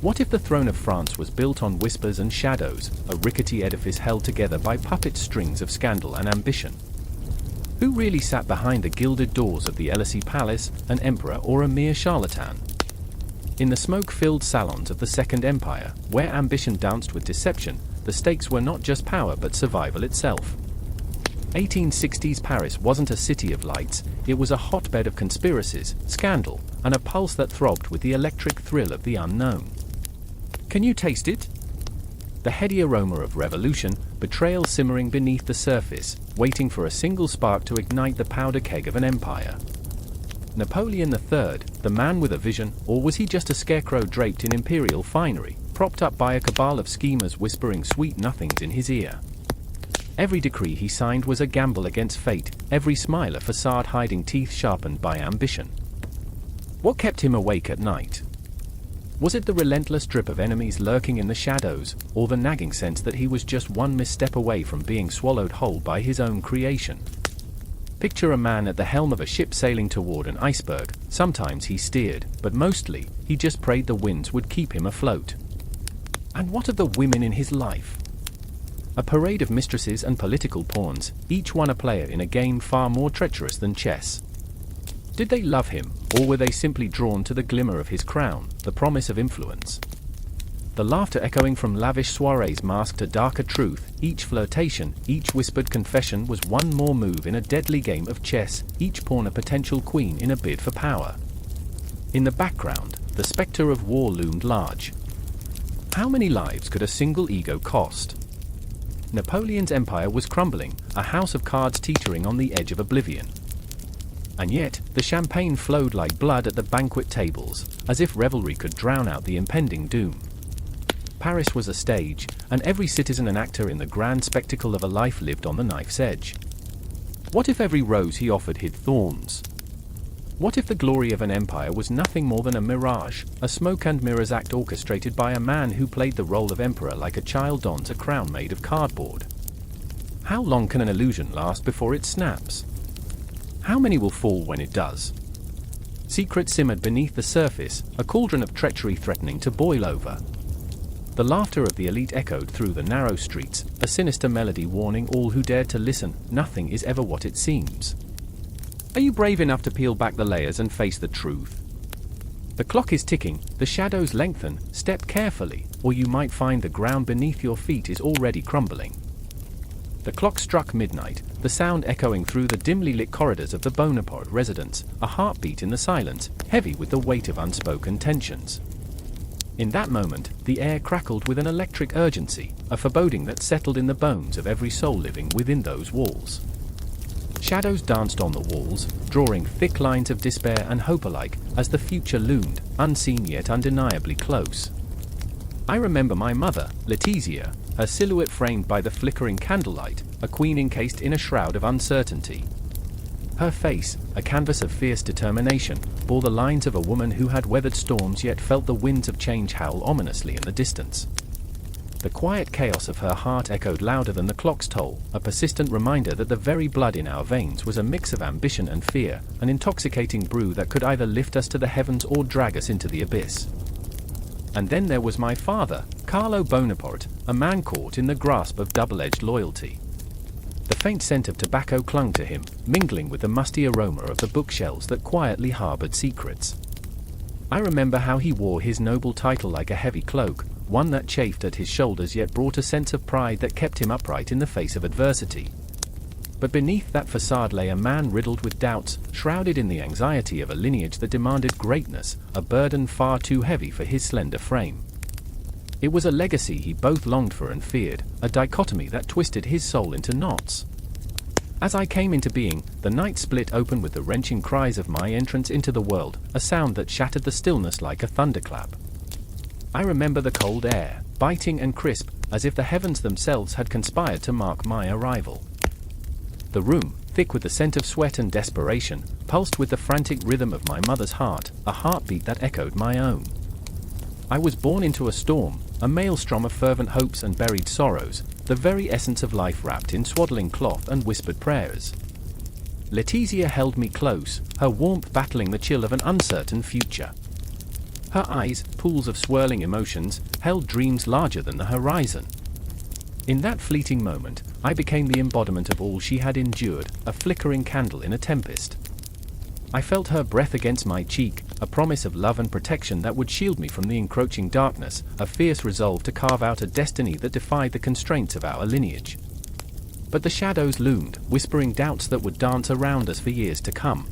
What if the throne of France was built on whispers and shadows, a rickety edifice held together by puppet strings of scandal and ambition? Who really sat behind the gilded doors of the Élysée Palace, an emperor or a mere charlatan? In the smoke-filled salons of the Second Empire, where ambition danced with deception, the stakes were not just power but survival itself. 1860s Paris wasn't a city of lights, it was a hotbed of conspiracies, scandal, and a pulse that throbbed with the electric thrill of the unknown. Can you taste it? The heady aroma of revolution, betrayal simmering beneath the surface, waiting for a single spark to ignite the powder keg of an empire. Napoleon III, the man with a vision, or was he just a scarecrow draped in imperial finery, propped up by a cabal of schemers whispering sweet nothings in his ear? Every decree he signed was a gamble against fate, every smile a facade hiding teeth sharpened by ambition. What kept him awake at night? Was it the relentless drip of enemies lurking in the shadows, or the nagging sense that he was just one misstep away from being swallowed whole by his own creation? Picture a man at the helm of a ship sailing toward an iceberg. Sometimes he steered, but mostly, he just prayed the winds would keep him afloat. And what of the women in his life? A parade of mistresses and political pawns, each one a player in a game far more treacherous than chess. Did they love him, or were they simply drawn to the glimmer of his crown, the promise of influence? The laughter echoing from lavish soirees masked a darker truth. Each flirtation, each whispered confession was one more move in a deadly game of chess, each pawn a potential queen in a bid for power. In the background, the specter of war loomed large. How many lives could a single ego cost? Napoleon's empire was crumbling, a house of cards teetering on the edge of oblivion. And yet, the champagne flowed like blood at the banquet tables, as if revelry could drown out the impending doom. Paris was a stage, and every citizen an actor in the grand spectacle of a life lived on the knife's edge. What if every rose he offered hid thorns? What if the glory of an empire was nothing more than a mirage, a smoke and mirrors act orchestrated by a man who played the role of emperor like a child dons a crown made of cardboard? How long can an illusion last before it snaps? How many will fall when it does? Secrets simmered beneath the surface, a cauldron of treachery threatening to boil over. The laughter of the elite echoed through the narrow streets, a sinister melody warning all who dared to listen, nothing is ever what it seems. Are you brave enough to peel back the layers and face the truth? The clock is ticking, the shadows lengthen, step carefully, or you might find the ground beneath your feet is already crumbling. The clock struck midnight, the sound echoing through the dimly lit corridors of the Bonaparte residence, a heartbeat in the silence, heavy with the weight of unspoken tensions. In that moment, the air crackled with an electric urgency, a foreboding that settled in the bones of every soul living within those walls. Shadows danced on the walls, drawing thick lines of despair and hope alike, as the future loomed, unseen yet undeniably close. I remember my mother, Letizia, her silhouette framed by the flickering candlelight, a queen encased in a shroud of uncertainty. Her face, a canvas of fierce determination, bore the lines of a woman who had weathered storms yet felt the winds of change howl ominously in the distance. The quiet chaos of her heart echoed louder than the clock's toll, a persistent reminder that the very blood in our veins was a mix of ambition and fear, an intoxicating brew that could either lift us to the heavens or drag us into the abyss. And then there was my father, Carlo Bonaparte, a man caught in the grasp of double-edged loyalty. The faint scent of tobacco clung to him, mingling with the musty aroma of the bookshelves that quietly harbored secrets. I remember how he wore his noble title like a heavy cloak, one that chafed at his shoulders yet brought a sense of pride that kept him upright in the face of adversity. But beneath that facade lay a man riddled with doubts, shrouded in the anxiety of a lineage that demanded greatness, a burden far too heavy for his slender frame. It was a legacy he both longed for and feared, a dichotomy that twisted his soul into knots. As I came into being, the night split open with the wrenching cries of my entrance into the world, a sound that shattered the stillness like a thunderclap. I remember the cold air, biting and crisp, as if the heavens themselves had conspired to mark my arrival. The room, thick with the scent of sweat and desperation, pulsed with the frantic rhythm of my mother's heart, a heartbeat that echoed my own. I was born into a storm, a maelstrom of fervent hopes and buried sorrows, the very essence of life wrapped in swaddling cloth and whispered prayers. Letizia held me close, her warmth battling the chill of an uncertain future. Her eyes, pools of swirling emotions, held dreams larger than the horizon. In that fleeting moment, I became the embodiment of all she had endured, a flickering candle in a tempest. I felt her breath against my cheek, a promise of love and protection that would shield me from the encroaching darkness, a fierce resolve to carve out a destiny that defied the constraints of our lineage. But the shadows loomed, whispering doubts that would dance around us for years to come.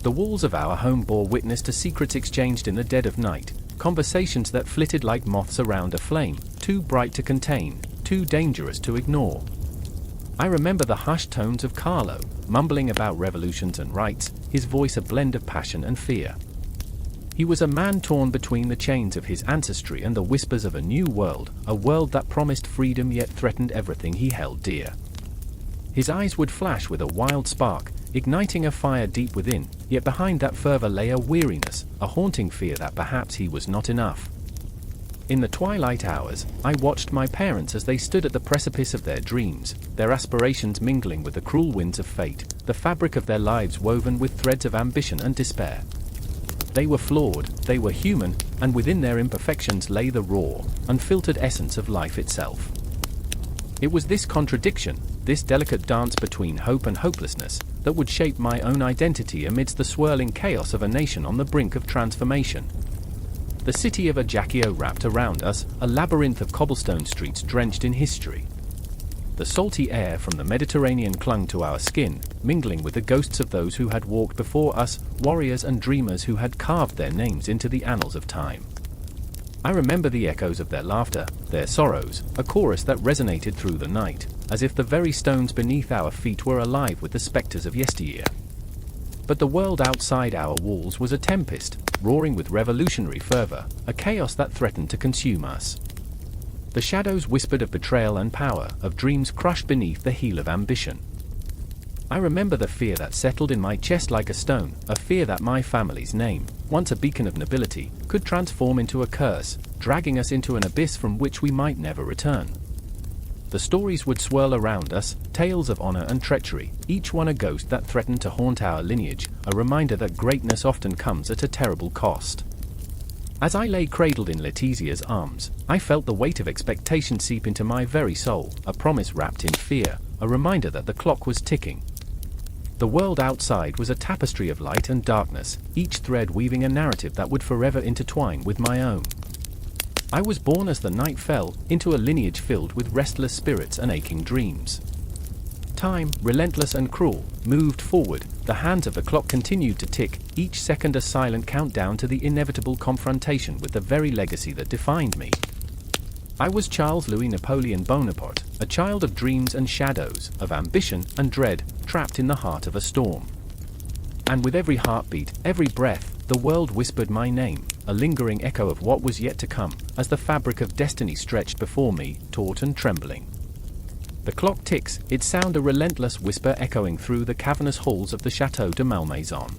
The walls of our home bore witness to secrets exchanged in the dead of night, conversations that flitted like moths around a flame, too bright to contain, too dangerous to ignore. I remember the hushed tones of Carlo, mumbling about revolutions and rights, his voice a blend of passion and fear. He was a man torn between the chains of his ancestry and the whispers of a new world, a world that promised freedom yet threatened everything he held dear. His eyes would flash with a wild spark, igniting a fire deep within, yet behind that fervor lay a weariness, a haunting fear that perhaps he was not enough. In the twilight hours, I watched my parents as they stood at the precipice of their dreams, their aspirations mingling with the cruel winds of fate, the fabric of their lives woven with threads of ambition and despair. They were flawed, they were human, and within their imperfections lay the raw, unfiltered essence of life itself. It was this contradiction, this delicate dance between hope and hopelessness, that would shape my own identity amidst the swirling chaos of a nation on the brink of transformation. The city of Ajaccio wrapped around us, a labyrinth of cobblestone streets drenched in history. The salty air from the Mediterranean clung to our skin, mingling with the ghosts of those who had walked before us, warriors and dreamers who had carved their names into the annals of time. I remember the echoes of their laughter, their sorrows, a chorus that resonated through the night, as if the very stones beneath our feet were alive with the specters of yesteryear. But the world outside our walls was a tempest, roaring with revolutionary fervor, a chaos that threatened to consume us. The shadows whispered of betrayal and power, of dreams crushed beneath the heel of ambition. I remember the fear that settled in my chest like a stone, a fear that my family's name, once a beacon of nobility, could transform into a curse, dragging us into an abyss from which we might never return. The stories would swirl around us, tales of honor and treachery, each one a ghost that threatened to haunt our lineage, a reminder that greatness often comes at a terrible cost. As I lay cradled in Letizia's arms, I felt the weight of expectation seep into my very soul, a promise wrapped in fear, a reminder that the clock was ticking. The world outside was a tapestry of light and darkness, each thread weaving a narrative that would forever intertwine with my own. I was born as the night fell, into a lineage filled with restless spirits and aching dreams. Time, relentless and cruel, moved forward, the hands of the clock continued to tick, each second a silent countdown to the inevitable confrontation with the very legacy that defined me. I was Charles Louis Napoleon Bonaparte, a child of dreams and shadows, of ambition and dread, trapped in the heart of a storm. And with every heartbeat, every breath, the world whispered my name, a lingering echo of what was yet to come, as the fabric of destiny stretched before me, taut and trembling. The clock ticks, its sound a relentless whisper echoing through the cavernous halls of the Château de Malmaison.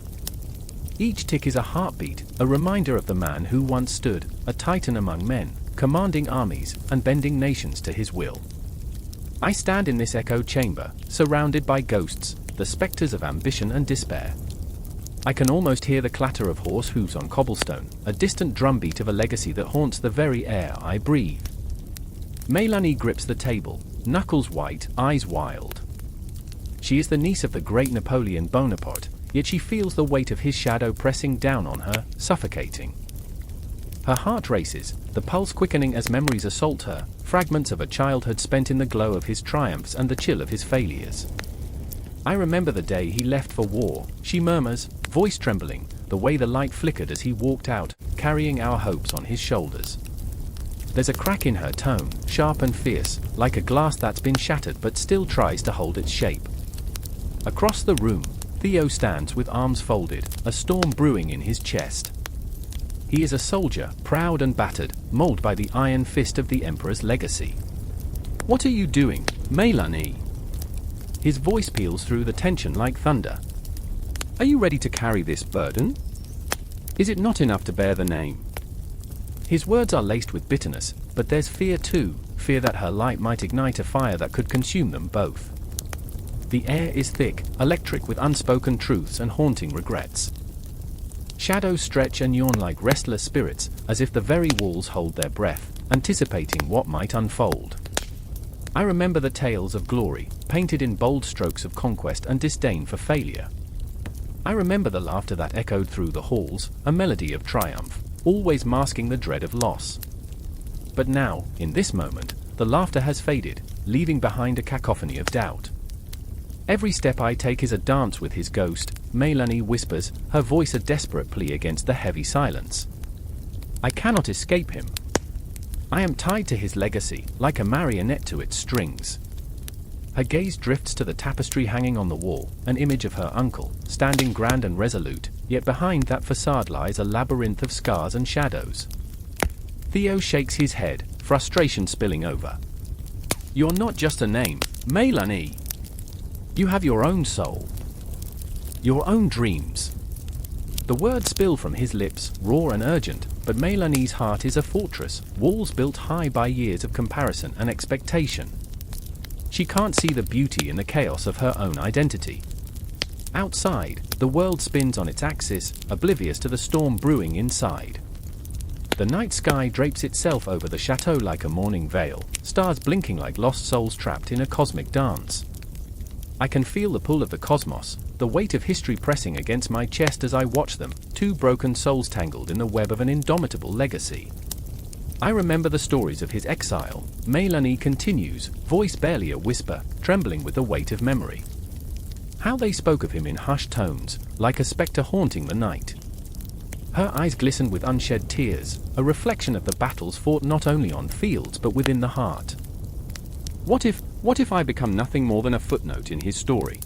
Each tick is a heartbeat, a reminder of the man who once stood, a titan among men, commanding armies, and bending nations to his will. I stand in this echo chamber, surrounded by ghosts, the specters of ambition and despair. I can almost hear the clatter of horse hooves on cobblestone, a distant drumbeat of a legacy that haunts the very air I breathe. Mélanie grips the table, knuckles white, eyes wild. She is the niece of the great Napoleon Bonaparte, yet she feels the weight of his shadow pressing down on her, suffocating. Her heart races, the pulse quickening as memories assault her, fragments of a childhood spent in the glow of his triumphs and the chill of his failures. I remember the day he left for war, she murmurs, voice trembling, the way the light flickered as he walked out, carrying our hopes on his shoulders. There's a crack in her tone, sharp and fierce, like a glass that's been shattered but still tries to hold its shape. Across the room, Theo stands with arms folded, a storm brewing in his chest. He is a soldier, proud and battered, molded by the iron fist of the Emperor's legacy. "What are you doing, Mélanie?" His voice peals through the tension like thunder. "Are you ready to carry this burden? Is it not enough to bear the name?" His words are laced with bitterness, but there's fear too, fear that her light might ignite a fire that could consume them both. The air is thick, electric with unspoken truths and haunting regrets. shadows stretch and yawn like restless spirits, as if the very walls hold their breath, anticipating what might unfold. I remember the tales of glory, painted in bold strokes of conquest and disdain for failure. I remember the laughter that echoed through the halls, a melody of triumph, always masking the dread of loss. But now, in this moment, the laughter has faded, leaving behind a cacophony of doubt. Every step I take is a dance with his ghost, Mélanie whispers, her voice a desperate plea against the heavy silence. I cannot escape him. I am tied to his legacy, like a marionette to its strings. Her gaze drifts to the tapestry hanging on the wall, an image of her uncle, standing grand and resolute, yet behind that facade lies a labyrinth of scars and shadows. Theo shakes his head, frustration spilling over. You're not just a name, Mélanie. You have your own soul. Your own dreams. The words spill from his lips, raw and urgent, but Mélanie's heart is a fortress, walls built high by years of comparison and expectation. She can't see the beauty in the chaos of her own identity. Outside, the world spins on its axis, oblivious to the storm brewing inside. The night sky drapes itself over the chateau like a morning veil, stars blinking like lost souls trapped in a cosmic dance. I can feel the pull of the cosmos, the weight of history pressing against my chest as I watch them, two broken souls tangled in the web of an indomitable legacy. I remember the stories of his exile, Mélanie continues, voice barely a whisper, trembling with the weight of memory. How they spoke of him in hushed tones, like a spectre haunting the night. Her eyes glistened with unshed tears, a reflection of the battles fought not only on fields but within the heart. What if I become nothing more than a footnote in his story?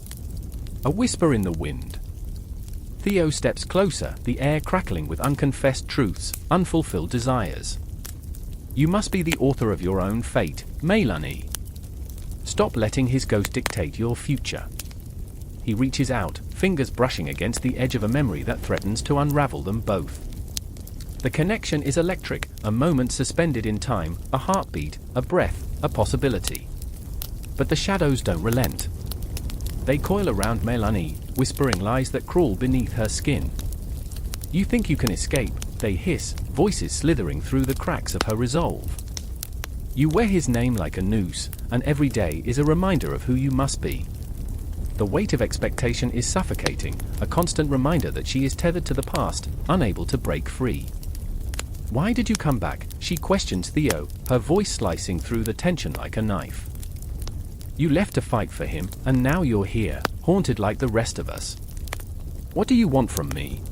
A whisper in the wind. Theo steps closer, the air crackling with unconfessed truths, unfulfilled desires. You must be the author of your own fate, Mélanie. Stop letting his ghost dictate your future. He reaches out, fingers brushing against the edge of a memory that threatens to unravel them both. The connection is electric, a moment suspended in time, a heartbeat, a breath, a possibility. But the shadows don't relent. They coil around Mélanie, whispering lies that crawl beneath her skin. You think you can escape, they hiss, voices slithering through the cracks of her resolve. You wear his name like a noose, and every day is a reminder of who you must be. The weight of expectation is suffocating, a constant reminder that she is tethered to the past, unable to break free. Why did you come back? She questions Theo, her voice slicing through the tension like a knife. You left to fight for him, and now you're here, haunted like the rest of us. What do you want from me?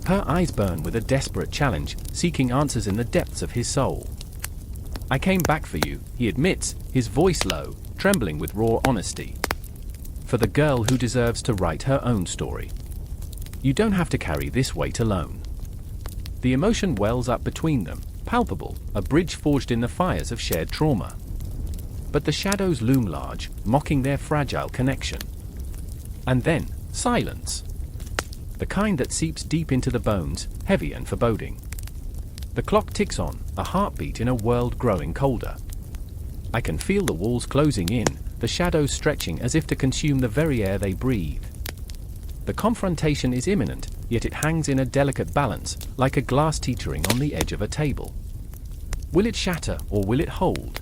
Her eyes burn with a desperate challenge, seeking answers in the depths of his soul. I came back for you, he admits, his voice low, trembling with raw honesty. For the girl who deserves to write her own story. You don't have to carry this weight alone. The emotion wells up between them, palpable, a bridge forged in the fires of shared trauma. But the shadows loom large, mocking their fragile connection. And then, silence. The kind that seeps deep into the bones, heavy and foreboding. The clock ticks on, a heartbeat in a world growing colder. I can feel the walls closing in, the shadows stretching as if to consume the very air they breathe. The confrontation is imminent, yet it hangs in a delicate balance, like a glass teetering on the edge of a table. Will it shatter, or will it hold?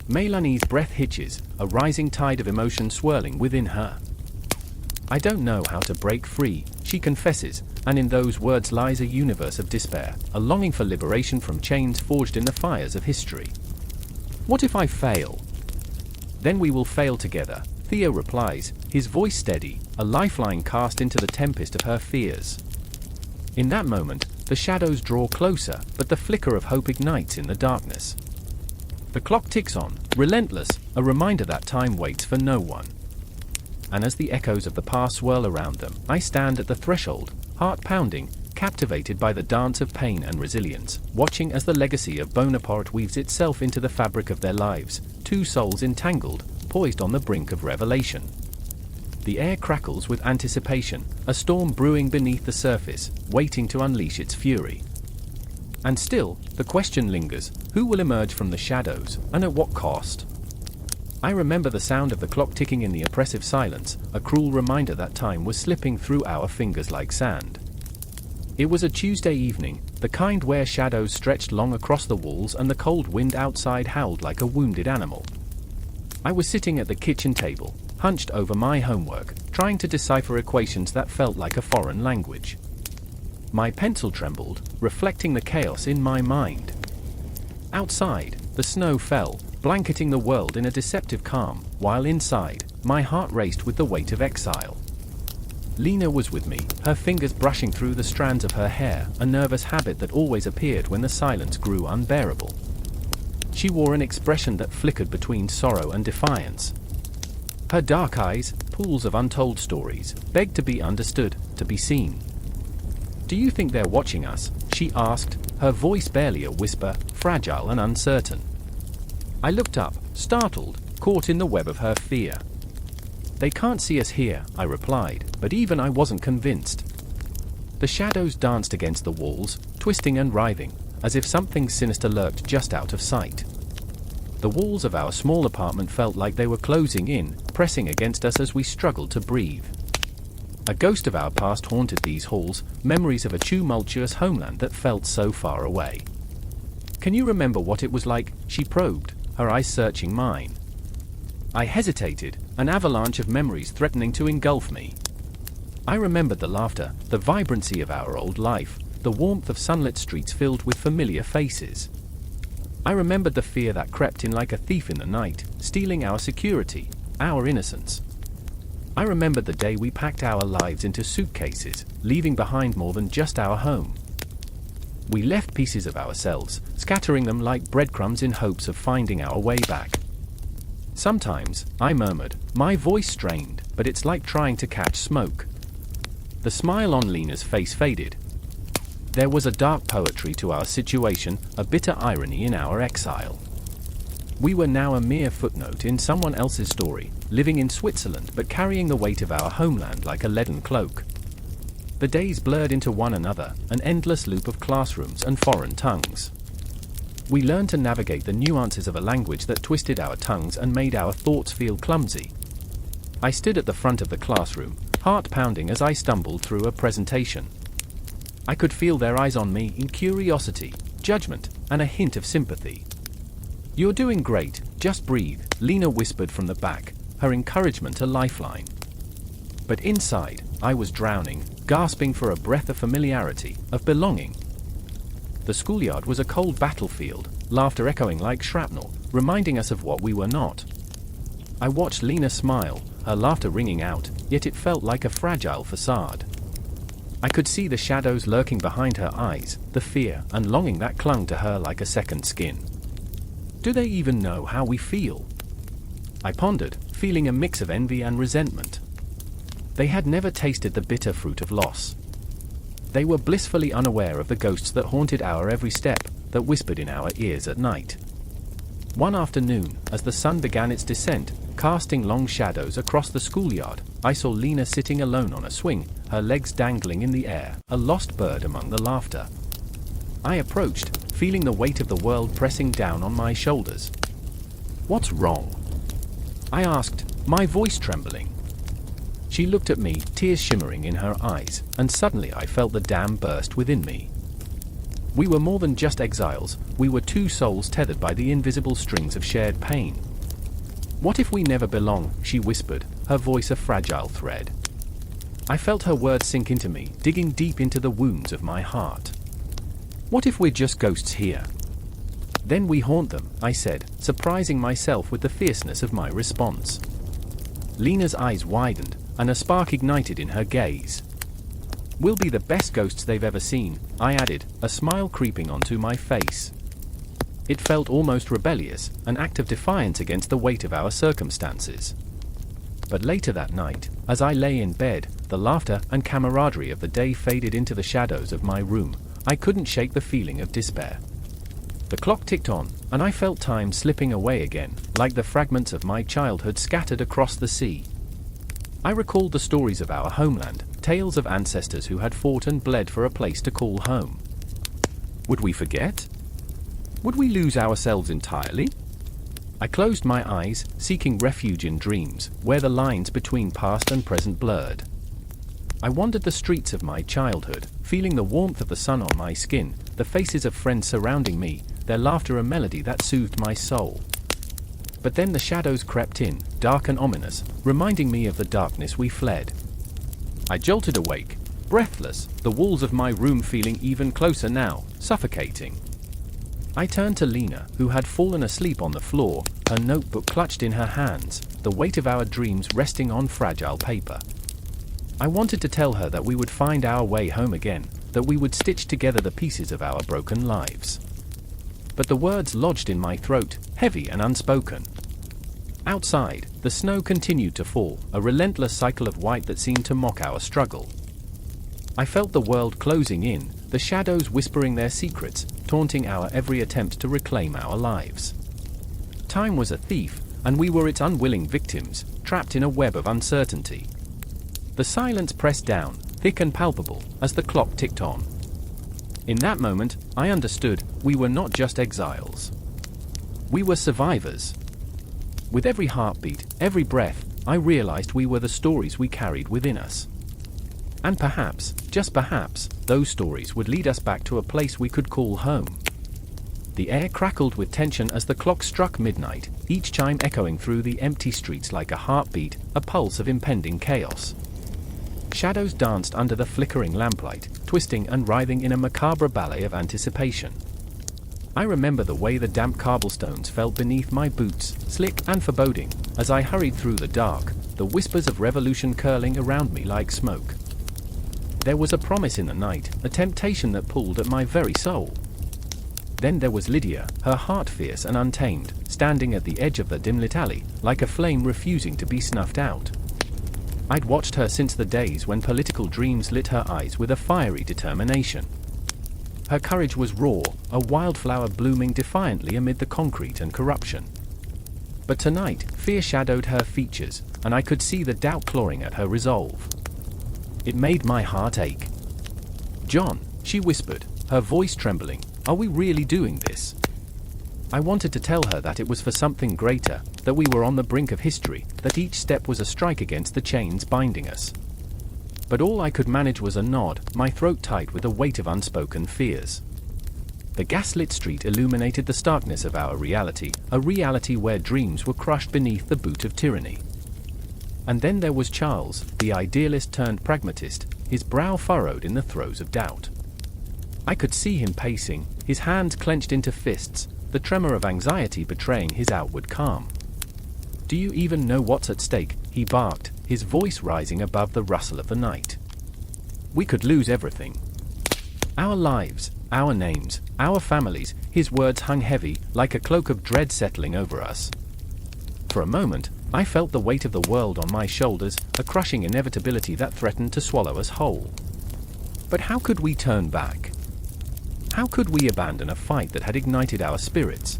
Mélanie's breath hitches, a rising tide of emotion swirling within her. I don't know how to break free, she confesses, and in those words lies a universe of despair, a longing for liberation from chains forged in the fires of history. What if I fail? Then we will fail together, Theo replies, his voice steady, a lifeline cast into the tempest of her fears. In that moment, the shadows draw closer, but the flicker of hope ignites in the darkness. The clock ticks on, relentless, a reminder that time waits for no one. And as the echoes of the past swirl around them, I stand at the threshold, heart pounding, captivated by the dance of pain and resilience, watching as the legacy of Bonaparte weaves itself into the fabric of their lives, two souls entangled, poised on the brink of revelation. The air crackles with anticipation, a storm brewing beneath the surface, waiting to unleash its fury. And still, the question lingers, who will emerge from the shadows, and at what cost? I remember the sound of the clock ticking in the oppressive silence, a cruel reminder that time was slipping through our fingers like sand. It was a Tuesday evening, the kind where shadows stretched long across the walls and the cold wind outside howled like a wounded animal. I was sitting at the kitchen table, hunched over my homework, trying to decipher equations that felt like a foreign language. My pencil trembled, reflecting the chaos in my mind. Outside, the snow fell, blanketing the world in a deceptive calm, while inside, my heart raced with the weight of exile. Lena was with me, her fingers brushing through the strands of her hair, a nervous habit that always appeared when the silence grew unbearable. She wore an expression that flickered between sorrow and defiance. Her dark eyes, pools of untold stories, begged to be understood, to be seen. "Do you think they're watching us?" she asked, her voice barely a whisper, fragile and uncertain. I looked up, startled, caught in the web of her fear. "They can't see us here," I replied, but even I wasn't convinced. The shadows danced against the walls, twisting and writhing, as if something sinister lurked just out of sight. The walls of our small apartment felt like they were closing in, pressing against us as we struggled to breathe. A ghost of our past haunted these halls, memories of a tumultuous homeland that felt so far away. "Can you remember what it was like?" she probed, her eyes searching mine. I hesitated, an avalanche of memories threatening to engulf me. I remembered the laughter, the vibrancy of our old life, the warmth of sunlit streets filled with familiar faces. I remembered the fear that crept in like a thief in the night, stealing our security, our innocence. I remembered the day we packed our lives into suitcases, leaving behind more than just our home. We left pieces of ourselves, scattering them like breadcrumbs in hopes of finding our way back. "Sometimes," I murmured, my voice strained, "but it's like trying to catch smoke." The smile on Lena's face faded. There was a dark poetry to our situation, a bitter irony in our exile. We were now a mere footnote in someone else's story, living in Switzerland but carrying the weight of our homeland like a leaden cloak. The days blurred into one another, an endless loop of classrooms and foreign tongues. We learned to navigate the nuances of a language that twisted our tongues and made our thoughts feel clumsy. I stood at the front of the classroom, heart pounding as I stumbled through a presentation. I could feel their eyes on me in curiosity, judgment, and a hint of sympathy. "You're doing great, just breathe," Lena whispered from the back, her encouragement a lifeline. But inside, I was drowning, gasping for a breath of familiarity, of belonging. The schoolyard was a cold battlefield, laughter echoing like shrapnel, reminding us of what we were not. I watched Lena smile, her laughter ringing out, yet it felt like a fragile facade. I could see the shadows lurking behind her eyes, the fear and longing that clung to her like a second skin. Do they even know how we feel? I pondered, feeling a mix of envy and resentment. They had never tasted the bitter fruit of loss. They were blissfully unaware of the ghosts that haunted our every step, that whispered in our ears at night. One afternoon, as the sun began its descent, casting long shadows across the schoolyard, I saw Lena sitting alone on a swing, her legs dangling in the air, a lost bird among the laughter. I approached, feeling the weight of the world pressing down on my shoulders. "What's wrong?" I asked, my voice trembling. She looked at me, tears shimmering in her eyes, and suddenly I felt the dam burst within me. We were more than just exiles, we were two souls tethered by the invisible strings of shared pain. "What if we never belong?" she whispered, her voice a fragile thread. I felt her words sink into me, digging deep into the wounds of my heart. "What if we're just ghosts here?" "Then we haunt them," I said, surprising myself with the fierceness of my response. Lena's eyes widened, and a spark ignited in her gaze. "We'll be the best ghosts they've ever seen," I added, a smile creeping onto my face. It felt almost rebellious, an act of defiance against the weight of our circumstances. But later that night, as I lay in bed, the laughter and camaraderie of the day faded into the shadows of my room. I couldn't shake the feeling of despair. The clock ticked on, and I felt time slipping away again, like the fragments of my childhood scattered across the sea. I recalled the stories of our homeland, tales of ancestors who had fought and bled for a place to call home. Would we forget? Would we lose ourselves entirely? I closed my eyes, seeking refuge in dreams, where the lines between past and present blurred. I wandered the streets of my childhood, feeling the warmth of the sun on my skin, the faces of friends surrounding me, their laughter a melody that soothed my soul. But then the shadows crept in, dark and ominous, reminding me of the darkness we fled. I jolted awake, breathless, the walls of my room feeling even closer now, suffocating. I turned to Lena, who had fallen asleep on the floor, her notebook clutched in her hands, the weight of our dreams resting on fragile paper. I wanted to tell her that we would find our way home again, that we would stitch together the pieces of our broken lives. But the words lodged in my throat, heavy and unspoken. Outside, the snow continued to fall, a relentless cycle of white that seemed to mock our struggle. I felt the world closing in, the shadows whispering their secrets, taunting our every attempt to reclaim our lives. Time was a thief, and we were its unwilling victims, trapped in a web of uncertainty. The silence pressed down, thick and palpable, as the clock ticked on. In that moment, I understood, we were not just exiles. We were survivors. With every heartbeat, every breath, I realized we were the stories we carried within us. And perhaps, just perhaps, those stories would lead us back to a place we could call home. The air crackled with tension as the clock struck midnight, each chime echoing through the empty streets like a heartbeat, a pulse of impending chaos. Shadows danced under the flickering lamplight, twisting and writhing in a macabre ballet of anticipation. I remember the way the damp cobblestones felt beneath my boots, slick and foreboding, as I hurried through the dark, the whispers of revolution curling around me like smoke. There was a promise in the night, a temptation that pulled at my very soul. Then there was Lydia, her heart fierce and untamed, standing at the edge of the dim-lit alley, like a flame refusing to be snuffed out. I'd watched her since the days when political dreams lit her eyes with a fiery determination. Her courage was raw, a wildflower blooming defiantly amid the concrete and corruption. But tonight, fear shadowed her features, and I could see the doubt clawing at her resolve. It made my heart ache. "John," she whispered, her voice trembling, "are we really doing this?" I wanted to tell her that it was for something greater, that we were on the brink of history, that each step was a strike against the chains binding us. But all I could manage was a nod, my throat tight with the weight of unspoken fears. The gaslit street illuminated the starkness of our reality, a reality where dreams were crushed beneath the boot of tyranny. And then there was Charles, the idealist turned pragmatist, his brow furrowed in the throes of doubt. I could see him pacing, his hands clenched into fists, the tremor of anxiety betraying his outward calm. "Do you even know what's at stake?" he barked, his voice rising above the rustle of the night. "We could lose everything. Our lives, our names, our families." His words hung heavy, like a cloak of dread settling over us. For a moment, I felt the weight of the world on my shoulders, a crushing inevitability that threatened to swallow us whole. But how could we turn back? How could we abandon a fight that had ignited our spirits?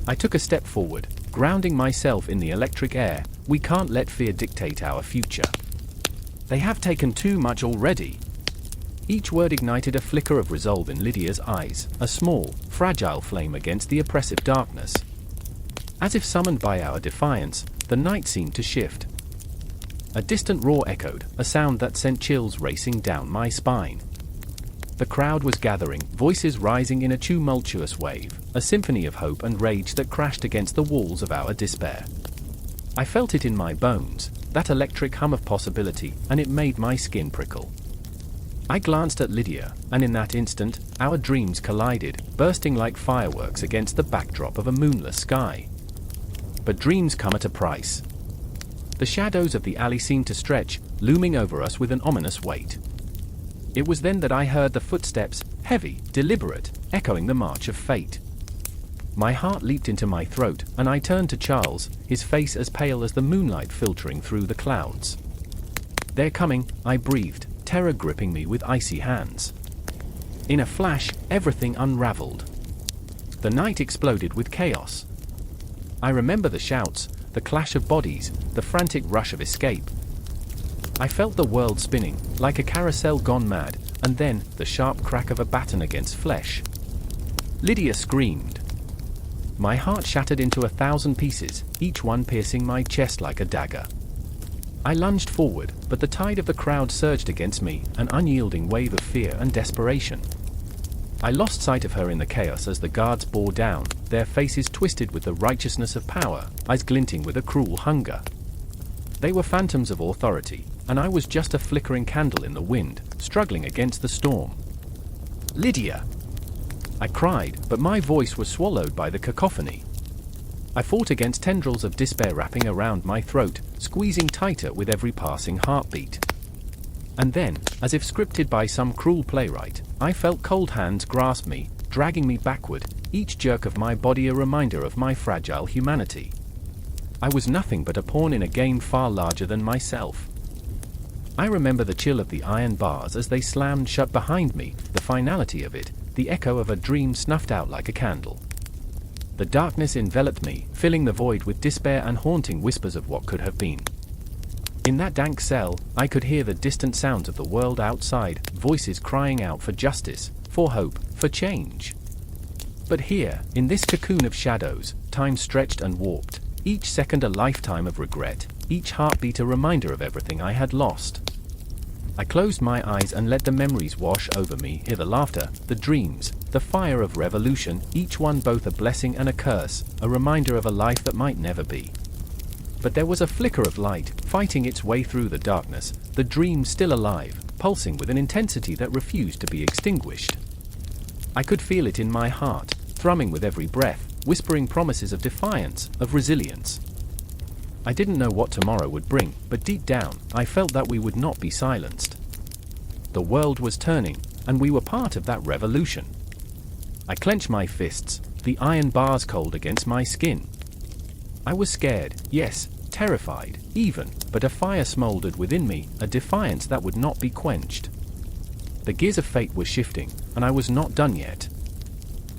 I took a step forward, grounding myself in the electric air. We can't let fear dictate our future. They have taken too much already. Each word ignited a flicker of resolve in Lydia's eyes, a small, fragile flame against the oppressive darkness. As if summoned by our defiance, the night seemed to shift. A distant roar echoed, a sound that sent chills racing down my spine. The crowd was gathering, voices rising in a tumultuous wave, a symphony of hope and rage that crashed against the walls of our despair. I felt it in my bones, that electric hum of possibility, and it made my skin prickle. I glanced at Lydia, and in that instant, our dreams collided, bursting like fireworks against the backdrop of a moonless sky. But dreams come at a price. The shadows of the alley seemed to stretch, looming over us with an ominous weight. It was then that I heard the footsteps, heavy, deliberate, echoing the march of fate. My heart leaped into my throat, and I turned to Charles, his face as pale as the moonlight filtering through the clouds. "They're coming," I breathed, terror gripping me with icy hands. In a flash, everything unraveled. The night exploded with chaos. I remember the shouts, the clash of bodies, the frantic rush of escape. I felt the world spinning, like a carousel gone mad, and then, the sharp crack of a baton against flesh. Lydia screamed. My heart shattered into 1,000 pieces, each one piercing my chest like a dagger. I lunged forward, but the tide of the crowd surged against me, an unyielding wave of fear and desperation. I lost sight of her in the chaos as the guards bore down, their faces twisted with the righteousness of power, eyes glinting with a cruel hunger. They were phantoms of authority, and I was just a flickering candle in the wind, struggling against the storm. "Lydia!" I cried, but my voice was swallowed by the cacophony. I fought against tendrils of despair wrapping around my throat, squeezing tighter with every passing heartbeat. And then, as if scripted by some cruel playwright, I felt cold hands grasp me, dragging me backward, each jerk of my body a reminder of my fragile humanity. I was nothing but a pawn in a game far larger than myself. I remember the chill of the iron bars as they slammed shut behind me, the finality of it, the echo of a dream snuffed out like a candle. The darkness enveloped me, filling the void with despair and haunting whispers of what could have been. In that dank cell, I could hear the distant sounds of the world outside, voices crying out for justice, for hope, for change. But here, in this cocoon of shadows, time stretched and warped, each second a lifetime of regret, each heartbeat a reminder of everything I had lost. I closed my eyes and let the memories wash over me, hear the laughter, the dreams, the fire of revolution, each one both a blessing and a curse, a reminder of a life that might never be. But there was a flicker of light, fighting its way through the darkness, the dream still alive, pulsing with an intensity that refused to be extinguished. I could feel it in my heart, thrumming with every breath, whispering promises of defiance, of resilience. I didn't know what tomorrow would bring, but deep down, I felt that we would not be silenced. The world was turning, and we were part of that revolution. I clenched my fists, the iron bars cold against my skin. I was scared, yes, terrified, even, but a fire smoldered within me, a defiance that would not be quenched. The gears of fate were shifting, and I was not done yet.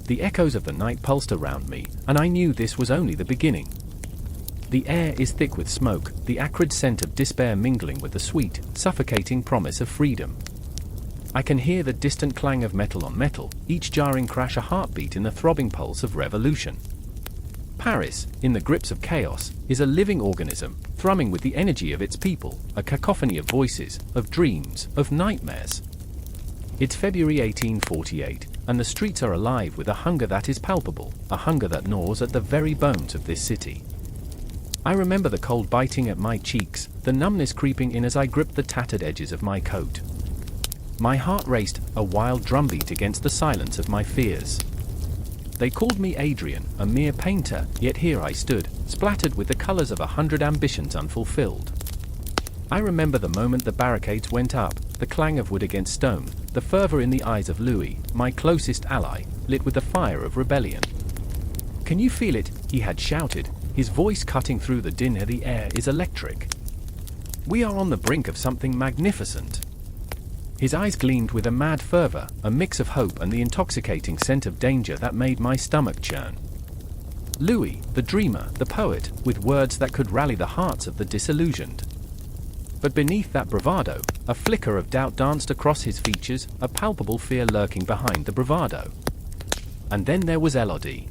The echoes of the night pulsed around me, and I knew this was only the beginning. The air is thick with smoke, the acrid scent of despair mingling with the sweet, suffocating promise of freedom. I can hear the distant clang of metal on metal, each jarring crash a heartbeat in the throbbing pulse of revolution. Paris, in the grips of chaos, is a living organism, thrumming with the energy of its people, a cacophony of voices, of dreams, of nightmares. It's February 1848, and the streets are alive with a hunger that is palpable, a hunger that gnaws at the very bones of this city. I remember the cold biting at my cheeks, the numbness creeping in as I gripped the tattered edges of my coat. My heart raced, a wild drumbeat against the silence of my fears. They called me Adrian, a mere painter, yet here I stood, splattered with the colors of 100 ambitions unfulfilled. I remember the moment the barricades went up, the clang of wood against stone, the fervor in the eyes of Louis, my closest ally, lit with the fire of rebellion. "Can you feel it?" he had shouted, his voice cutting through the din. The air is electric. "We are on the brink of something magnificent." His eyes gleamed with a mad fervor, a mix of hope and the intoxicating scent of danger that made my stomach churn. Louis, the dreamer, the poet, with words that could rally the hearts of the disillusioned. But beneath that bravado, a flicker of doubt danced across his features, a palpable fear lurking behind the bravado. And then there was Elodie.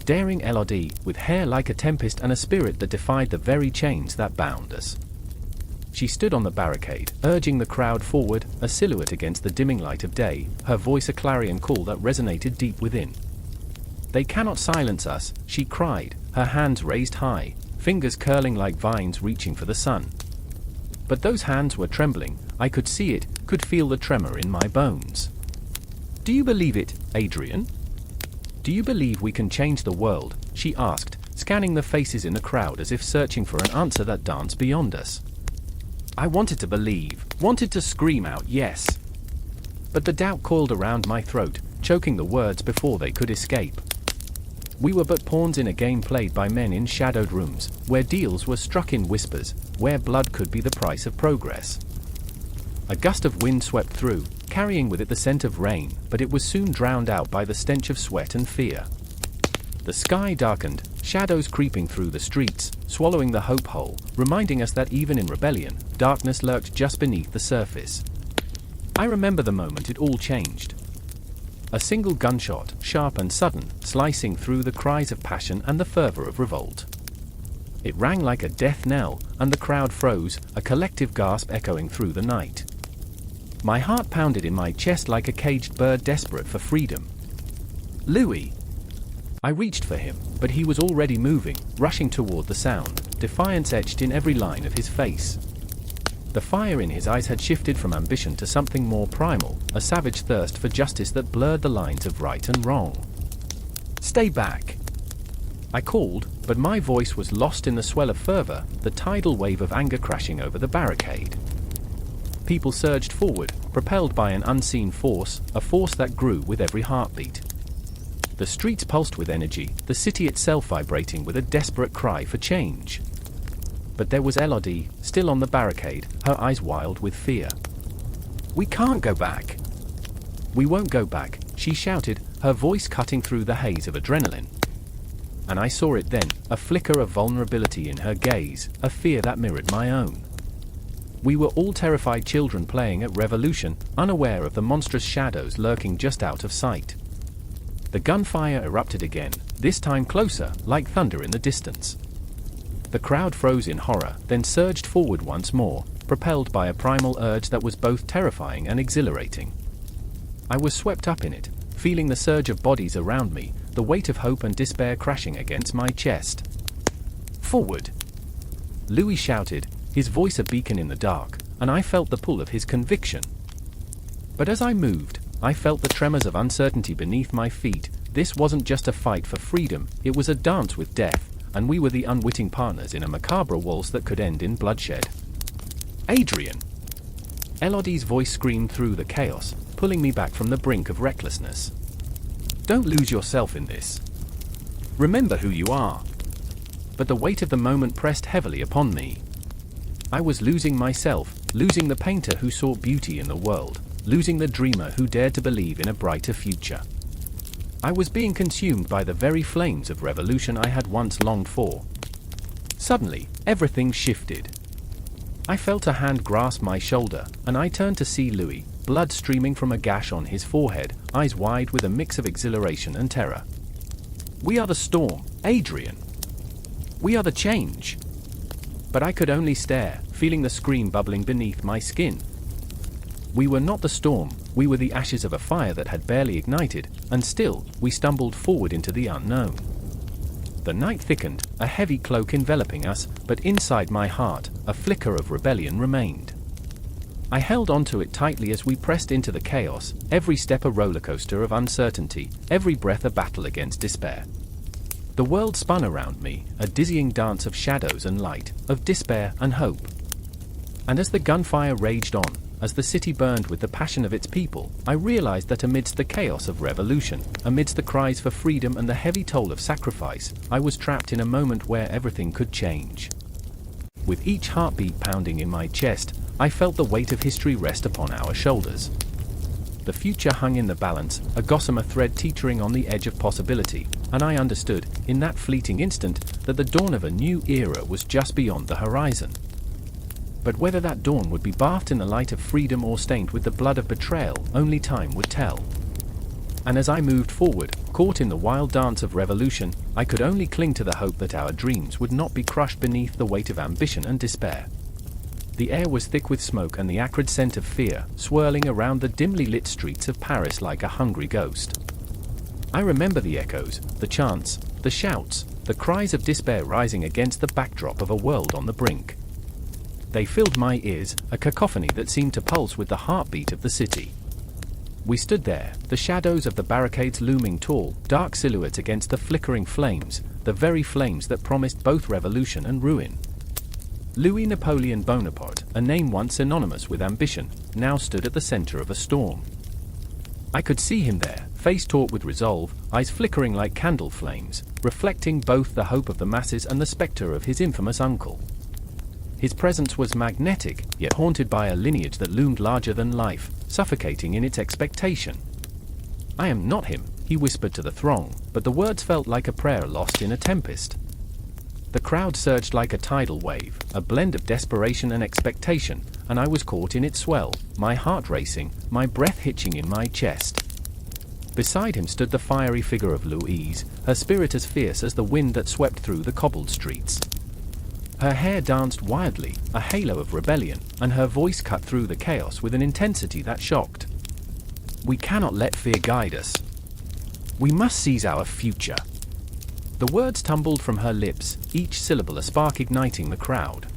Daring Elodie, with hair like a tempest and a spirit that defied the very chains that bound us. She stood on the barricade, urging the crowd forward, a silhouette against the dimming light of day, her voice a clarion call that resonated deep within. "They cannot silence us," she cried, her hands raised high, fingers curling like vines reaching for the sun. But those hands were trembling, I could see it, could feel the tremor in my bones. "Do you believe it, Adrian? Do you believe we can change the world?" she asked, scanning the faces in the crowd as if searching for an answer that danced beyond us. I wanted to believe, wanted to scream out yes. But the doubt coiled around my throat, choking the words before they could escape. We were but pawns in a game played by men in shadowed rooms, where deals were struck in whispers, where blood could be the price of progress. A gust of wind swept through, carrying with it the scent of rain, but it was soon drowned out by the stench of sweat and fear. The sky darkened, shadows creeping through the streets, swallowing the hope whole, reminding us that even in rebellion, darkness lurked just beneath the surface. I remember the moment it all changed. A single gunshot, sharp and sudden, slicing through the cries of passion and the fervor of revolt. It rang like a death knell, and the crowd froze, a collective gasp echoing through the night. My heart pounded in my chest like a caged bird desperate for freedom. Louis! I reached for him, but he was already moving, rushing toward the sound, defiance etched in every line of his face. The fire in his eyes had shifted from ambition to something more primal, a savage thirst for justice that blurred the lines of right and wrong. Stay back! I called, but my voice was lost in the swell of fervor, the tidal wave of anger crashing over the barricade. People surged forward, propelled by an unseen force, a force that grew with every heartbeat. The streets pulsed with energy, the city itself vibrating with a desperate cry for change. But there was Elodie, still on the barricade, her eyes wild with fear. "We can't go back!" "We won't go back," she shouted, her voice cutting through the haze of adrenaline. And I saw it then, a flicker of vulnerability in her gaze, a fear that mirrored my own. We were all terrified children playing at Revolution, unaware of the monstrous shadows lurking just out of sight. The gunfire erupted again, this time closer, like thunder in the distance. The crowd froze in horror, then surged forward once more, propelled by a primal urge that was both terrifying and exhilarating. I was swept up in it, feeling the surge of bodies around me, the weight of hope and despair crashing against my chest. "Forward!" Louis shouted, his voice a beacon in the dark, and I felt the pull of his conviction. But as I moved, I felt the tremors of uncertainty beneath my feet. This wasn't just a fight for freedom, it was a dance with death, and we were the unwitting partners in a macabre waltz that could end in bloodshed. "Adrian!" Elodie's voice screamed through the chaos, pulling me back from the brink of recklessness. "Don't lose yourself in this. Remember who you are." But the weight of the moment pressed heavily upon me. I was losing myself, losing the painter who sought beauty in the world, losing the dreamer who dared to believe in a brighter future. I was being consumed by the very flames of revolution I had once longed for. Suddenly, everything shifted. I felt a hand grasp my shoulder, and I turned to see Louis, blood streaming from a gash on his forehead, eyes wide with a mix of exhilaration and terror. "We are the storm, Adrian. We are the change." But I could only stare, feeling the scream bubbling beneath my skin. We were not the storm, we were the ashes of a fire that had barely ignited, and still, we stumbled forward into the unknown. The night thickened, a heavy cloak enveloping us, but inside my heart, a flicker of rebellion remained. I held onto it tightly as we pressed into the chaos, every step a roller coaster of uncertainty, every breath a battle against despair. The world spun around me, a dizzying dance of shadows and light, of despair and hope. And as the gunfire raged on, as the city burned with the passion of its people, I realized that amidst the chaos of revolution, amidst the cries for freedom and the heavy toll of sacrifice, I was trapped in a moment where everything could change. With each heartbeat pounding in my chest, I felt the weight of history rest upon our shoulders. The future hung in the balance, a gossamer thread teetering on the edge of possibility, and I understood, in that fleeting instant, that the dawn of a new era was just beyond the horizon. But whether that dawn would be bathed in the light of freedom or stained with the blood of betrayal, only time would tell. And as I moved forward, caught in the wild dance of revolution, I could only cling to the hope that our dreams would not be crushed beneath the weight of ambition and despair. The air was thick with smoke and the acrid scent of fear, swirling around the dimly lit streets of Paris like a hungry ghost. I remember the echoes, the chants, the shouts, the cries of despair rising against the backdrop of a world on the brink. They filled my ears, a cacophony that seemed to pulse with the heartbeat of the city. We stood there, the shadows of the barricades looming tall, dark silhouettes against the flickering flames, the very flames that promised both revolution and ruin. Louis Napoleon Bonaparte, a name once synonymous with ambition, now stood at the center of a storm. I could see him there, face taut with resolve, eyes flickering like candle flames, reflecting both the hope of the masses and the specter of his infamous uncle. His presence was magnetic, yet haunted by a lineage that loomed larger than life, suffocating in its expectation. "I am not him," he whispered to the throng, but the words felt like a prayer lost in a tempest. The crowd surged like a tidal wave, a blend of desperation and expectation, and I was caught in its swell, my heart racing, my breath hitching in my chest. Beside him stood the fiery figure of Louise, her spirit as fierce as the wind that swept through the cobbled streets. Her hair danced wildly, a halo of rebellion, and her voice cut through the chaos with an intensity that shocked. "We cannot let fear guide us. We must seize our future." The words tumbled from her lips, each syllable a spark igniting the crowd.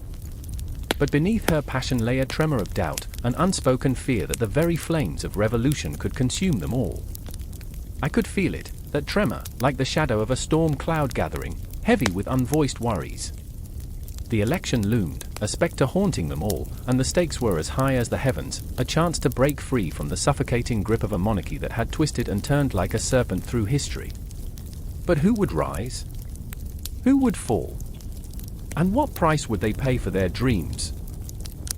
But beneath her passion lay a tremor of doubt, an unspoken fear that the very flames of revolution could consume them all. I could feel it, that tremor, like the shadow of a storm cloud gathering, heavy with unvoiced worries. The election loomed, a specter haunting them all, and the stakes were as high as the heavens, a chance to break free from the suffocating grip of a monarchy that had twisted and turned like a serpent through history. But who would rise? Who would fall? And what price would they pay for their dreams?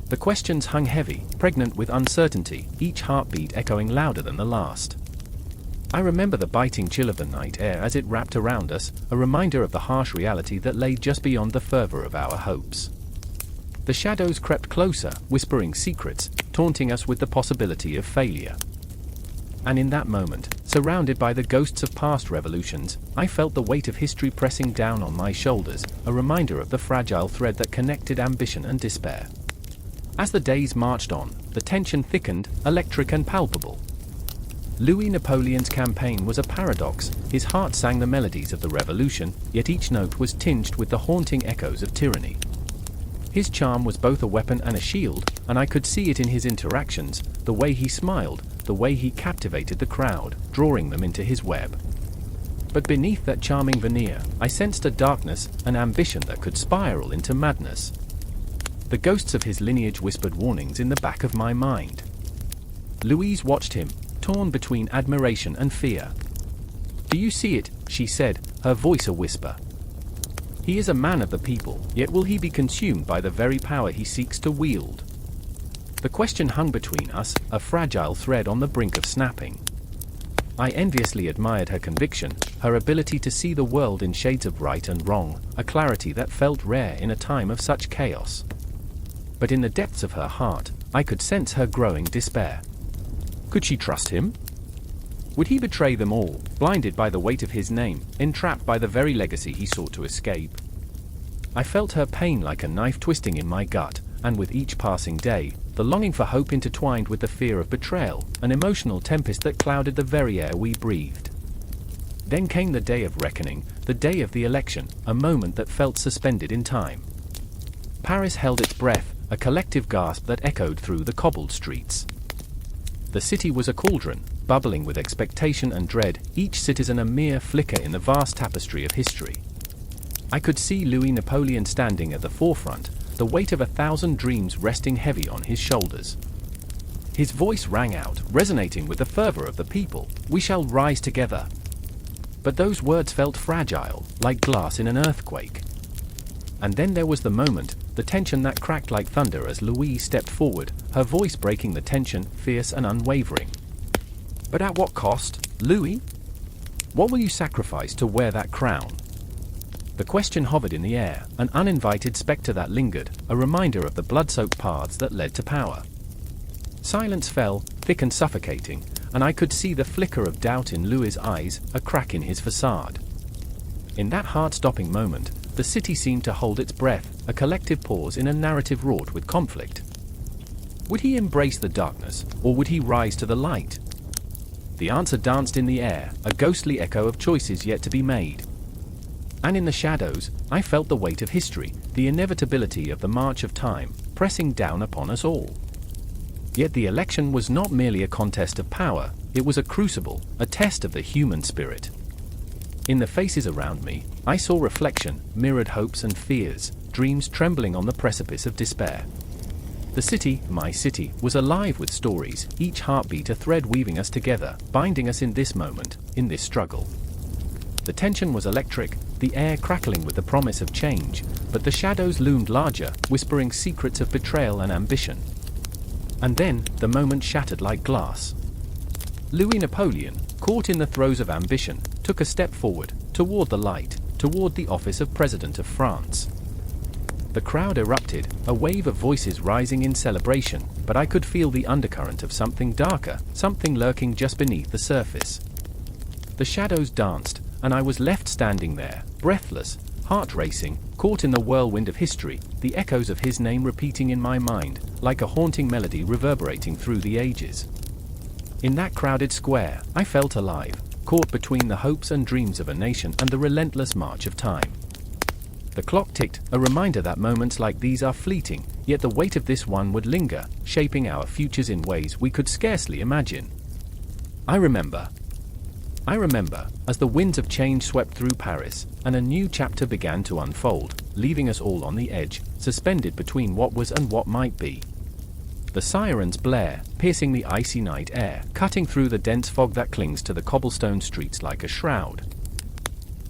The questions hung heavy, pregnant with uncertainty, each heartbeat echoing louder than the last. I remember the biting chill of the night air as it wrapped around us, a reminder of the harsh reality that lay just beyond the fervor of our hopes. The shadows crept closer, whispering secrets, taunting us with the possibility of failure. And in that moment, surrounded by the ghosts of past revolutions, I felt the weight of history pressing down on my shoulders, a reminder of the fragile thread that connected ambition and despair. As the days marched on, the tension thickened, electric and palpable. Louis Napoleon's campaign was a paradox. His heart sang the melodies of the revolution, yet each note was tinged with the haunting echoes of tyranny. His charm was both a weapon and a shield, and I could see it in his interactions, the way he smiled, the way he captivated the crowd, drawing them into his web. But beneath that charming veneer, I sensed a darkness, an ambition that could spiral into madness. The ghosts of his lineage whispered warnings in the back of my mind. Louise watched him, torn between admiration and fear. "Do you see it?" she said, her voice a whisper. "He is a man of the people, yet will he be consumed by the very power he seeks to wield?" The question hung between us, a fragile thread on the brink of snapping. I enviously admired her conviction, her ability to see the world in shades of right and wrong, a clarity that felt rare in a time of such chaos. But in the depths of her heart, I could sense her growing despair. Could she trust him? Would he betray them all, blinded by the weight of his name, entrapped by the very legacy he sought to escape? I felt her pain like a knife twisting in my gut, and with each passing day, the longing for hope intertwined with the fear of betrayal, an emotional tempest that clouded the very air we breathed. Then came the day of reckoning, the day of the election, a moment that felt suspended in time. Paris held its breath, a collective gasp that echoed through the cobbled streets. The city was a cauldron, bubbling with expectation and dread, each citizen a mere flicker in the vast tapestry of history. I could see Louis Napoleon standing at the forefront, the weight of 1,000 dreams resting heavy on his shoulders. His voice rang out, resonating with the fervor of the people, "We shall rise together." But those words felt fragile, like glass in an earthquake. And then there was the moment, the tension that cracked like thunder as Louise stepped forward, her voice breaking the tension, fierce and unwavering. "But at what cost, Louis? What will you sacrifice to wear that crown?" The question hovered in the air, an uninvited specter that lingered, a reminder of the blood-soaked paths that led to power. Silence fell, thick and suffocating, and I could see the flicker of doubt in Louis's eyes, a crack in his facade. In that heart-stopping moment, the city seemed to hold its breath, a collective pause in a narrative wrought with conflict. Would he embrace the darkness, or would he rise to the light? The answer danced in the air, a ghostly echo of choices yet to be made. And in the shadows, I felt the weight of history, the inevitability of the march of time, pressing down upon us all. Yet the election was not merely a contest of power, it was a crucible, a test of the human spirit. In the faces around me, I saw reflection, mirrored hopes and fears, dreams trembling on the precipice of despair. The city, my city, was alive with stories, each heartbeat a thread weaving us together, binding us in this moment, in this struggle. The tension was electric, the air crackling with the promise of change, but the shadows loomed larger, whispering secrets of betrayal and ambition. And then, the moment shattered like glass. Louis Napoleon, caught in the throes of ambition, took a step forward, toward the light, toward the office of President of France. The crowd erupted, a wave of voices rising in celebration, but I could feel the undercurrent of something darker, something lurking just beneath the surface. The shadows danced, and I was left standing there, breathless, heart racing, caught caught in the whirlwind of history, the echoes of his name repeating in my mind, like a haunting melody reverberating through the ages. In that crowded square, I felt alive, caught between the hopes and dreams of a nation and the relentless march of time. The clock ticked, a reminder that moments like these are fleeting, yet the weight of this one would linger, shaping our futures in ways we could scarcely imagine. I remember, as the winds of change swept through Paris, and a new chapter began to unfold, leaving us all on the edge, suspended between what was and what might be. The sirens blare, piercing the icy night air, cutting through the dense fog that clings to the cobblestone streets like a shroud.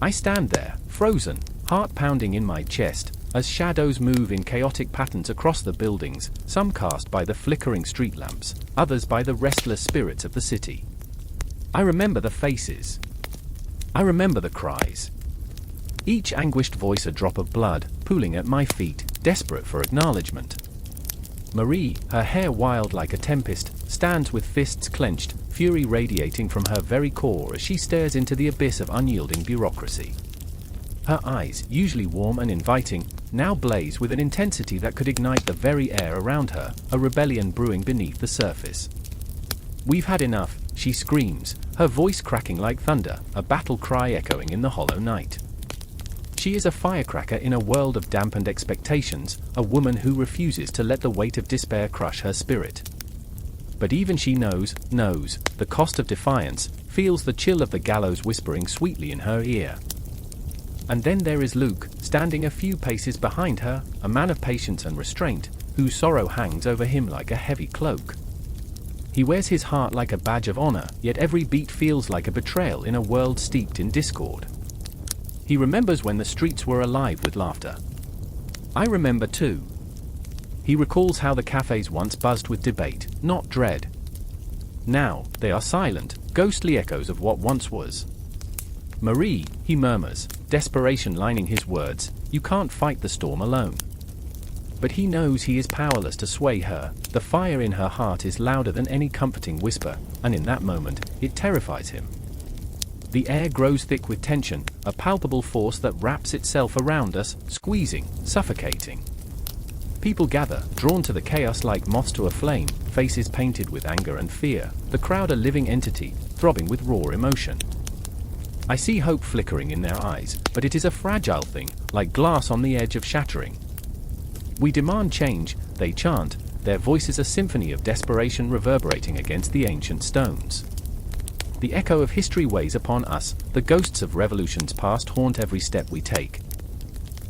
I stand there, frozen, heart pounding in my chest, as shadows move in chaotic patterns across the buildings, some cast by the flickering street lamps, others by the restless spirits of the city. I remember the faces. I remember the cries. Each anguished voice a drop of blood, pooling at my feet, desperate for acknowledgement. Marie, her hair wild like a tempest, stands with fists clenched, fury radiating from her very core as she stares into the abyss of unyielding bureaucracy. Her eyes, usually warm and inviting, now blaze with an intensity that could ignite the very air around her, a rebellion brewing beneath the surface. "We've had enough," she screams, her voice cracking like thunder, a battle cry echoing in the hollow night. She is a firecracker in a world of dampened expectations, a woman who refuses to let the weight of despair crush her spirit. But even she knows the cost of defiance, feels the chill of the gallows whispering sweetly in her ear. And then there is Luke, standing a few paces behind her, a man of patience and restraint, whose sorrow hangs over him like a heavy cloak. He wears his heart like a badge of honor, yet every beat feels like a betrayal in a world steeped in discord. He remembers when the streets were alive with laughter. I remember too. He recalls how the cafes once buzzed with debate, not dread. Now, they are silent, ghostly echoes of what once was. "Marie," he murmurs, desperation lining his words, "you can't fight the storm alone." But he knows he is powerless to sway her, the fire in her heart is louder than any comforting whisper, and in that moment, it terrifies him. The air grows thick with tension, a palpable force that wraps itself around us, squeezing, suffocating. People gather, drawn to the chaos like moths to a flame, faces painted with anger and fear, the crowd a living entity, throbbing with raw emotion. I see hope flickering in their eyes, but it is a fragile thing, like glass on the edge of shattering. "We demand change," they chant, their voices a symphony of desperation reverberating against the ancient stones. The echo of history weighs upon us, the ghosts of revolutions past haunt every step we take.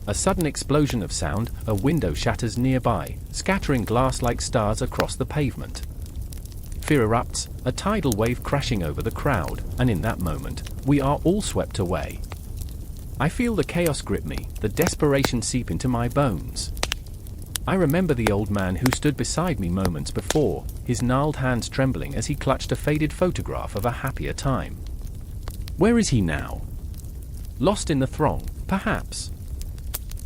A sudden explosion of sound, a window shatters nearby, scattering glass like stars across the pavement. Fear erupts, a tidal wave crashing over the crowd, and in that moment, we are all swept away. I feel the chaos grip me, the desperation seep into my bones. I remember the old man who stood beside me moments before, his gnarled hands trembling as he clutched a faded photograph of a happier time. Where is he now? Lost in the throng, perhaps.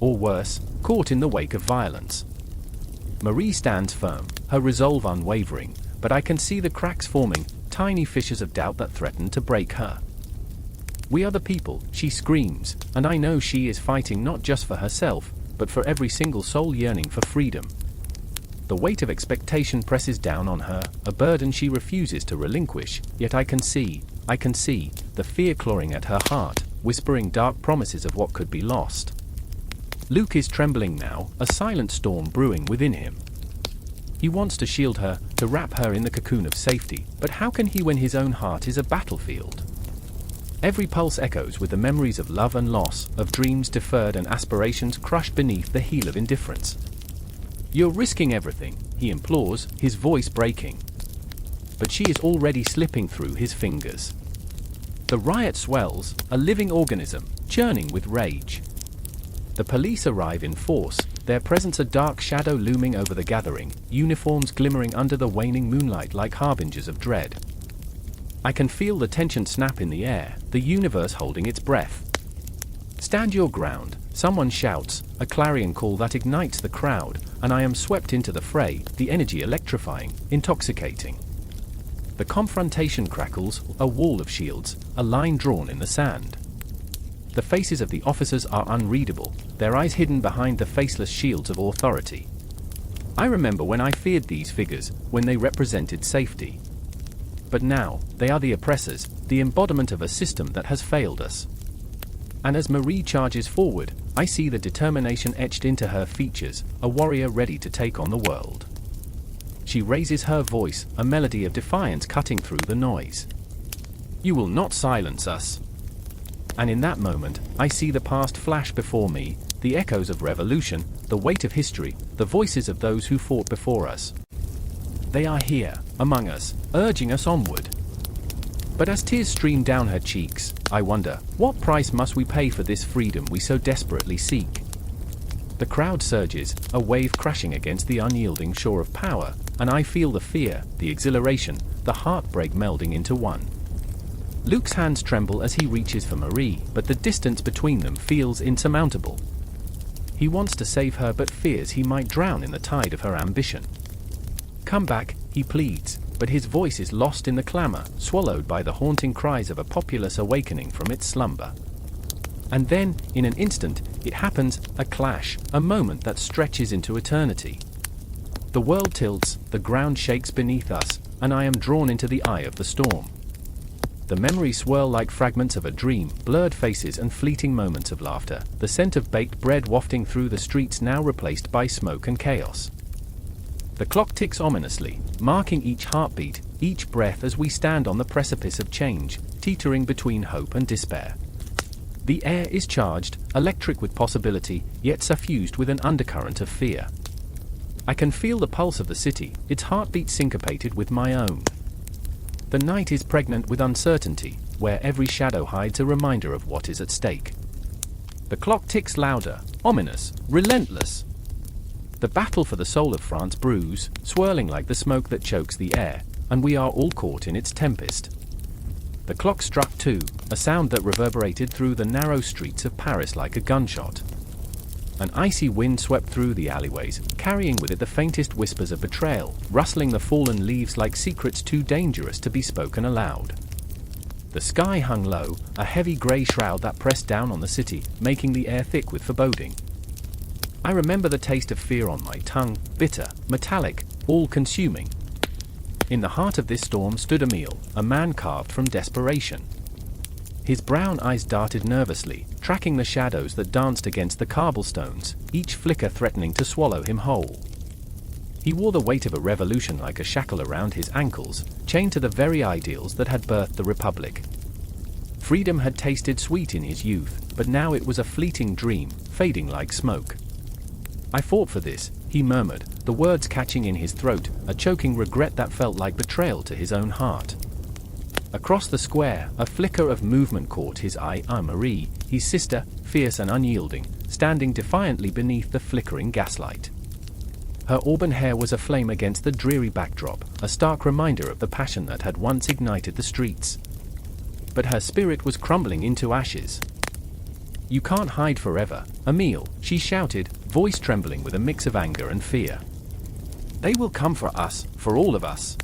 Or worse, caught in the wake of violence. Marie stands firm, her resolve unwavering, but I can see the cracks forming, tiny fissures of doubt that threaten to break her. "We are the people," she screams, and I know she is fighting not just for herself, but for every single soul yearning for freedom. The weight of expectation presses down on her, a burden she refuses to relinquish, yet I can see the fear clawing at her heart, whispering dark promises of what could be lost. Luke is trembling now, a silent storm brewing within him. He wants to shield her, to wrap her in the cocoon of safety, but how can he when his own heart is a battlefield? Every pulse echoes with the memories of love and loss, of dreams deferred and aspirations crushed beneath the heel of indifference. "You're risking everything," he implores, his voice breaking. But she is already slipping through his fingers. The riot swells, a living organism, churning with rage. The police arrive in force, their presence a dark shadow looming over the gathering, uniforms glimmering under the waning moonlight like harbingers of dread. I can feel the tension snap in the air, the universe holding its breath. "Stand your ground," someone shouts, a clarion call that ignites the crowd, and I am swept into the fray, the energy electrifying, intoxicating. The confrontation crackles, a wall of shields, a line drawn in the sand. The faces of the officers are unreadable, their eyes hidden behind the faceless shields of authority. I remember when I feared these figures, when they represented safety. But now, they are the oppressors, the embodiment of a system that has failed us. And as Marie charges forward, I see the determination etched into her features, a warrior ready to take on the world. She raises her voice, a melody of defiance cutting through the noise. "You will not silence us." And in that moment, I see the past flash before me, the echoes of revolution, the weight of history, the voices of those who fought before us. They are here, among us, urging us onward. But as tears stream down her cheeks, I wonder, what price must we pay for this freedom we so desperately seek? The crowd surges, a wave crashing against the unyielding shore of power, and I feel the fear, the exhilaration, the heartbreak melding into one. Luke's hands tremble as he reaches for Marie, but the distance between them feels insurmountable. He wants to save her but fears he might drown in the tide of her ambition. "Come back," he pleads, but his voice is lost in the clamor, swallowed by the haunting cries of a populace awakening from its slumber. And then, in an instant, it happens, a clash, a moment that stretches into eternity. The world tilts, the ground shakes beneath us, and I am drawn into the eye of the storm. The memories swirl like fragments of a dream, blurred faces and fleeting moments of laughter, the scent of baked bread wafting through the streets now replaced by smoke and chaos. The clock ticks ominously, marking each heartbeat, each breath as we stand on the precipice of change, teetering between hope and despair. The air is charged, electric with possibility, yet suffused with an undercurrent of fear. I can feel the pulse of the city, its heartbeat syncopated with my own. The night is pregnant with uncertainty, where every shadow hides a reminder of what is at stake. The clock ticks louder, ominous, relentless. The battle for the soul of France brews, swirling like the smoke that chokes the air, and we are all caught in its tempest. The clock struck 2, a sound that reverberated through the narrow streets of Paris like a gunshot. An icy wind swept through the alleyways, carrying with it the faintest whispers of betrayal, rustling the fallen leaves like secrets too dangerous to be spoken aloud. The sky hung low, a heavy grey shroud that pressed down on the city, making the air thick with foreboding. I remember the taste of fear on my tongue, bitter, metallic, all-consuming. In the heart of this storm stood Emile, a man carved from desperation. His brown eyes darted nervously, tracking the shadows that danced against the cobblestones, each flicker threatening to swallow him whole. He wore the weight of a revolution like a shackle around his ankles, chained to the very ideals that had birthed the Republic. Freedom had tasted sweet in his youth, but now it was a fleeting dream, fading like smoke. "I fought for this," he murmured, the words catching in his throat, a choking regret that felt like betrayal to his own heart. Across the square, a flicker of movement caught his eye. Marie, his sister, fierce and unyielding, standing defiantly beneath the flickering gaslight. Her auburn hair was aflame against the dreary backdrop, a stark reminder of the passion that had once ignited the streets. But her spirit was crumbling into ashes. "You can't hide forever, Emile," she shouted, voice trembling with a mix of anger and fear. "They will come for us, for all of us."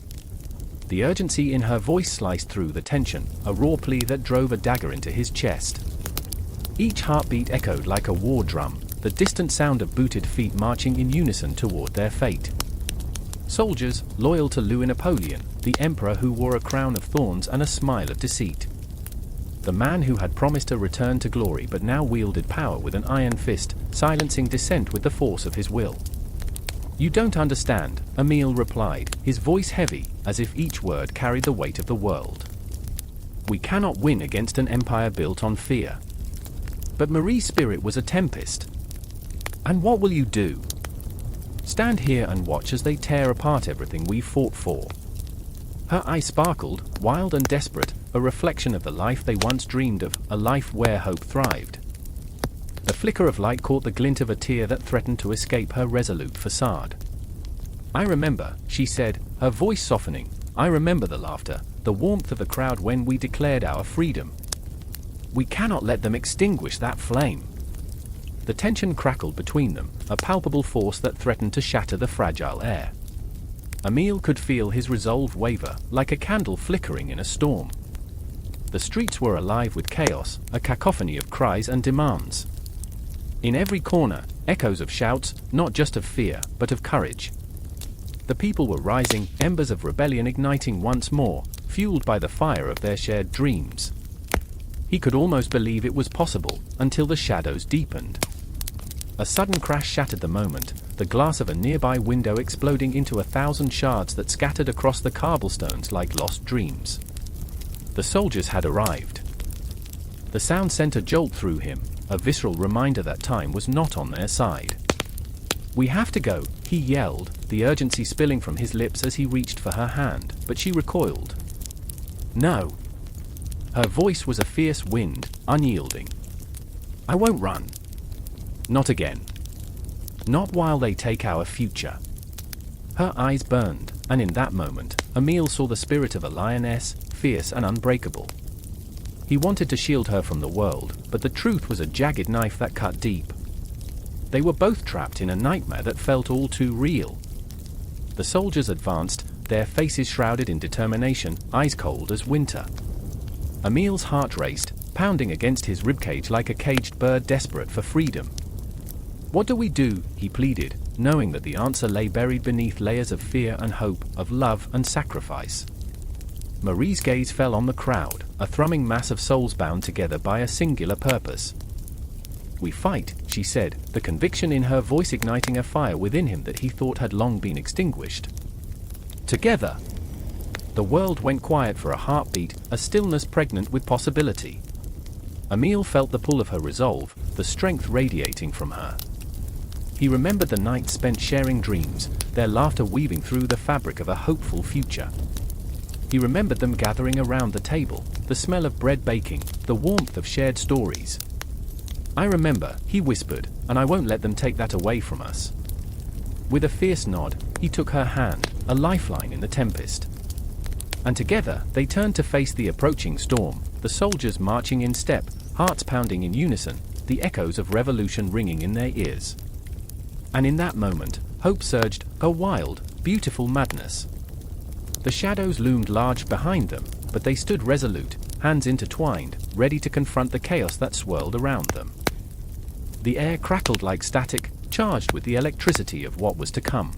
The urgency in her voice sliced through the tension, a raw plea that drove a dagger into his chest. Each heartbeat echoed like a war drum, the distant sound of booted feet marching in unison toward their fate. Soldiers, loyal to Louis Napoleon, the emperor who wore a crown of thorns and a smile of deceit. The man who had promised a return to glory but now wielded power with an iron fist, silencing dissent with the force of his will. "You don't understand," Emile replied, his voice heavy, as if each word carried the weight of the world. "We cannot win against an empire built on fear." But Marie's spirit was a tempest. "And what will you do?" "Stand here and watch as they tear apart everything we fought for." Her eyes sparkled, wild and desperate, a reflection of the life they once dreamed of, a life where hope thrived. The flicker of light caught the glint of a tear that threatened to escape her resolute facade. "I remember," she said, her voice softening, "I remember the laughter, the warmth of the crowd when we declared our freedom. We cannot let them extinguish that flame." The tension crackled between them, a palpable force that threatened to shatter the fragile air. Emile could feel his resolve waver, like a candle flickering in a storm. The streets were alive with chaos, a cacophony of cries and demands. In every corner, echoes of shouts, not just of fear, but of courage. The people were rising, embers of rebellion igniting once more, fueled by the fire of their shared dreams. He could almost believe it was possible, until the shadows deepened. A sudden crash shattered the moment, the glass of a nearby window exploding into 1,000 shards that scattered across the cobblestones like lost dreams. The soldiers had arrived. The sound sent a jolt through him, a visceral reminder that time was not on their side. "We have to go," he yelled, the urgency spilling from his lips as he reached for her hand, but she recoiled. "No." Her voice was a fierce wind, unyielding. "I won't run. Not again. Not while they take our future." Her eyes burned, and in that moment, Emile saw the spirit of a lioness, fierce and unbreakable. He wanted to shield her from the world, but the truth was a jagged knife that cut deep. They were both trapped in a nightmare that felt all too real. The soldiers advanced, their faces shrouded in determination, ice cold as winter. Emile's heart raced, pounding against his ribcage like a caged bird desperate for freedom. "What do we do?" he pleaded, knowing that the answer lay buried beneath layers of fear and hope, of love and sacrifice. Marie's gaze fell on the crowd, a thrumming mass of souls bound together by a singular purpose. "We fight," she said, the conviction in her voice igniting a fire within him that he thought had long been extinguished. "Together." The world went quiet for a heartbeat, a stillness pregnant with possibility. Emile felt the pull of her resolve, the strength radiating from her. He remembered the nights spent sharing dreams, their laughter weaving through the fabric of a hopeful future. He remembered them gathering around the table, the smell of bread baking, the warmth of shared stories. "I remember," he whispered, "and I won't let them take that away from us." With a fierce nod, he took her hand, a lifeline in the tempest. And together, they turned to face the approaching storm, the soldiers marching in step, hearts pounding in unison, the echoes of revolution ringing in their ears. And in that moment, hope surged, a wild, beautiful madness. The shadows loomed large behind them, but they stood resolute, hands intertwined, ready to confront the chaos that swirled around them. The air crackled like static, charged with the electricity of what was to come.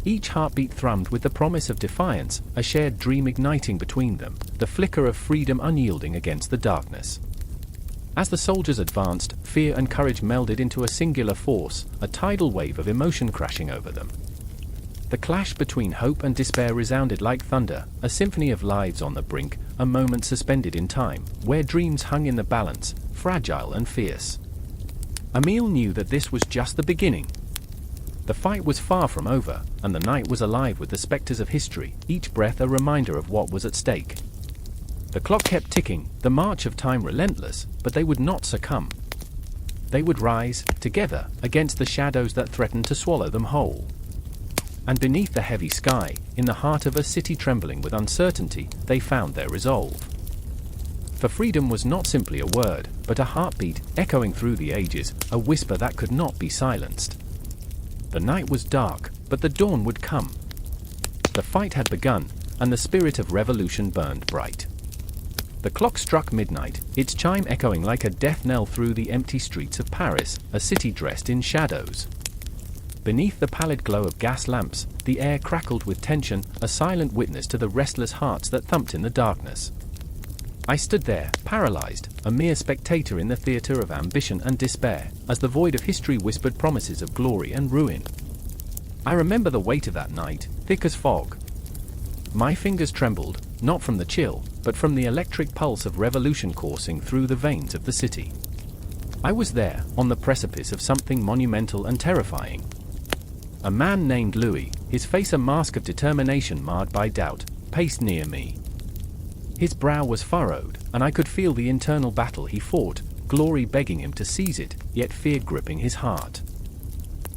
Each heartbeat thrummed with the promise of defiance, a shared dream igniting between them, the flicker of freedom unyielding against the darkness. As the soldiers advanced, fear and courage melded into a singular force, a tidal wave of emotion crashing over them. The clash between hope and despair resounded like thunder, a symphony of lives on the brink, a moment suspended in time, where dreams hung in the balance, fragile and fierce. Emile knew that this was just the beginning. The fight was far from over, and the night was alive with the specters of history, each breath a reminder of what was at stake. The clock kept ticking, the march of time relentless, but they would not succumb. They would rise, together, against the shadows that threatened to swallow them whole. And beneath the heavy sky, in the heart of a city trembling with uncertainty, they found their resolve. For freedom was not simply a word, but a heartbeat, echoing through the ages, a whisper that could not be silenced. The night was dark, but the dawn would come. The fight had begun, and the spirit of revolution burned bright. The clock struck midnight, its chime echoing like a death knell through the empty streets of Paris, a city dressed in shadows. Beneath the pallid glow of gas lamps, the air crackled with tension, a silent witness to the restless hearts that thumped in the darkness. I stood there, paralyzed, a mere spectator in the theater of ambition and despair, as the void of history whispered promises of glory and ruin. I remember the weight of that night, thick as fog. My fingers trembled, not from the chill, but from the electric pulse of revolution coursing through the veins of the city. I was there, on the precipice of something monumental and terrifying. A man named Louis, his face a mask of determination marred by doubt, paced near me. His brow was furrowed, and I could feel the internal battle he fought, glory begging him to seize it, yet fear gripping his heart.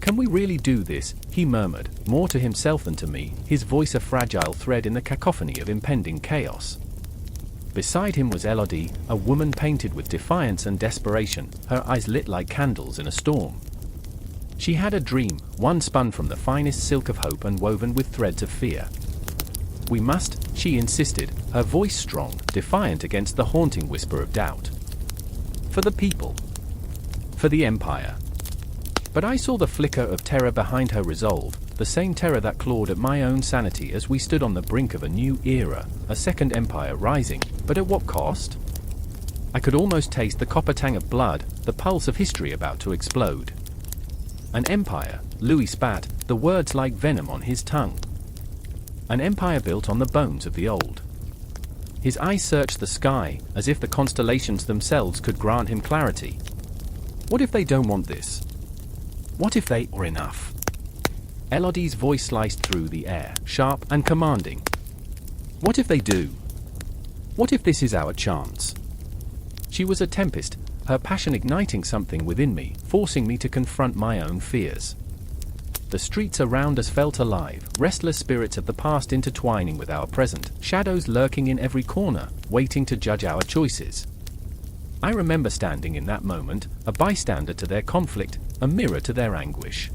"Can we really do this?" he murmured, more to himself than to me, his voice a fragile thread in the cacophony of impending chaos. Beside him was Elodie, a woman painted with defiance and desperation, her eyes lit like candles in a storm. She had a dream, one spun from the finest silk of hope and woven with threads of fear. We must, she insisted, her voice strong, defiant against the haunting whisper of doubt. For the people. For the empire. But I saw the flicker of terror behind her resolve, the same terror that clawed at my own sanity as we stood on the brink of a new era, a second empire rising, but at what cost? I could almost taste the copper tang of blood, the pulse of history about to explode. An empire, Louis spat, the words like venom on his tongue. An empire built on the bones of the old. His eyes searched the sky, as if the constellations themselves could grant him clarity. What if they don't want this? What if they are enough? Elodie's voice sliced through the air, sharp and commanding. What if they do? What if this is our chance? She was a tempest, her passion igniting something within me, forcing me to confront my own fears. The streets around us felt alive, restless spirits of the past intertwining with our present, shadows lurking in every corner, waiting to judge our choices. I remember standing in that moment, a bystander to their conflict, a mirror to their anguish.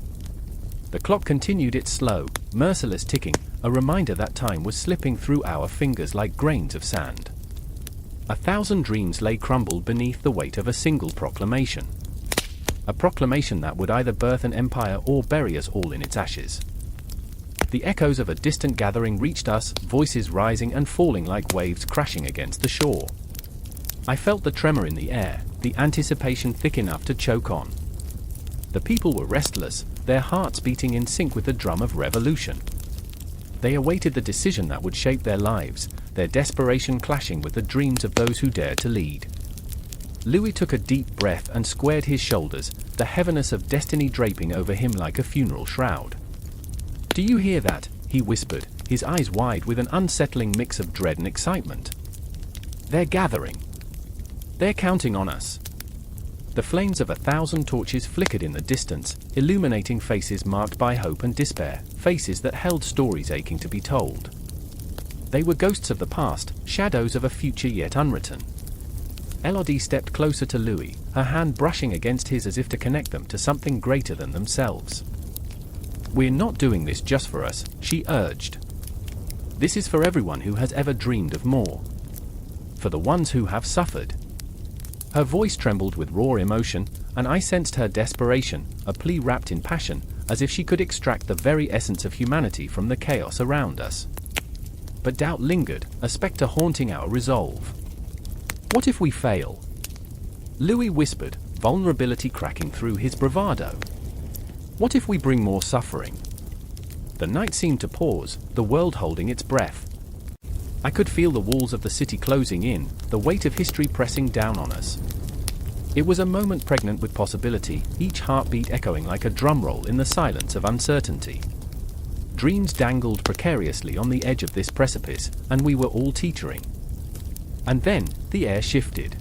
The clock continued its slow, merciless ticking, a reminder that time was slipping through our fingers like grains of sand. 1,000 dreams lay crumbled beneath the weight of a single proclamation. A proclamation that would either birth an empire or bury us all in its ashes. The echoes of a distant gathering reached us, voices rising and falling like waves crashing against the shore. I felt the tremor in the air, the anticipation thick enough to choke on. The people were restless, their hearts beating in sync with the drum of revolution. They awaited the decision that would shape their lives, their desperation clashing with the dreams of those who dared to lead. Louis took a deep breath and squared his shoulders, the heaviness of destiny draping over him like a funeral shroud. "Do you hear that?" he whispered, his eyes wide with an unsettling mix of dread and excitement. "They're gathering. They're counting on us." The flames of 1,000 torches flickered in the distance, illuminating faces marked by hope and despair, faces that held stories aching to be told. They were ghosts of the past, shadows of a future yet unwritten. Elodie stepped closer to Louis, her hand brushing against his as if to connect them to something greater than themselves. "We're not doing this just for us," she urged. "This is for everyone who has ever dreamed of more. For the ones who have suffered." Her voice trembled with raw emotion, and I sensed her desperation, a plea wrapped in passion, as if she could extract the very essence of humanity from the chaos around us. But doubt lingered, a specter haunting our resolve. "What if we fail?" Louis whispered, vulnerability cracking through his bravado. "What if we bring more suffering?" The night seemed to pause, the world holding its breath. I could feel the walls of the city closing in, the weight of history pressing down on us. It was a moment pregnant with possibility, each heartbeat echoing like a drumroll in the silence of uncertainty. Dreams dangled precariously on the edge of this precipice, and we were all teetering. And then, the air shifted.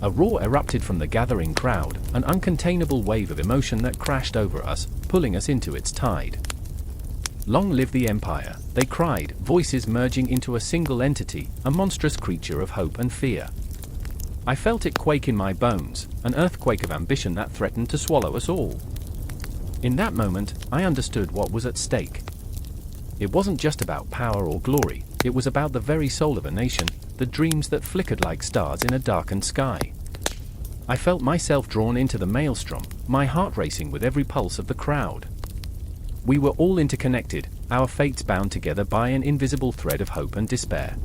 A roar erupted from the gathering crowd, an uncontainable wave of emotion that crashed over us, pulling us into its tide. "Long live the Empire," they cried, voices merging into a single entity, a monstrous creature of hope and fear. I felt it quake in my bones, an earthquake of ambition that threatened to swallow us all. In that moment, I understood what was at stake. It wasn't just about power or glory, it was about the very soul of a nation, the dreams that flickered like stars in a darkened sky. I felt myself drawn into the maelstrom, my heart racing with every pulse of the crowd. We were all interconnected, our fates bound together by an invisible thread of hope and despair.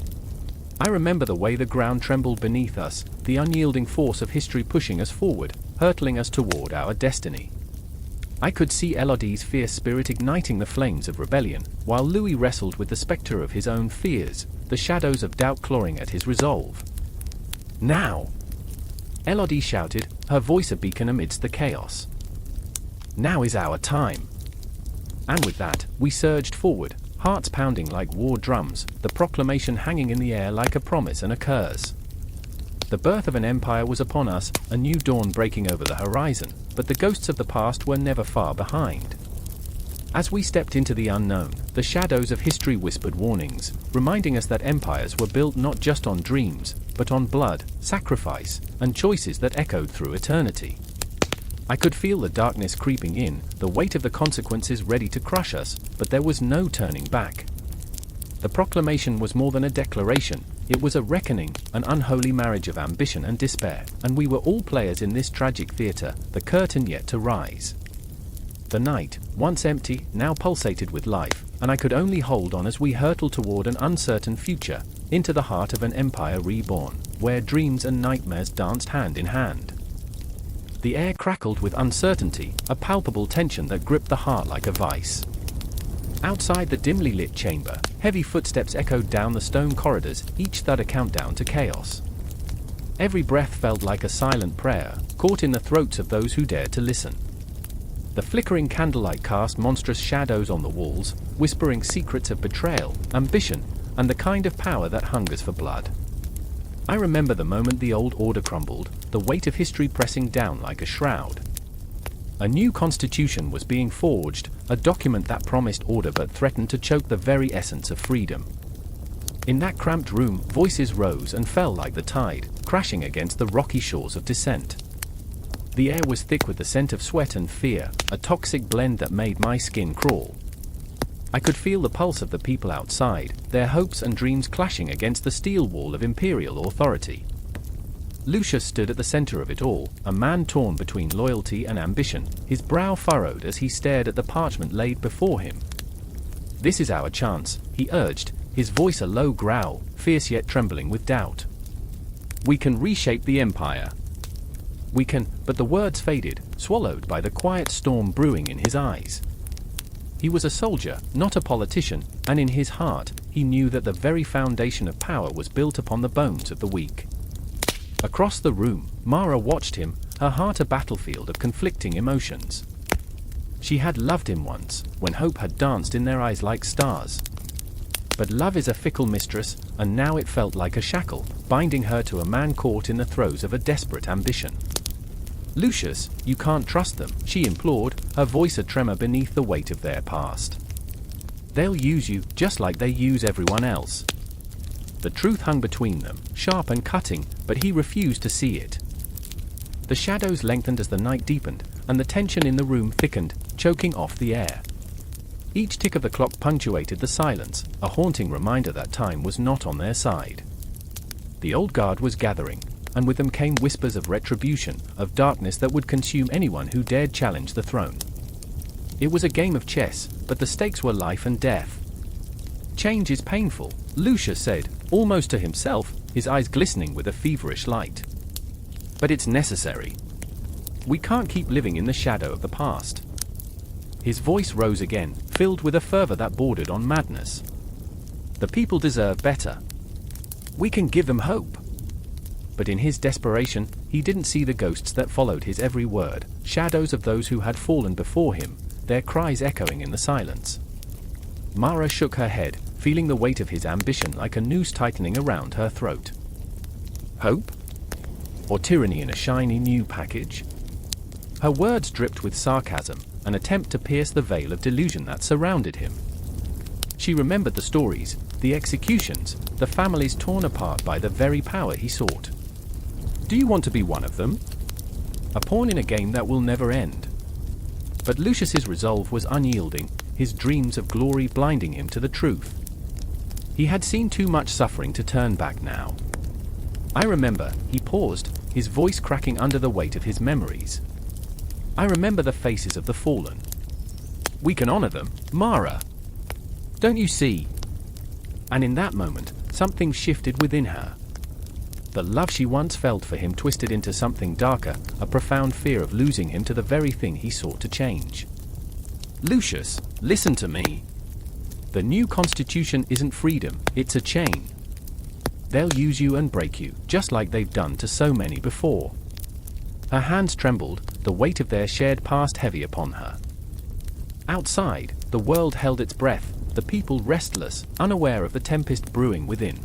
I remember the way the ground trembled beneath us, the unyielding force of history pushing us forward, hurtling us toward our destiny. I could see Elodie's fierce spirit igniting the flames of rebellion, while Louis wrestled with the specter of his own fears, the shadows of doubt clawing at his resolve. "Now!" Elodie shouted, her voice a beacon amidst the chaos. "Now is our time!" And with that, we surged forward, hearts pounding like war drums, the proclamation hanging in the air like a promise and a curse. The birth of an empire was upon us, a new dawn breaking over the horizon, but the ghosts of the past were never far behind. As we stepped into the unknown, the shadows of history whispered warnings, reminding us that empires were built not just on dreams, but on blood, sacrifice, and choices that echoed through eternity. I could feel the darkness creeping in, the weight of the consequences ready to crush us, but there was no turning back. The proclamation was more than a declaration, it was a reckoning, an unholy marriage of ambition and despair, and we were all players in this tragic theatre, the curtain yet to rise. The night, once empty, now pulsated with life, and I could only hold on as we hurtled toward an uncertain future, into the heart of an empire reborn, where dreams and nightmares danced hand in hand. The air crackled with uncertainty, a palpable tension that gripped the heart like a vice. Outside the dimly lit chamber, heavy footsteps echoed down the stone corridors, each thud a countdown to chaos. Every breath felt like a silent prayer, caught in the throats of those who dared to listen. The flickering candlelight cast monstrous shadows on the walls, whispering secrets of betrayal, ambition, and the kind of power that hungers for blood. I remember the moment the old order crumbled, the weight of history pressing down like a shroud. A new constitution was being forged, a document that promised order but threatened to choke the very essence of freedom. In that cramped room, voices rose and fell like the tide, crashing against the rocky shores of dissent. The air was thick with the scent of sweat and fear, a toxic blend that made my skin crawl. I could feel the pulse of the people outside, their hopes and dreams clashing against the steel wall of imperial authority. Lucius stood at the center of it all, a man torn between loyalty and ambition, his brow furrowed as he stared at the parchment laid before him. "This is our chance," he urged, his voice a low growl, fierce yet trembling with doubt. "We can reshape the empire. We can," but the words faded, swallowed by the quiet storm brewing in his eyes. He was a soldier, not a politician, and in his heart, he knew that the very foundation of power was built upon the bones of the weak. Across the room, Mara watched him, her heart a battlefield of conflicting emotions. She had loved him once, when hope had danced in their eyes like stars. But love is a fickle mistress, and now it felt like a shackle, binding her to a man caught in the throes of a desperate ambition. "Lucius, you can't trust them," she implored, her voice a tremor beneath the weight of their past. "They'll use you, just like they use everyone else." The truth hung between them, sharp and cutting, but he refused to see it. The shadows lengthened as the night deepened, and the tension in the room thickened, choking off the air. Each tick of the clock punctuated the silence, a haunting reminder that time was not on their side. The old guard was gathering, and with them came whispers of retribution, of darkness that would consume anyone who dared challenge the throne. It was a game of chess, but the stakes were life and death. "Change is painful," Lucius said, almost to himself, his eyes glistening with a feverish light. "But it's necessary. We can't keep living in the shadow of the past." His voice rose again, filled with a fervor that bordered on madness. "The people deserve better. We can give them hope." But in his desperation, he didn't see the ghosts that followed his every word, shadows of those who had fallen before him, their cries echoing in the silence. Mara shook her head, feeling the weight of his ambition like a noose tightening around her throat. Hope? Or tyranny in a shiny new package? Her words dripped with sarcasm, an attempt to pierce the veil of delusion that surrounded him. She remembered the stories, the executions, the families torn apart by the very power he sought. "Do you want to be one of them? A pawn in a game that will never end?" But Lucius's resolve was unyielding, his dreams of glory blinding him to the truth. He had seen too much suffering to turn back now. "I remember," he paused, his voice cracking under the weight of his memories. "I remember the faces of the fallen. We can honor them, Mara. Don't you see?" And in that moment, something shifted within her. The love she once felt for him twisted into something darker, a profound fear of losing him to the very thing he sought to change. "Lucius, listen to me. The new constitution isn't freedom, it's a chain. They'll use you and break you, just like they've done to so many before." Her hands trembled, the weight of their shared past heavy upon her. Outside, the world held its breath, the people restless, unaware of the tempest brewing within.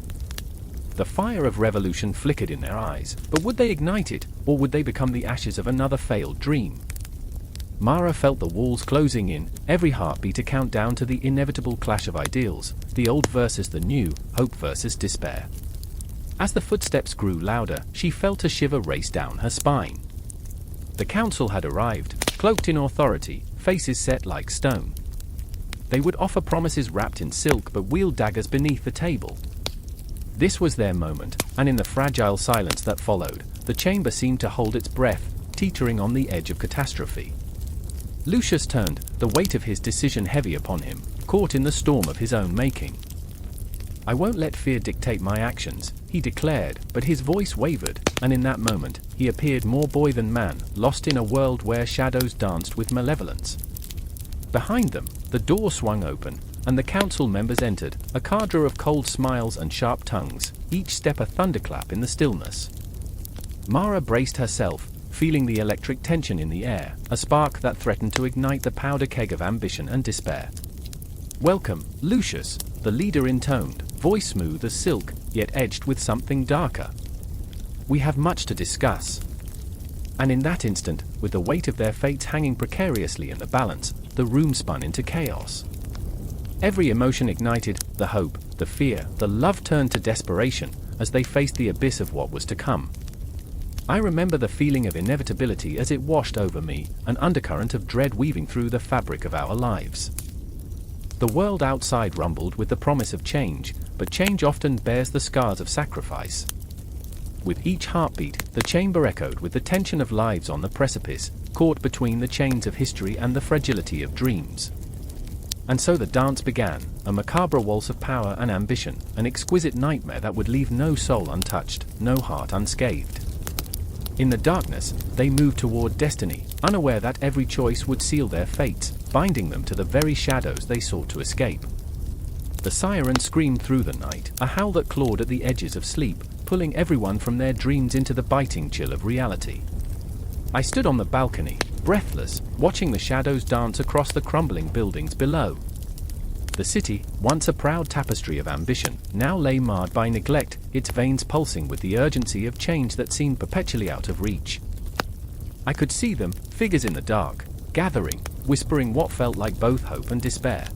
The fire of revolution flickered in their eyes, but would they ignite it, or would they become the ashes of another failed dream? Mara felt the walls closing in, every heartbeat a countdown to the inevitable clash of ideals, the old versus the new, hope versus despair. As the footsteps grew louder, she felt a shiver race down her spine. The council had arrived, cloaked in authority, faces set like stone. They would offer promises wrapped in silk but wield daggers beneath the table. This was their moment, and in the fragile silence that followed, the chamber seemed to hold its breath, teetering on the edge of catastrophe. Lucius turned, the weight of his decision heavy upon him, caught in the storm of his own making. "I won't let fear dictate my actions," he declared, but his voice wavered, and in that moment, he appeared more boy than man, lost in a world where shadows danced with malevolence. Behind them, the door swung open, and the council members entered, a cadre of cold smiles and sharp tongues, each step a thunderclap in the stillness. Mara braced herself, feeling the electric tension in the air, a spark that threatened to ignite the powder keg of ambition and despair. "Welcome, Lucius," the leader intoned, voice smooth as silk, yet edged with something darker. "We have much to discuss." And in that instant, with the weight of their fates hanging precariously in the balance, the room spun into chaos. Every emotion ignited, the hope, the fear, the love turned to desperation, as they faced the abyss of what was to come. I remember the feeling of inevitability as it washed over me, an undercurrent of dread weaving through the fabric of our lives. The world outside rumbled with the promise of change, but change often bears the scars of sacrifice. With each heartbeat, the chamber echoed with the tension of lives on the precipice, caught between the chains of history and the fragility of dreams. And so the dance began, a macabre waltz of power and ambition, an exquisite nightmare that would leave no soul untouched, no heart unscathed. In the darkness, they moved toward destiny, unaware that every choice would seal their fates, binding them to the very shadows they sought to escape. The siren screamed through the night, a howl that clawed at the edges of sleep, pulling everyone from their dreams into the biting chill of reality. I stood on the balcony, breathless, watching the shadows dance across the crumbling buildings below. The city, once a proud tapestry of ambition, now lay marred by neglect, its veins pulsing with the urgency of change that seemed perpetually out of reach. I could see them, figures in the dark, gathering, whispering what felt like both hope and despair.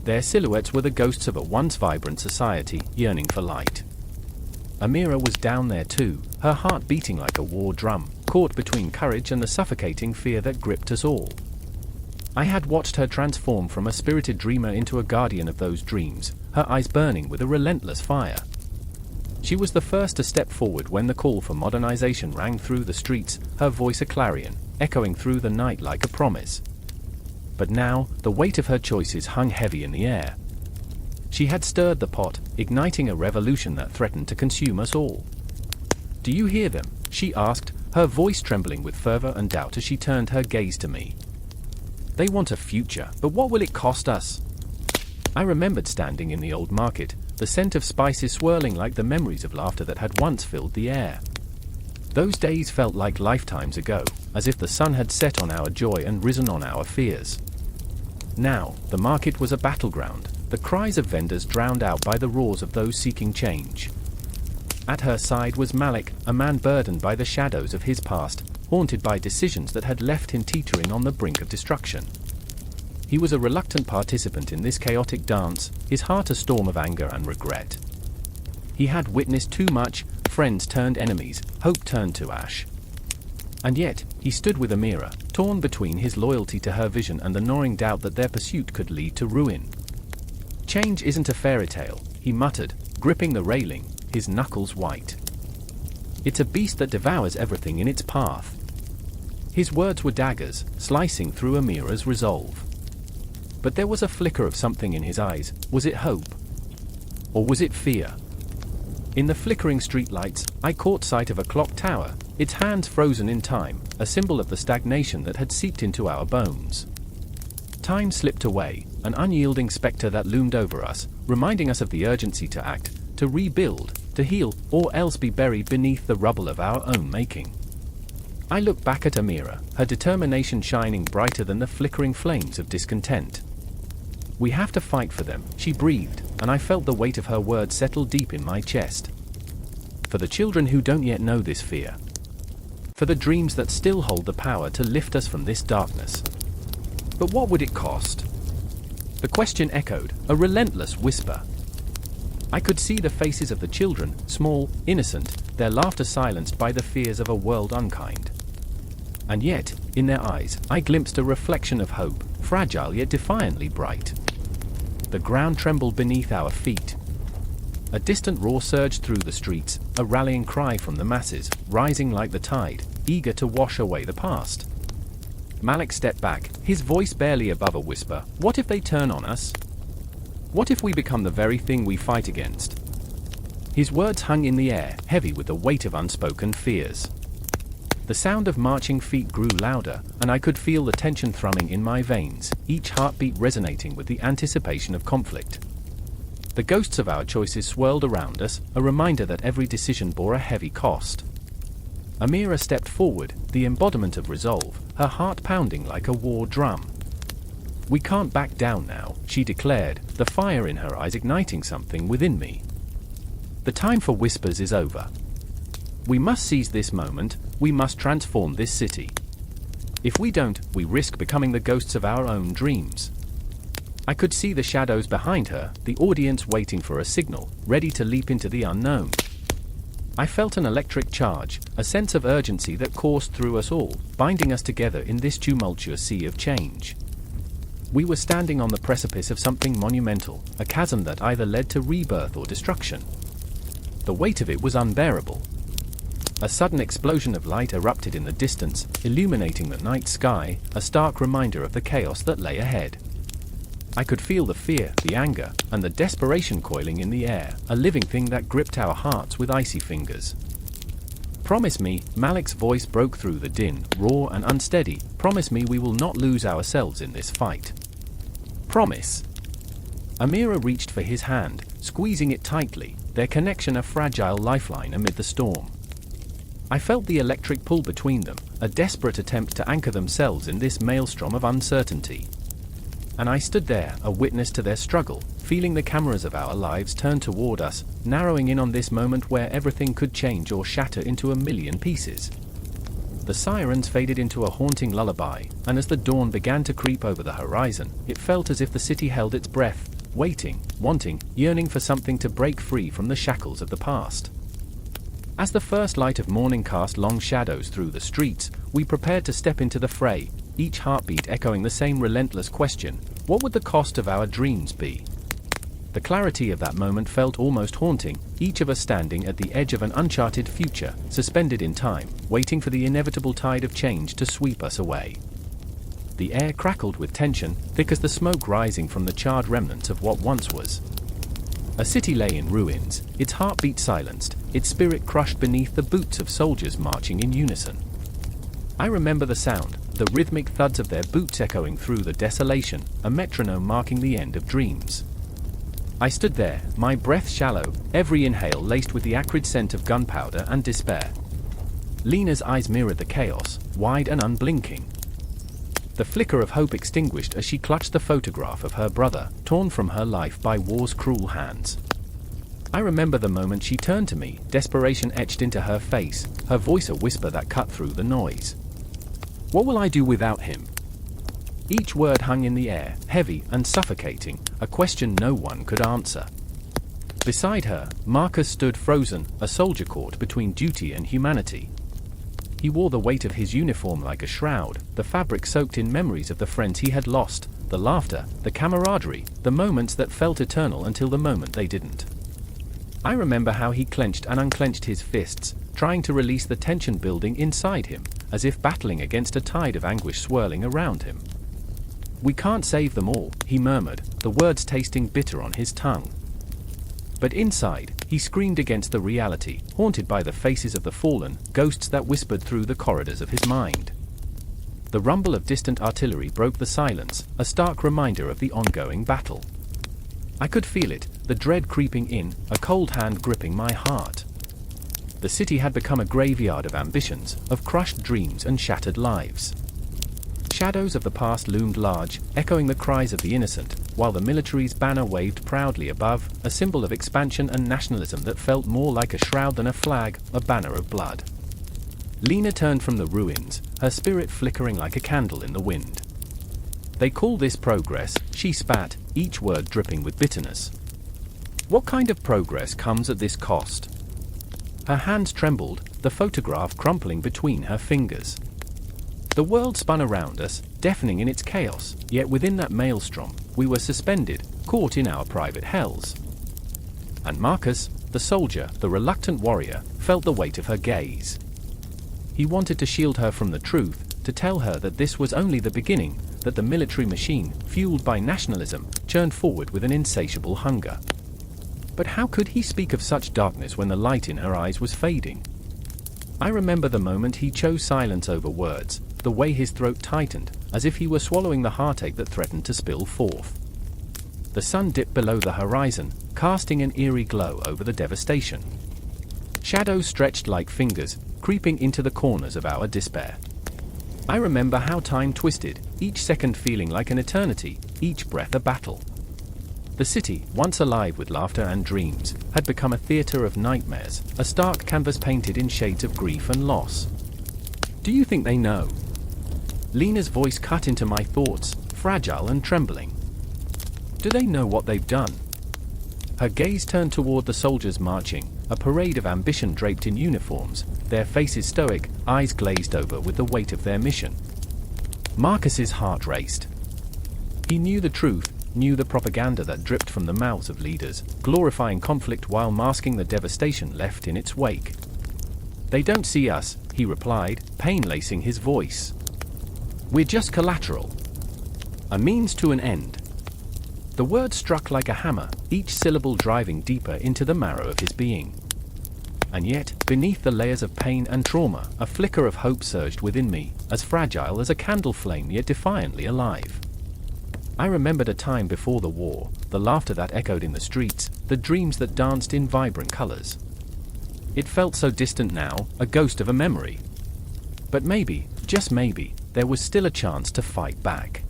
Their silhouettes were the ghosts of a once vibrant society, yearning for light. Amira was down there too, her heart beating like a war drum, caught between courage and the suffocating fear that gripped us all. I had watched her transform from a spirited dreamer into a guardian of those dreams, her eyes burning with a relentless fire. She was the first to step forward when the call for modernization rang through the streets, her voice a clarion, echoing through the night like a promise. But now, the weight of her choices hung heavy in the air. She had stirred the pot, igniting a revolution that threatened to consume us all. "Do you hear them?" she asked, her voice trembling with fervor and doubt as she turned her gaze to me. "They want a future, but what will it cost us?" I remembered standing in the old market, the scent of spices swirling like the memories of laughter that had once filled the air. Those days felt like lifetimes ago, as if the sun had set on our joy and risen on our fears. Now, the market was a battleground, the cries of vendors drowned out by the roars of those seeking change. At her side was Malik, a man burdened by the shadows of his past, haunted by decisions that had left him teetering on the brink of destruction. He was a reluctant participant in this chaotic dance, his heart a storm of anger and regret. He had witnessed too much, friends turned enemies, hope turned to ash. And yet, he stood with Amira, torn between his loyalty to her vision and the gnawing doubt that their pursuit could lead to ruin. "Change isn't a fairy tale," he muttered, gripping the railing, his knuckles white. "It's a beast that devours everything in its path." His words were daggers, slicing through Amira's resolve. But there was a flicker of something in his eyes. Was it hope? Or was it fear? In the flickering streetlights, I caught sight of a clock tower, its hands frozen in time, a symbol of the stagnation that had seeped into our bones. Time slipped away, an unyielding specter that loomed over us, reminding us of the urgency to act, to rebuild, to heal, or else be buried beneath the rubble of our own making. I looked back at Amira, her determination shining brighter than the flickering flames of discontent. "We have to fight for them," she breathed, and I felt the weight of her words settle deep in my chest. "For the children who don't yet know this fear. For the dreams that still hold the power to lift us from this darkness." But what would it cost? The question echoed, a relentless whisper. I could see the faces of the children, small, innocent, their laughter silenced by the fears of a world unkind. And yet, in their eyes, I glimpsed a reflection of hope, fragile yet defiantly bright. The ground trembled beneath our feet. A distant roar surged through the streets, a rallying cry from the masses, rising like the tide, eager to wash away the past. Malik stepped back, his voice barely above a whisper. What if they turn on us? What if we become the very thing we fight against? His words hung in the air, heavy with the weight of unspoken fears. The sound of marching feet grew louder, and I could feel the tension thrumming in my veins, each heartbeat resonating with the anticipation of conflict. The ghosts of our choices swirled around us, a reminder that every decision bore a heavy cost. Amira stepped forward, the embodiment of resolve, her heart pounding like a war drum. "We can't back down now," she declared, the fire in her eyes igniting something within me. "The time for whispers is over. We must seize this moment, we must transform this city. If we don't, we risk becoming the ghosts of our own dreams." I could see the shadows behind her, the audience waiting for a signal, ready to leap into the unknown. I felt an electric charge, a sense of urgency that coursed through us all, binding us together in this tumultuous sea of change. We were standing on the precipice of something monumental, a chasm that either led to rebirth or destruction. The weight of it was unbearable. A sudden explosion of light erupted in the distance, illuminating the night sky, a stark reminder of the chaos that lay ahead. I could feel the fear, the anger, and the desperation coiling in the air, a living thing that gripped our hearts with icy fingers. "Promise me," Malik's voice broke through the din, raw and unsteady, "promise me we will not lose ourselves in this fight. Promise." Amira reached for his hand, squeezing it tightly, their connection a fragile lifeline amid the storm. I felt the electric pull between them, a desperate attempt to anchor themselves in this maelstrom of uncertainty. And I stood there, a witness to their struggle, feeling the cameras of our lives turn toward us, narrowing in on this moment where everything could change or shatter into a million pieces. The sirens faded into a haunting lullaby, and as the dawn began to creep over the horizon, it felt as if the city held its breath, waiting, wanting, yearning for something to break free from the shackles of the past. As the first light of morning cast long shadows through the streets, we prepared to step into the fray, each heartbeat echoing the same relentless question: what would the cost of our dreams be? The clarity of that moment felt almost haunting, each of us standing at the edge of an uncharted future, suspended in time, waiting for the inevitable tide of change to sweep us away. The air crackled with tension, thick as the smoke rising from the charred remnants of what once was. A city lay in ruins, its heartbeat silenced, its spirit crushed beneath the boots of soldiers marching in unison. I remember the sound, the rhythmic thuds of their boots echoing through the desolation, a metronome marking the end of dreams. I stood there, my breath shallow, every inhale laced with the acrid scent of gunpowder and despair. Lena's eyes mirrored the chaos, wide and unblinking. The flicker of hope extinguished as she clutched the photograph of her brother, torn from her life by war's cruel hands. I remember the moment she turned to me, desperation etched into her face, her voice a whisper that cut through the noise. "What will I do without him?" Each word hung in the air, heavy and suffocating, a question no one could answer. Beside her, Marcus stood frozen, a soldier caught between duty and humanity. He wore the weight of his uniform like a shroud, the fabric soaked in memories of the friends he had lost, the laughter, the camaraderie, the moments that felt eternal until the moment they didn't. I remember how he clenched and unclenched his fists, trying to release the tension building inside him, as if battling against a tide of anguish swirling around him. "We can't save them all," he murmured, the words tasting bitter on his tongue. But inside, he screamed against the reality, haunted by the faces of the fallen, ghosts that whispered through the corridors of his mind. The rumble of distant artillery broke the silence, a stark reminder of the ongoing battle. I could feel it, the dread creeping in, a cold hand gripping my heart. The city had become a graveyard of ambitions, of crushed dreams and shattered lives. Shadows of the past loomed large, echoing the cries of the innocent, while the military's banner waved proudly above, a symbol of expansion and nationalism that felt more like a shroud than a flag, a banner of blood. Lena turned from the ruins, her spirit flickering like a candle in the wind. "They call this progress," she spat, each word dripping with bitterness. "What kind of progress comes at this cost?" Her hands trembled, the photograph crumpling between her fingers. The world spun around us, deafening in its chaos, yet within that maelstrom, we were suspended, caught in our private hells. And Marcus, the soldier, the reluctant warrior, felt the weight of her gaze. He wanted to shield her from the truth, to tell her that this was only the beginning, that the military machine, fueled by nationalism, churned forward with an insatiable hunger. But how could he speak of such darkness when the light in her eyes was fading? I remember the moment he chose silence over words, the way his throat tightened, as if he were swallowing the heartache that threatened to spill forth. The sun dipped below the horizon, casting an eerie glow over the devastation. Shadows stretched like fingers, creeping into the corners of our despair. I remember how time twisted, each second feeling like an eternity, each breath a battle. The city, once alive with laughter and dreams, had become a theater of nightmares, a stark canvas painted in shades of grief and loss. Do you think they know? Lena's voice cut into my thoughts, fragile and trembling. Do they know what they've done? Her gaze turned toward the soldiers marching, a parade of ambition draped in uniforms, their faces stoic, eyes glazed over with the weight of their mission. Marcus's heart raced. He knew the truth, knew the propaganda that dripped from the mouths of leaders, glorifying conflict while masking the devastation left in its wake. They don't see us, he replied, pain lacing his voice. We're just collateral. A means to an end. The word struck like a hammer, each syllable driving deeper into the marrow of his being. And yet, beneath the layers of pain and trauma, a flicker of hope surged within me, as fragile as a candle flame yet defiantly alive. I remembered a time before the war, the laughter that echoed in the streets, the dreams that danced in vibrant colors. It felt so distant now, a ghost of a memory. But maybe, just maybe, there was still a chance to fight back.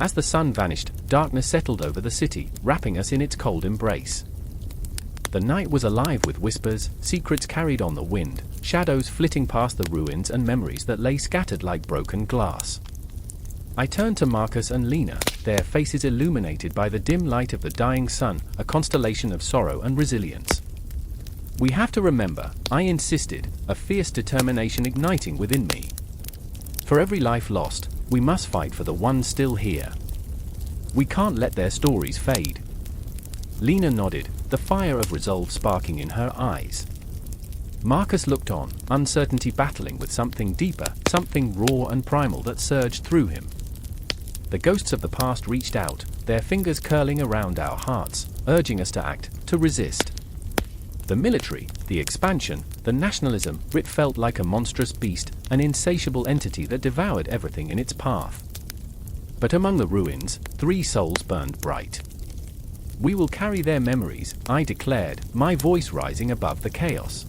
As the sun vanished, darkness settled over the city, wrapping us in its cold embrace. The night was alive with whispers, secrets carried on the wind, shadows flitting past the ruins and memories that lay scattered like broken glass. I turned to Marcus and Lena, their faces illuminated by the dim light of the dying sun, a constellation of sorrow and resilience. We have to remember, I insisted, a fierce determination igniting within me. For every life lost, we must fight for the ones still here. We can't let their stories fade. Lena nodded, the fire of resolve sparking in her eyes. Marcus looked on, uncertainty battling with something deeper, something raw and primal that surged through him. The ghosts of the past reached out, their fingers curling around our hearts, urging us to act, to resist. The military, the expansion, the nationalism, it felt like a monstrous beast, an insatiable entity that devoured everything in its path. But among the ruins, 3 souls burned bright. We will carry their memories, I declared, my voice rising above the chaos.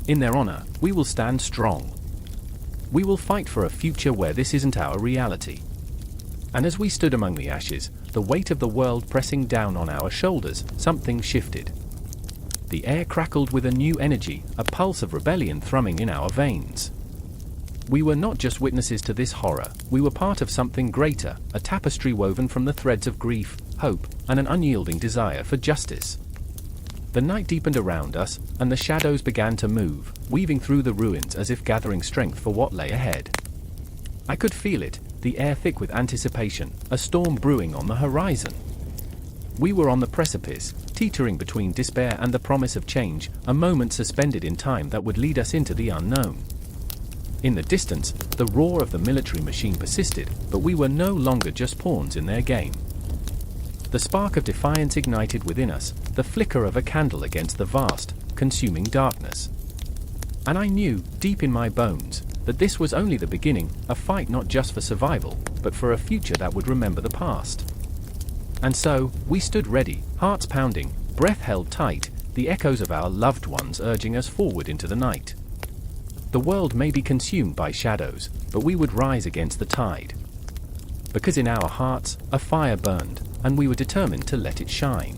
In their honor, we will stand strong. We will fight for a future where this isn't our reality. And as we stood among the ashes, the weight of the world pressing down on our shoulders, something shifted. The air crackled with a new energy, a pulse of rebellion thrumming in our veins. We were not just witnesses to this horror, we were part of something greater, a tapestry woven from the threads of grief, hope, and an unyielding desire for justice. The night deepened around us, and the shadows began to move, weaving through the ruins as if gathering strength for what lay ahead. I could feel it, the air thick with anticipation, a storm brewing on the horizon. We were on the precipice, teetering between despair and the promise of change, a moment suspended in time that would lead us into the unknown. In the distance, the roar of the military machine persisted, but we were no longer just pawns in their game. The spark of defiance ignited within us, the flicker of a candle against the vast, consuming darkness. And I knew, deep in my bones, that this was only the beginning, a fight not just for survival, but for a future that would remember the past. And so, we stood ready, hearts pounding, breath held tight, the echoes of our loved ones urging us forward into the night. The world may be consumed by shadows, but we would rise against the tide. Because in our hearts, a fire burned, and we were determined to let it shine.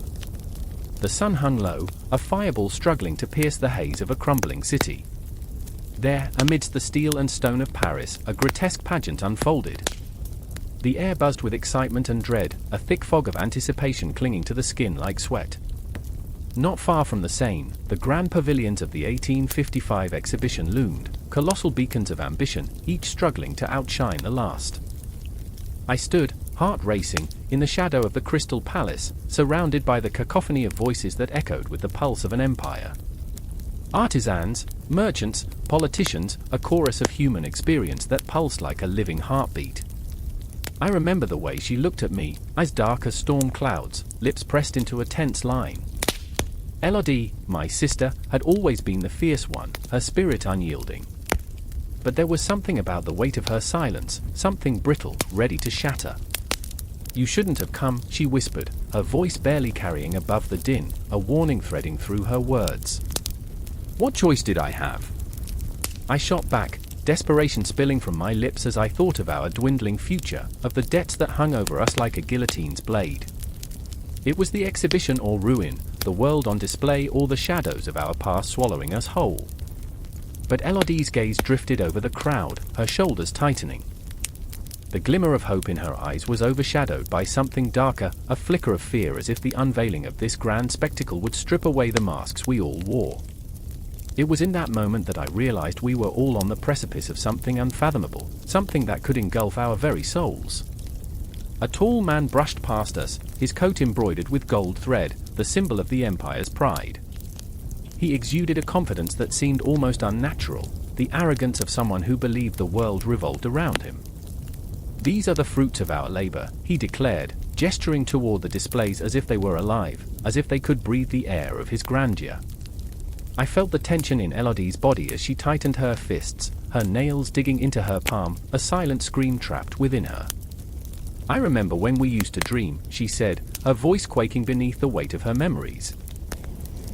The sun hung low, a fireball struggling to pierce the haze of a crumbling city. There, amidst the steel and stone of Paris, a grotesque pageant unfolded. The air buzzed with excitement and dread, a thick fog of anticipation clinging to the skin like sweat. Not far from the Seine, the grand pavilions of the 1855 exhibition loomed, colossal beacons of ambition, each struggling to outshine the last. I stood, heart racing, in the shadow of the Crystal Palace, surrounded by the cacophony of voices that echoed with the pulse of an empire. Artisans, merchants, politicians, a chorus of human experience that pulsed like a living heartbeat. I remember the way she looked at me, eyes dark as storm clouds, lips pressed into a tense line. Elodie, my sister, had always been the fierce one, her spirit unyielding. But there was something about the weight of her silence, something brittle, ready to shatter. "You shouldn't have come," she whispered, her voice barely carrying above the din, a warning threading through her words. What choice did I have? I shot back, desperation spilling from my lips as I thought of our dwindling future, of the debts that hung over us like a guillotine's blade. It was the exhibition or ruin, the world on display or the shadows of our past swallowing us whole. But Elodie's gaze drifted over the crowd, her shoulders tightening. The glimmer of hope in her eyes was overshadowed by something darker, a flicker of fear, as if the unveiling of this grand spectacle would strip away the masks we all wore. It was in that moment that I realized we were all on the precipice of something unfathomable, something that could engulf our very souls. A tall man brushed past us, his coat embroidered with gold thread, the symbol of the Empire's pride. He exuded a confidence that seemed almost unnatural, the arrogance of someone who believed the world revolved around him. "These are the fruits of our labor," he declared, gesturing toward the displays as if they were alive, as if they could breathe the air of his grandeur. I felt the tension in Elodie's body as she tightened her fists, her nails digging into her palm, a silent scream trapped within her. "I remember when we used to dream," she said, her voice quaking beneath the weight of her memories.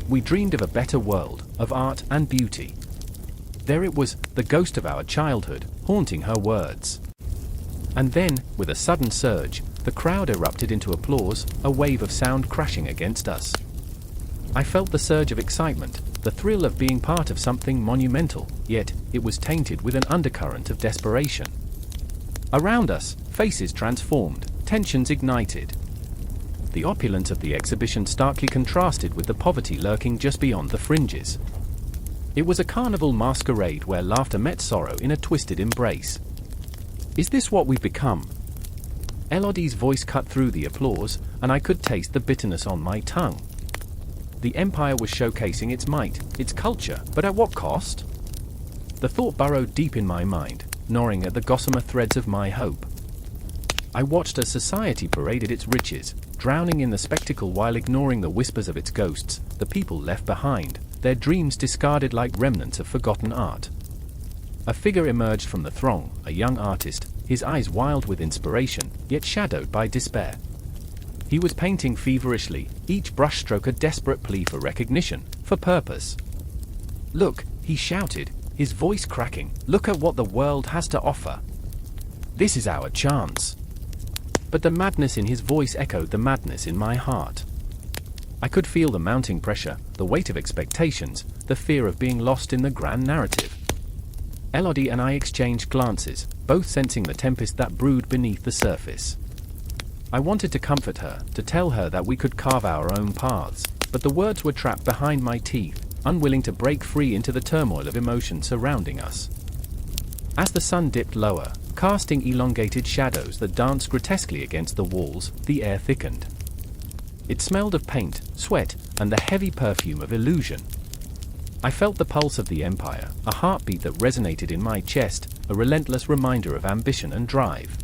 "We dreamed of a better world, of art and beauty." There it was, the ghost of our childhood, haunting her words. And then, with a sudden surge, the crowd erupted into applause, a wave of sound crashing against us. I felt the surge of excitement, the thrill of being part of something monumental, yet it was tainted with an undercurrent of desperation. Around us, faces transformed, tensions ignited. The opulence of the exhibition starkly contrasted with the poverty lurking just beyond the fringes. It was a carnival masquerade where laughter met sorrow in a twisted embrace. "Is this what we've become?" Elodie's voice cut through the applause, and I could taste the bitterness on my tongue. The Empire was showcasing its might, its culture, but at what cost? The thought burrowed deep in my mind, gnawing at the gossamer threads of my hope. I watched as society paraded its riches, drowning in the spectacle while ignoring the whispers of its ghosts, the people left behind, their dreams discarded like remnants of forgotten art. A figure emerged from the throng, a young artist, his eyes wild with inspiration, yet shadowed by despair. He was painting feverishly, each brushstroke a desperate plea for recognition, for purpose. "Look," he shouted, his voice cracking, "look at what the world has to offer. This is our chance." But the madness in his voice echoed the madness in my heart. I could feel the mounting pressure, the weight of expectations, the fear of being lost in the grand narrative. Elodie and I exchanged glances, both sensing the tempest that brewed beneath the surface. I wanted to comfort her, to tell her that we could carve our own paths, but the words were trapped behind my teeth, unwilling to break free into the turmoil of emotion surrounding us. As the sun dipped lower, casting elongated shadows that danced grotesquely against the walls, the air thickened. It smelled of paint, sweat, and the heavy perfume of illusion. I felt the pulse of the Empire, a heartbeat that resonated in my chest, a relentless reminder of ambition and drive.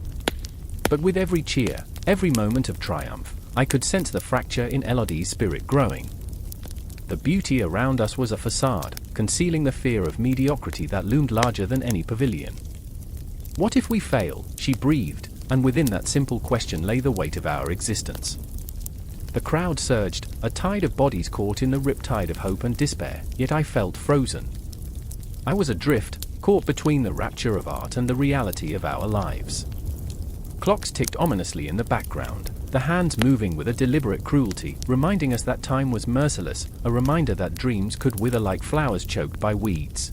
But with every cheer, every moment of triumph, I could sense the fracture in Elodie's spirit growing. The beauty around us was a facade, concealing the fear of mediocrity that loomed larger than any pavilion. "What if we fail?" she breathed, and within that simple question lay the weight of our existence. The crowd surged, a tide of bodies caught in the riptide of hope and despair, yet I felt frozen. I was adrift, caught between the rapture of art and the reality of our lives. Clocks ticked ominously in the background, the hands moving with a deliberate cruelty, reminding us that time was merciless, a reminder that dreams could wither like flowers choked by weeds.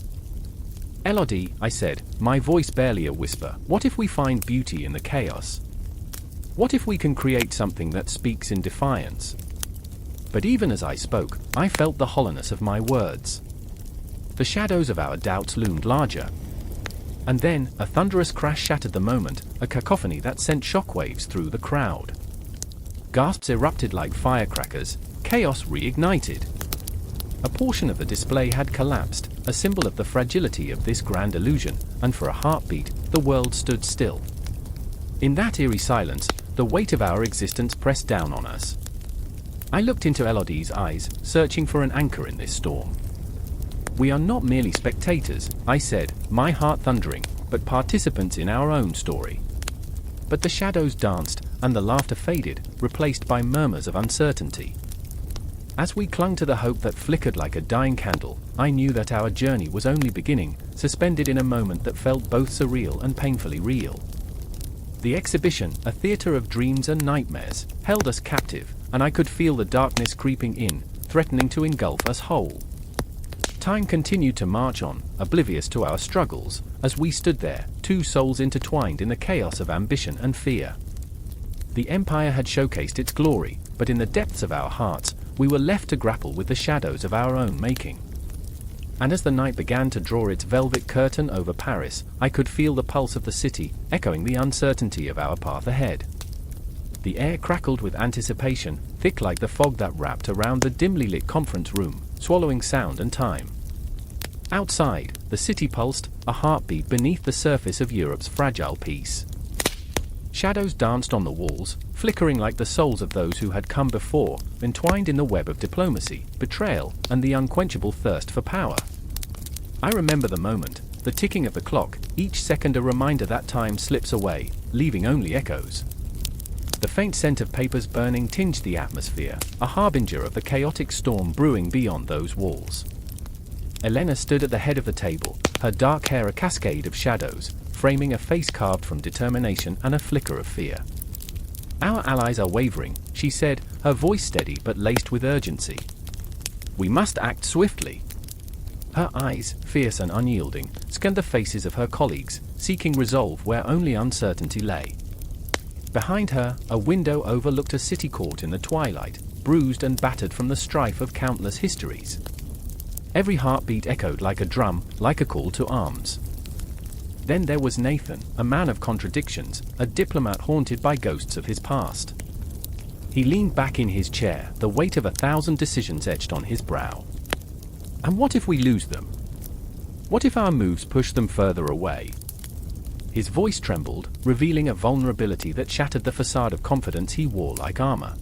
"Elodie," I said, my voice barely a whisper, "what if we find beauty in the chaos? What if we can create something that speaks in defiance?" But even as I spoke, I felt the hollowness of my words. The shadows of our doubts loomed larger. And then, a thunderous crash shattered the moment, a cacophony that sent shockwaves through the crowd. Gasps erupted like firecrackers, chaos reignited. A portion of the display had collapsed, a symbol of the fragility of this grand illusion, and for a heartbeat, the world stood still. In that eerie silence, the weight of our existence pressed down on us. I looked into Elodie's eyes, searching for an anchor in this storm. "We are not merely spectators," I said, my heart thundering, "but participants in our own story." But the shadows danced, and the laughter faded, replaced by murmurs of uncertainty. As we clung to the hope that flickered like a dying candle, I knew that our journey was only beginning, suspended in a moment that felt both surreal and painfully real. The exhibition, a theater of dreams and nightmares, held us captive, and I could feel the darkness creeping in, threatening to engulf us whole. Time continued to march on, oblivious to our struggles, as we stood there, two souls intertwined in the chaos of ambition and fear. The empire had showcased its glory, but in the depths of our hearts, we were left to grapple with the shadows of our own making. And as the night began to draw its velvet curtain over Paris, I could feel the pulse of the city, echoing the uncertainty of our path ahead. The air crackled with anticipation, thick like the fog that wrapped around the dimly lit conference room, swallowing sound and time. Outside, the city pulsed, a heartbeat beneath the surface of Europe's fragile peace. Shadows danced on the walls, flickering like the souls of those who had come before, entwined in the web of diplomacy, betrayal, and the unquenchable thirst for power. I remember the moment, the ticking of the clock, each second a reminder that time slips away, leaving only echoes. The faint scent of papers burning tinged the atmosphere, a harbinger of the chaotic storm brewing beyond those walls. Elena stood at the head of the table, her dark hair a cascade of shadows, framing a face carved from determination and a flicker of fear. "Our allies are wavering," she said, her voice steady but laced with urgency. "We must act swiftly." Her eyes, fierce and unyielding, scanned the faces of her colleagues, seeking resolve where only uncertainty lay. Behind her, a window overlooked a city court in the twilight, bruised and battered from the strife of countless histories. Every heartbeat echoed like a drum, like a call to arms. Then there was Nathan, a man of contradictions, a diplomat haunted by ghosts of his past. He leaned back in his chair, the weight of 1,000 decisions etched on his brow. And what if we lose them? What if our moves push them further away? His voice trembled, revealing a vulnerability that shattered the facade of confidence he wore like armor.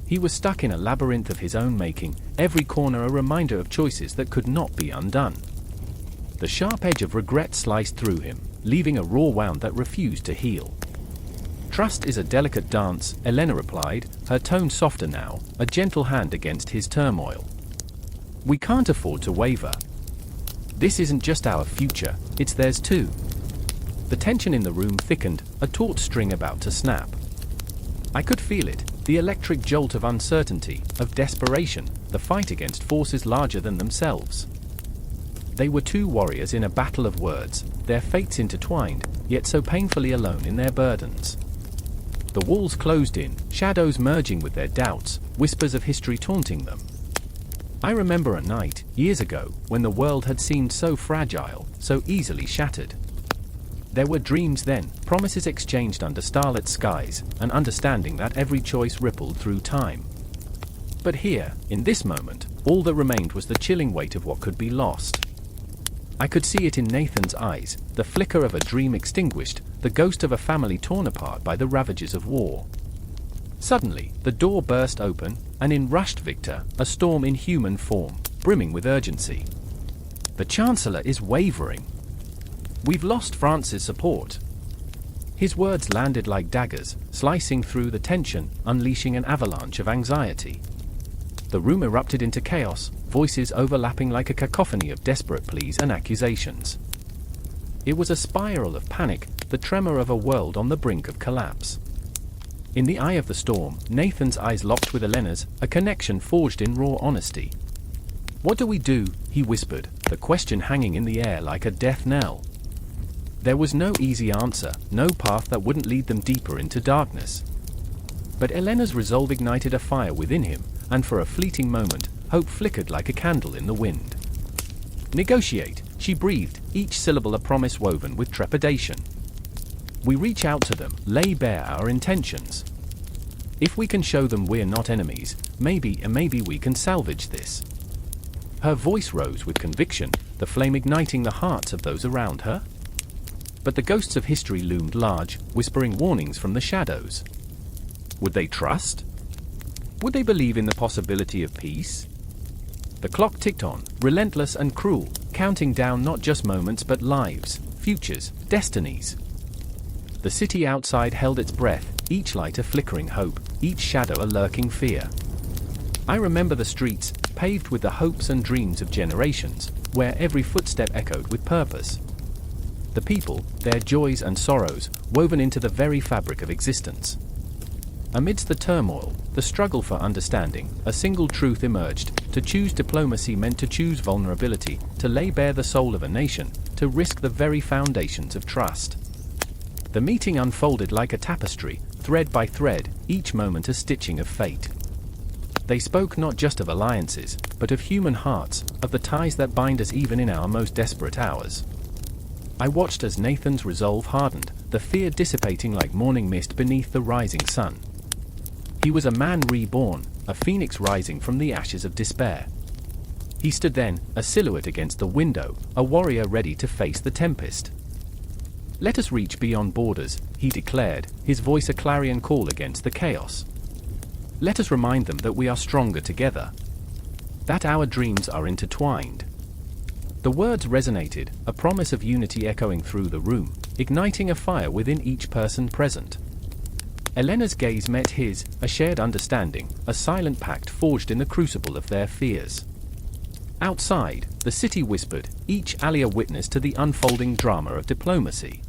He was stuck in a labyrinth of his own making, every corner a reminder of choices that could not be undone. The sharp edge of regret sliced through him, leaving a raw wound that refused to heal. "Trust is a delicate dance," Elena replied, her tone softer now, a gentle hand against his turmoil. "We can't afford to waver. This isn't just our future, it's theirs too." The tension in the room thickened, a taut string about to snap. I could feel it, the electric jolt of uncertainty, of desperation, the fight against forces larger than themselves. They were two warriors in a battle of words, their fates intertwined, yet so painfully alone in their burdens. The walls closed in, shadows merging with their doubts, whispers of history taunting them. I remember a night, years ago, when the world had seemed so fragile, so easily shattered. There were dreams then, promises exchanged under starlit skies, an understanding that every choice rippled through time. But here, in this moment, all that remained was the chilling weight of what could be lost. I could see it in Nathan's eyes, the flicker of a dream extinguished, the ghost of a family torn apart by the ravages of war. Suddenly, the door burst open, and in rushed Victor, a storm in human form, brimming with urgency. "The Chancellor is wavering. We've lost France's support." His words landed like daggers, slicing through the tension, unleashing an avalanche of anxiety. The room erupted into chaos, voices overlapping like a cacophony of desperate pleas and accusations. It was a spiral of panic, the tremor of a world on the brink of collapse. In the eye of the storm, Nathan's eyes locked with Elena's, a connection forged in raw honesty. "What do we do?" he whispered, the question hanging in the air like a death knell. There was no easy answer, no path that wouldn't lead them deeper into darkness. But Elena's resolve ignited a fire within him, and for a fleeting moment, hope flickered like a candle in the wind. "Negotiate," She breathed, each syllable a promise woven with trepidation. We reach out to them, lay bare our intentions. If we can show them we're not enemies, maybe we can salvage this. Her voice rose with conviction, the flame igniting the hearts of those around her. But the ghosts of history loomed large, whispering warnings from the shadows. Would they trust? Would they believe in the possibility of peace? The clock ticked on, relentless and cruel, counting down not just moments but lives, futures, destinies. The city outside held its breath, each light a flickering hope, each shadow a lurking fear. I remember the streets, paved with the hopes and dreams of generations, where every footstep echoed with purpose. The people, their joys and sorrows, woven into the very fabric of existence. Amidst the turmoil, the struggle for understanding, a single truth emerged: to choose diplomacy meant to choose vulnerability, to lay bare the soul of a nation, to risk the very foundations of trust. The meeting unfolded like a tapestry, thread by thread, each moment a stitching of fate. They spoke not just of alliances, but of human hearts, of the ties that bind us even in our most desperate hours. I watched as Nathan's resolve hardened, the fear dissipating like morning mist beneath the rising sun. He was a man reborn, a phoenix rising from the ashes of despair. He stood then, a silhouette against the window, a warrior ready to face the tempest. "Let us reach beyond borders," he declared, his voice a clarion call against the chaos. "Let us remind them that we are stronger together, that our dreams are intertwined." The words resonated, a promise of unity echoing through the room, igniting a fire within each person present. Elena's gaze met his, a shared understanding, a silent pact forged in the crucible of their fears. Outside, the city whispered, each ally a witness to the unfolding drama of diplomacy.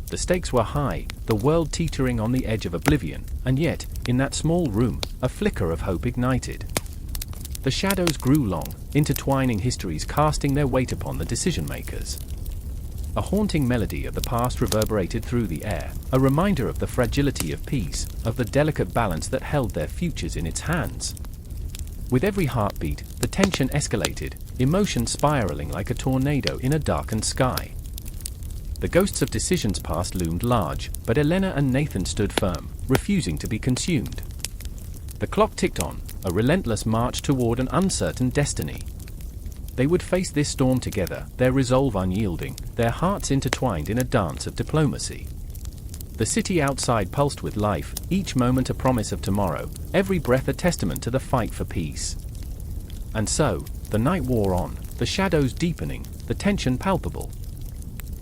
The stakes were high, the world teetering on the edge of oblivion, and yet, in that small room, a flicker of hope ignited. The shadows grew long, intertwining histories casting their weight upon the decision-makers. A haunting melody of the past reverberated through the air, a reminder of the fragility of peace, of the delicate balance that held their futures in its hands. With every heartbeat, the tension escalated, emotion spiraling like a tornado in a darkened sky. The ghosts of decisions past loomed large, but Elena and Nathan stood firm, refusing to be consumed. The clock ticked on, a relentless march toward an uncertain destiny. They would face this storm together, their resolve unyielding, their hearts intertwined in a dance of diplomacy. The city outside pulsed with life, each moment a promise of tomorrow, every breath a testament to the fight for peace. And so, the night wore on, the shadows deepening, the tension palpable.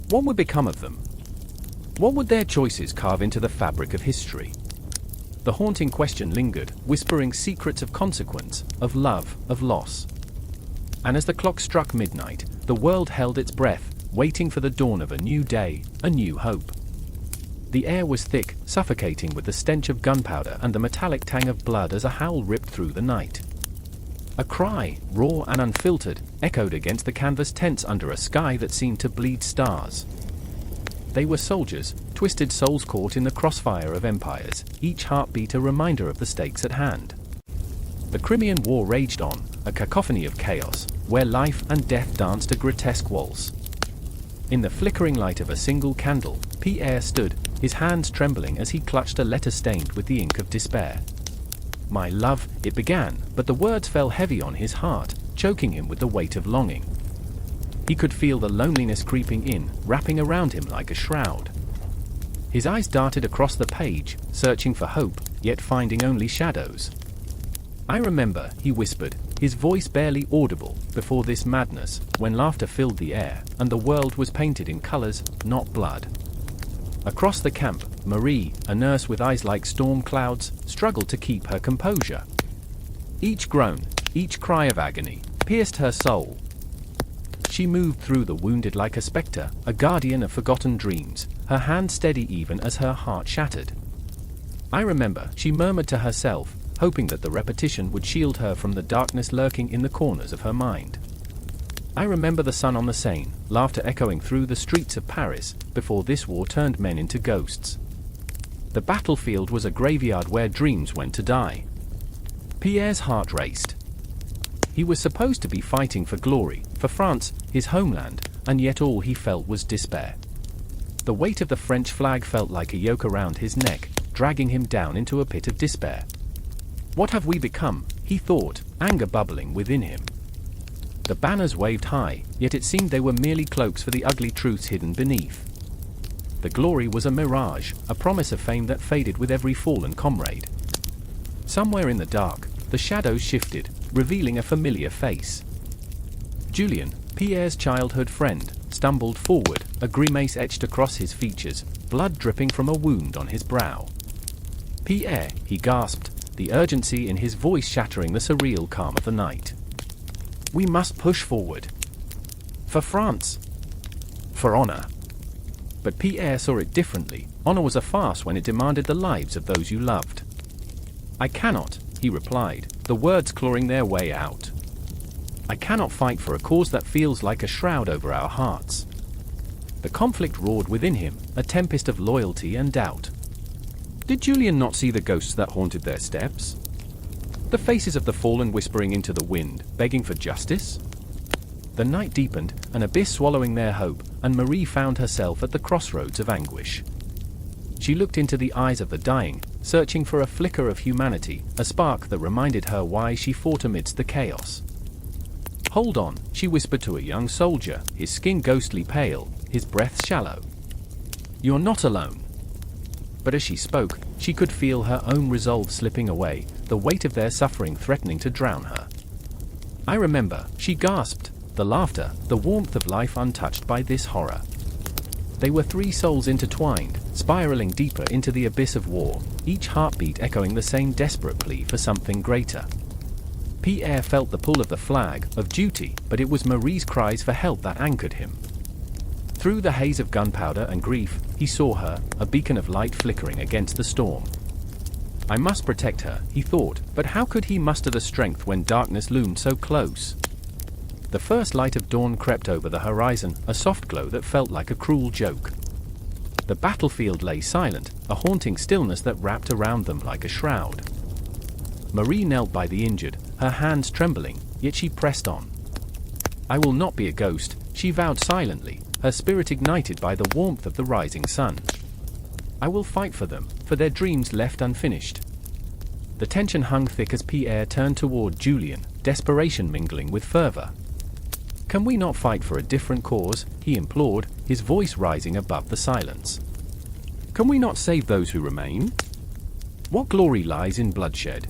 What would become of them? What would their choices carve into the fabric of history? The haunting question lingered, whispering secrets of consequence, of love, of loss. And as the clock struck midnight, the world held its breath, waiting for the dawn of a new day, a new hope. The air was thick, suffocating with the stench of gunpowder and the metallic tang of blood as a howl ripped through the night. A cry, raw and unfiltered, echoed against the canvas tents under a sky that seemed to bleed stars. They were soldiers, twisted souls caught in the crossfire of empires, each heartbeat a reminder of the stakes at hand. The Crimean War raged on, a cacophony of chaos, where life and death danced a grotesque waltz. In the flickering light of a single candle, Pierre stood, his hands trembling as he clutched a letter stained with the ink of despair. "My love," it began, but the words fell heavy on his heart, choking him with the weight of longing. He could feel the loneliness creeping in, wrapping around him like a shroud. His eyes darted across the page, searching for hope, yet finding only shadows. "I remember," he whispered, his voice barely audible, "before this madness, when laughter filled the air, and the world was painted in colors, not blood." Across the camp, Marie, a nurse with eyes like storm clouds, struggled to keep her composure. Each groan, each cry of agony, pierced her soul. She moved through the wounded like a spectre, a guardian of forgotten dreams, her hand steady even as her heart shattered. "I remember," she murmured to herself, hoping that the repetition would shield her from the darkness lurking in the corners of her mind. "I remember the sun on the Seine, laughter echoing through the streets of Paris, before this war turned men into ghosts. The battlefield was a graveyard where dreams went to die." Pierre's heart raced. He was supposed to be fighting for glory, for France, his homeland, and yet all he felt was despair. The weight of the French flag felt like a yoke around his neck, dragging him down into a pit of despair. What have we become? He thought, anger bubbling within him. The banners waved high, yet it seemed they were merely cloaks for the ugly truths hidden beneath. The glory was a mirage, a promise of fame that faded with every fallen comrade. Somewhere in the dark, the shadows shifted, revealing a familiar face. Julien, Pierre's childhood friend, stumbled forward, a grimace etched across his features, blood dripping from a wound on his brow. "Pierre," he gasped, the urgency in his voice shattering the surreal calm of the night. "We must push forward. For France. For honor." But Pierre saw it differently. Honor was a farce when it demanded the lives of those you loved. "I cannot," he replied, the words clawing their way out. "I cannot fight for a cause that feels like a shroud over our hearts." The conflict roared within him, a tempest of loyalty and doubt. Did Julien not see the ghosts that haunted their steps? The faces of the fallen whispering into the wind, begging for justice? The night deepened, an abyss swallowing their hope, and Marie found herself at the crossroads of anguish. She looked into the eyes of the dying, searching for a flicker of humanity, a spark that reminded her why she fought amidst the chaos. "Hold on," she whispered to a young soldier, his skin ghostly pale, his breath shallow. "You're not alone." But as she spoke, she could feel her own resolve slipping away, the weight of their suffering threatening to drown her. "I remember," she gasped, the laughter, the warmth of life untouched by this horror. They were three souls intertwined, spiraling deeper into the abyss of war, each heartbeat echoing the same desperate plea for something greater. Pierre felt the pull of the flag, of duty, but it was Marie's cries for help that anchored him. Through the haze of gunpowder and grief, he saw her, a beacon of light flickering against the storm. I must protect her, he thought, but how could he muster the strength when darkness loomed so close? The first light of dawn crept over the horizon, a soft glow that felt like a cruel joke. The battlefield lay silent, a haunting stillness that wrapped around them like a shroud. Marie knelt by the injured, her hands trembling, yet she pressed on. I will not be a ghost, she vowed silently, her spirit ignited by the warmth of the rising sun. I will fight for them, for their dreams left unfinished. The tension hung thick as Pierre turned toward Julien, desperation mingling with fervor. Can we not fight for a different cause? He implored, his voice rising above the silence. Can we not save those who remain? What glory lies in bloodshed?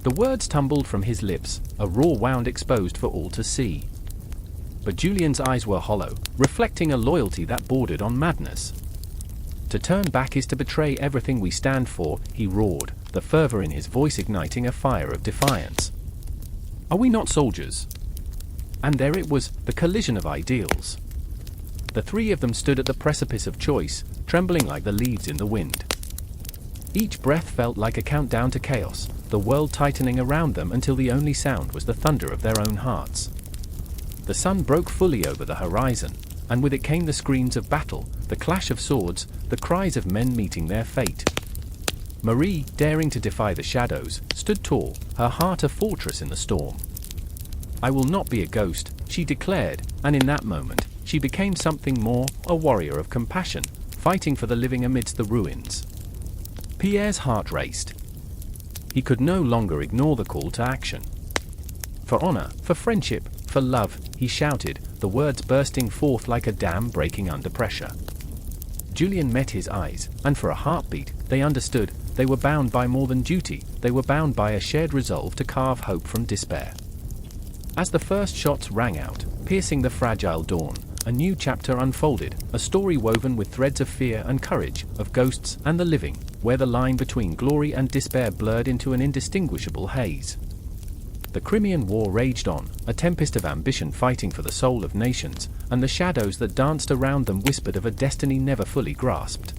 The words tumbled from his lips, a raw wound exposed for all to see. But Julien's eyes were hollow, reflecting a loyalty that bordered on madness. To turn back is to betray everything we stand for, he roared, the fervor in his voice igniting a fire of defiance. Are we not soldiers? And there it was, the collision of ideals. The three of them stood at the precipice of choice, trembling like the leaves in the wind. Each breath felt like a countdown to chaos, the world tightening around them until the only sound was the thunder of their own hearts. The sun broke fully over the horizon, and with it came the screams of battle, the clash of swords, the cries of men meeting their fate. Marie, daring to defy the shadows, stood tall, her heart a fortress in the storm. I will not be a ghost, she declared, and in that moment, she became something more, a warrior of compassion, fighting for the living amidst the ruins. Pierre's heart raced. He could no longer ignore the call to action. For honor, for friendship, for love, he shouted, the words bursting forth like a dam breaking under pressure. Julien met his eyes, and for a heartbeat, they understood, they were bound by more than duty, they were bound by a shared resolve to carve hope from despair. As the first shots rang out, piercing the fragile dawn, a new chapter unfolded, a story woven with threads of fear and courage, of ghosts and the living, where the line between glory and despair blurred into an indistinguishable haze. The Crimean War raged on, a tempest of ambition fighting for the soul of nations, and the shadows that danced around them whispered of a destiny never fully grasped.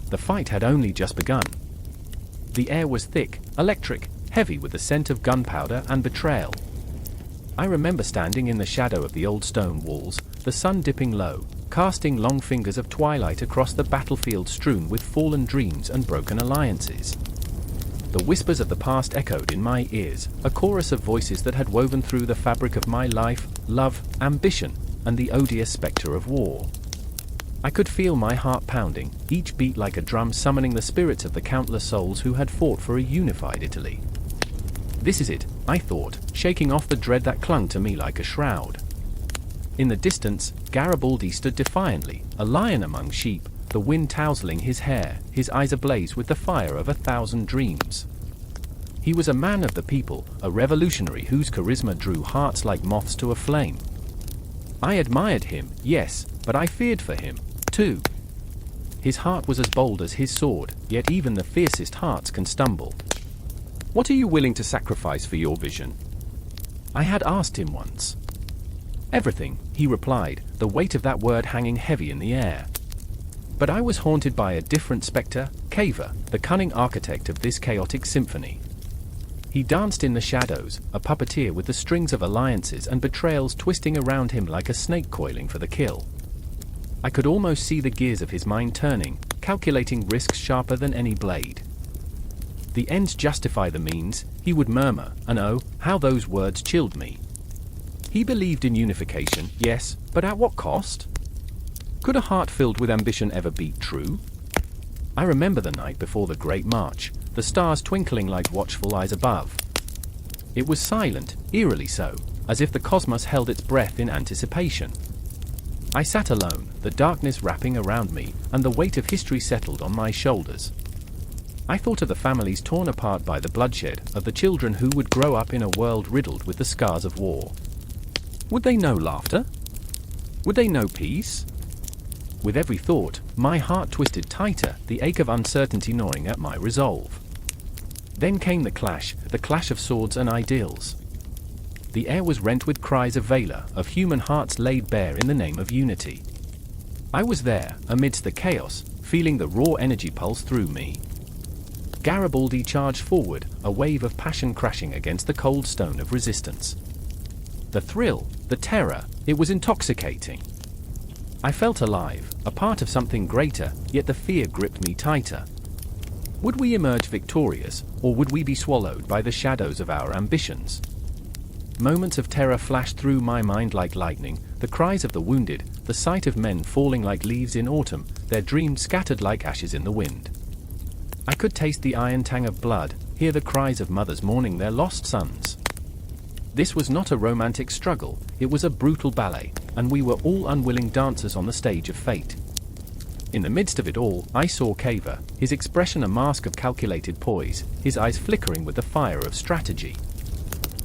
The fight had only just begun. The air was thick, electric, heavy with the scent of gunpowder and betrayal. I remember standing in the shadow of the old stone walls, the sun dipping low, casting long fingers of twilight across the battlefield strewn with fallen dreams and broken alliances. The whispers of the past echoed in my ears, a chorus of voices that had woven through the fabric of my life, love, ambition, and the odious spectre of war. I could feel my heart pounding, each beat like a drum summoning the spirits of the countless souls who had fought for a unified Italy. This is it, I thought, shaking off the dread that clung to me like a shroud. In the distance, Garibaldi stood defiantly, a lion among sheep, the wind tousling his hair, his eyes ablaze with the fire of 1,000 dreams. He was a man of the people, a revolutionary whose charisma drew hearts like moths to a flame. I admired him, yes, but I feared for him, too. His heart was as bold as his sword, yet even the fiercest hearts can stumble. "What are you willing to sacrifice for your vision?" I had asked him once. "Everything," he replied, the weight of that word hanging heavy in the air. But I was haunted by a different spectre, Cavour, the cunning architect of this chaotic symphony. He danced in the shadows, a puppeteer with the strings of alliances and betrayals twisting around him like a snake coiling for the kill. I could almost see the gears of his mind turning, calculating risks sharper than any blade. "The ends justify the means," he would murmur, and oh, how those words chilled me. He believed in unification, yes, but at what cost? Could a heart filled with ambition ever beat true? I remember the night before the Great March, the stars twinkling like watchful eyes above. It was silent, eerily so, as if the cosmos held its breath in anticipation. I sat alone, the darkness wrapping around me, and the weight of history settled on my shoulders. I thought of the families torn apart by the bloodshed, of the children who would grow up in a world riddled with the scars of war. Would they know laughter? Would they know peace? With every thought, my heart twisted tighter, the ache of uncertainty gnawing at my resolve. Then came the clash of swords and ideals. The air was rent with cries of valor, of human hearts laid bare in the name of unity. I was there, amidst the chaos, feeling the raw energy pulse through me. Garibaldi charged forward, a wave of passion crashing against the cold stone of resistance. The thrill, the terror, it was intoxicating. I felt alive, a part of something greater, yet the fear gripped me tighter. Would we emerge victorious, or would we be swallowed by the shadows of our ambitions? Moments of terror flashed through my mind like lightning, the cries of the wounded, the sight of men falling like leaves in autumn, their dreams scattered like ashes in the wind. I could taste the iron tang of blood, hear the cries of mothers mourning their lost sons. This was not a romantic struggle, it was a brutal ballet, and we were all unwilling dancers on the stage of fate. In the midst of it all, I saw Cavour, his expression a mask of calculated poise, his eyes flickering with the fire of strategy.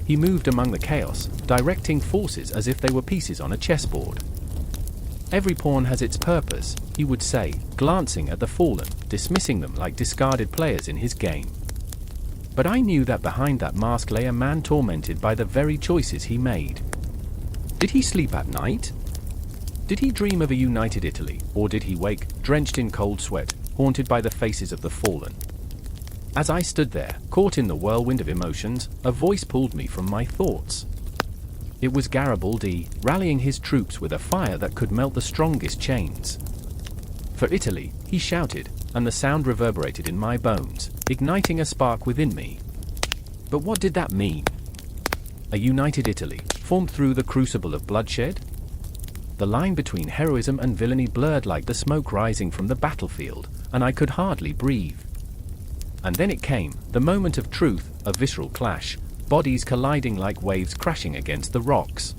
He moved among the chaos, directing forces as if they were pieces on a chessboard. "Every pawn has its purpose," he would say, glancing at the fallen, dismissing them like discarded players in his game. But I knew that behind that mask lay a man tormented by the very choices he made. Did he sleep at night? Did he dream of a united Italy, or did he wake, drenched in cold sweat, haunted by the faces of the fallen? As I stood there, caught in the whirlwind of emotions, a voice pulled me from my thoughts. It was Garibaldi, rallying his troops with a fire that could melt the strongest chains. "For Italy," he shouted, and the sound reverberated in my bones, igniting a spark within me. But what did that mean? A united Italy, formed through the crucible of bloodshed? The line between heroism and villainy blurred like the smoke rising from the battlefield, and I could hardly breathe. And then it came, the moment of truth, a visceral clash, bodies colliding like waves crashing against the rocks.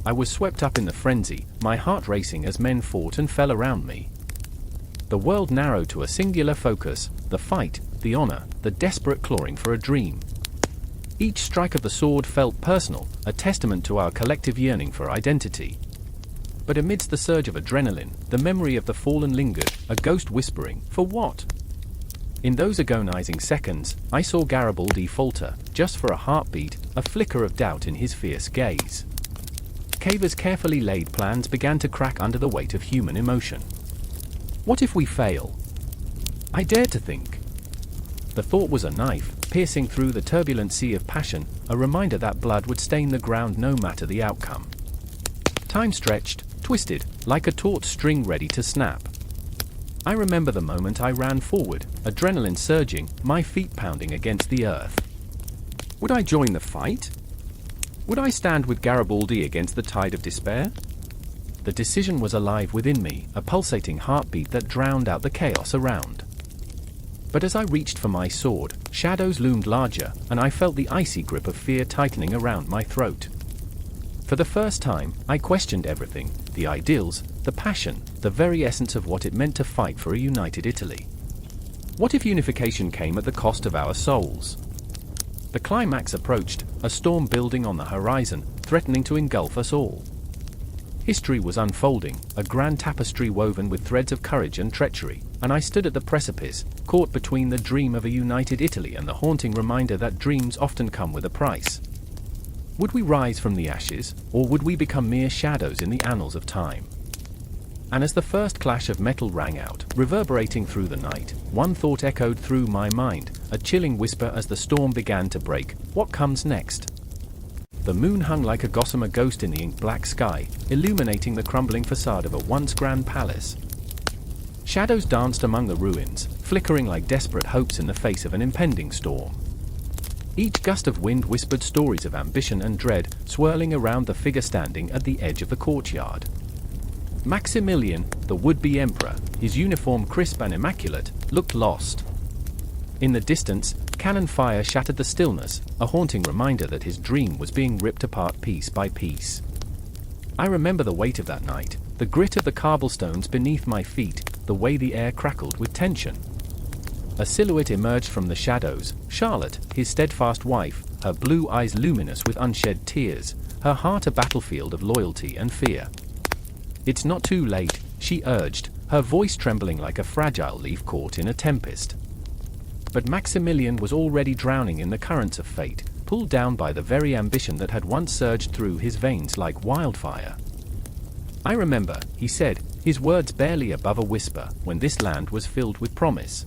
I was swept up in the frenzy, my heart racing as men fought and fell around me. The world narrowed to a singular focus, the fight, the honor, the desperate clawing for a dream. Each strike of the sword felt personal, a testament to our collective yearning for identity. But amidst the surge of adrenaline, the memory of the fallen lingered, a ghost whispering, "For what?" In those agonizing seconds, I saw Garibaldi falter, just for a heartbeat, a flicker of doubt in his fierce gaze. Cavour's carefully laid plans began to crack under the weight of human emotion. What if we fail? I dared to think. The thought was a knife, piercing through the turbulent sea of passion, a reminder that blood would stain the ground no matter the outcome. Time stretched, twisted, like a taut string ready to snap. I remember the moment I ran forward, adrenaline surging, my feet pounding against the earth. Would I join the fight? Would I stand with Garibaldi against the tide of despair? The decision was alive within me, a pulsating heartbeat that drowned out the chaos around. But as I reached for my sword, shadows loomed larger, and I felt the icy grip of fear tightening around my throat. For the first time, I questioned everything, the ideals, the passion, the very essence of what it meant to fight for a united Italy. What if unification came at the cost of our souls? The climax approached, a storm building on the horizon, threatening to engulf us all. History was unfolding, a grand tapestry woven with threads of courage and treachery, and I stood at the precipice, caught between the dream of a united Italy and the haunting reminder that dreams often come with a price. Would we rise from the ashes, or would we become mere shadows in the annals of time? And as the first clash of metal rang out, reverberating through the night, one thought echoed through my mind, a chilling whisper as the storm began to break: what comes next? The moon hung like a gossamer ghost in the ink-black sky, illuminating the crumbling facade of a once grand palace. Shadows danced among the ruins, flickering like desperate hopes in the face of an impending storm. Each gust of wind whispered stories of ambition and dread, swirling around the figure standing at the edge of the courtyard. Maximilian, the would-be emperor, his uniform crisp and immaculate, looked lost. In the distance, cannon fire shattered the stillness, a haunting reminder that his dream was being ripped apart piece by piece. I remember the weight of that night, the grit of the cobblestones beneath my feet, the way the air crackled with tension. A silhouette emerged from the shadows, Charlotte, his steadfast wife, her blue eyes luminous with unshed tears, her heart a battlefield of loyalty and fear. "It's not too late," she urged, her voice trembling like a fragile leaf caught in a tempest. But Maximilian was already drowning in the currents of fate, pulled down by the very ambition that had once surged through his veins like wildfire. "I remember," he said, his words barely above a whisper, "when this land was filled with promise.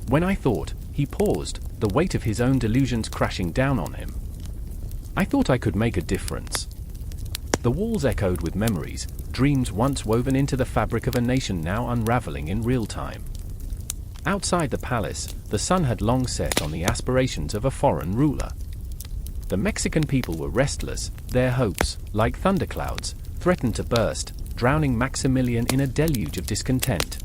When I thought," he paused, the weight of his own delusions crashing down on him. "I thought I could make a difference." The walls echoed with memories, dreams once woven into the fabric of a nation now unraveling in real time. Outside the palace, the sun had long set on the aspirations of a foreign ruler. The Mexican people were restless, their hopes, like thunderclouds, threatened to burst, drowning Maximilian in a deluge of discontent.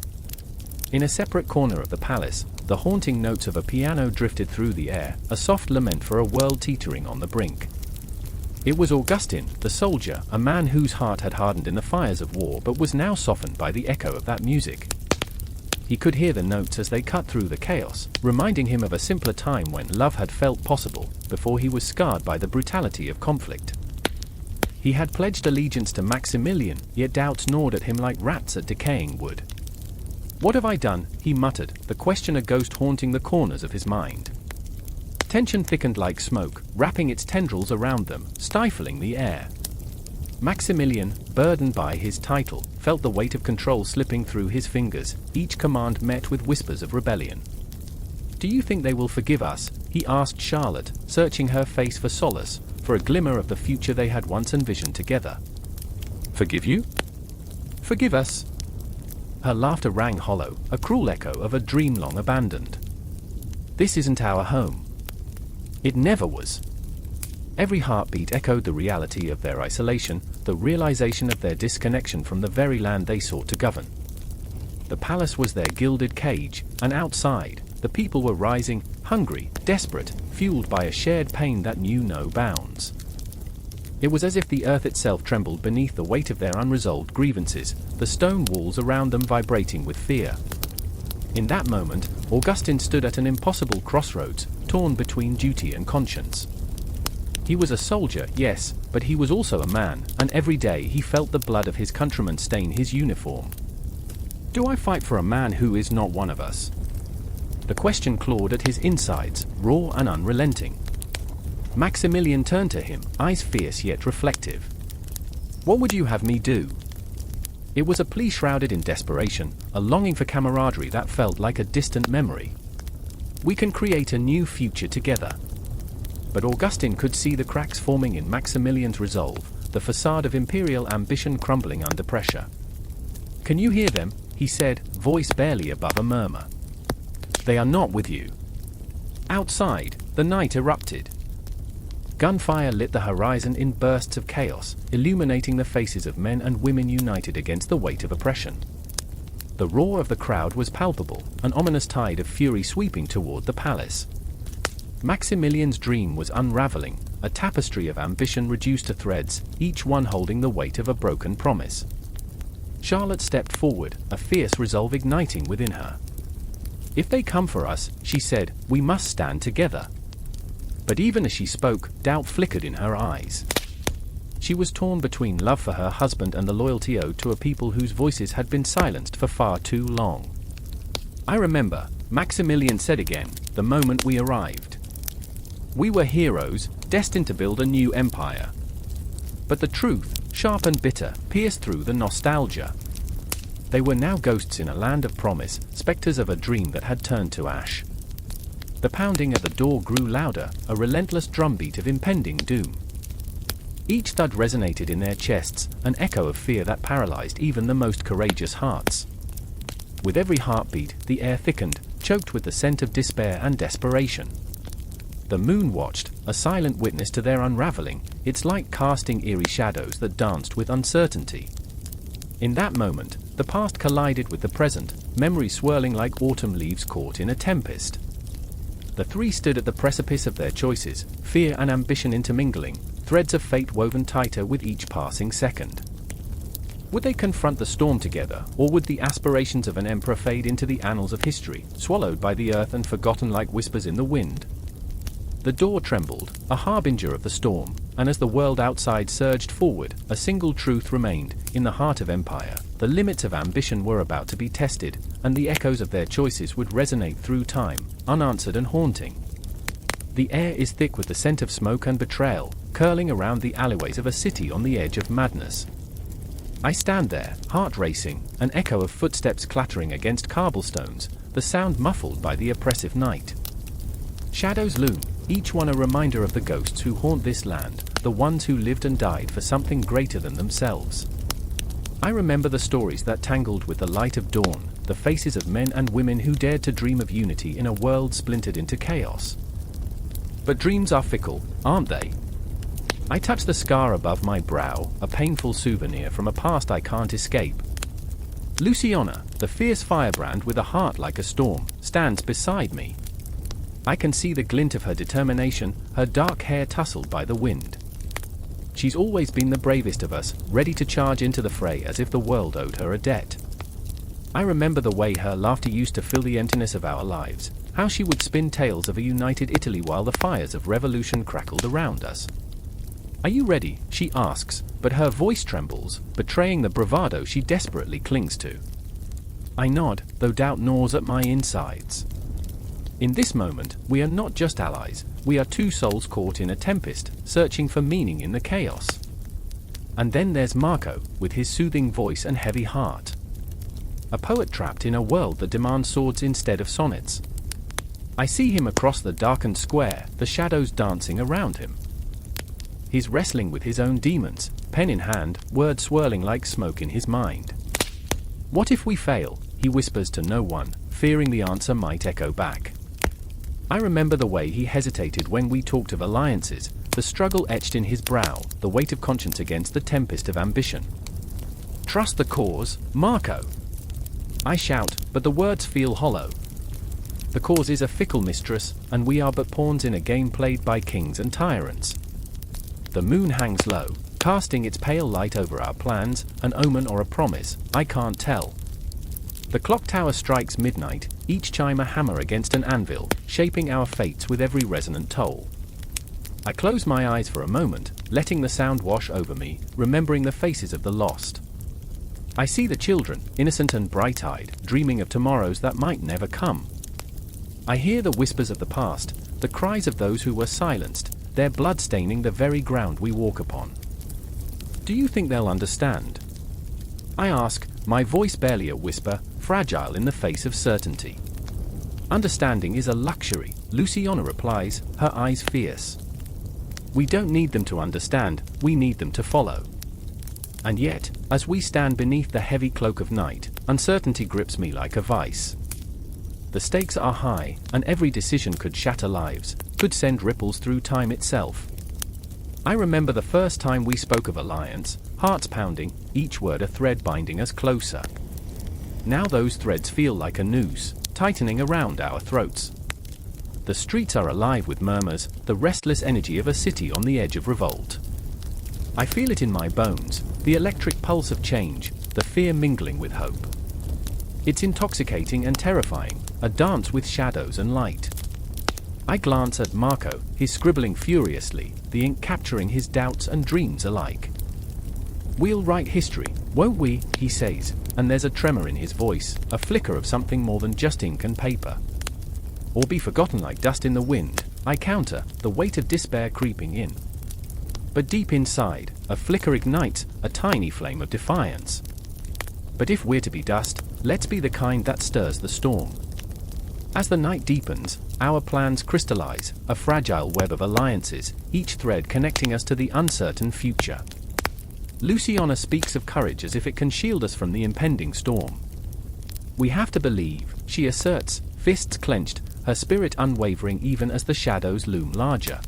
In a separate corner of the palace, the haunting notes of a piano drifted through the air, a soft lament for a world teetering on the brink. It was Augustin, the soldier, a man whose heart had hardened in the fires of war but was now softened by the echo of that music. He could hear the notes as they cut through the chaos, reminding him of a simpler time when love had felt possible, before he was scarred by the brutality of conflict. He had pledged allegiance to Maximilian, yet doubts gnawed at him like rats at decaying wood. "What have I done?" he muttered, the question a ghost haunting the corners of his mind. Tension thickened like smoke, wrapping its tendrils around them, stifling the air. Maximilian, burdened by his title, felt the weight of control slipping through his fingers, each command met with whispers of rebellion. "Do you think they will forgive us?" he asked Charlotte, searching her face for solace, for a glimmer of the future they had once envisioned together. "Forgive you? Forgive us?" Her laughter rang hollow, a cruel echo of a dream long abandoned. "This isn't our home." It never was. Every heartbeat echoed the reality of their isolation, the realization of their disconnection from the very land they sought to govern. The palace was their gilded cage, and outside, the people were rising, hungry, desperate, fueled by a shared pain that knew no bounds. It was as if the earth itself trembled beneath the weight of their unresolved grievances, the stone walls around them vibrating with fear. In that moment, Augustin stood at an impossible crossroads, torn between duty and conscience. He was a soldier, yes, but he was also a man, and every day he felt the blood of his countrymen stain his uniform. "Do I fight for a man who is not one of us?" The question clawed at his insides, raw and unrelenting. Maximilian turned to him, eyes fierce yet reflective. "What would you have me do?" It was a plea shrouded in desperation, a longing for camaraderie that felt like a distant memory. "We can create a new future together." But Augustin could see the cracks forming in Maximilian's resolve, the facade of imperial ambition crumbling under pressure. "Can you hear them?" he said, voice barely above a murmur. "They are not with you." Outside, the night erupted. Gunfire lit the horizon in bursts of chaos, illuminating the faces of men and women united against the weight of oppression. The roar of the crowd was palpable, an ominous tide of fury sweeping toward the palace. Maximilian's dream was unraveling, a tapestry of ambition reduced to threads, each one holding the weight of a broken promise. Charlotte stepped forward, a fierce resolve igniting within her. "If they come for us," she said, "we must stand together." But even as she spoke, doubt flickered in her eyes. She was torn between love for her husband and the loyalty owed to a people whose voices had been silenced for far too long. "I remember," Maximilian said again, "the moment we arrived. We were heroes, destined to build a new empire." But the truth, sharp and bitter, pierced through the nostalgia. They were now ghosts in a land of promise, specters of a dream that had turned to ash. The pounding at the door grew louder, a relentless drumbeat of impending doom. Each thud resonated in their chests, an echo of fear that paralyzed even the most courageous hearts. With every heartbeat, the air thickened, choked with the scent of despair and desperation. The moon watched, a silent witness to their unraveling, its light casting eerie shadows that danced with uncertainty. In that moment, the past collided with the present, memories swirling like autumn leaves caught in a tempest. The three stood at the precipice of their choices, fear and ambition intermingling, threads of fate woven tighter with each passing second. Would they confront the storm together, or would the aspirations of an emperor fade into the annals of history, swallowed by the earth and forgotten like whispers in the wind? The door trembled, a harbinger of the storm, and as the world outside surged forward, a single truth remained: in the heart of empire, the limits of ambition were about to be tested, and the echoes of their choices would resonate through time, unanswered and haunting. The air is thick with the scent of smoke and betrayal, curling around the alleyways of a city on the edge of madness. I stand there, heart racing, an echo of footsteps clattering against cobblestones, the sound muffled by the oppressive night. Shadows loom, each one a reminder of the ghosts who haunt this land, the ones who lived and died for something greater than themselves. I remember the stories that tangled with the light of dawn, the faces of men and women who dared to dream of unity in a world splintered into chaos. But dreams are fickle, aren't they? I touch the scar above my brow, a painful souvenir from a past I can't escape. Luciana, the fierce firebrand with a heart like a storm, stands beside me. I can see the glint of her determination, her dark hair tousled by the wind. She's always been the bravest of us, ready to charge into the fray as if the world owed her a debt. I remember the way her laughter used to fill the emptiness of our lives, how she would spin tales of a united Italy while the fires of revolution crackled around us. "Are you ready?" she asks, but her voice trembles, betraying the bravado she desperately clings to. I nod, though doubt gnaws at my insides. In this moment, we are not just allies, we are two souls caught in a tempest, searching for meaning in the chaos. And then there's Marco, with his soothing voice and heavy heart. A poet trapped in a world that demands swords instead of sonnets. I see him across the darkened square, the shadows dancing around him. He's wrestling with his own demons, pen in hand, words swirling like smoke in his mind. "What if we fail?" he whispers to no one, fearing the answer might echo back. I remember the way he hesitated when we talked of alliances, the struggle etched in his brow, the weight of conscience against the tempest of ambition. "Trust the cause, Marco!" I shout, but the words feel hollow. The cause is a fickle mistress, and we are but pawns in a game played by kings and tyrants. The moon hangs low, casting its pale light over our plans, an omen or a promise, I can't tell. The clock tower strikes midnight, each chime a hammer against an anvil, shaping our fates with every resonant toll. I close my eyes for a moment, letting the sound wash over me, remembering the faces of the lost. I see the children, innocent and bright-eyed, dreaming of tomorrows that might never come. I hear the whispers of the past, the cries of those who were silenced, their blood staining the very ground we walk upon. Do you think they'll understand? I ask, my voice barely a whisper, fragile in the face of certainty. Understanding is a luxury, Luciana replies, her eyes fierce. We don't need them to understand, we need them to follow. And yet, as we stand beneath the heavy cloak of night, uncertainty grips me like a vice. The stakes are high, and every decision could shatter lives, could send ripples through time itself. I remember the first time we spoke of alliance, hearts pounding, each word a thread binding us closer. Now those threads feel like a noose, tightening around our throats. The streets are alive with murmurs, the restless energy of a city on the edge of revolt. I feel it in my bones, the electric pulse of change, the fear mingling with hope. It's intoxicating and terrifying, a dance with shadows and light. I glance at Marco, his scribbling furiously, the ink capturing his doubts and dreams alike. "We'll write history, won't we?" he says, and there's a tremor in his voice, a flicker of something more than just ink and paper. "Or be forgotten like dust in the wind," I counter, the weight of despair creeping in. But deep inside, a flicker ignites, a tiny flame of defiance. But if we're to be dust, let's be the kind that stirs the storm. As the night deepens, our plans crystallize, a fragile web of alliances, each thread connecting us to the uncertain future. Luciana speaks of courage as if it can shield us from the impending storm. "We have to believe," she asserts, fists clenched, her spirit unwavering even as the shadows loom larger.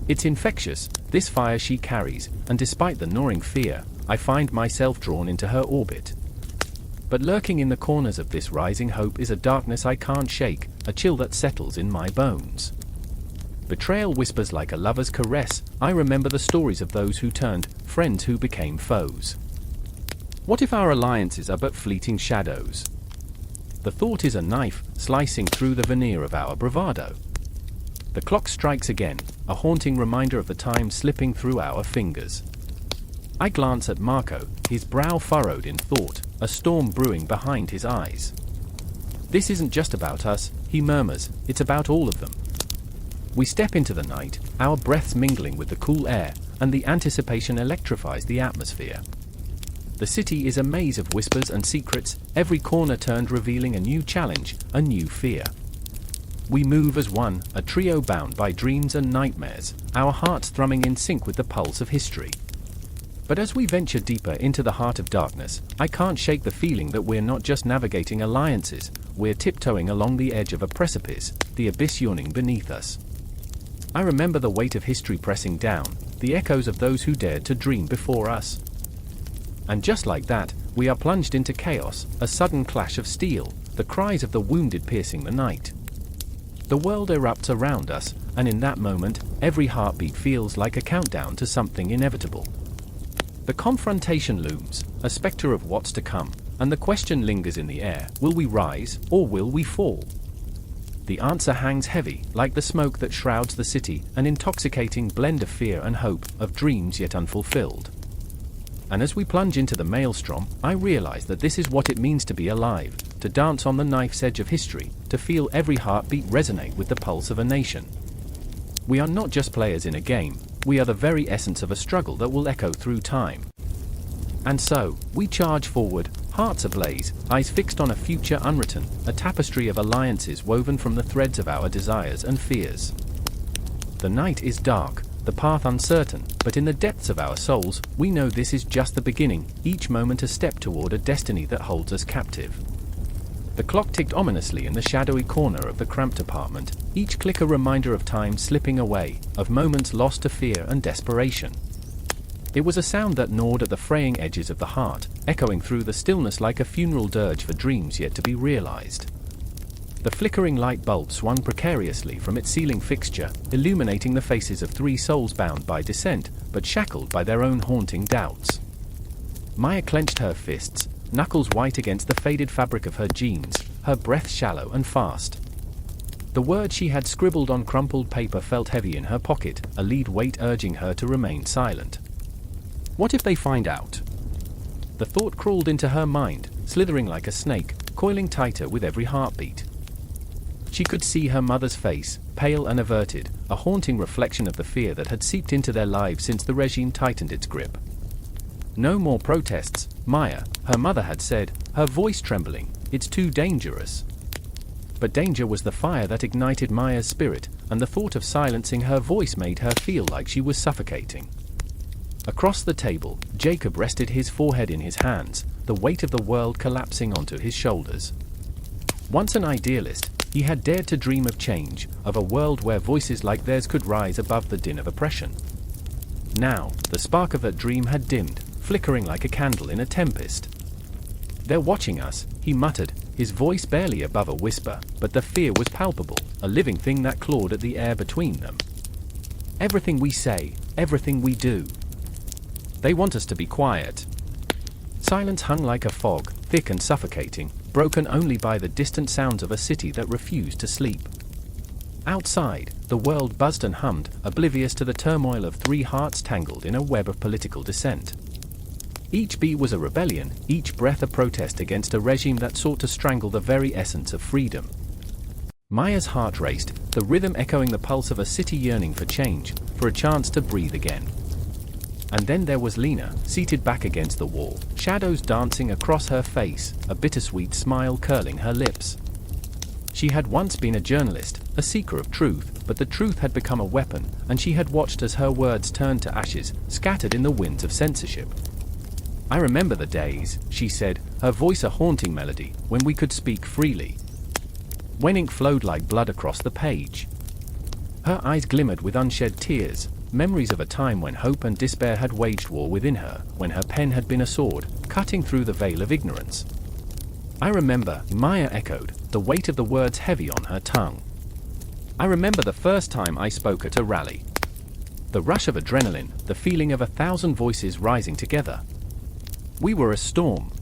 It's infectious, this fire she carries, and despite the gnawing fear, I find myself drawn into her orbit. But lurking in the corners of this rising hope is a darkness I can't shake, a chill that settles in my bones. Betrayal whispers like a lover's caress. I remember the stories of those who turned, friends who became foes. What if our alliances are but fleeting shadows? The thought is a knife, slicing through the veneer of our bravado. The clock strikes again, a haunting reminder of the time slipping through our fingers. I glance at Marco, his brow furrowed in thought, a storm brewing behind his eyes. "This isn't just about us," he murmurs, "it's about all of them." We step into the night, our breaths mingling with the cool air, and the anticipation electrifies the atmosphere. The city is a maze of whispers and secrets, every corner turned revealing a new challenge, a new fear. We move as one, a trio bound by dreams and nightmares, our hearts thrumming in sync with the pulse of history. But as we venture deeper into the heart of darkness, I can't shake the feeling that we're not just navigating alliances, we're tiptoeing along the edge of a precipice, the abyss yawning beneath us. I remember the weight of history pressing down, the echoes of those who dared to dream before us. And just like that, we are plunged into chaos, a sudden clash of steel, the cries of the wounded piercing the night. The world erupts around us, and in that moment, every heartbeat feels like a countdown to something inevitable. The confrontation looms, a specter of what's to come, and the question lingers in the air: will we rise, or will we fall? The answer hangs heavy, like the smoke that shrouds the city, an intoxicating blend of fear and hope, of dreams yet unfulfilled. And as we plunge into the maelstrom, I realize that this is what it means to be alive, to dance on the knife's edge of history, to feel every heartbeat resonate with the pulse of a nation. We are not just players in a game, we are the very essence of a struggle that will echo through time. And so, we charge forward, hearts ablaze, eyes fixed on a future unwritten, a tapestry of alliances woven from the threads of our desires and fears. The night is dark, the path uncertain, but in the depths of our souls, we know this is just the beginning, each moment a step toward a destiny that holds us captive. The clock ticked ominously in the shadowy corner of the cramped apartment, each click a reminder of time slipping away, of moments lost to fear and desperation. It was a sound that gnawed at the fraying edges of the heart, echoing through the stillness like a funeral dirge for dreams yet to be realized. The flickering light bulb swung precariously from its ceiling fixture, illuminating the faces of three souls bound by dissent, but shackled by their own haunting doubts. Maya clenched her fists, knuckles white against the faded fabric of her jeans, her breath shallow and fast. The words she had scribbled on crumpled paper felt heavy in her pocket, a lead weight urging her to remain silent. What if they find out? The thought crawled into her mind, slithering like a snake, coiling tighter with every heartbeat. She could see her mother's face, pale and averted, a haunting reflection of the fear that had seeped into their lives since the regime tightened its grip. No more protests, Maya, her mother had said, her voice trembling, it's too dangerous. But danger was the fire that ignited Maya's spirit, and the thought of silencing her voice made her feel like she was suffocating. Across the table, Jacob rested his forehead in his hands, the weight of the world collapsing onto his shoulders. Once an idealist, he had dared to dream of change, of a world where voices like theirs could rise above the din of oppression. Now, the spark of her dream had dimmed, flickering like a candle in a tempest. "They're watching us," he muttered, his voice barely above a whisper, but the fear was palpable, a living thing that clawed at the air between them. "Everything we say, everything we do. They want us to be quiet." Silence hung like a fog, thick and suffocating, broken only by the distant sounds of a city that refused to sleep. Outside, the world buzzed and hummed, oblivious to the turmoil of three hearts tangled in a web of political dissent. Each beat was a rebellion, each breath a protest against a regime that sought to strangle the very essence of freedom. Maya's heart raced, the rhythm echoing the pulse of a city yearning for change, for a chance to breathe again. And then there was Lena, seated back against the wall, shadows dancing across her face, a bittersweet smile curling her lips. She had once been a journalist, a seeker of truth, but the truth had become a weapon, and she had watched as her words turned to ashes, scattered in the winds of censorship. "I remember the days," she said, her voice a haunting melody, "when we could speak freely. When ink flowed like blood across the page." Her eyes glimmered with unshed tears, memories of a time when hope and despair had waged war within her, when her pen had been a sword, cutting through the veil of ignorance. "I remember," Maya echoed, the weight of the words heavy on her tongue. "I remember the first time I spoke at a rally. The rush of adrenaline, the feeling of 1,000 voices rising together. We were a storm.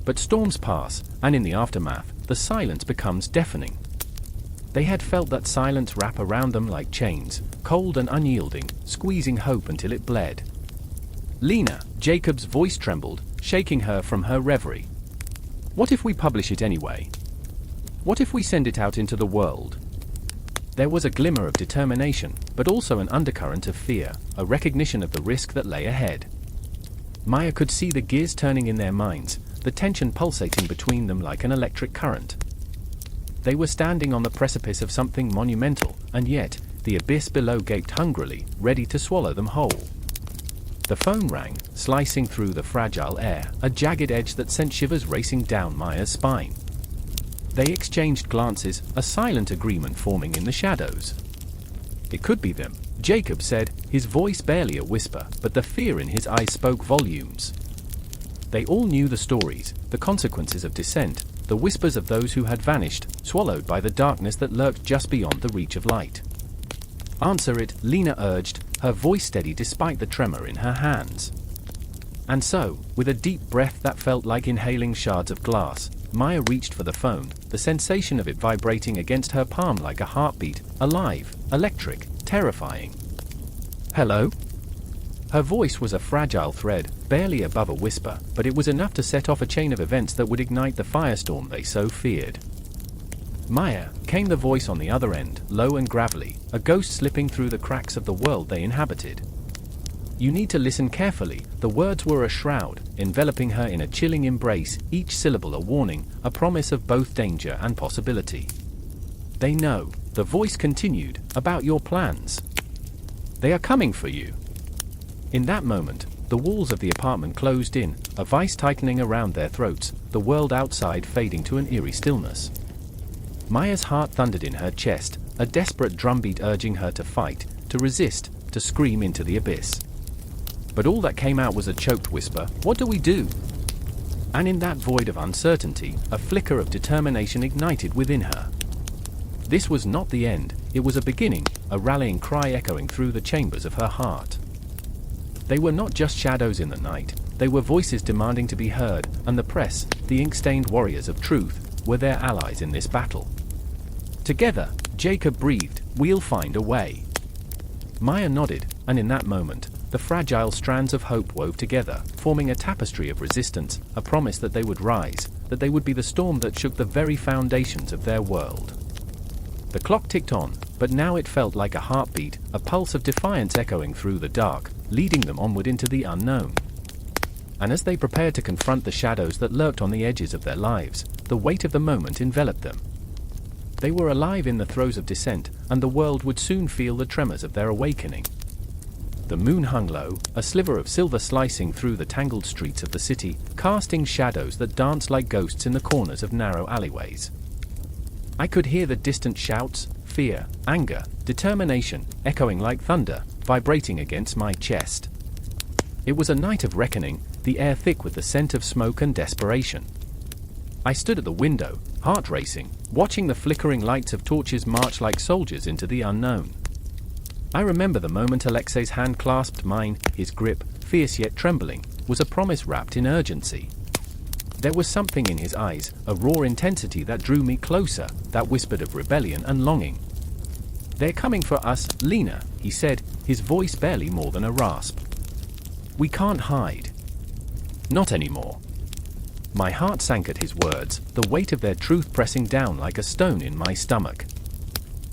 But storms pass, and in the aftermath, the silence becomes deafening." They had felt that silence wrap around them like chains, cold and unyielding, squeezing hope until it bled. "Lena," Jacob's voice trembled, shaking her from her reverie. "What if we publish it anyway? What if we send it out into the world?" There was a glimmer of determination, but also an undercurrent of fear, a recognition of the risk that lay ahead. Maya could see the gears turning in their minds, the tension pulsating between them like an electric current. They were standing on the precipice of something monumental, and yet, the abyss below gaped hungrily, ready to swallow them whole. The phone rang, slicing through the fragile air, a jagged edge that sent shivers racing down Maya's spine. They exchanged glances, a silent agreement forming in the shadows. "It could be them," Jacob said, his voice barely a whisper, but the fear in his eyes spoke volumes. They all knew the stories, the consequences of dissent, the whispers of those who had vanished, swallowed by the darkness that lurked just beyond the reach of light. "Answer it," Lena urged, her voice steady despite the tremor in her hands. And so, with a deep breath that felt like inhaling shards of glass, Maya reached for the phone, the sensation of it vibrating against her palm like a heartbeat, alive, electric, terrifying. "Hello?" Her voice was a fragile thread, barely above a whisper, but it was enough to set off a chain of events that would ignite the firestorm they so feared. "Maya," came the voice on the other end, low and gravelly, a ghost slipping through the cracks of the world they inhabited. "You need to listen carefully." The words were a shroud, enveloping her in a chilling embrace, each syllable a warning, a promise of both danger and possibility. "They know," the voice continued, "about your plans. They are coming for you." In that moment, the walls of the apartment closed in, a vice tightening around their throats, the world outside fading to an eerie stillness. Maya's heart thundered in her chest, a desperate drumbeat urging her to fight, to resist, to scream into the abyss. But all that came out was a choked whisper, "What do we do?" And in that void of uncertainty, a flicker of determination ignited within her. This was not the end, it was a beginning, a rallying cry echoing through the chambers of her heart. They were not just shadows in the night, they were voices demanding to be heard, and the press, the ink-stained warriors of truth, were their allies in this battle. Together, Jacob breathed, "We'll find a way." Maya nodded, and in that moment, the fragile strands of hope wove together, forming a tapestry of resistance, a promise that they would rise, that they would be the storm that shook the very foundations of their world. The clock ticked on, but now it felt like a heartbeat, a pulse of defiance echoing through the dark, leading them onward into the unknown. And as they prepared to confront the shadows that lurked on the edges of their lives, the weight of the moment enveloped them. They were alive in the throes of dissent, and the world would soon feel the tremors of their awakening. The moon hung low, a sliver of silver slicing through the tangled streets of the city, casting shadows that danced like ghosts in the corners of narrow alleyways. I could hear the distant shouts, fear, anger, determination, echoing like thunder, vibrating against my chest. It was a night of reckoning, the air thick with the scent of smoke and desperation. I stood at the window, heart racing, watching the flickering lights of torches march like soldiers into the unknown. I remember the moment Alexei's hand clasped mine, his grip, fierce yet trembling, was a promise wrapped in urgency. There was something in his eyes, a raw intensity that drew me closer, that whispered of rebellion and longing. "They're coming for us, Lena," he said, his voice barely more than a rasp. "We can't hide. Not anymore." My heart sank at his words, the weight of their truth pressing down like a stone in my stomach.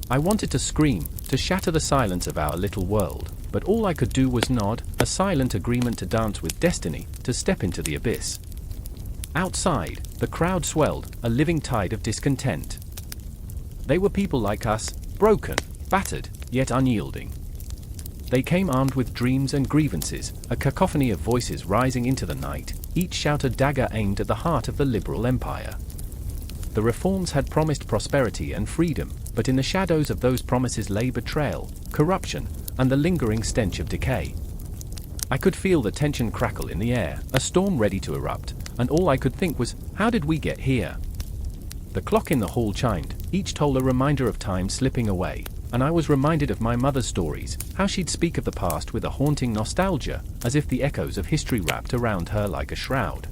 I wanted to scream, to shatter the silence of our little world, but all I could do was nod, a silent agreement to dance with destiny, to step into the abyss. Outside, the crowd swelled, a living tide of discontent. They were people like us, broken, battered, yet unyielding. They came armed with dreams and grievances, a cacophony of voices rising into the night, each shout a dagger aimed at the heart of the liberal empire. The reforms had promised prosperity and freedom, but in the shadows of those promises lay betrayal, corruption, and the lingering stench of decay. I could feel the tension crackle in the air, a storm ready to erupt, and all I could think was, how did we get here? The clock in the hall chimed, each toll a reminder of time slipping away, and I was reminded of my mother's stories, how she'd speak of the past with a haunting nostalgia, as if the echoes of history wrapped around her like a shroud.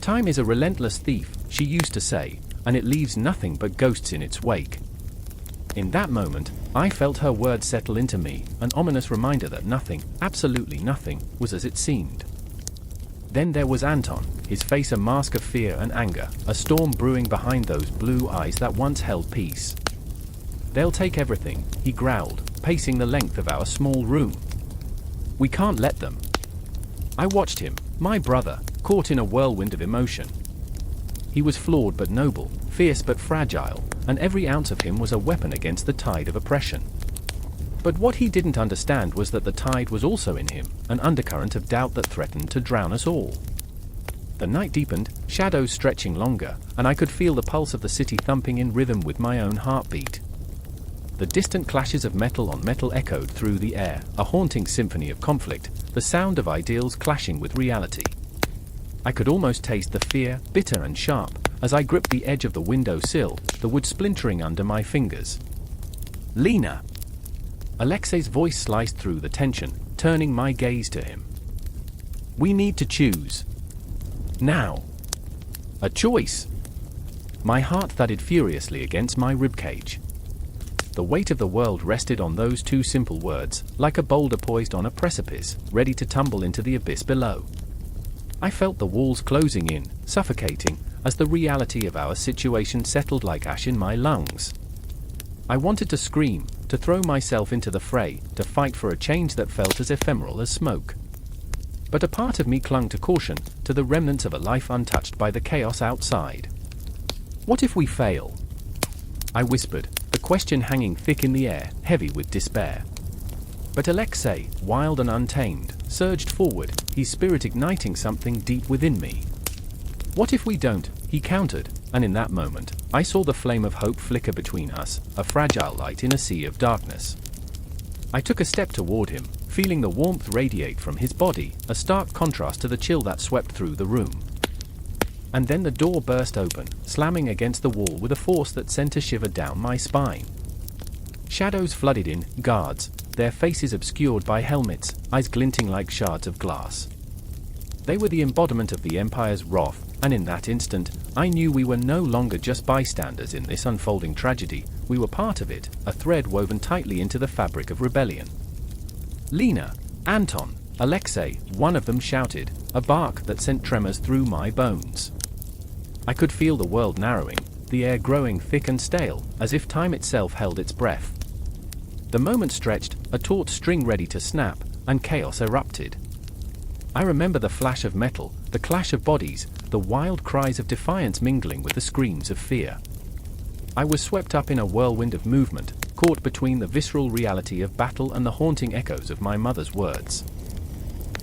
"Time is a relentless thief," she used to say, "and it leaves nothing but ghosts in its wake." In that moment, I felt her words settle into me, an ominous reminder that nothing, absolutely nothing, was as it seemed. Then there was Anton, his face a mask of fear and anger, a storm brewing behind those blue eyes that once held peace. "They'll take everything," he growled, pacing the length of our small room. "We can't let them." I watched him, my brother, caught in a whirlwind of emotion. He was flawed but noble, fierce but fragile, and every ounce of him was a weapon against the tide of oppression. But what he didn't understand was that the tide was also in him, an undercurrent of doubt that threatened to drown us all. The night deepened, shadows stretching longer, and I could feel the pulse of the city thumping in rhythm with my own heartbeat. The distant clashes of metal on metal echoed through the air, a haunting symphony of conflict, the sound of ideals clashing with reality. I could almost taste the fear, bitter and sharp, as I gripped the edge of the window sill, the wood splintering under my fingers. "Lena!" Alexei's voice sliced through the tension, turning my gaze to him. "We need to choose. Now. A choice." My heart thudded furiously against my ribcage. The weight of the world rested on those two simple words, like a boulder poised on a precipice, ready to tumble into the abyss below. I felt the walls closing in, suffocating, as the reality of our situation settled like ash in my lungs. I wanted to scream, to throw myself into the fray, to fight for a change that felt as ephemeral as smoke. But a part of me clung to caution, to the remnants of a life untouched by the chaos outside. "What if we fail?" I whispered, the question hanging thick in the air, heavy with despair. But Alexei, wild and untamed, surged forward, his spirit igniting something deep within me. "What if we don't?" he countered, and in that moment, I saw the flame of hope flicker between us, a fragile light in a sea of darkness. I took a step toward him, feeling the warmth radiate from his body, a stark contrast to the chill that swept through the room. And then the door burst open, slamming against the wall with a force that sent a shiver down my spine. Shadows flooded in, guards, their faces obscured by helmets, eyes glinting like shards of glass. They were the embodiment of the Empire's wrath, and in that instant, I knew we were no longer just bystanders in this unfolding tragedy, we were part of it, a thread woven tightly into the fabric of rebellion. "Lena! Anton! Alexei!" one of them shouted, a bark that sent tremors through my bones. I could feel the world narrowing, the air growing thick and stale, as if time itself held its breath. The moment stretched, a taut string ready to snap, and chaos erupted. I remember the flash of metal, the clash of bodies, the wild cries of defiance mingling with the screams of fear. I was swept up in a whirlwind of movement, caught between the visceral reality of battle and the haunting echoes of my mother's words.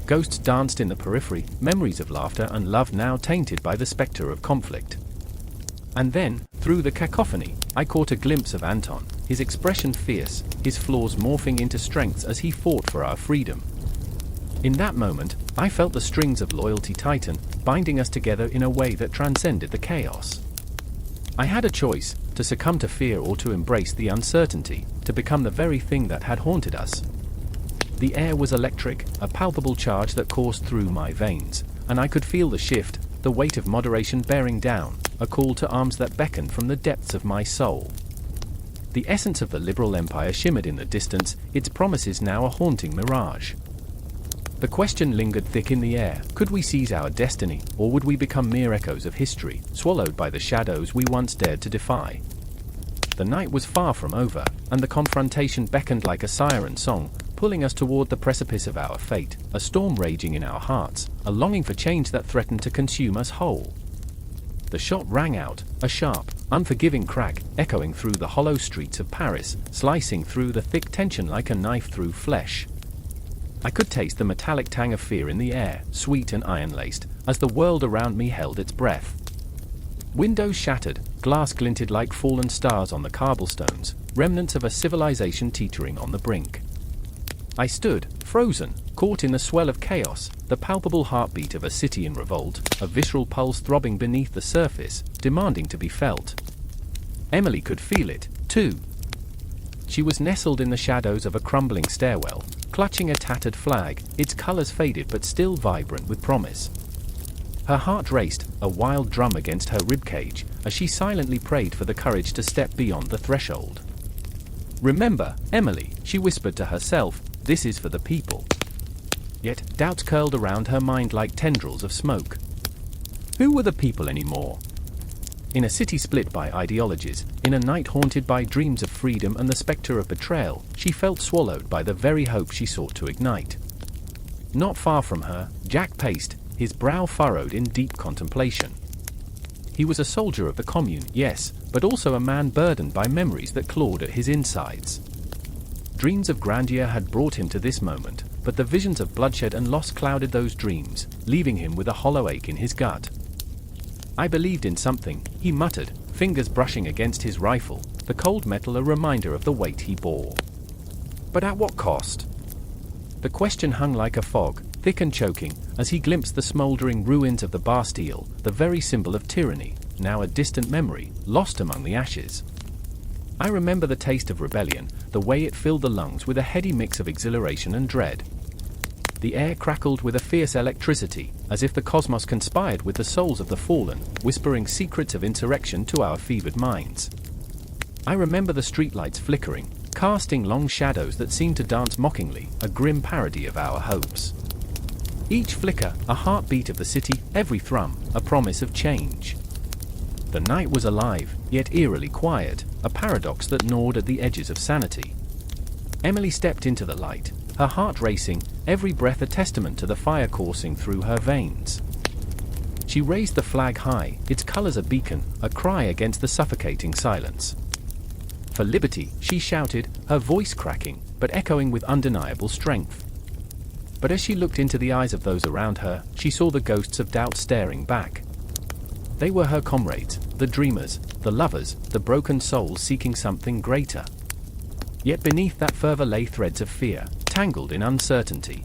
Ghosts danced in the periphery, memories of laughter and love now tainted by the specter of conflict. And then, through the cacophony, I caught a glimpse of Anton, his expression fierce, his flaws morphing into strengths as he fought for our freedom. In that moment, I felt the strings of loyalty tighten, binding us together in a way that transcended the chaos. I had a choice, to succumb to fear or to embrace the uncertainty, to become the very thing that had haunted us. The air was electric, a palpable charge that coursed through my veins, and I could feel the shift, the weight of moderation bearing down, a call to arms that beckoned from the depths of my soul. The essence of the liberal empire shimmered in the distance, its promises now a haunting mirage. The question lingered thick in the air: could we seize our destiny, or would we become mere echoes of history, swallowed by the shadows we once dared to defy? The night was far from over, and the confrontation beckoned like a siren song, pulling us toward the precipice of our fate, a storm raging in our hearts, a longing for change that threatened to consume us whole. The shot rang out, a sharp, unforgiving crack, echoing through the hollow streets of Paris, slicing through the thick tension like a knife through flesh. I could taste the metallic tang of fear in the air, sweet and iron-laced, as the world around me held its breath. Windows shattered, glass glinted like fallen stars on the cobblestones, remnants of a civilization teetering on the brink. I stood, frozen, caught in the swell of chaos, the palpable heartbeat of a city in revolt, a visceral pulse throbbing beneath the surface, demanding to be felt. Emily could feel it, too. She was nestled in the shadows of a crumbling stairwell, clutching a tattered flag, its colors faded but still vibrant with promise. Her heart raced, a wild drum against her ribcage, as she silently prayed for the courage to step beyond the threshold. "Remember, Emily," she whispered to herself, "this is for the people." Yet, doubts curled around her mind like tendrils of smoke. Who were the people anymore? In a city split by ideologies, in a night haunted by dreams of freedom and the specter of betrayal, she felt swallowed by the very hope she sought to ignite. Not far from her, Jack paced, his brow furrowed in deep contemplation. He was a soldier of the Commune, yes, but also a man burdened by memories that clawed at his insides. Dreams of grandeur had brought him to this moment, but the visions of bloodshed and loss clouded those dreams, leaving him with a hollow ache in his gut. "I believed in something," he muttered, fingers brushing against his rifle, the cold metal a reminder of the weight he bore. But at what cost? The question hung like a fog, thick and choking, as he glimpsed the smoldering ruins of the Bastille, the very symbol of tyranny, now a distant memory, lost among the ashes. I remember the taste of rebellion, the way it filled the lungs with a heady mix of exhilaration and dread. The air crackled with a fierce electricity, as if the cosmos conspired with the souls of the fallen, whispering secrets of insurrection to our fevered minds. I remember the streetlights flickering, casting long shadows that seemed to dance mockingly, a grim parody of our hopes. Each flicker, a heartbeat of the city, every thrum, a promise of change. The night was alive, yet eerily quiet, a paradox that gnawed at the edges of sanity. Emily stepped into the light, her heart racing, every breath a testament to the fire coursing through her veins. She raised the flag high, its colors a beacon, a cry against the suffocating silence. "For liberty," she shouted, her voice cracking, but echoing with undeniable strength. But as she looked into the eyes of those around her, she saw the ghosts of doubt staring back. They were her comrades, the dreamers, the lovers, the broken souls seeking something greater. Yet beneath that fervor lay threads of fear, tangled in uncertainty.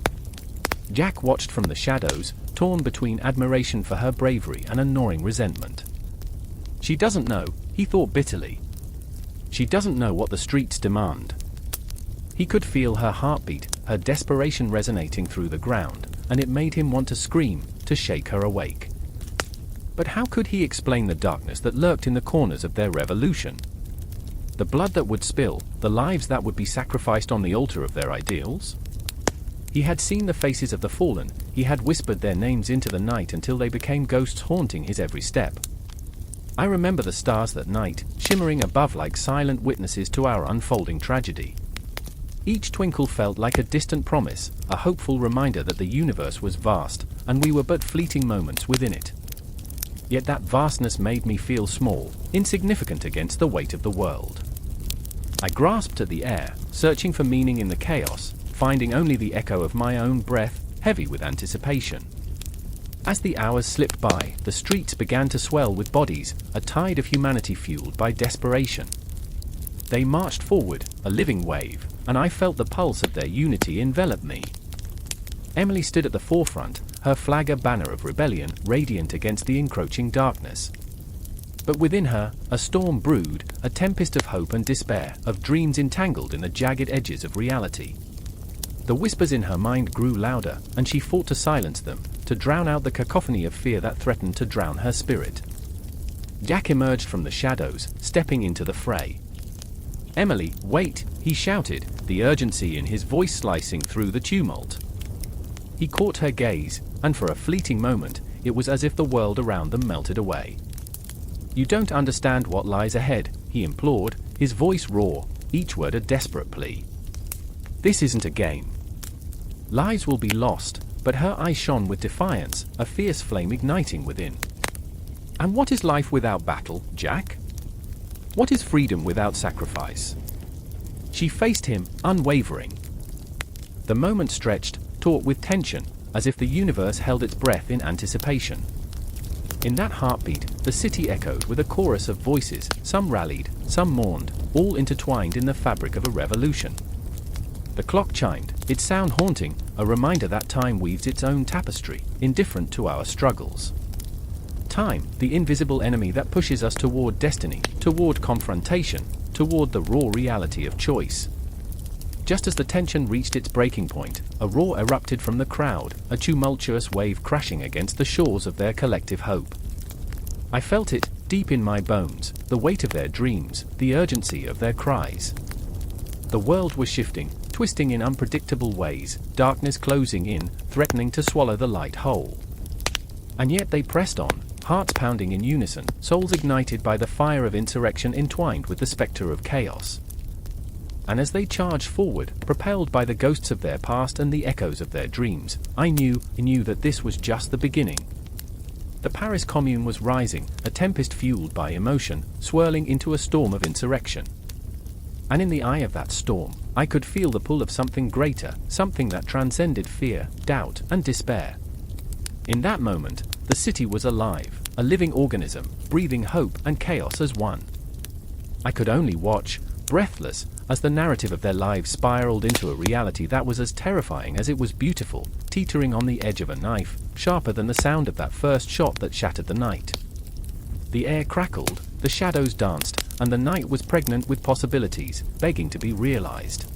Jack watched from the shadows, torn between admiration for her bravery and a gnawing resentment. "She doesn't know," he thought bitterly. "She doesn't know what the streets demand." He could feel her heartbeat, her desperation resonating through the ground, and it made him want to scream, to shake her awake. But how could he explain the darkness that lurked in the corners of their revolution? The blood that would spill, the lives that would be sacrificed on the altar of their ideals? He had seen the faces of the fallen, he had whispered their names into the night until they became ghosts haunting his every step. I remember the stars that night, shimmering above like silent witnesses to our unfolding tragedy. Each twinkle felt like a distant promise, a hopeful reminder that the universe was vast, and we were but fleeting moments within it. Yet that vastness made me feel small, insignificant against the weight of the world. I grasped at the air, searching for meaning in the chaos, finding only the echo of my own breath, heavy with anticipation. As the hours slipped by, the streets began to swell with bodies, a tide of humanity fueled by desperation. They marched forward, a living wave, and I felt the pulse of their unity envelop me. Emily stood at the forefront, her flag a banner of rebellion, radiant against the encroaching darkness. But within her, a storm brewed, a tempest of hope and despair, of dreams entangled in the jagged edges of reality. The whispers in her mind grew louder, and she fought to silence them, to drown out the cacophony of fear that threatened to drown her spirit. Jack emerged from the shadows, stepping into the fray. "Emily, wait," he shouted, the urgency in his voice slicing through the tumult. He caught her gaze, and for a fleeting moment, it was as if the world around them melted away. "You don't understand what lies ahead," he implored, his voice raw, each word a desperate plea. "This isn't a game. Lives will be lost," but her eyes shone with defiance, a fierce flame igniting within. "And what is life without battle, Jack? What is freedom without sacrifice?" She faced him, unwavering. The moment stretched, taut with tension, as if the universe held its breath in anticipation. In that heartbeat, the city echoed with a chorus of voices, some rallied, some mourned, all intertwined in the fabric of a revolution. The clock chimed, its sound haunting, a reminder that time weaves its own tapestry, indifferent to our struggles. Time, the invisible enemy that pushes us toward destiny, toward confrontation, toward the raw reality of choice. Just as the tension reached its breaking point, a roar erupted from the crowd, a tumultuous wave crashing against the shores of their collective hope. I felt it, deep in my bones, the weight of their dreams, the urgency of their cries. The world was shifting, twisting in unpredictable ways, darkness closing in, threatening to swallow the light whole. And yet they pressed on, hearts pounding in unison, souls ignited by the fire of insurrection entwined with the specter of chaos. And as they charged forward, propelled by the ghosts of their past and the echoes of their dreams, I knew that this was just the beginning. The Paris Commune was rising, a tempest fueled by emotion, swirling into a storm of insurrection. And in the eye of that storm, I could feel the pull of something greater, something that transcended fear, doubt, and despair. In that moment, the city was alive, a living organism, breathing hope and chaos as one. I could only watch, breathless, as the narrative of their lives spiraled into a reality that was as terrifying as it was beautiful, teetering on the edge of a knife, sharper than the sound of that first shot that shattered the night. The air crackled, the shadows danced, and the night was pregnant with possibilities, begging to be realized.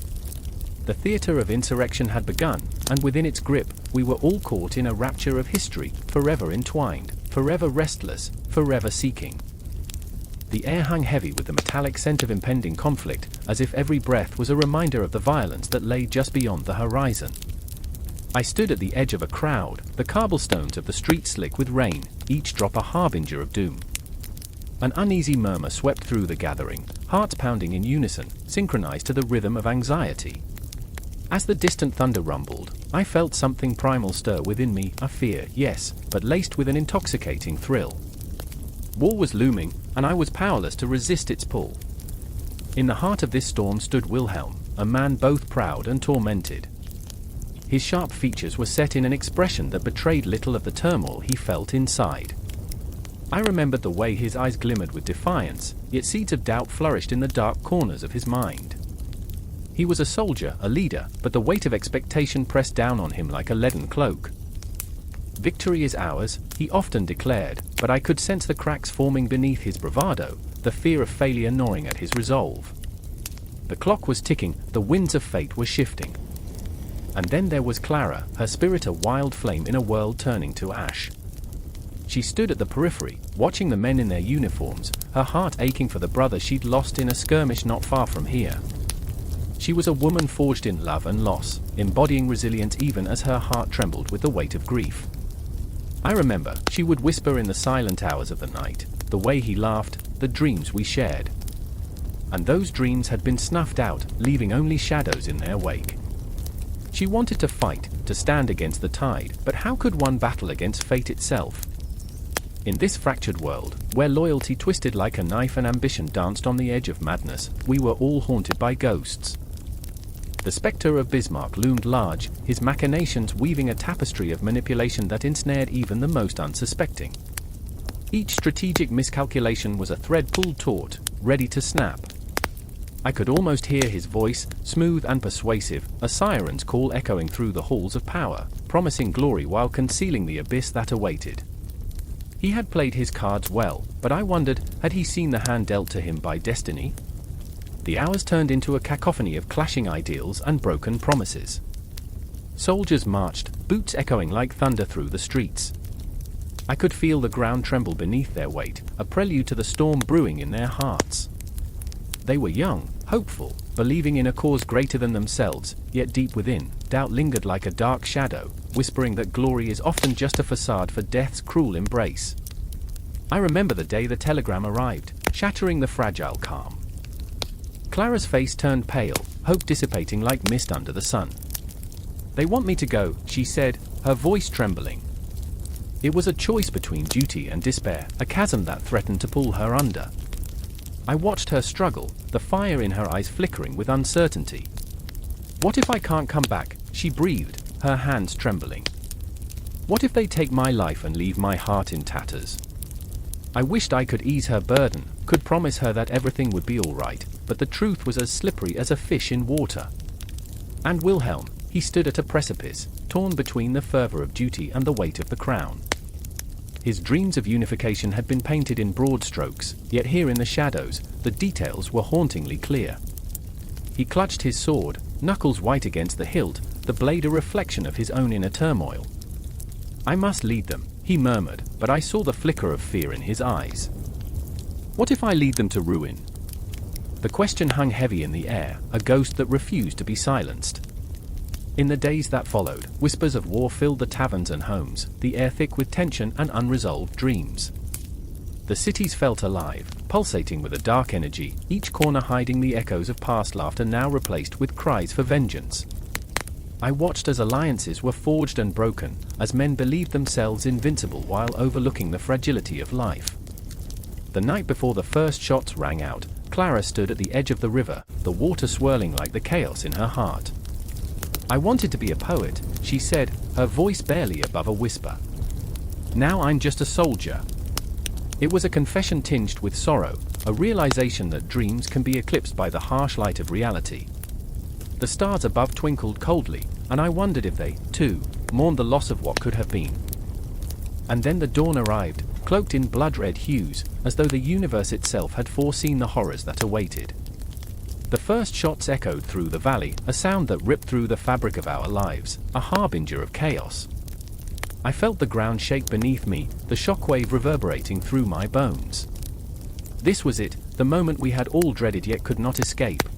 The theater of insurrection had begun, and within its grip, we were all caught in a rapture of history, forever entwined, forever restless, forever seeking. The air hung heavy with the metallic scent of impending conflict, as if every breath was a reminder of the violence that lay just beyond the horizon. I stood at the edge of a crowd, the cobblestones of the street slick with rain, each drop a harbinger of doom. An uneasy murmur swept through the gathering, hearts pounding in unison, synchronized to the rhythm of anxiety. As the distant thunder rumbled, I felt something primal stir within me, a fear, yes, but laced with an intoxicating thrill. War was looming, and I was powerless to resist its pull. In the heart of this storm stood Wilhelm, a man both proud and tormented. His sharp features were set in an expression that betrayed little of the turmoil he felt inside. I remembered the way his eyes glimmered with defiance, yet seeds of doubt flourished in the dark corners of his mind. He was a soldier, a leader, but the weight of expectation pressed down on him like a leaden cloak. "Victory is ours," he often declared, but I could sense the cracks forming beneath his bravado, the fear of failure gnawing at his resolve. The clock was ticking, the winds of fate were shifting. And then there was Clara, her spirit a wild flame in a world turning to ash. She stood at the periphery, watching the men in their uniforms, her heart aching for the brother she'd lost in a skirmish not far from here. She was a woman forged in love and loss, embodying resilience even as her heart trembled with the weight of grief. I remember, she would whisper in the silent hours of the night, the way he laughed, the dreams we shared. And those dreams had been snuffed out, leaving only shadows in their wake. She wanted to fight, to stand against the tide, but how could one battle against fate itself? In this fractured world, where loyalty twisted like a knife and ambition danced on the edge of madness, we were all haunted by ghosts. The spectre of Bismarck loomed large, his machinations weaving a tapestry of manipulation that ensnared even the most unsuspecting. Each strategic miscalculation was a thread pulled taut, ready to snap. I could almost hear his voice, smooth and persuasive, a siren's call echoing through the halls of power, promising glory while concealing the abyss that awaited. He had played his cards well, but I wondered, had he seen the hand dealt to him by destiny? The hours turned into a cacophony of clashing ideals and broken promises. Soldiers marched, boots echoing like thunder through the streets. I could feel the ground tremble beneath their weight, a prelude to the storm brewing in their hearts. They were young, hopeful, believing in a cause greater than themselves, yet deep within, doubt lingered like a dark shadow, whispering that glory is often just a facade for death's cruel embrace. I remember the day the telegram arrived, shattering the fragile calm. Clara's face turned pale, hope dissipating like mist under the sun. "They want me to go," she said, her voice trembling. It was a choice between duty and despair, a chasm that threatened to pull her under. I watched her struggle, the fire in her eyes flickering with uncertainty. "What if I can't come back?" she breathed, her hands trembling. "What if they take my life and leave my heart in tatters?" I wished I could ease her burden, could promise her that everything would be all right, but the truth was as slippery as a fish in water. And Wilhelm, he stood at a precipice, torn between the fervor of duty and the weight of the crown. His dreams of unification had been painted in broad strokes, yet here in the shadows, the details were hauntingly clear. He clutched his sword, knuckles white against the hilt, the blade a reflection of his own inner turmoil. "I must lead them," he murmured, but I saw the flicker of fear in his eyes. "What if I lead them to ruin?" The question hung heavy in the air, a ghost that refused to be silenced. In the days that followed, whispers of war filled the taverns and homes, the air thick with tension and unresolved dreams. The cities felt alive, pulsating with a dark energy, each corner hiding the echoes of past laughter now replaced with cries for vengeance. I watched as alliances were forged and broken, as men believed themselves invincible while overlooking the fragility of life. The night before the first shots rang out, Clara stood at the edge of the river, the water swirling like the chaos in her heart. "I wanted to be a poet," she said, her voice barely above a whisper. "Now I'm just a soldier." It was a confession tinged with sorrow, a realization that dreams can be eclipsed by the harsh light of reality. The stars above twinkled coldly, and I wondered if they, too, mourned the loss of what could have been. And then the dawn arrived, cloaked in blood-red hues, as though the universe itself had foreseen the horrors that awaited. The first shots echoed through the valley, a sound that ripped through the fabric of our lives, a harbinger of chaos. I felt the ground shake beneath me, the shockwave reverberating through my bones. This was it, the moment we had all dreaded yet could not escape.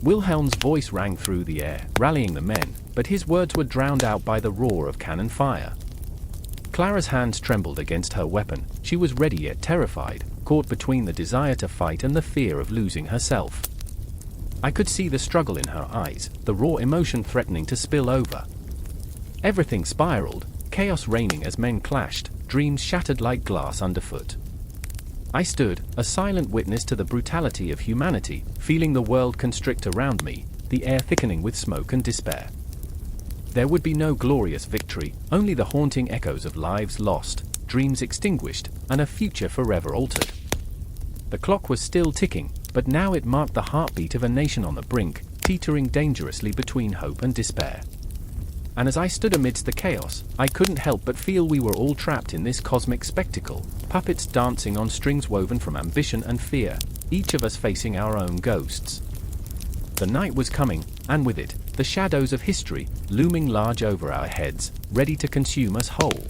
Wilhelm's voice rang through the air, rallying the men, but his words were drowned out by the roar of cannon fire. Clara's hands trembled against her weapon, she was ready yet terrified, caught between the desire to fight and the fear of losing herself. I could see the struggle in her eyes, the raw emotion threatening to spill over. Everything spiraled, chaos reigning as men clashed, dreams shattered like glass underfoot. I stood, a silent witness to the brutality of humanity, feeling the world constrict around me, the air thickening with smoke and despair. There would be no glorious victory, only the haunting echoes of lives lost, dreams extinguished, and a future forever altered. The clock was still ticking, but now it marked the heartbeat of a nation on the brink, teetering dangerously between hope and despair. And as I stood amidst the chaos, I couldn't help but feel we were all trapped in this cosmic spectacle, puppets dancing on strings woven from ambition and fear, each of us facing our own ghosts. The night was coming, and with it, the shadows of history, looming large over our heads, ready to consume us whole.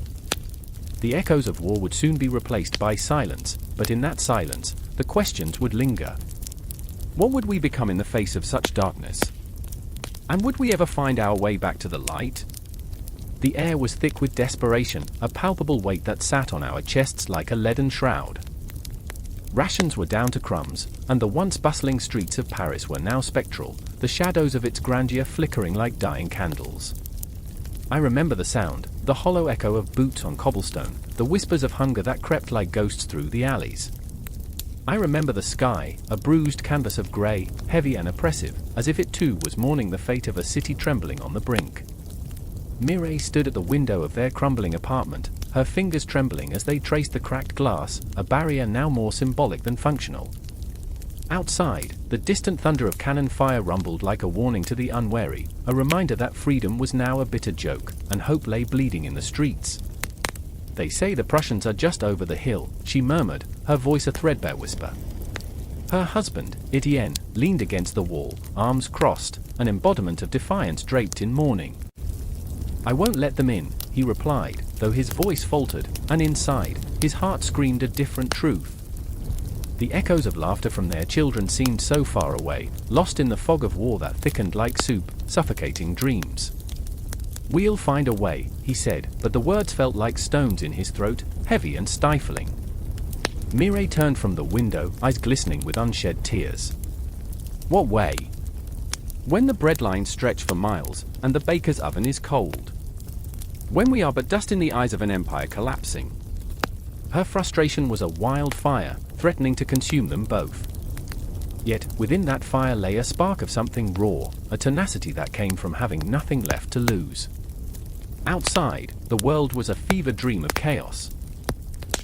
The echoes of war would soon be replaced by silence, but in that silence, the questions would linger. What would we become in the face of such darkness? And would we ever find our way back to the light? The air was thick with desperation, a palpable weight that sat on our chests like a leaden shroud. Rations were down to crumbs, and the once bustling streets of Paris were now spectral, the shadows of its grandeur flickering like dying candles. I remember the sound, the hollow echo of boots on cobblestone, the whispers of hunger that crept like ghosts through the alleys. I remember the sky, a bruised canvas of grey, heavy and oppressive, as if it too was mourning the fate of a city trembling on the brink. Mireille stood at the window of their crumbling apartment, her fingers trembling as they traced the cracked glass, a barrier now more symbolic than functional. Outside, the distant thunder of cannon fire rumbled like a warning to the unwary, a reminder that freedom was now a bitter joke, and hope lay bleeding in the streets. "They say the Prussians are just over the hill," she murmured, her voice a threadbare whisper. Her husband, Etienne, leaned against the wall, arms crossed, an embodiment of defiance draped in mourning. "I won't let them in," he replied, though his voice faltered, and inside, his heart screamed a different truth. The echoes of laughter from their children seemed so far away, lost in the fog of war that thickened like soup, suffocating dreams. "We'll find a way," he said, but the words felt like stones in his throat, heavy and stifling. Mireille turned from the window, eyes glistening with unshed tears. "What way? When the bread lines stretch for miles, and the baker's oven is cold. When we are but dust in the eyes of an empire collapsing." Her frustration was a wildfire, threatening to consume them both. Yet, within that fire lay a spark of something raw, a tenacity that came from having nothing left to lose. Outside, the world was a fever dream of chaos.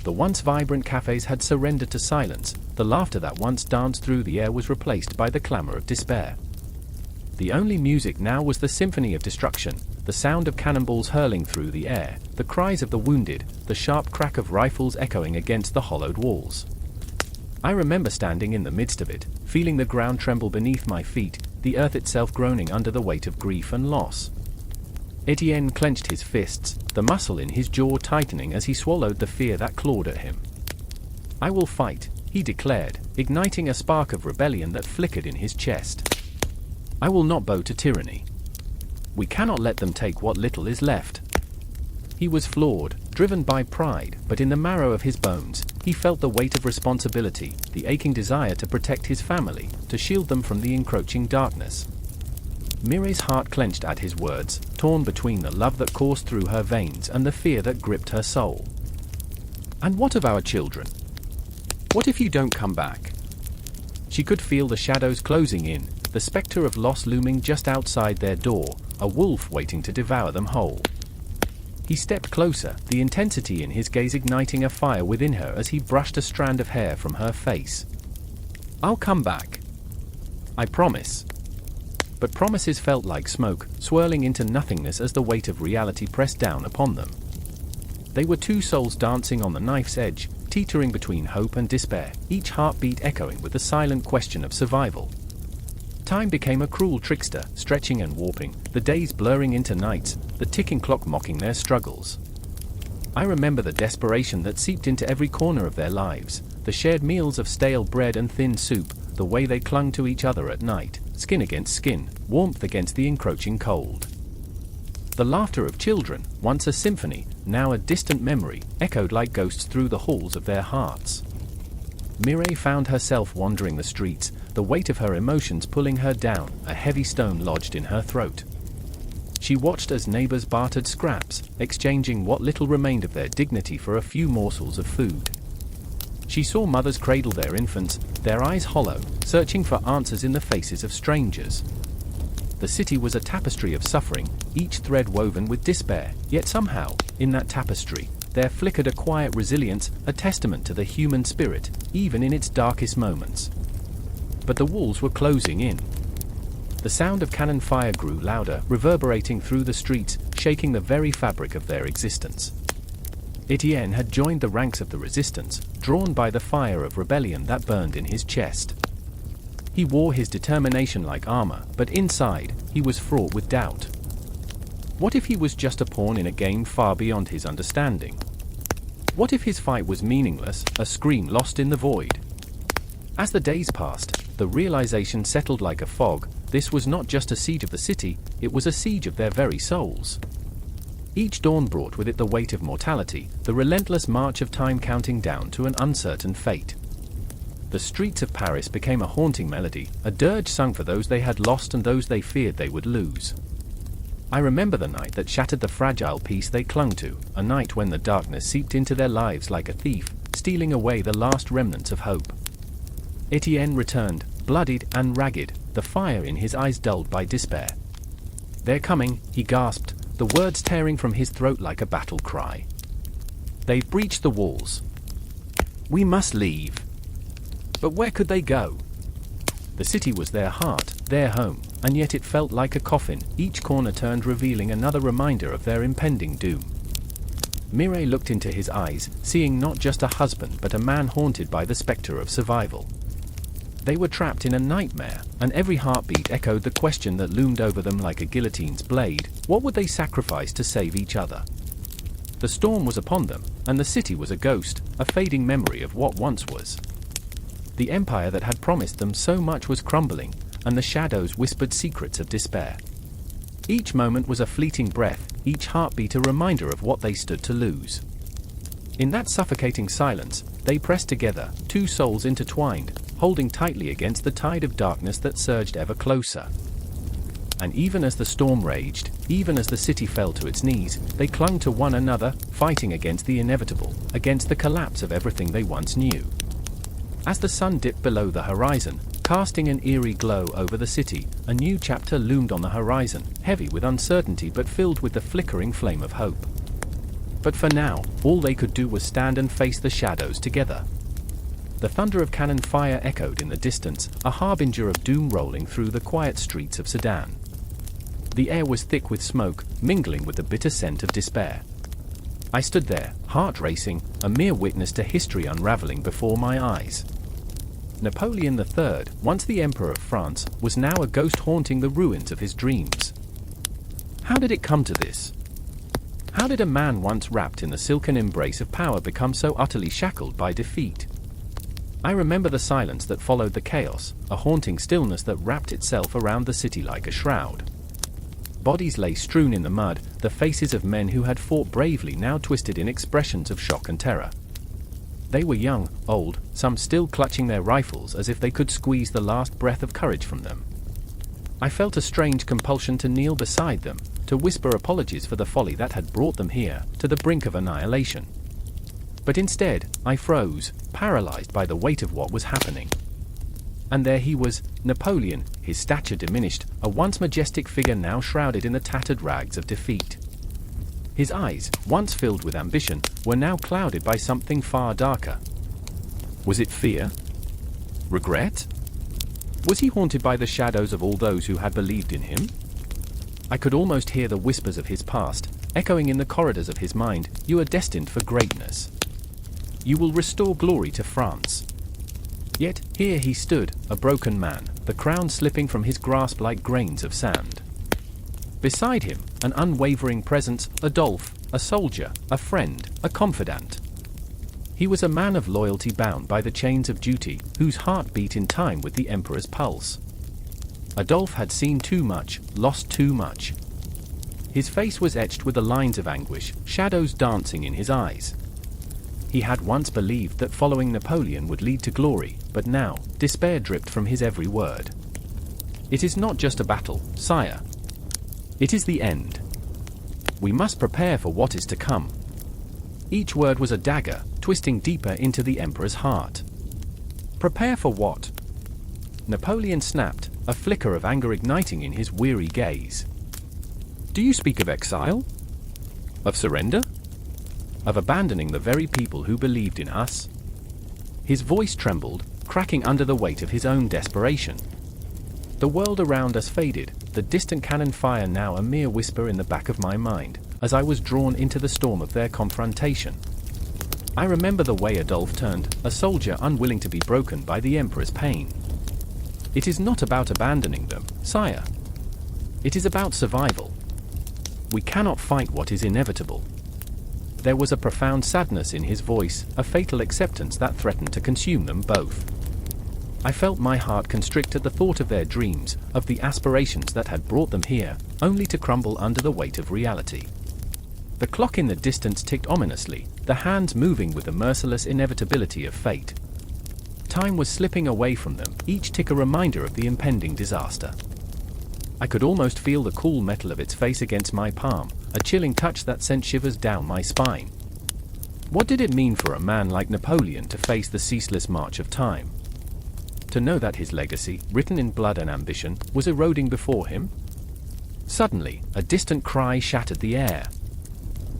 The once vibrant cafes had surrendered to silence, the laughter that once danced through the air was replaced by the clamor of despair. The only music now was the symphony of destruction, the sound of cannonballs hurling through the air, the cries of the wounded, the sharp crack of rifles echoing against the hollowed walls. I remember standing in the midst of it, feeling the ground tremble beneath my feet, the earth itself groaning under the weight of grief and loss. Etienne clenched his fists, the muscle in his jaw tightening as he swallowed the fear that clawed at him. "I will fight," he declared, igniting a spark of rebellion that flickered in his chest. "I will not bow to tyranny. We cannot let them take what little is left." He was flawed, driven by pride, but in the marrow of his bones, he felt the weight of responsibility, the aching desire to protect his family, to shield them from the encroaching darkness. Mireille's heart clenched at his words, torn between the love that coursed through her veins and the fear that gripped her soul. "And what of our children? What if you don't come back?" She could feel the shadows closing in, the specter of loss looming just outside their door, a wolf waiting to devour them whole. He stepped closer, the intensity in his gaze igniting a fire within her as he brushed a strand of hair from her face. "I'll come back. I promise." But promises felt like smoke, swirling into nothingness as the weight of reality pressed down upon them. They were two souls dancing on the knife's edge, teetering between hope and despair, each heartbeat echoing with the silent question of survival. Time became a cruel trickster, stretching and warping, the days blurring into nights, the ticking clock mocking their struggles. I remember the desperation that seeped into every corner of their lives, the shared meals of stale bread and thin soup, the way they clung to each other at night, skin against skin, warmth against the encroaching cold. The laughter of children, once a symphony, now a distant memory, echoed like ghosts through the halls of their hearts. Mireille found herself wandering the streets, the weight of her emotions pulling her down, a heavy stone lodged in her throat. She watched as neighbors bartered scraps, exchanging what little remained of their dignity for a few morsels of food. She saw mothers cradle their infants, their eyes hollow, searching for answers in the faces of strangers. The city was a tapestry of suffering, each thread woven with despair, yet somehow, in that tapestry, there flickered a quiet resilience, a testament to the human spirit, even in its darkest moments. But the walls were closing in. The sound of cannon fire grew louder, reverberating through the streets, shaking the very fabric of their existence. Etienne had joined the ranks of the resistance, drawn by the fire of rebellion that burned in his chest. He wore his determination like armor, but inside, he was fraught with doubt. What if he was just a pawn in a game far beyond his understanding? What if his fight was meaningless, a scream lost in the void? As the days passed, the realization settled like a fog. This was not just a siege of the city, it was a siege of their very souls. Each dawn brought with it the weight of mortality, the relentless march of time counting down to an uncertain fate. The streets of Paris became a haunting melody, a dirge sung for those they had lost and those they feared they would lose. I remember the night that shattered the fragile peace they clung to, a night when the darkness seeped into their lives like a thief, stealing away the last remnants of hope. Etienne returned, bloodied and ragged, the fire in his eyes dulled by despair. "They're coming," he gasped, the words tearing from his throat like a battle cry. "They've breached the walls. We must leave." But where could they go? The city was their heart, their home, and yet it felt like a coffin, each corner turned revealing another reminder of their impending doom. Mireille looked into his eyes, seeing not just a husband but a man haunted by the spectre of survival. They were trapped in a nightmare, and every heartbeat echoed the question that loomed over them like a guillotine's blade: what would they sacrifice to save each other? The storm was upon them, and the city was a ghost, a fading memory of what once was. The empire that had promised them so much was crumbling, and the shadows whispered secrets of despair. Each moment was a fleeting breath, each heartbeat a reminder of what they stood to lose. In that suffocating silence, they pressed together, two souls intertwined, holding tightly against the tide of darkness that surged ever closer. And even as the storm raged, even as the city fell to its knees, they clung to one another, fighting against the inevitable, against the collapse of everything they once knew. As the sun dipped below the horizon, casting an eerie glow over the city, a new chapter loomed on the horizon, heavy with uncertainty but filled with the flickering flame of hope. But for now, all they could do was stand and face the shadows together. The thunder of cannon fire echoed in the distance, a harbinger of doom rolling through the quiet streets of Sedan. The air was thick with smoke, mingling with the bitter scent of despair. I stood there, heart racing, a mere witness to history unraveling before my eyes. Napoleon III, once the Emperor of France, was now a ghost haunting the ruins of his dreams. How did it come to this? How did a man once wrapped in the silken embrace of power become so utterly shackled by defeat? I remember the silence that followed the chaos, a haunting stillness that wrapped itself around the city like a shroud. Bodies lay strewn in the mud, the faces of men who had fought bravely now twisted in expressions of shock and terror. They were young, old, some still clutching their rifles as if they could squeeze the last breath of courage from them. I felt a strange compulsion to kneel beside them, to whisper apologies for the folly that had brought them here, to the brink of annihilation. But instead, I froze, paralyzed by the weight of what was happening. And there he was, Napoleon, his stature diminished, a once majestic figure now shrouded in the tattered rags of defeat. His eyes, once filled with ambition, were now clouded by something far darker. Was it fear? Regret? Was he haunted by the shadows of all those who had believed in him? I could almost hear the whispers of his past, echoing in the corridors of his mind: "You are destined for greatness. You will restore glory to France." Yet, here he stood, a broken man, the crown slipping from his grasp like grains of sand. Beside him, an unwavering presence, Adolphe, a soldier, a friend, a confidant. He was a man of loyalty bound by the chains of duty, whose heart beat in time with the emperor's pulse. Adolphe had seen too much, lost too much. His face was etched with the lines of anguish, shadows dancing in his eyes. He had once believed that following Napoleon would lead to glory, but now, despair dripped from his every word. "It is not just a battle, sire. It is the end. We must prepare for what is to come." Each word was a dagger, twisting deeper into the emperor's heart. Prepare for what? Napoleon snapped, a flicker of anger igniting in his weary gaze. "Do you speak of exile? Of surrender? Of abandoning the very people who believed in us?" His voice trembled, cracking under the weight of his own desperation. The world around us faded, the distant cannon fire now a mere whisper in the back of my mind, as I was drawn into the storm of their confrontation. I remember the way Adolphe turned, a soldier unwilling to be broken by the emperor's pain. "It is not about abandoning them, sire. It is about survival. We cannot fight what is inevitable." There was a profound sadness in his voice, a fatal acceptance that threatened to consume them both. I felt my heart constrict at the thought of their dreams, of the aspirations that had brought them here, only to crumble under the weight of reality. The clock in the distance ticked ominously, the hands moving with the merciless inevitability of fate. Time was slipping away from them, each tick a reminder of the impending disaster. I could almost feel the cool metal of its face against my palm, a chilling touch that sent shivers down my spine. What did it mean for a man like Napoleon to face the ceaseless march of time? to know that his legacy, written in blood and ambition, was eroding before him? Suddenly, a distant cry shattered the air.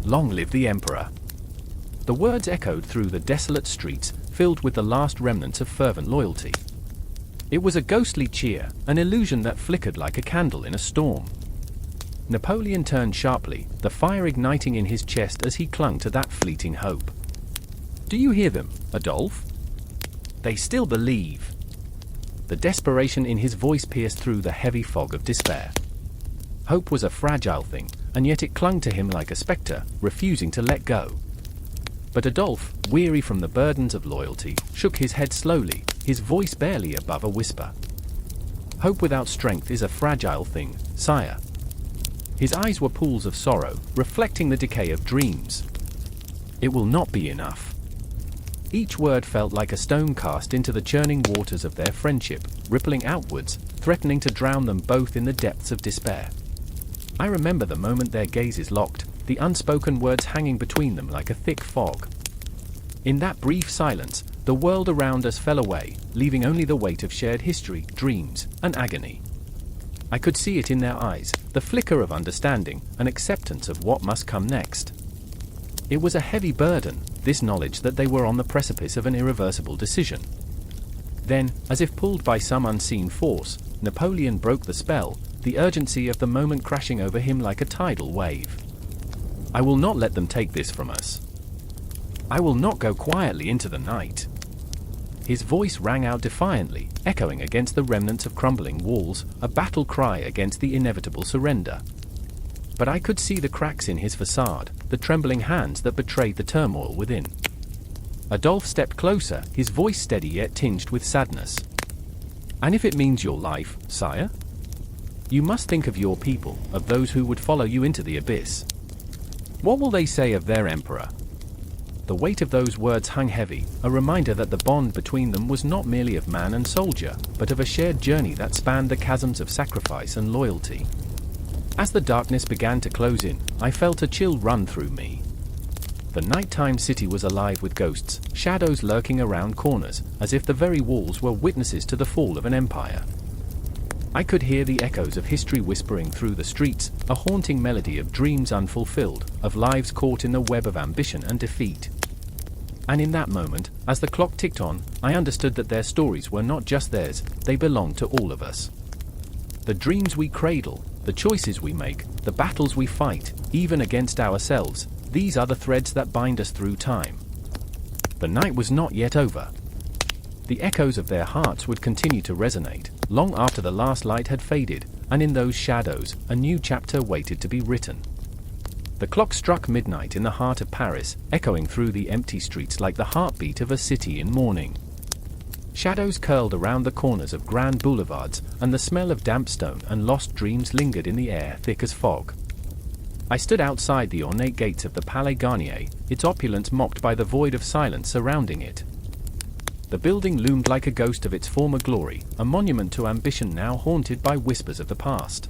"Long live the Emperor!" The words echoed through the desolate streets, filled with the last remnants of fervent loyalty. It was a ghostly cheer, an illusion that flickered like a candle in a storm. Napoleon turned sharply, the fire igniting in his chest as he clung to that fleeting hope. "Do you hear them, Adolphe? They still believe." The desperation in his voice pierced through the heavy fog of despair. Hope was a fragile thing, and yet it clung to him like a spectre, refusing to let go. But Adolphe, weary from the burdens of loyalty, shook his head slowly, his voice barely above a whisper. "Hope without strength is a fragile thing, sire." His eyes were pools of sorrow, reflecting the decay of dreams. "It will not be enough." Each word felt like a stone cast into the churning waters of their friendship, rippling outwards, threatening to drown them both in the depths of despair. I remember the moment their gazes locked, the unspoken words hanging between them like a thick fog. In that brief silence, the world around us fell away, leaving only the weight of shared history, dreams, and agony. I could see it in their eyes, the flicker of understanding, and acceptance of what must come next. It was a heavy burden, this knowledge that they were on the precipice of an irreversible decision. Then, as if pulled by some unseen force, Napoleon broke the spell, the urgency of the moment crashing over him like a tidal wave. "I will not let them take this from us. I will not go quietly into the night." His voice rang out defiantly, echoing against the remnants of crumbling walls, a battle cry against the inevitable surrender. But I could see the cracks in his facade, the trembling hands that betrayed the turmoil within. Adolphe stepped closer, his voice steady yet tinged with sadness. "And if it means your life, sire? You must think of your people, of those who would follow you into the abyss. What will they say of their emperor?" The weight of those words hung heavy, a reminder that the bond between them was not merely of man and soldier, but of a shared journey that spanned the chasms of sacrifice and loyalty. As the darkness began to close in, I felt a chill run through me. The nighttime city was alive with ghosts, shadows lurking around corners, as if the very walls were witnesses to the fall of an empire. I could hear the echoes of history whispering through the streets, a haunting melody of dreams unfulfilled, of lives caught in the web of ambition and defeat. And in that moment, as the clock ticked on, I understood that their stories were not just theirs, they belonged to all of us. The dreams we cradle, the choices we make, the battles we fight, even against ourselves, these are the threads that bind us through time. The night was not yet over. The echoes of their hearts would continue to resonate, long after the last light had faded, and in those shadows, a new chapter waited to be written. The clock struck midnight in the heart of Paris, echoing through the empty streets like the heartbeat of a city in mourning. Shadows curled around the corners of grand boulevards, and the smell of damp stone and lost dreams lingered in the air thick as fog. I stood outside the ornate gates of the Palais Garnier, its opulence mocked by the void of silence surrounding it. The building loomed like a ghost of its former glory, a monument to ambition now haunted by whispers of the past.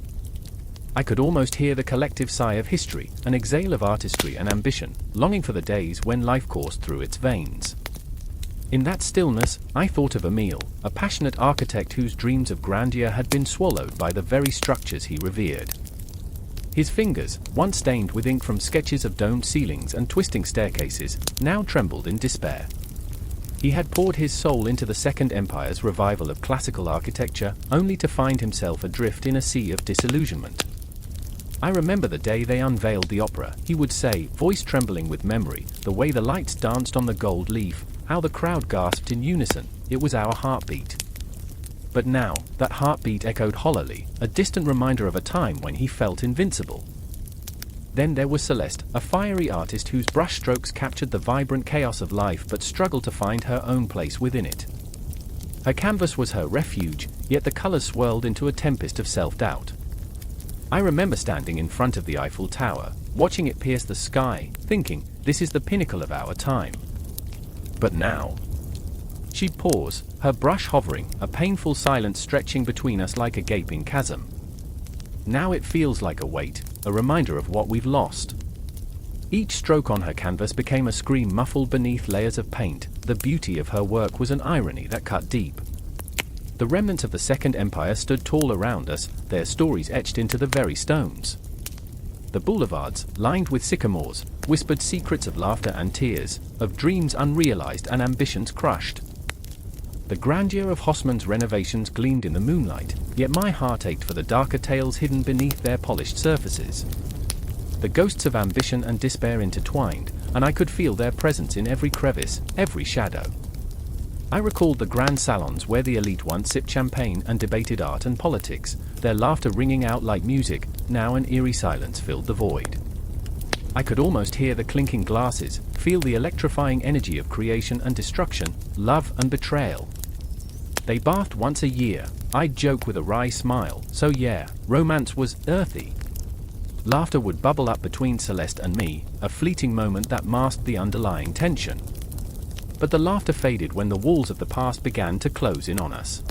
I could almost hear the collective sigh of history, an exhale of artistry and ambition, longing for the days when life coursed through its veins. In that stillness, I thought of Emile, a passionate architect whose dreams of grandeur had been swallowed by the very structures he revered. His fingers, once stained with ink from sketches of domed ceilings and twisting staircases, now trembled in despair. He had poured his soul into the Second Empire's revival of classical architecture, only to find himself adrift in a sea of disillusionment. I remember the day they unveiled the opera, he would say, voice trembling with memory, the way the lights danced on the gold leaf, how the crowd gasped in unison, it was our heartbeat. But now, that heartbeat echoed hollowly, a distant reminder of a time when he felt invincible. Then there was Celeste, a fiery artist whose brushstrokes captured the vibrant chaos of life but struggled to find her own place within it. Her canvas was her refuge, yet the colors swirled into a tempest of self-doubt. I remember standing in front of the Eiffel Tower, watching it pierce the sky, thinking, this is the pinnacle of our time. But now... She'd pause, her brush hovering, a painful silence stretching between us like a gaping chasm. Now it feels like a weight, a reminder of what we've lost. Each stroke on her canvas became a scream muffled beneath layers of paint. The beauty of her work was an irony that cut deep. The remnants of the Second Empire stood tall around us, their stories etched into the very stones. The boulevards, lined with sycamores, whispered secrets of laughter and tears, of dreams unrealized and ambitions crushed. The grandeur of Haussmann's renovations gleamed in the moonlight, yet my heart ached for the darker tales hidden beneath their polished surfaces. The ghosts of ambition and despair intertwined, and I could feel their presence in every crevice, every shadow. I recalled the grand salons where the elite once sipped champagne and debated art and politics, their laughter ringing out like music. Now an eerie silence filled the void. I could almost hear the clinking glasses, feel the electrifying energy of creation and destruction, love and betrayal. They bathed once a year. I'd joke with a wry smile, so yeah, romance was earthy. Laughter would bubble up between Celeste and me, a fleeting moment that masked the underlying tension. But the laughter faded when the walls of the past began to close in on us.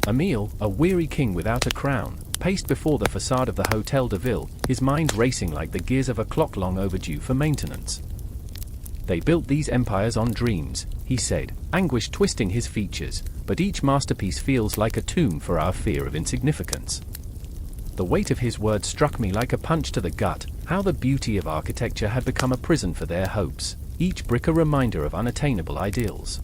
Emile, a weary king without a crown, paced before the facade of the Hôtel de Ville, his mind racing like the gears of a clock long overdue for maintenance. They built these empires on dreams, he said, anguish twisting his features, but each masterpiece feels like a tomb for our fear of insignificance. The weight of his words struck me like a punch to the gut, how the beauty of architecture had become a prison for their hopes, each brick a reminder of unattainable ideals.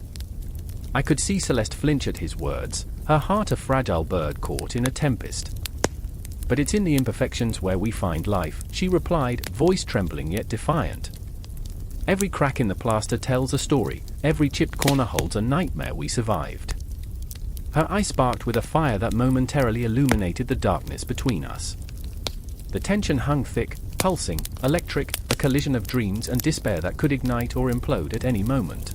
I could see Celeste flinch at his words, her heart a fragile bird caught in a tempest. But it's in the imperfections where we find life, she replied, voice trembling yet defiant. Every crack in the plaster tells a story, every chipped corner holds a nightmare we survived. Her eye sparked with a fire that momentarily illuminated the darkness between us. The tension hung thick, pulsing, electric, a collision of dreams and despair that could ignite or implode at any moment.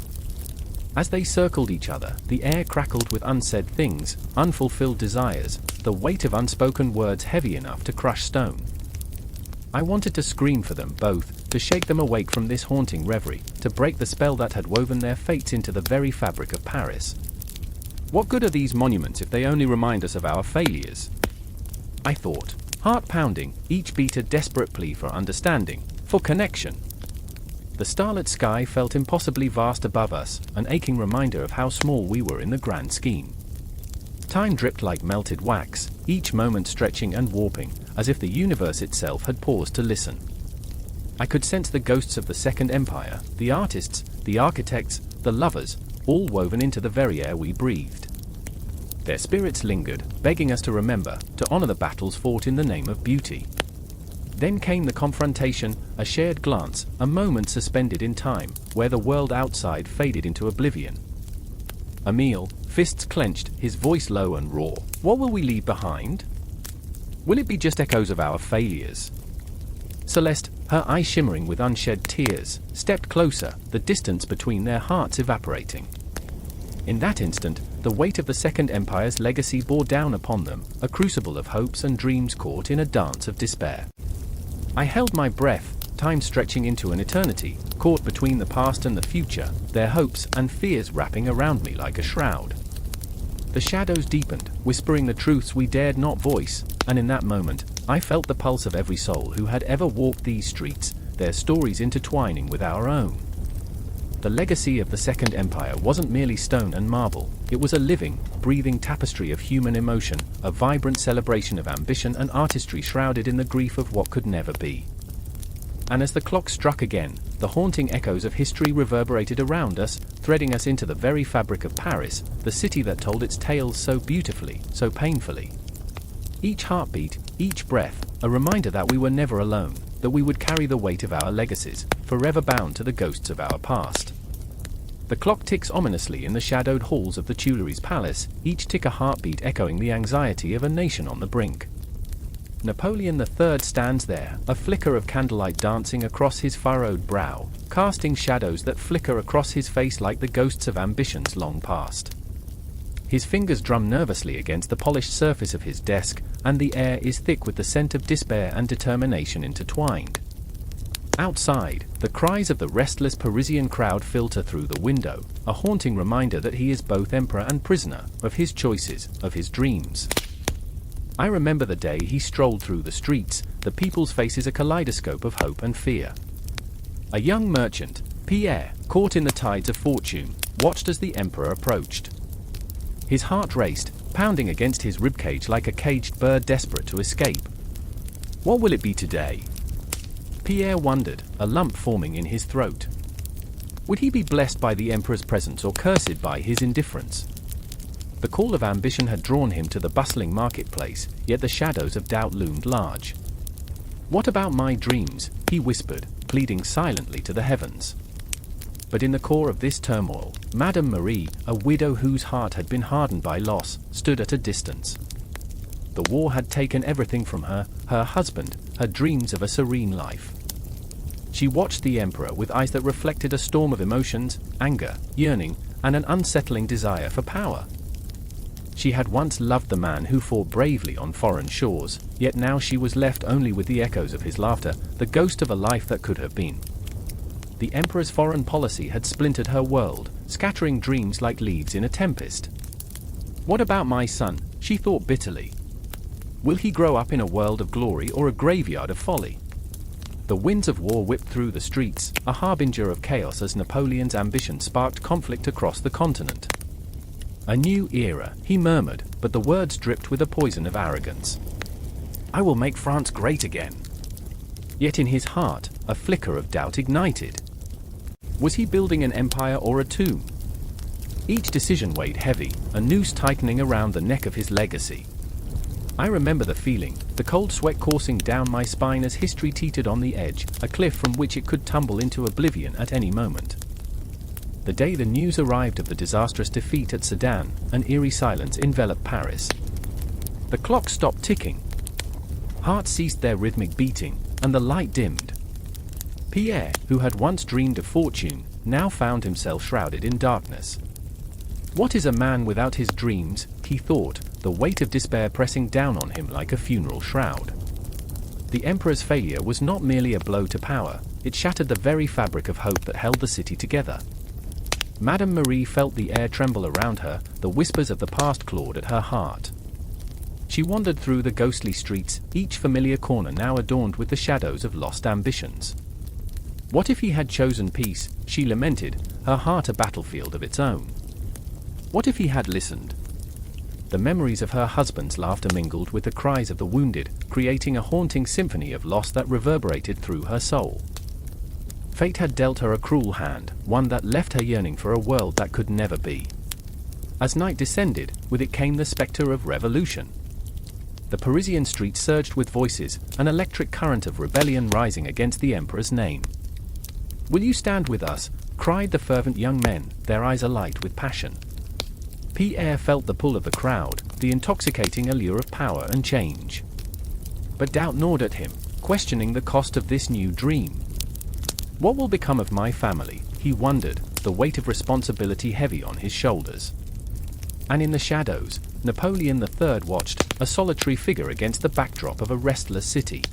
As they circled each other, the air crackled with unsaid things, unfulfilled desires, the weight of unspoken words heavy enough to crush stone. I wanted to scream for them both, to shake them awake from this haunting reverie, to break the spell that had woven their fates into the very fabric of Paris. What good are these monuments if they only remind us of our failures? I thought, heart pounding, each beat a desperate plea for understanding, for connection. The starlit sky felt impossibly vast above us, an aching reminder of how small we were in the grand scheme. Time dripped like melted wax, each moment stretching and warping, as if the universe itself had paused to listen. I could sense the ghosts of the Second Empire, the artists, the architects, the lovers, all woven into the very air we breathed. Their spirits lingered, begging us to remember, to honor the battles fought in the name of beauty. Then came the confrontation, a shared glance, a moment suspended in time, where the world outside faded into oblivion. Emile, fists clenched, his voice low and raw. What will we leave behind? Will it be just echoes of our failures? Celeste, her eyes shimmering with unshed tears, stepped closer, the distance between their hearts evaporating. In that instant, the weight of the Second Empire's legacy bore down upon them, a crucible of hopes and dreams caught in a dance of despair. I held my breath, time stretching into an eternity, caught between the past and the future, their hopes and fears wrapping around me like a shroud. The shadows deepened, whispering the truths we dared not voice, and in that moment, I felt the pulse of every soul who had ever walked these streets, their stories intertwining with our own. The legacy of the Second Empire wasn't merely stone and marble, it was a living, breathing tapestry of human emotion, a vibrant celebration of ambition and artistry shrouded in the grief of what could never be. And as the clock struck again, the haunting echoes of history reverberated around us, threading us into the very fabric of Paris, the city that told its tales so beautifully, so painfully. Each heartbeat, each breath, a reminder that we were never alone, that we would carry the weight of our legacies, forever bound to the ghosts of our past. The clock ticks ominously in the shadowed halls of the Tuileries Palace, each tick a heartbeat echoing the anxiety of a nation on the brink. Napoleon III stands there, a flicker of candlelight dancing across his furrowed brow, casting shadows that flicker across his face like the ghosts of ambitions long past. His fingers drum nervously against the polished surface of his desk, and the air is thick with the scent of despair and determination intertwined. Outside, the cries of the restless Parisian crowd filter through the window, a haunting reminder that he is both emperor and prisoner, of his choices, of his dreams. I remember the day he strolled through the streets, the people's faces a kaleidoscope of hope and fear. A young merchant, Pierre, caught in the tides of fortune, watched as the emperor approached. His heart raced, pounding against his ribcage like a caged bird desperate to escape. What will it be today? Pierre wondered, a lump forming in his throat. Would he be blessed by the emperor's presence or cursed by his indifference? The call of ambition had drawn him to the bustling marketplace, yet the shadows of doubt loomed large. What about my dreams? He whispered, pleading silently to the heavens. But in the core of this turmoil, Madame Marie, a widow whose heart had been hardened by loss, stood at a distance. The war had taken everything from her husband, her dreams of a serene life. She watched the emperor with eyes that reflected a storm of emotions, anger, yearning, and an unsettling desire for power. She had once loved the man who fought bravely on foreign shores, yet now she was left only with the echoes of his laughter, the ghost of a life that could have been. The emperor's foreign policy had splintered her world, scattering dreams like leaves in a tempest. What about my son? She thought bitterly. Will he grow up in a world of glory or a graveyard of folly? The winds of war whipped through the streets, a harbinger of chaos as Napoleon's ambition sparked conflict across the continent. A new era, he murmured, but the words dripped with a poison of arrogance. I will make France great again. Yet in his heart, a flicker of doubt ignited. Was he building an empire or a tomb? Each decision weighed heavy, a noose tightening around the neck of his legacy. I remember the feeling, the cold sweat coursing down my spine as history teetered on the edge, a cliff from which it could tumble into oblivion at any moment. The day the news arrived of the disastrous defeat at Sedan, an eerie silence enveloped Paris. The clock stopped ticking. Hearts ceased their rhythmic beating, and the light dimmed. Pierre, who had once dreamed of fortune, now found himself shrouded in darkness. What is a man without his dreams, he thought, the weight of despair pressing down on him like a funeral shroud. The emperor's failure was not merely a blow to power, it shattered the very fabric of hope that held the city together. Madame Marie felt the air tremble around her, the whispers of the past clawed at her heart. She wandered through the ghostly streets, each familiar corner now adorned with the shadows of lost ambitions. What if he had chosen peace, she lamented, her heart a battlefield of its own? What if he had listened? The memories of her husband's laughter mingled with the cries of the wounded, creating a haunting symphony of loss that reverberated through her soul. Fate had dealt her a cruel hand, one that left her yearning for a world that could never be. As night descended, with it came the spectre of revolution. The Parisian streets surged with voices, an electric current of rebellion rising against the emperor's name. "Will you stand with us?" cried the fervent young men, their eyes alight with passion. Pierre felt the pull of the crowd, the intoxicating allure of power and change. But doubt gnawed at him, questioning the cost of this new dream. What will become of my family, he wondered, the weight of responsibility heavy on his shoulders. And in the shadows, Napoleon III watched, a solitary figure against the backdrop of a restless city.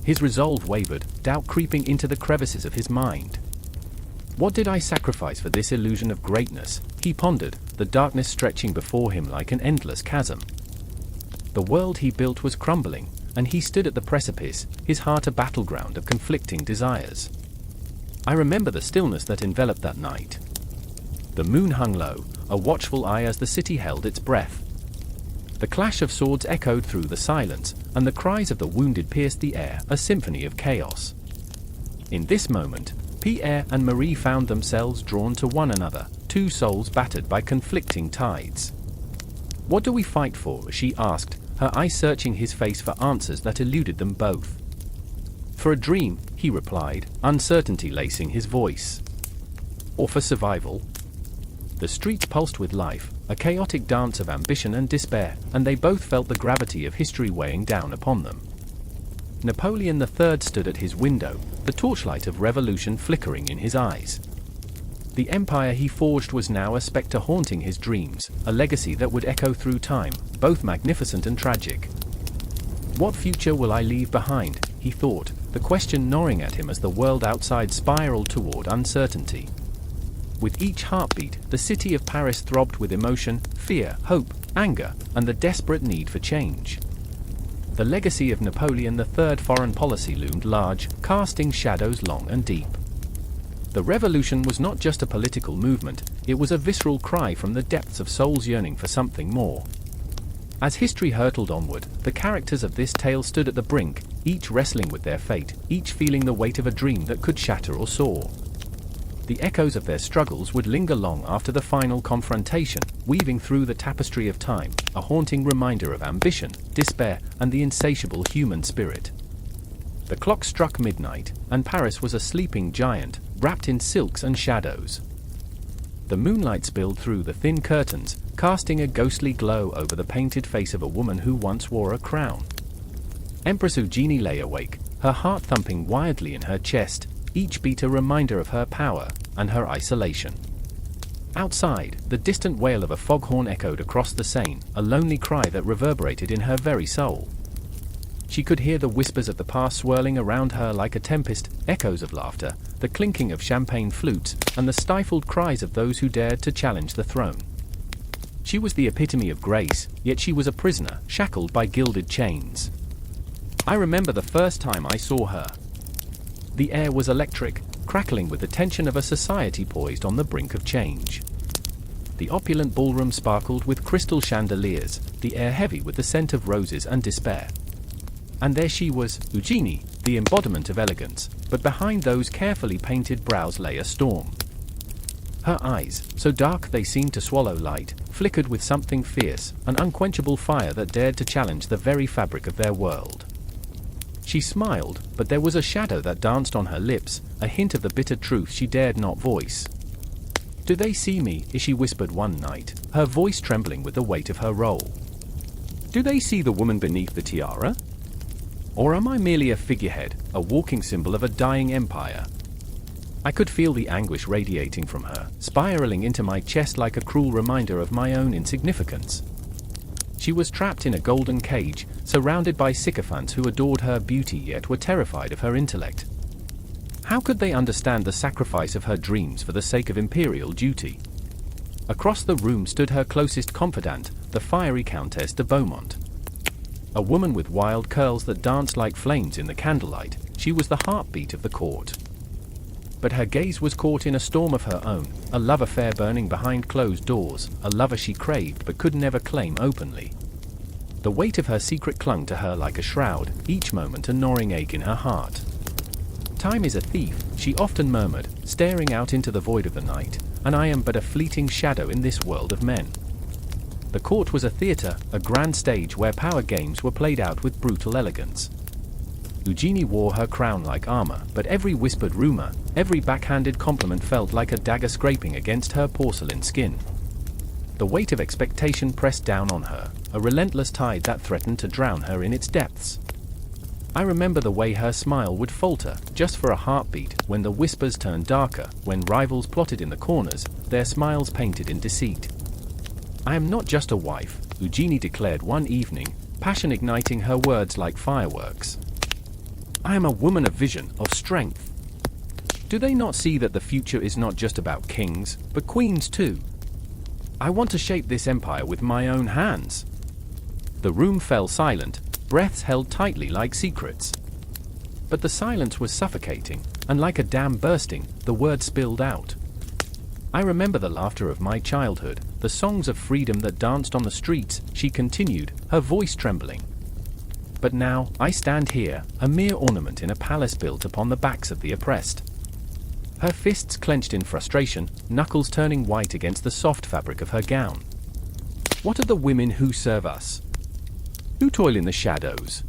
His resolve wavered, doubt creeping into the crevices of his mind. What did I sacrifice for this illusion of greatness? He pondered, the darkness stretching before him like an endless chasm. The world he built was crumbling, and he stood at the precipice, his heart a battleground of conflicting desires. I remember the stillness that enveloped that night. The moon hung low, a watchful eye as the city held its breath. The clash of swords echoed through the silence, and the cries of the wounded pierced the air, a symphony of chaos. In this moment, Pierre and Marie found themselves drawn to one another, two souls battered by conflicting tides. "What do we fight for?" she asked, her eyes searching his face for answers that eluded them both. "For a dream," he replied, uncertainty lacing his voice. "Or for survival?" The streets pulsed with life, a chaotic dance of ambition and despair, and they both felt the gravity of history weighing down upon them. Napoleon III stood at his window, the torchlight of revolution flickering in his eyes. The empire he forged was now a spectre haunting his dreams, a legacy that would echo through time, both magnificent and tragic. What future will I leave behind, he thought, the question gnawing at him as the world outside spiraled toward uncertainty. With each heartbeat, the city of Paris throbbed with emotion, fear, hope, anger, and the desperate need for change. The legacy of Napoleon III's foreign policy loomed large, casting shadows long and deep. The revolution was not just a political movement, it was a visceral cry from the depths of souls yearning for something more. As history hurtled onward, the characters of this tale stood at the brink, each wrestling with their fate, each feeling the weight of a dream that could shatter or soar. The echoes of their struggles would linger long after the final confrontation, weaving through the tapestry of time, a haunting reminder of ambition, despair, and the insatiable human spirit. The clock struck midnight, and Paris was a sleeping giant, wrapped in silks and shadows. The moonlight spilled through the thin curtains, casting a ghostly glow over the painted face of a woman who once wore a crown. Empress Eugenie lay awake, her heart thumping wildly in her chest, each beat a reminder of her power and her isolation. Outside, the distant wail of a foghorn echoed across the Seine, a lonely cry that reverberated in her very soul. She could hear the whispers of the past swirling around her like a tempest, echoes of laughter, the clinking of champagne flutes, and the stifled cries of those who dared to challenge the throne. She was the epitome of grace, yet she was a prisoner, shackled by gilded chains. I remember the first time I saw her. The air was electric, crackling with the tension of a society poised on the brink of change. The opulent ballroom sparkled with crystal chandeliers, the air heavy with the scent of roses and despair. And there she was, Eugenie, the embodiment of elegance, but behind those carefully painted brows lay a storm. Her eyes, so dark they seemed to swallow light, flickered with something fierce, an unquenchable fire that dared to challenge the very fabric of their world. She smiled, but there was a shadow that danced on her lips, a hint of the bitter truth she dared not voice. "Do they see me?" she whispered one night, her voice trembling with the weight of her role. "Do they see the woman beneath the tiara? Or am I merely a figurehead, a walking symbol of a dying empire?" I could feel the anguish radiating from her, spiraling into my chest like a cruel reminder of my own insignificance. She was trapped in a golden cage, surrounded by sycophants who adored her beauty yet were terrified of her intellect. How could they understand the sacrifice of her dreams for the sake of imperial duty? Across the room stood her closest confidant, the fiery Countess de Beaumont. A woman with wild curls that danced like flames in the candlelight, she was the heartbeat of the court. But her gaze was caught in a storm of her own, a love affair burning behind closed doors, a lover she craved but could never claim openly. The weight of her secret clung to her like a shroud, each moment a gnawing ache in her heart. "Time is a thief," she often murmured, staring out into the void of the night, "and I am but a fleeting shadow in this world of men." The court was a theatre, a grand stage where power games were played out with brutal elegance. Eugenie wore her crown like armor, but every whispered rumor, every backhanded compliment felt like a dagger scraping against her porcelain skin. The weight of expectation pressed down on her, a relentless tide that threatened to drown her in its depths. I remember the way her smile would falter, just for a heartbeat, when the whispers turned darker, when rivals plotted in the corners, their smiles painted in deceit. "I am not just a wife," Eugenie declared one evening, passion igniting her words like fireworks. "I am a woman of vision, of strength. Do they not see that the future is not just about kings, but queens too? I want to shape this empire with my own hands." The room fell silent, breaths held tightly like secrets. But the silence was suffocating, and like a dam bursting, the words spilled out. "I remember the laughter of my childhood, the songs of freedom that danced on the streets," she continued, her voice trembling. "But now, I stand here, a mere ornament in a palace built upon the backs of the oppressed." Her fists clenched in frustration, knuckles turning white against the soft fabric of her gown. "What are the women who serve us? Who toil in the shadows?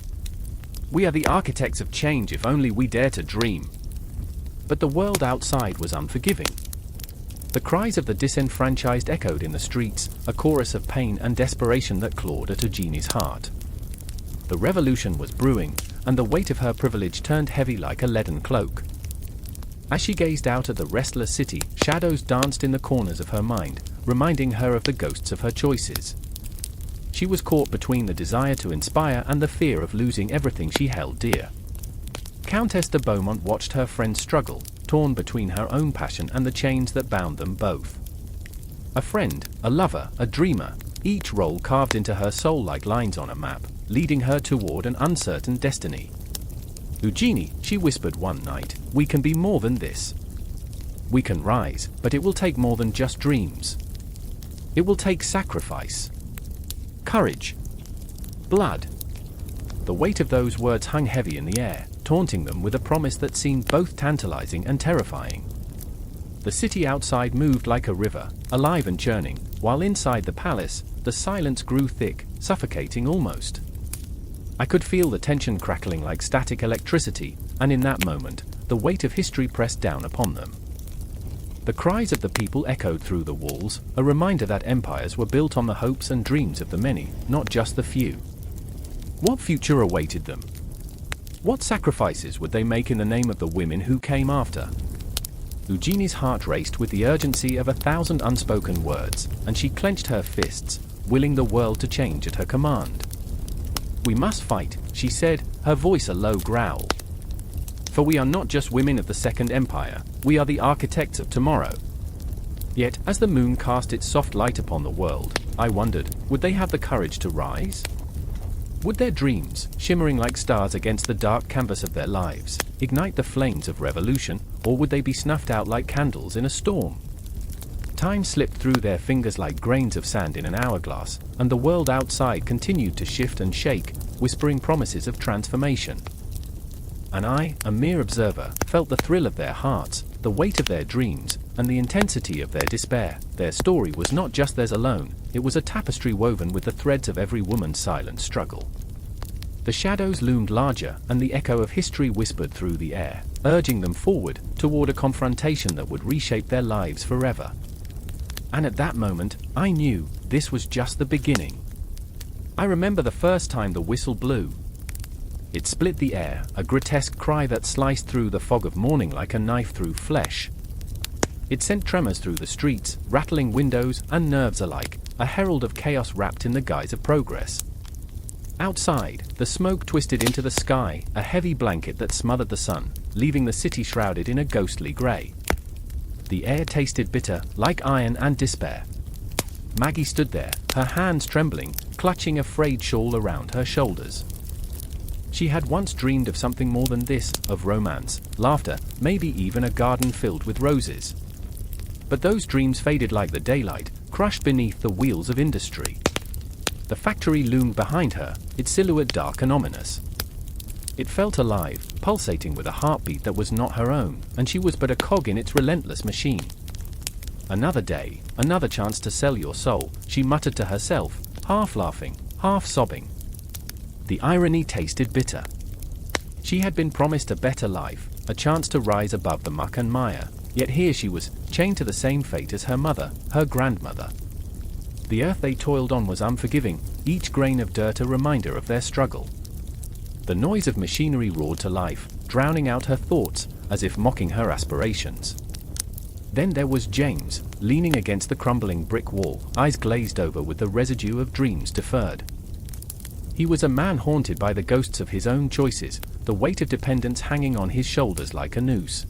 We are the architects of change if only we dare to dream." But the world outside was unforgiving. The cries of the disenfranchised echoed in the streets, a chorus of pain and desperation that clawed at Eugenie's heart. The revolution was brewing, and the weight of her privilege turned heavy like a leaden cloak. As she gazed out at the restless city, shadows danced in the corners of her mind, reminding her of the ghosts of her choices. She was caught between the desire to inspire and the fear of losing everything she held dear. Countess de Beaumont watched her friend struggle, torn between her own passion and the chains that bound them both. A friend, a lover, a dreamer, each role carved into her soul like lines on a map, leading her toward an uncertain destiny. "Eugenie," she whispered one night, "we can be more than this. We can rise, but it will take more than just dreams. It will take sacrifice. Courage. Blood. The weight of those words hung heavy in the air, taunting them with a promise that seemed both tantalizing and terrifying. The city outside moved like a river, alive and churning, while inside the palace, the silence grew thick, suffocating almost. I could feel the tension crackling like static electricity, and in that moment, the weight of history pressed down upon them. The cries of the people echoed through the walls, a reminder that empires were built on the hopes and dreams of the many, not just the few. What future awaited them? What sacrifices would they make in the name of the women who came after? Eugenie's heart raced with the urgency of 1,000 unspoken words, and she clenched her fists, willing the world to change at her command. "We must fight," she said, her voice a low growl. "For we are not just women of the Second Empire, we are the architects of tomorrow." Yet, as the moon cast its soft light upon the world, I wondered, would they have the courage to rise? Would their dreams, shimmering like stars against the dark canvas of their lives, ignite the flames of revolution, or would they be snuffed out like candles in a storm? Time slipped through their fingers like grains of sand in an hourglass, and the world outside continued to shift and shake, whispering promises of transformation. And I, a mere observer, felt the thrill of their hearts, the weight of their dreams, and the intensity of their despair. Their story was not just theirs alone, it was a tapestry woven with the threads of every woman's silent struggle. The shadows loomed larger, and the echo of history whispered through the air, urging them forward, toward a confrontation that would reshape their lives forever. And at that moment, I knew, this was just the beginning. I remember the first time the whistle blew. It split the air, a grotesque cry that sliced through the fog of morning like a knife through flesh. It sent tremors through the streets, rattling windows and nerves alike, a herald of chaos wrapped in the guise of progress. Outside, the smoke twisted into the sky, a heavy blanket that smothered the sun, leaving the city shrouded in a ghostly grey. The air tasted bitter, like iron and despair. Maggie stood there, her hands trembling, clutching a frayed shawl around her shoulders. She had once dreamed of something more than this, of romance, laughter, maybe even a garden filled with roses. But those dreams faded like the daylight, crushed beneath the wheels of industry. The factory loomed behind her, its silhouette dark and ominous. It felt alive, pulsating with a heartbeat that was not her own, and she was but a cog in its relentless machine. Another day, another chance to sell your soul, she muttered to herself, half laughing, half sobbing. The irony tasted bitter. She had been promised a better life, a chance to rise above the muck and mire, yet here she was, chained to the same fate as her mother, her grandmother. The earth they toiled on was unforgiving, each grain of dirt a reminder of their struggle. The noise of machinery roared to life, drowning out her thoughts, as if mocking her aspirations. Then there was James, leaning against the crumbling brick wall, eyes glazed over with the residue of dreams deferred. He was a man haunted by the ghosts of his own choices, the weight of dependence hanging on his shoulders like a noose.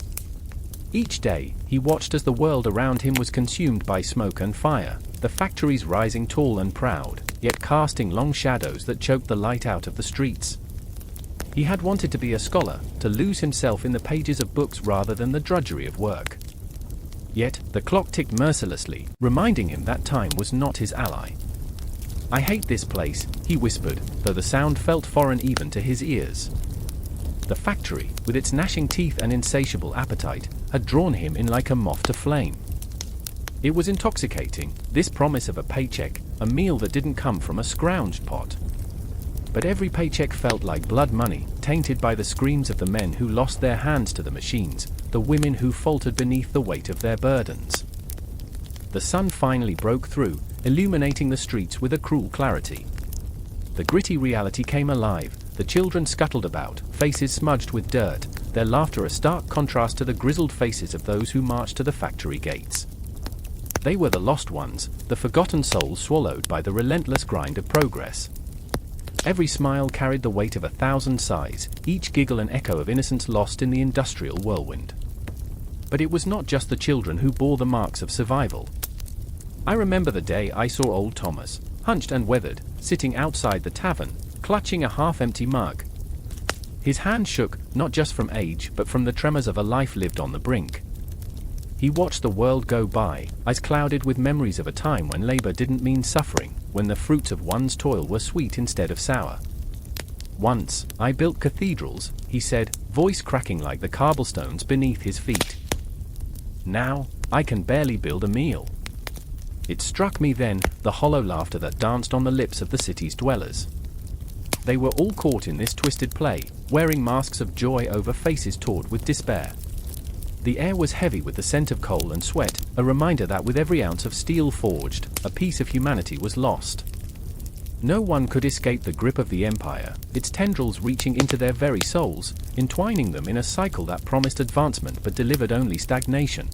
Each day, he watched as the world around him was consumed by smoke and fire, the factories rising tall and proud, yet casting long shadows that choked the light out of the streets. He had wanted to be a scholar, to lose himself in the pages of books rather than the drudgery of work. Yet, the clock ticked mercilessly, reminding him that time was not his ally. "I hate this place," he whispered, though the sound felt foreign even to his ears. The factory, with its gnashing teeth and insatiable appetite, had drawn him in like a moth to flame. It was intoxicating, this promise of a paycheck, a meal that didn't come from a scrounged pot. But every paycheck felt like blood money, tainted by the screams of the men who lost their hands to the machines, the women who faltered beneath the weight of their burdens. The sun finally broke through, illuminating the streets with a cruel clarity. The gritty reality came alive, the children scuttled about, faces smudged with dirt, their laughter a stark contrast to the grizzled faces of those who marched to the factory gates. They were the lost ones, the forgotten souls swallowed by the relentless grind of progress. Every smile carried the weight of 1,000 sighs, each giggle an echo of innocence lost in the industrial whirlwind. But it was not just the children who bore the marks of survival. I remember the day I saw old Thomas, hunched and weathered, sitting outside the tavern, clutching a half-empty mug. His hand shook, not just from age, but from the tremors of a life lived on the brink. He watched the world go by, eyes clouded with memories of a time when labor didn't mean suffering, when the fruits of one's toil were sweet instead of sour. Once, I built cathedrals, he said, voice cracking like the cobblestones beneath his feet. Now, I can barely build a meal. It struck me then, the hollow laughter that danced on the lips of the city's dwellers. They were all caught in this twisted play, wearing masks of joy over faces taut with despair. The air was heavy with the scent of coal and sweat, a reminder that with every ounce of steel forged, a piece of humanity was lost. No one could escape the grip of the empire, its tendrils reaching into their very souls, entwining them in a cycle that promised advancement but delivered only stagnation.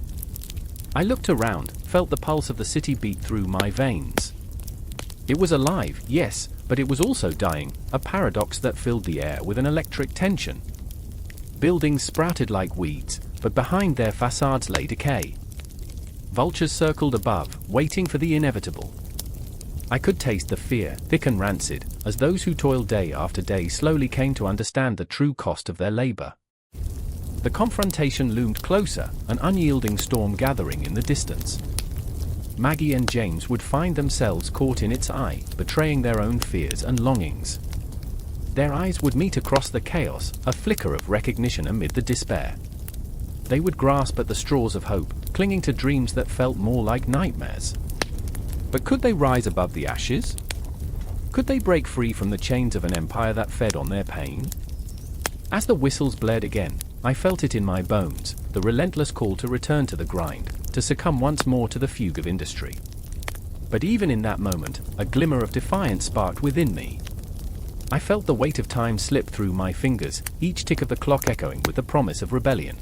I looked around, felt the pulse of the city beat through my veins. It was alive, yes, but it was also dying, a paradox that filled the air with an electric tension. Buildings sprouted like weeds, but behind their facades lay decay. Vultures circled above, waiting for the inevitable. I could taste the fear, thick and rancid, as those who toiled day after day slowly came to understand the true cost of their labor. The confrontation loomed closer, an unyielding storm gathering in the distance. Maggie and James would find themselves caught in its eye, betraying their own fears and longings. Their eyes would meet across the chaos, a flicker of recognition amid the despair. They would grasp at the straws of hope, clinging to dreams that felt more like nightmares. But could they rise above the ashes? Could they break free from the chains of an empire that fed on their pain? As the whistles blared again, I felt it in my bones, the relentless call to return to the grind, to succumb once more to the fugue of industry. But even in that moment, a glimmer of defiance sparked within me. I felt the weight of time slip through my fingers, each tick of the clock echoing with the promise of rebellion.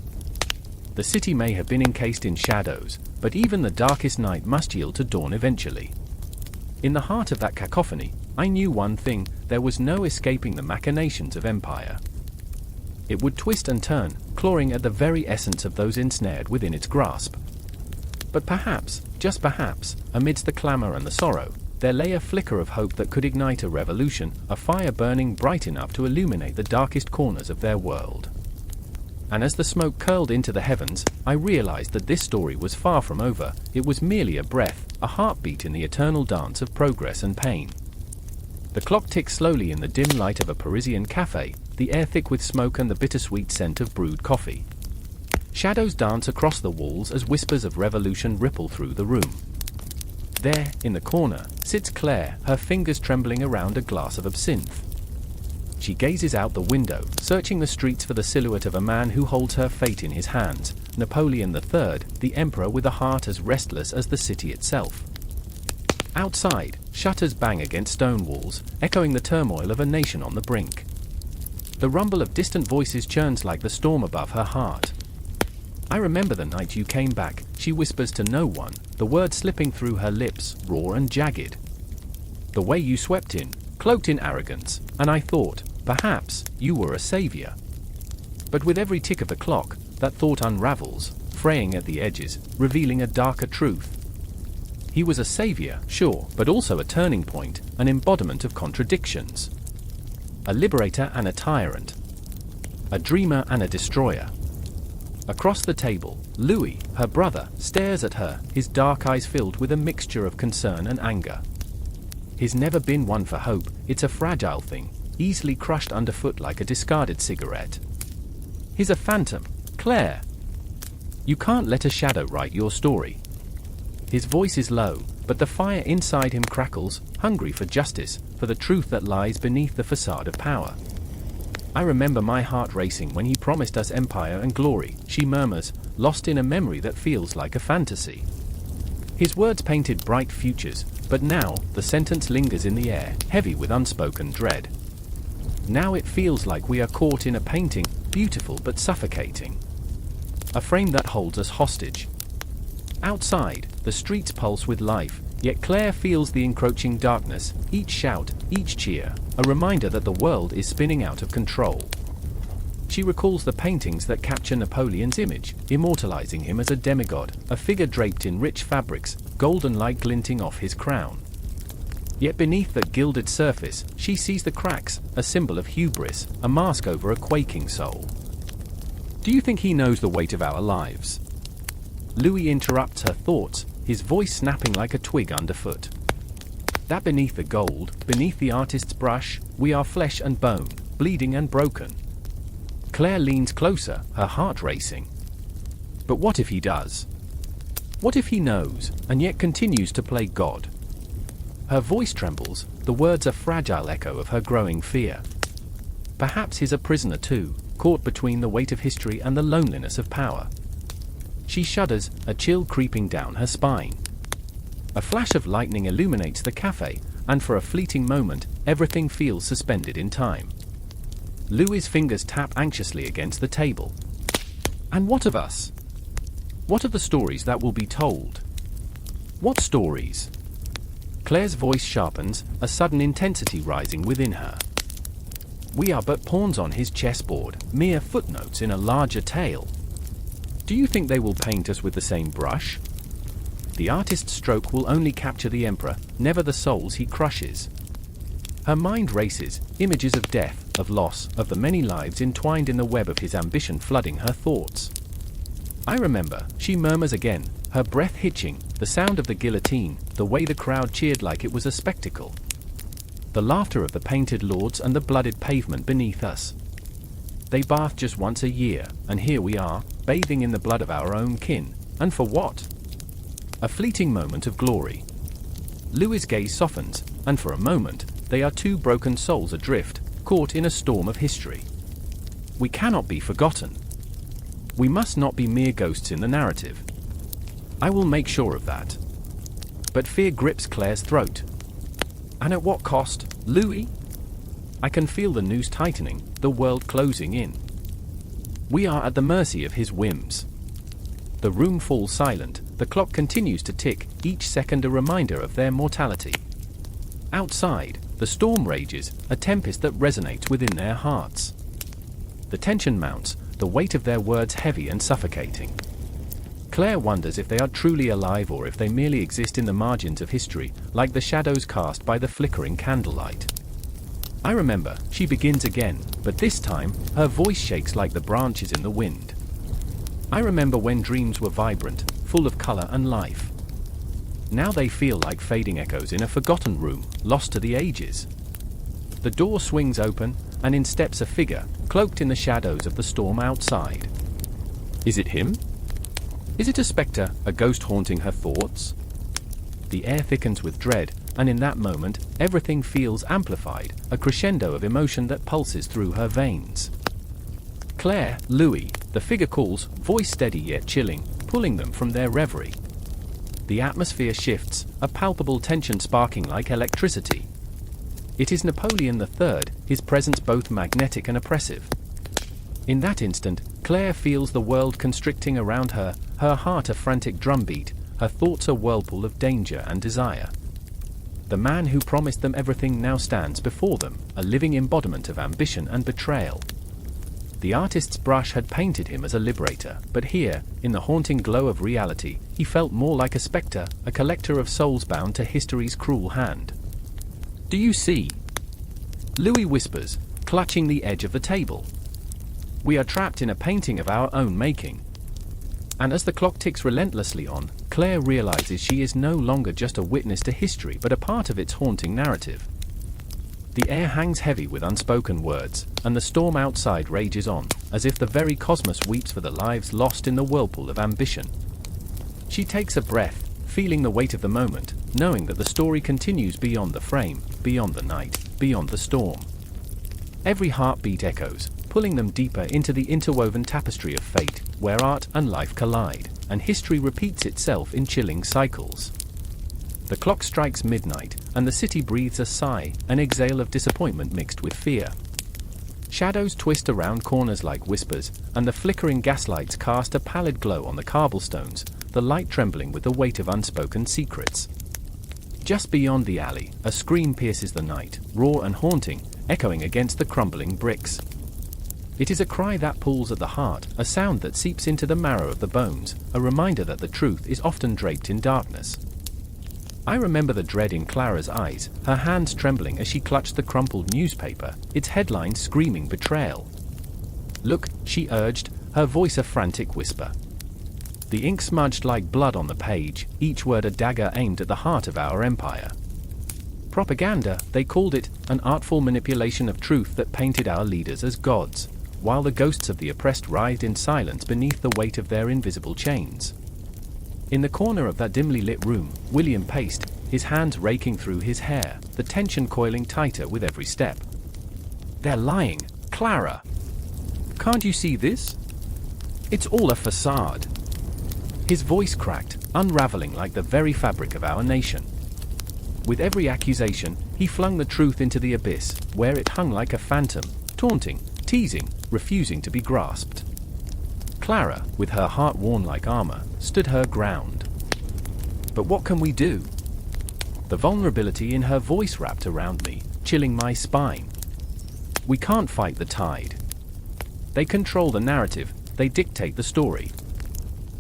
The city may have been encased in shadows, but even the darkest night must yield to dawn eventually. In the heart of that cacophony, I knew one thing: there was no escaping the machinations of empire. It would twist and turn, clawing at the very essence of those ensnared within its grasp. But perhaps, just perhaps, amidst the clamor and the sorrow, there lay a flicker of hope that could ignite a revolution, a fire burning bright enough to illuminate the darkest corners of their world. And as the smoke curled into the heavens, I realized that this story was far from over. It was merely a breath, a heartbeat in the eternal dance of progress and pain. The clock ticked slowly in the dim light of a Parisian cafe, the air thick with smoke and the bittersweet scent of brewed coffee. Shadows dance across the walls as whispers of revolution ripple through the room. There, in the corner, sits Claire, her fingers trembling around a glass of absinthe. She gazes out the window, searching the streets for the silhouette of a man who holds her fate in his hands, Napoleon III, the emperor with a heart as restless as the city itself. Outside, shutters bang against stone walls, echoing the turmoil of a nation on the brink. The rumble of distant voices churns like the storm above her heart. "I remember the night you came back," she whispers to no one, the words slipping through her lips, raw and jagged. "The way you swept in, cloaked in arrogance, and I thought, perhaps, you were a savior." But with every tick of the clock, that thought unravels, fraying at the edges, revealing a darker truth. He was a savior, sure, but also a turning point, an embodiment of contradictions. A liberator and a tyrant. A dreamer and a destroyer. Across the table, Louis, her brother, stares at her, his dark eyes filled with a mixture of concern and anger. He's never been one for hope. It's a fragile thing, easily crushed underfoot like a discarded cigarette. He's a phantom, Claire. You can't let a shadow write your story. His voice is low, but the fire inside him crackles, hungry for justice, for the truth that lies beneath the facade of power. "I remember my heart racing when he promised us empire and glory," she murmurs, lost in a memory that feels like a fantasy. His words painted bright futures, but now, the sentence lingers in the air, heavy with unspoken dread. Now it feels like we are caught in a painting, beautiful but suffocating. A frame that holds us hostage. Outside, the streets pulse with life, yet Claire feels the encroaching darkness, each shout, each cheer, a reminder that the world is spinning out of control. She recalls the paintings that capture Napoleon's image, immortalizing him as a demigod, a figure draped in rich fabrics, golden light glinting off his crown. Yet beneath that gilded surface, she sees the cracks, a symbol of hubris, a mask over a quaking soul. "Do you think he knows the weight of our lives?" Louis interrupts her thoughts, his voice snapping like a twig underfoot. That beneath the gold, beneath the artist's brush, we are flesh and bone, bleeding and broken. Claire leans closer, her heart racing. But what if he does? What if he knows, and yet continues to play God? Her voice trembles, the words a fragile echo of her growing fear. Perhaps he's a prisoner too, caught between the weight of history and the loneliness of power. She shudders, a chill creeping down her spine. A flash of lightning illuminates the cafe, and for a fleeting moment, everything feels suspended in time. Louis's fingers tap anxiously against the table. And what of us? What of the stories that will be told? What stories? Claire's voice sharpens, a sudden intensity rising within her. We are but pawns on his chessboard, mere footnotes in a larger tale. Do you think they will paint us with the same brush? The artist's stroke will only capture the emperor, never the souls he crushes. Her mind races, images of death, of loss, of the many lives entwined in the web of his ambition flooding her thoughts. I remember, she murmurs again, her breath hitching, the sound of the guillotine, the way the crowd cheered like it was a spectacle. The laughter of the painted lords and the blooded pavement beneath us. They bath just once a year, and here we are, bathing in the blood of our own kin, and for what? A fleeting moment of glory. Louis's gaze softens, and for a moment, they are two broken souls adrift, caught in a storm of history. We cannot be forgotten. We must not be mere ghosts in the narrative. I will make sure of that. But fear grips Claire's throat. And at what cost, Louis? I can feel the noose tightening, the world closing in. We are at the mercy of his whims. The room falls silent, the clock continues to tick, each second a reminder of their mortality. Outside, the storm rages, a tempest that resonates within their hearts. The tension mounts, the weight of their words heavy and suffocating. Claire wonders if they are truly alive or if they merely exist in the margins of history, like the shadows cast by the flickering candlelight. I remember, she begins again, but this time, her voice shakes like the branches in the wind. I remember when dreams were vibrant, full of color and life. Now they feel like fading echoes in a forgotten room, lost to the ages. The door swings open, and in steps a figure, cloaked in the shadows of the storm outside. Is it him? Is it a spectre, a ghost haunting her thoughts? The air thickens with dread, and in that moment, everything feels amplified, a crescendo of emotion that pulses through her veins. Claire, Louis, the figure calls, voice steady yet chilling, pulling them from their reverie. The atmosphere shifts, a palpable tension sparking like electricity. It is Napoleon III, his presence both magnetic and oppressive. In that instant, Claire feels the world constricting around her, her heart a frantic drumbeat, her thoughts a whirlpool of danger and desire. The man who promised them everything now stands before them, a living embodiment of ambition and betrayal. The artist's brush had painted him as a liberator, but here, in the haunting glow of reality, he felt more like a spectre, a collector of souls bound to history's cruel hand. Do you see? Louis whispers, clutching the edge of the table. We are trapped in a painting of our own making. And as the clock ticks relentlessly on, Claire realizes she is no longer just a witness to history but a part of its haunting narrative. The air hangs heavy with unspoken words, and the storm outside rages on, as if the very cosmos weeps for the lives lost in the whirlpool of ambition. She takes a breath, feeling the weight of the moment, knowing that the story continues beyond the frame, beyond the night, beyond the storm. Every heartbeat echoes, pulling them deeper into the interwoven tapestry of fate, where art and life collide, and history repeats itself in chilling cycles. The clock strikes midnight, and the city breathes a sigh, an exhale of disappointment mixed with fear. Shadows twist around corners like whispers, and the flickering gaslights cast a pallid glow on the cobblestones, the light trembling with the weight of unspoken secrets. Just beyond the alley, a scream pierces the night, raw and haunting, echoing against the crumbling bricks. It is a cry that pulls at the heart, a sound that seeps into the marrow of the bones, a reminder that the truth is often draped in darkness. I remember the dread in Clara's eyes, her hands trembling as she clutched the crumpled newspaper, its headline screaming betrayal. Look, she urged, her voice a frantic whisper. The ink smudged like blood on the page, each word a dagger aimed at the heart of our empire. Propaganda, they called it, an artful manipulation of truth that painted our leaders as gods, while the ghosts of the oppressed writhed in silence beneath the weight of their invisible chains. In the corner of that dimly lit room, William paced, his hands raking through his hair, the tension coiling tighter with every step. "They're lying, Clara. Can't you see this? It's all a facade." His voice cracked, unraveling like the very fabric of our nation. With every accusation, he flung the truth into the abyss, where it hung like a phantom, taunting, teasing, refusing to be grasped. Clara, with her heart worn like armor, stood her ground. "But what can we do?" The vulnerability in her voice wrapped around me, chilling my spine. "We can't fight the tide. They control the narrative, they dictate the story."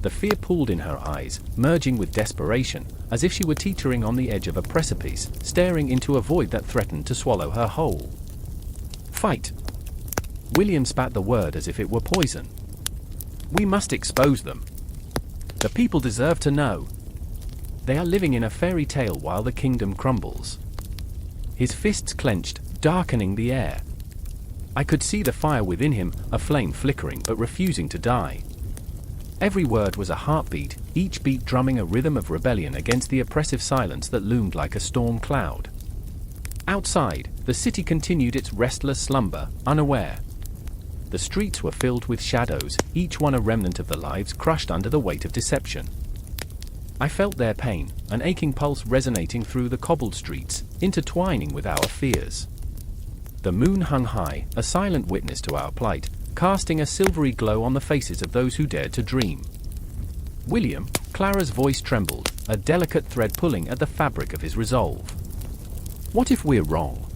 The fear pooled in her eyes, merging with desperation, as if she were teetering on the edge of a precipice, staring into a void that threatened to swallow her whole. "Fight." William spat the word as if it were poison. "We must expose them. The people deserve to know. They are living in a fairy tale while the kingdom crumbles." His fists clenched, darkening the air. I could see the fire within him, a flame flickering but refusing to die. Every word was a heartbeat, each beat drumming a rhythm of rebellion against the oppressive silence that loomed like a storm cloud. Outside, the city continued its restless slumber, unaware. The streets were filled with shadows, each one a remnant of the lives crushed under the weight of deception. I felt their pain, an aching pulse resonating through the cobbled streets, intertwining with our fears. The moon hung high, a silent witness to our plight, casting a silvery glow on the faces of those who dared to dream. "William," Clara's voice trembled, a delicate thread pulling at the fabric of his resolve. "What if we're wrong?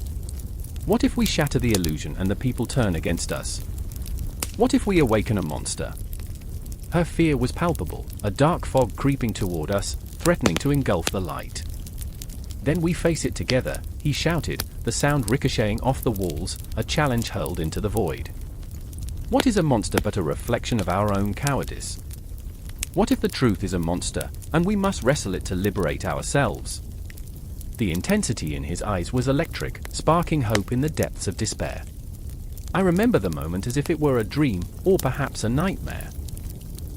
What if we shatter the illusion and the people turn against us? What if we awaken a monster?" Her fear was palpable, a dark fog creeping toward us, threatening to engulf the light. "Then we face it together," he shouted, the sound ricocheting off the walls, a challenge hurled into the void. What is a monster but a reflection of our own cowardice? What if the truth is a monster, and we must wrestle it to liberate ourselves? The intensity in his eyes was electric, sparking hope in the depths of despair. I remember the moment as if it were a dream, or perhaps a nightmare.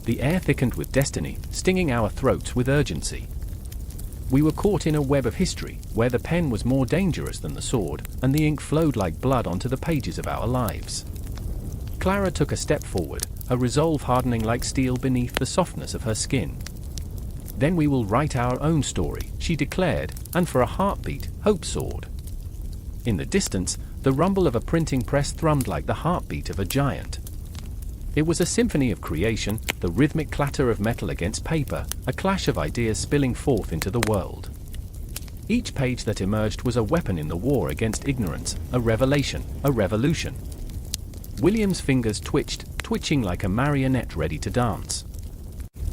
The air thickened with destiny, stinging our throats with urgency. We were caught in a web of history, where the pen was more dangerous than the sword, and the ink flowed like blood onto the pages of our lives. Clara took a step forward, her resolve hardening like steel beneath the softness of her skin. "Then we will write our own story," she declared, and for a heartbeat, hope soared. In the distance, the rumble of a printing press thrummed like the heartbeat of a giant. It was a symphony of creation, the rhythmic clatter of metal against paper, a clash of ideas spilling forth into the world. Each page that emerged was a weapon in the war against ignorance, a revelation, a revolution. William's fingers twitching like a marionette ready to dance.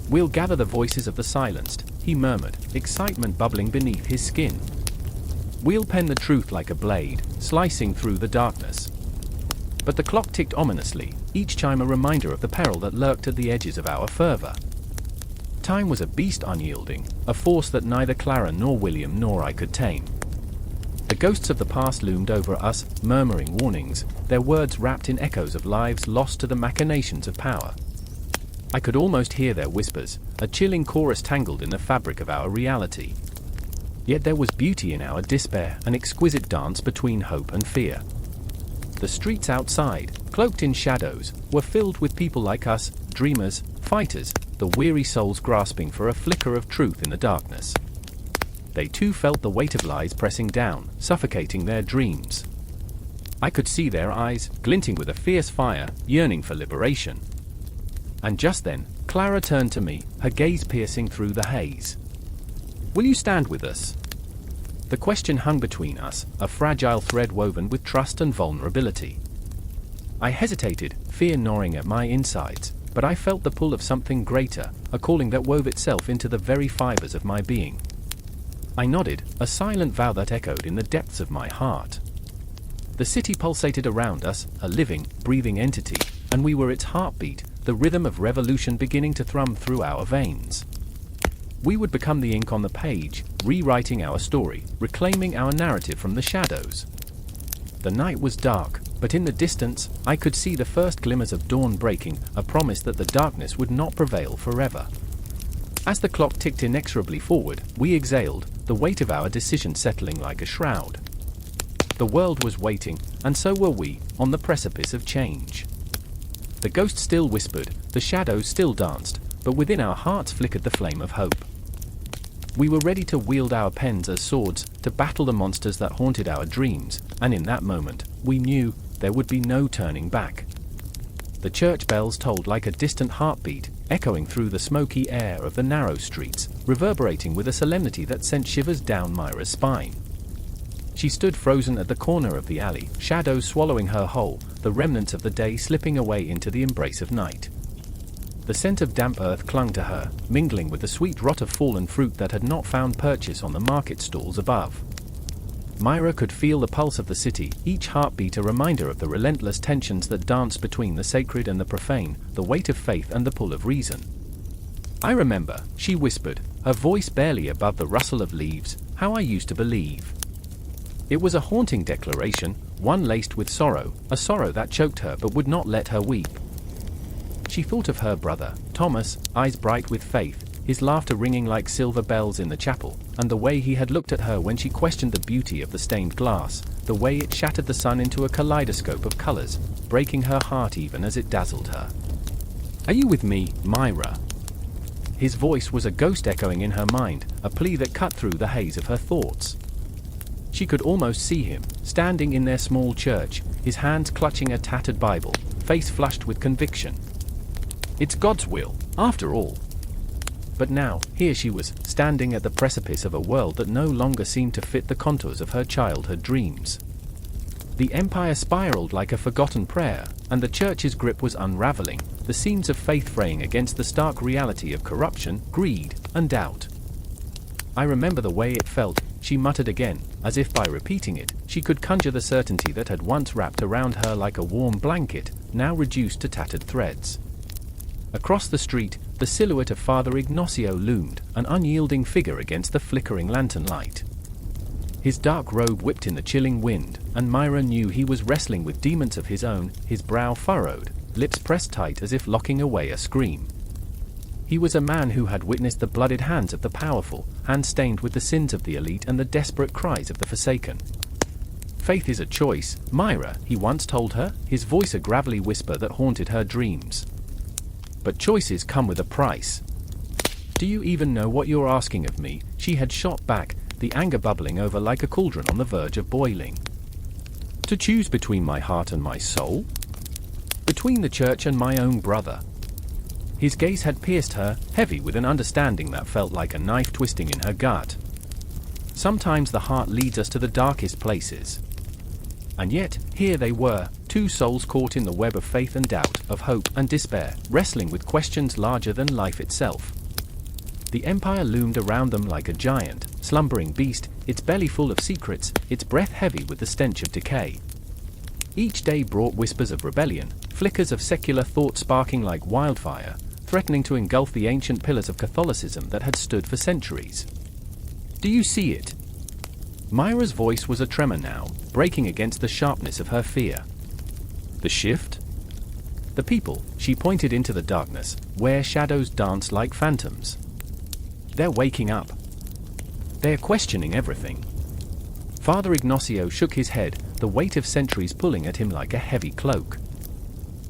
"We'll gather the voices of the silenced," he murmured, excitement bubbling beneath his skin. "We'll pen the truth like a blade, slicing through the darkness." But the clock ticked ominously, each chime a reminder of the peril that lurked at the edges of our fervor. Time was a beast unyielding, a force that neither Clara nor William nor I could tame. The ghosts of the past loomed over us, murmuring warnings, their words wrapped in echoes of lives lost to the machinations of power. I could almost hear their whispers, a chilling chorus tangled in the fabric of our reality. Yet there was beauty in our despair, an exquisite dance between hope and fear. The streets outside, cloaked in shadows, were filled with people like us, dreamers, fighters, the weary souls grasping for a flicker of truth in the darkness. They too felt the weight of lies pressing down, suffocating their dreams. I could see their eyes, glinting with a fierce fire, yearning for liberation. And just then, Clara turned to me, her gaze piercing through the haze. "Will you stand with us?" The question hung between us, a fragile thread woven with trust and vulnerability. I hesitated, fear gnawing at my insides, but I felt the pull of something greater, a calling that wove itself into the very fibers of my being. I nodded, a silent vow that echoed in the depths of my heart. The city pulsated around us, a living, breathing entity, and we were its heartbeat, the rhythm of revolution beginning to thrum through our veins. We would become the ink on the page, rewriting our story, reclaiming our narrative from the shadows. The night was dark, but in the distance, I could see the first glimmers of dawn breaking, a promise that the darkness would not prevail forever. As the clock ticked inexorably forward, we exhaled, the weight of our decision settling like a shroud. The world was waiting, and so were we, on the precipice of change. The ghost still whispered, the shadows still danced, but within our hearts flickered the flame of hope. We were ready to wield our pens as swords, to battle the monsters that haunted our dreams, and in that moment, we knew there would be no turning back. The church bells tolled like a distant heartbeat, echoing through the smoky air of the narrow streets, reverberating with a solemnity that sent shivers down Myra's spine. She stood frozen at the corner of the alley, shadows swallowing her whole, the remnants of the day slipping away into the embrace of night. The scent of damp earth clung to her, mingling with the sweet rot of fallen fruit that had not found purchase on the market stalls above. Myra could feel the pulse of the city, each heartbeat a reminder of the relentless tensions that dance between the sacred and the profane, the weight of faith and the pull of reason. "I remember," she whispered, her voice barely above the rustle of leaves, "how I used to believe." It was a haunting declaration, one laced with sorrow, a sorrow that choked her but would not let her weep. She thought of her brother, Thomas, eyes bright with faith, his laughter ringing like silver bells in the chapel, and the way he had looked at her when she questioned the beauty of the stained glass, the way it shattered the sun into a kaleidoscope of colors, breaking her heart even as it dazzled her. "Are you with me, Myra?" His voice was a ghost echoing in her mind, a plea that cut through the haze of her thoughts. She could almost see him, standing in their small church, his hands clutching a tattered Bible, face flushed with conviction. It's God's will, after all. But now, here she was, standing at the precipice of a world that no longer seemed to fit the contours of her childhood dreams. The empire spiraled like a forgotten prayer, and the church's grip was unraveling, the seams of faith fraying against the stark reality of corruption, greed, and doubt. "I remember the way it felt," she muttered again, as if by repeating it, she could conjure the certainty that had once wrapped around her like a warm blanket, now reduced to tattered threads. Across the street, the silhouette of Father Ignacio loomed, an unyielding figure against the flickering lantern light. His dark robe whipped in the chilling wind, and Myra knew he was wrestling with demons of his own, his brow furrowed, lips pressed tight as if locking away a scream. He was a man who had witnessed the blooded hands of the powerful, hands stained with the sins of the elite and the desperate cries of the forsaken. "Faith is a choice, Myra," he once told her, his voice a gravelly whisper that haunted her dreams. "But choices come with a price." "Do you even know what you're asking of me?" she had shot back, the anger bubbling over like a cauldron on the verge of boiling. "To choose between my heart and my soul? Between the church and my own brother?" His gaze had pierced her, heavy with an understanding that felt like a knife twisting in her gut. Sometimes the heart leads us to the darkest places. And yet, here they were, two souls caught in the web of faith and doubt, of hope and despair, wrestling with questions larger than life itself. The empire loomed around them like a giant, slumbering beast, its belly full of secrets, its breath heavy with the stench of decay. Each day brought whispers of rebellion, flickers of secular thought sparking like wildfire, threatening to engulf the ancient pillars of Catholicism that had stood for centuries. "Do you see it?" Myra's voice was a tremor now, breaking against the sharpness of her fear. "The shift?" "The people," she pointed into the darkness, where shadows danced like phantoms. "They're waking up. They're questioning everything." Father Ignacio shook his head, the weight of centuries pulling at him like a heavy cloak.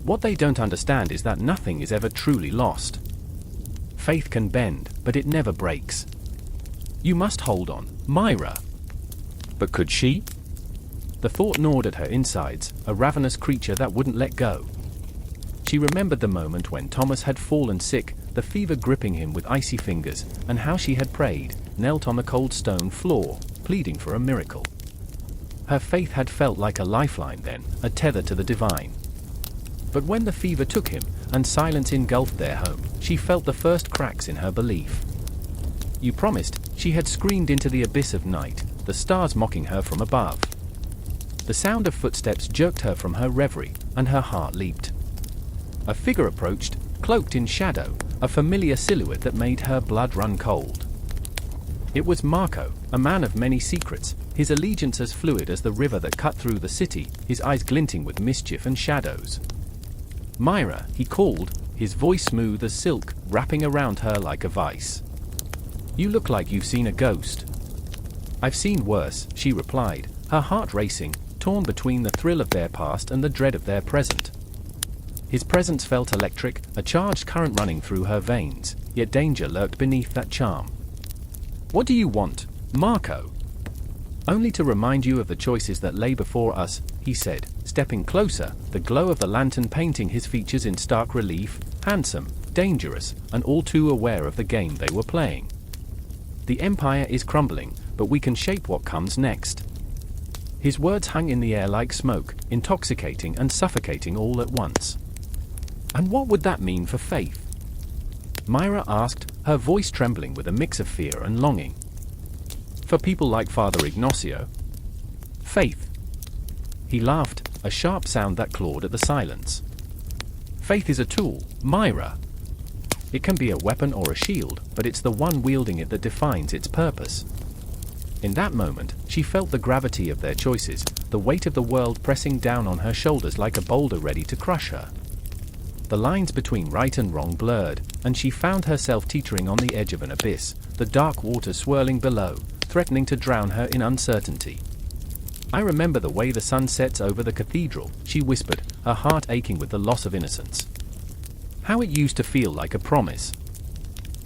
"What they don't understand is that nothing is ever truly lost. Faith can bend, but it never breaks. You must hold on, Myra." But could she? The thought gnawed at her insides, a ravenous creature that wouldn't let go. She remembered the moment when Thomas had fallen sick, the fever gripping him with icy fingers, and how she had prayed, knelt on the cold stone floor, pleading for a miracle. Her faith had felt like a lifeline then, a tether to the divine. But when the fever took him, and silence engulfed their home, she felt the first cracks in her belief. "You promised," she had screamed into the abyss of night, the stars mocking her from above. The sound of footsteps jerked her from her reverie, and her heart leaped. A figure approached, cloaked in shadow, a familiar silhouette that made her blood run cold. It was Marco, a man of many secrets, his allegiance as fluid as the river that cut through the city, his eyes glinting with mischief and shadows. "Myra," he called, his voice smooth as silk, wrapping around her like a vice. "You look like you've seen a ghost." "I've seen worse," she replied, her heart racing, torn between the thrill of their past and the dread of their present. His presence felt electric, a charged current running through her veins, yet danger lurked beneath that charm. "What do you want, Marco?" "Only to remind you of the choices that lay before us," he said, stepping closer, the glow of the lantern painting his features in stark relief, handsome, dangerous, and all too aware of the game they were playing. "The Empire is crumbling, but we can shape what comes next." His words hung in the air like smoke, intoxicating and suffocating all at once. "And what would that mean for faith?" Myra asked, her voice trembling with a mix of fear and longing. "For people like Father Ignacio." "Faith." He laughed, a sharp sound that clawed at the silence. "Faith is a tool, Myra. It can be a weapon or a shield, but it's the one wielding it that defines its purpose." In that moment, she felt the gravity of their choices, the weight of the world pressing down on her shoulders like a boulder ready to crush her. The lines between right and wrong blurred, and she found herself teetering on the edge of an abyss, the dark water swirling below, threatening to drown her in uncertainty. "I remember the way the sun sets over the cathedral," she whispered, her heart aching with the loss of innocence. "How it used to feel like a promise."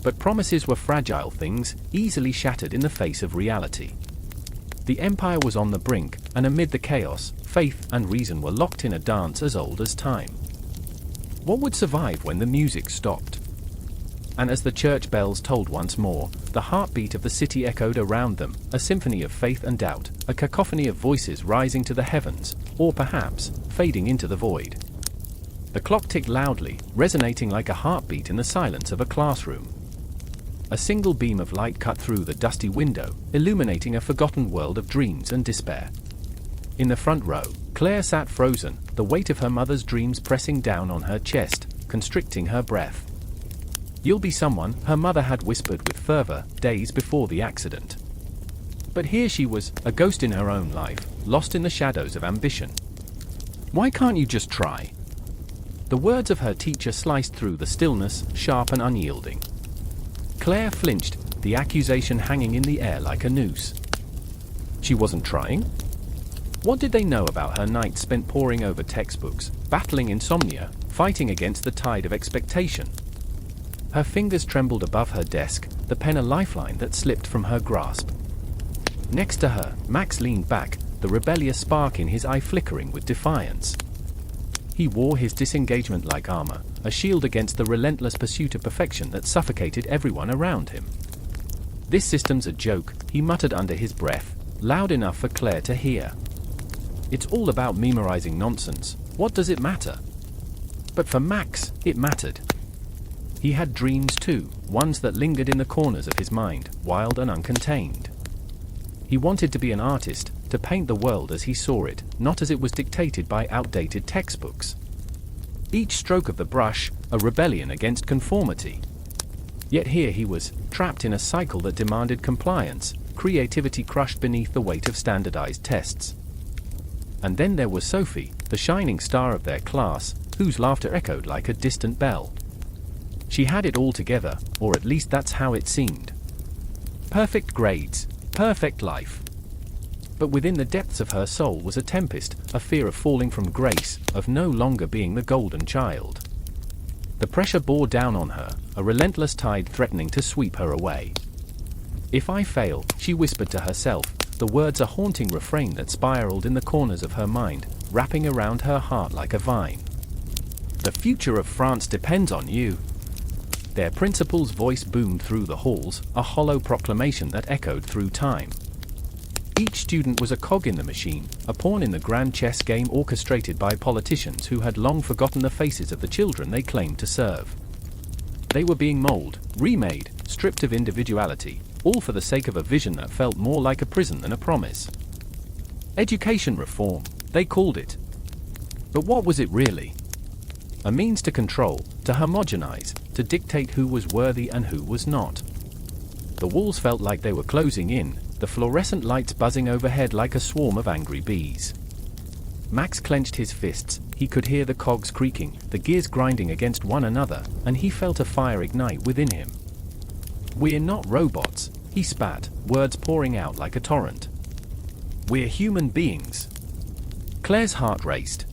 But promises were fragile things, easily shattered in the face of reality. The Empire was on the brink, and amid the chaos, faith and reason were locked in a dance as old as time. What would survive when the music stopped? And as the church bells tolled once more, the heartbeat of the city echoed around them, a symphony of faith and doubt, a cacophony of voices rising to the heavens, or perhaps, fading into the void. The clock ticked loudly, resonating like a heartbeat in the silence of a classroom. A single beam of light cut through the dusty window, illuminating a forgotten world of dreams and despair. In the front row, Claire sat frozen, the weight of her mother's dreams pressing down on her chest, constricting her breath. "You'll be someone," her mother had whispered with fervor, days before the accident. But here she was, a ghost in her own life, lost in the shadows of ambition. "Why can't you just try?" The words of her teacher sliced through the stillness, sharp and unyielding. Claire flinched, the accusation hanging in the air like a noose. She wasn't trying? What did they know about her nights spent poring over textbooks, battling insomnia, fighting against the tide of expectation? Her fingers trembled above her desk, the pen a lifeline that slipped from her grasp. Next to her, Max leaned back, the rebellious spark in his eye flickering with defiance. He wore his disengagement like armor, a shield against the relentless pursuit of perfection that suffocated everyone around him. "This system's a joke," he muttered under his breath, loud enough for Claire to hear. "It's all about memorizing nonsense. What does it matter?" But for Max, it mattered. He had dreams too, ones that lingered in the corners of his mind, wild and uncontained. He wanted to be an artist, to paint the world as he saw it, not as it was dictated by outdated textbooks. Each stroke of the brush, a rebellion against conformity. Yet here he was, trapped in a cycle that demanded compliance, creativity crushed beneath the weight of standardized tests. And then there was Sophie, the shining star of their class, whose laughter echoed like a distant bell. She had it all together, or at least that's how it seemed. Perfect grades, perfect life. But within the depths of her soul was a tempest, a fear of falling from grace, of no longer being the golden child. The pressure bore down on her, a relentless tide threatening to sweep her away. "If I fail," she whispered to herself, the words a haunting refrain that spiraled in the corners of her mind, wrapping around her heart like a vine. "The future of France depends on you." Their principal's voice boomed through the halls, a hollow proclamation that echoed through time. Each student was a cog in the machine, a pawn in the grand chess game orchestrated by politicians who had long forgotten the faces of the children they claimed to serve. They were being molded, remade, stripped of individuality, all for the sake of a vision that felt more like a prison than a promise. Education reform, they called it. But what was it really? A means to control, to homogenize, to dictate who was worthy and who was not. The walls felt like they were closing in, the fluorescent lights buzzing overhead like a swarm of angry bees. Max clenched his fists. He could hear the cogs creaking, the gears grinding against one another, and he felt a fire ignite within him. "We're not robots," he spat, words pouring out like a torrent. "We're human beings." Claire's heart raced.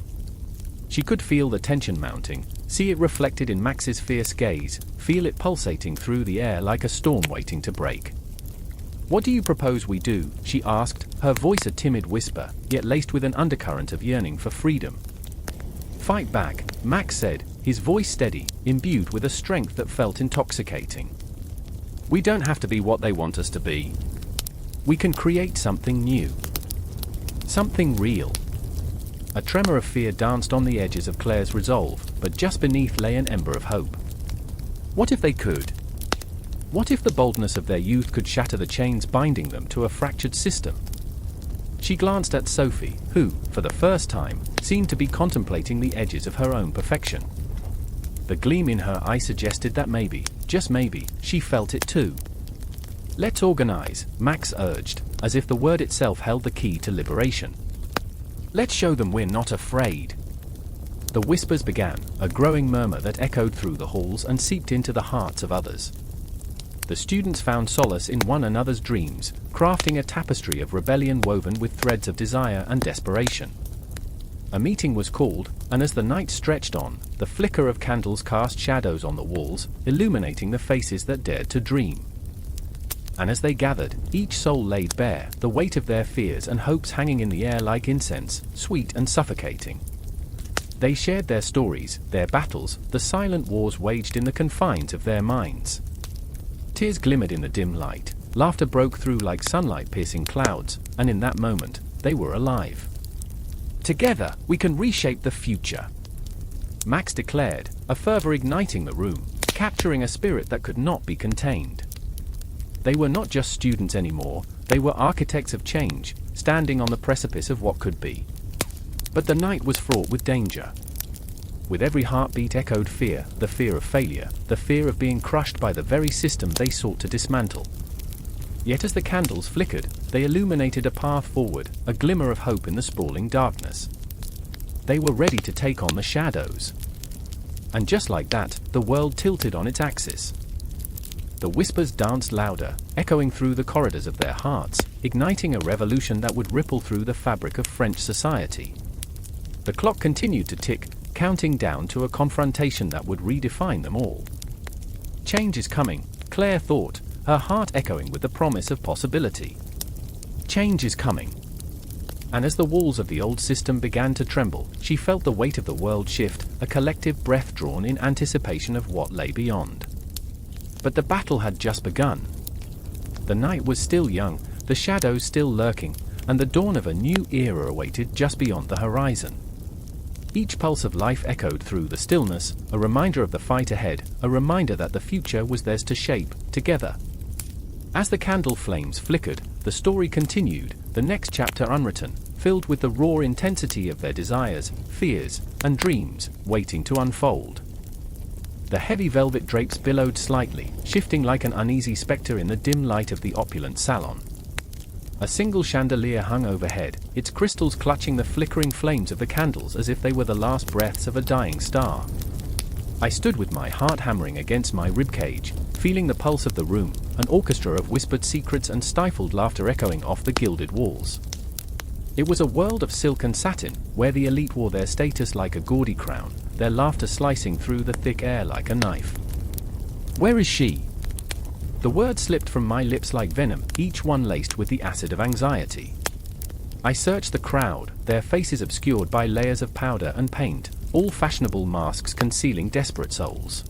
She could feel the tension mounting, see it reflected in Max's fierce gaze, feel it pulsating through the air like a storm waiting to break. "What do you propose we do?" she asked, her voice a timid whisper, yet laced with an undercurrent of yearning for freedom. "Fight back," Max said, his voice steady, imbued with a strength that felt intoxicating. "We don't have to be what they want us to be. We can create something new. Something real." A tremor of fear danced on the edges of Claire's resolve, but just beneath lay an ember of hope. What if they could? What if the boldness of their youth could shatter the chains binding them to a fractured system? She glanced at Sophie, who, for the first time, seemed to be contemplating the edges of her own perfection. The gleam in her eye suggested that maybe, just maybe, she felt it too. "Let's organize," Max urged, as if the word itself held the key to liberation. "Let's show them we're not afraid." The whispers began, a growing murmur that echoed through the halls and seeped into the hearts of others. The students found solace in one another's dreams, crafting a tapestry of rebellion woven with threads of desire and desperation. A meeting was called, and as the night stretched on, the flicker of candles cast shadows on the walls, illuminating the faces that dared to dream. And as they gathered, each soul laid bare, the weight of their fears and hopes hanging in the air like incense, sweet and suffocating. They shared their stories, their battles, the silent wars waged in the confines of their minds. Tears glimmered in the dim light, laughter broke through like sunlight piercing clouds, and in that moment, they were alive. "Together, we can reshape the future," Max declared, a fervor igniting the room, capturing a spirit that could not be contained. They were not just students anymore, they were architects of change, standing on the precipice of what could be. But the night was fraught with danger. With every heartbeat echoed fear, the fear of failure, the fear of being crushed by the very system they sought to dismantle. Yet as the candles flickered, they illuminated a path forward, a glimmer of hope in the sprawling darkness. They were ready to take on the shadows. And just like that, the world tilted on its axis. The whispers danced louder, echoing through the corridors of their hearts, igniting a revolution that would ripple through the fabric of French society. The clock continued to tick, counting down to a confrontation that would redefine them all. Change is coming, Claire thought, her heart echoing with the promise of possibility. Change is coming. And as the walls of the old system began to tremble, she felt the weight of the world shift, a collective breath drawn in anticipation of what lay beyond. But the battle had just begun. The night was still young, the shadows still lurking, and the dawn of a new era awaited just beyond the horizon. Each pulse of life echoed through the stillness, a reminder of the fight ahead, a reminder that the future was theirs to shape, together. As the candle flames flickered, the story continued, the next chapter unwritten, filled with the raw intensity of their desires, fears, and dreams, waiting to unfold. The heavy velvet drapes billowed slightly, shifting like an uneasy spectre in the dim light of the opulent salon. A single chandelier hung overhead, its crystals clutching the flickering flames of the candles as if they were the last breaths of a dying star. I stood with my heart hammering against my ribcage, feeling the pulse of the room, an orchestra of whispered secrets and stifled laughter echoing off the gilded walls. It was a world of silk and satin, where the elite wore their status like a gaudy crown, their laughter slicing through the thick air like a knife. "Where is she?" The words slipped from my lips like venom, each one laced with the acid of anxiety. I searched the crowd, their faces obscured by layers of powder and paint, all fashionable masks concealing desperate souls.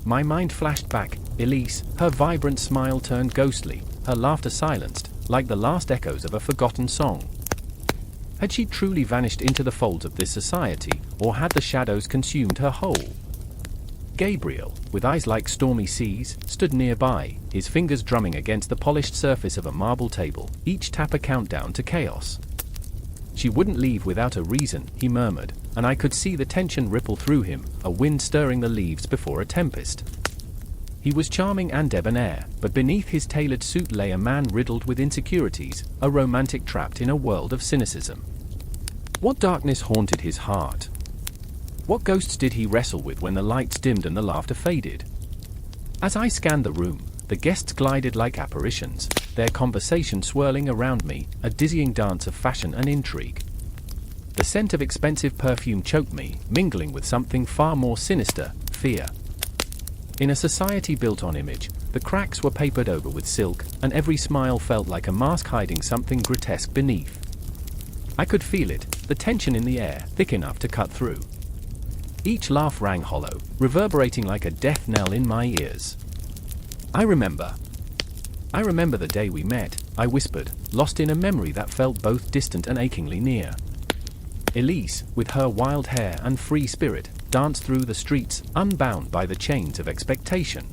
My mind flashed back, Elise, her vibrant smile turned ghostly, her laughter silenced, like the last echoes of a forgotten song. Had she truly vanished into the folds of this society, or had the shadows consumed her whole? Gabriel, with eyes like stormy seas, stood nearby, his fingers drumming against the polished surface of a marble table, each tap a countdown to chaos. She wouldn't leave without a reason, he murmured, and I could see the tension ripple through him, a wind stirring the leaves before a tempest. He was charming and debonair, but beneath his tailored suit lay a man riddled with insecurities, a romantic trapped in a world of cynicism. What darkness haunted his heart? What ghosts did he wrestle with when the lights dimmed and the laughter faded? As I scanned the room, the guests glided like apparitions, their conversation swirling around me, a dizzying dance of fashion and intrigue. The scent of expensive perfume choked me, mingling with something far more sinister, fear. In a society built on image, the cracks were papered over with silk, and every smile felt like a mask hiding something grotesque beneath. I could feel it, the tension in the air, thick enough to cut through. Each laugh rang hollow, reverberating like a death knell in my ears. I remember the day we met, I whispered, lost in a memory that felt both distant and achingly near. Elise, with her wild hair and free spirit, danced through the streets, unbound by the chains of expectation.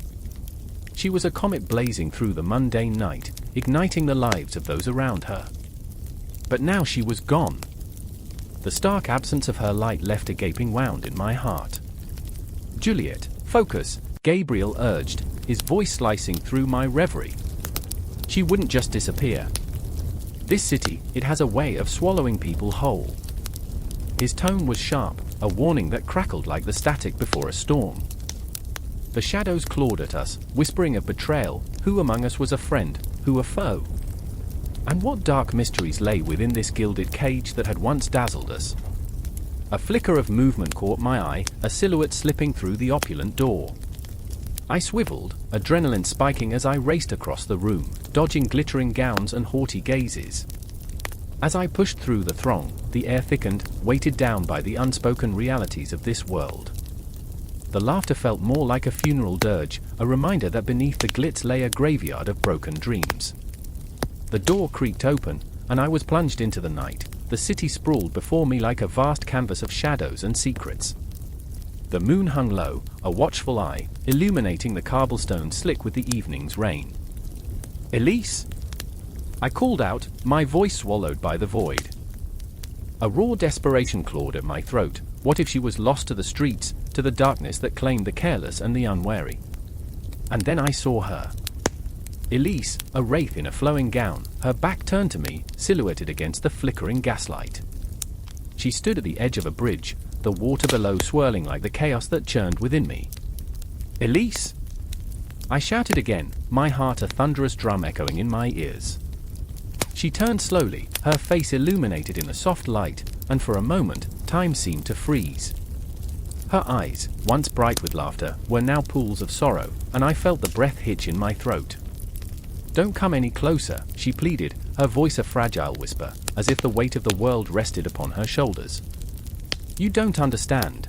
She was a comet blazing through the mundane night, igniting the lives of those around her. But now she was gone. The stark absence of her light left a gaping wound in my heart. Juliet, focus, Gabriel urged, his voice slicing through my reverie. She wouldn't just disappear. This city, it has a way of swallowing people whole. His tone was sharp, a warning that crackled like the static before a storm. The shadows clawed at us, whispering of betrayal, who among us was a friend, who a foe. And what dark mysteries lay within this gilded cage that had once dazzled us? A flicker of movement caught my eye, a silhouette slipping through the opulent door. I swiveled, adrenaline spiking as I raced across the room, dodging glittering gowns and haughty gazes. As I pushed through the throng, the air thickened, weighted down by the unspoken realities of this world. The laughter felt more like a funeral dirge, a reminder that beneath the glitz lay a graveyard of broken dreams. The door creaked open, and I was plunged into the night. The city sprawled before me like a vast canvas of shadows and secrets. The moon hung low, a watchful eye, illuminating the cobblestones slick with the evening's rain. Elise? I called out, my voice swallowed by the void. A raw desperation clawed at my throat. What if she was lost to the streets, to the darkness that claimed the careless and the unwary? And then I saw her. Elise, a wraith in a flowing gown, her back turned to me, silhouetted against the flickering gaslight. She stood at the edge of a bridge, the water below swirling like the chaos that churned within me. Elise! I shouted again, my heart a thunderous drum echoing in my ears. She turned slowly, her face illuminated in the soft light, and for a moment, time seemed to freeze. Her eyes, once bright with laughter, were now pools of sorrow, and I felt the breath hitch in my throat. Don't come any closer, she pleaded, her voice a fragile whisper, as if the weight of the world rested upon her shoulders. You don't understand.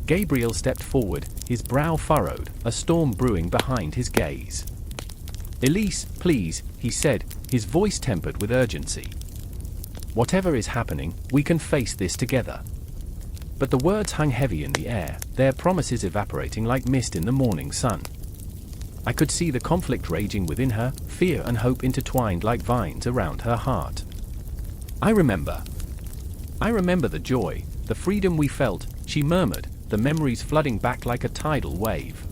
Gabriel stepped forward, his brow furrowed, a storm brewing behind his gaze. Elise, please, he said, his voice tempered with urgency. Whatever is happening, we can face this together. But the words hung heavy in the air, their promises evaporating like mist in the morning sun. I could see the conflict raging within her, fear and hope intertwined like vines around her heart. I remember the joy, the freedom we felt, she murmured, the memories flooding back like a tidal wave.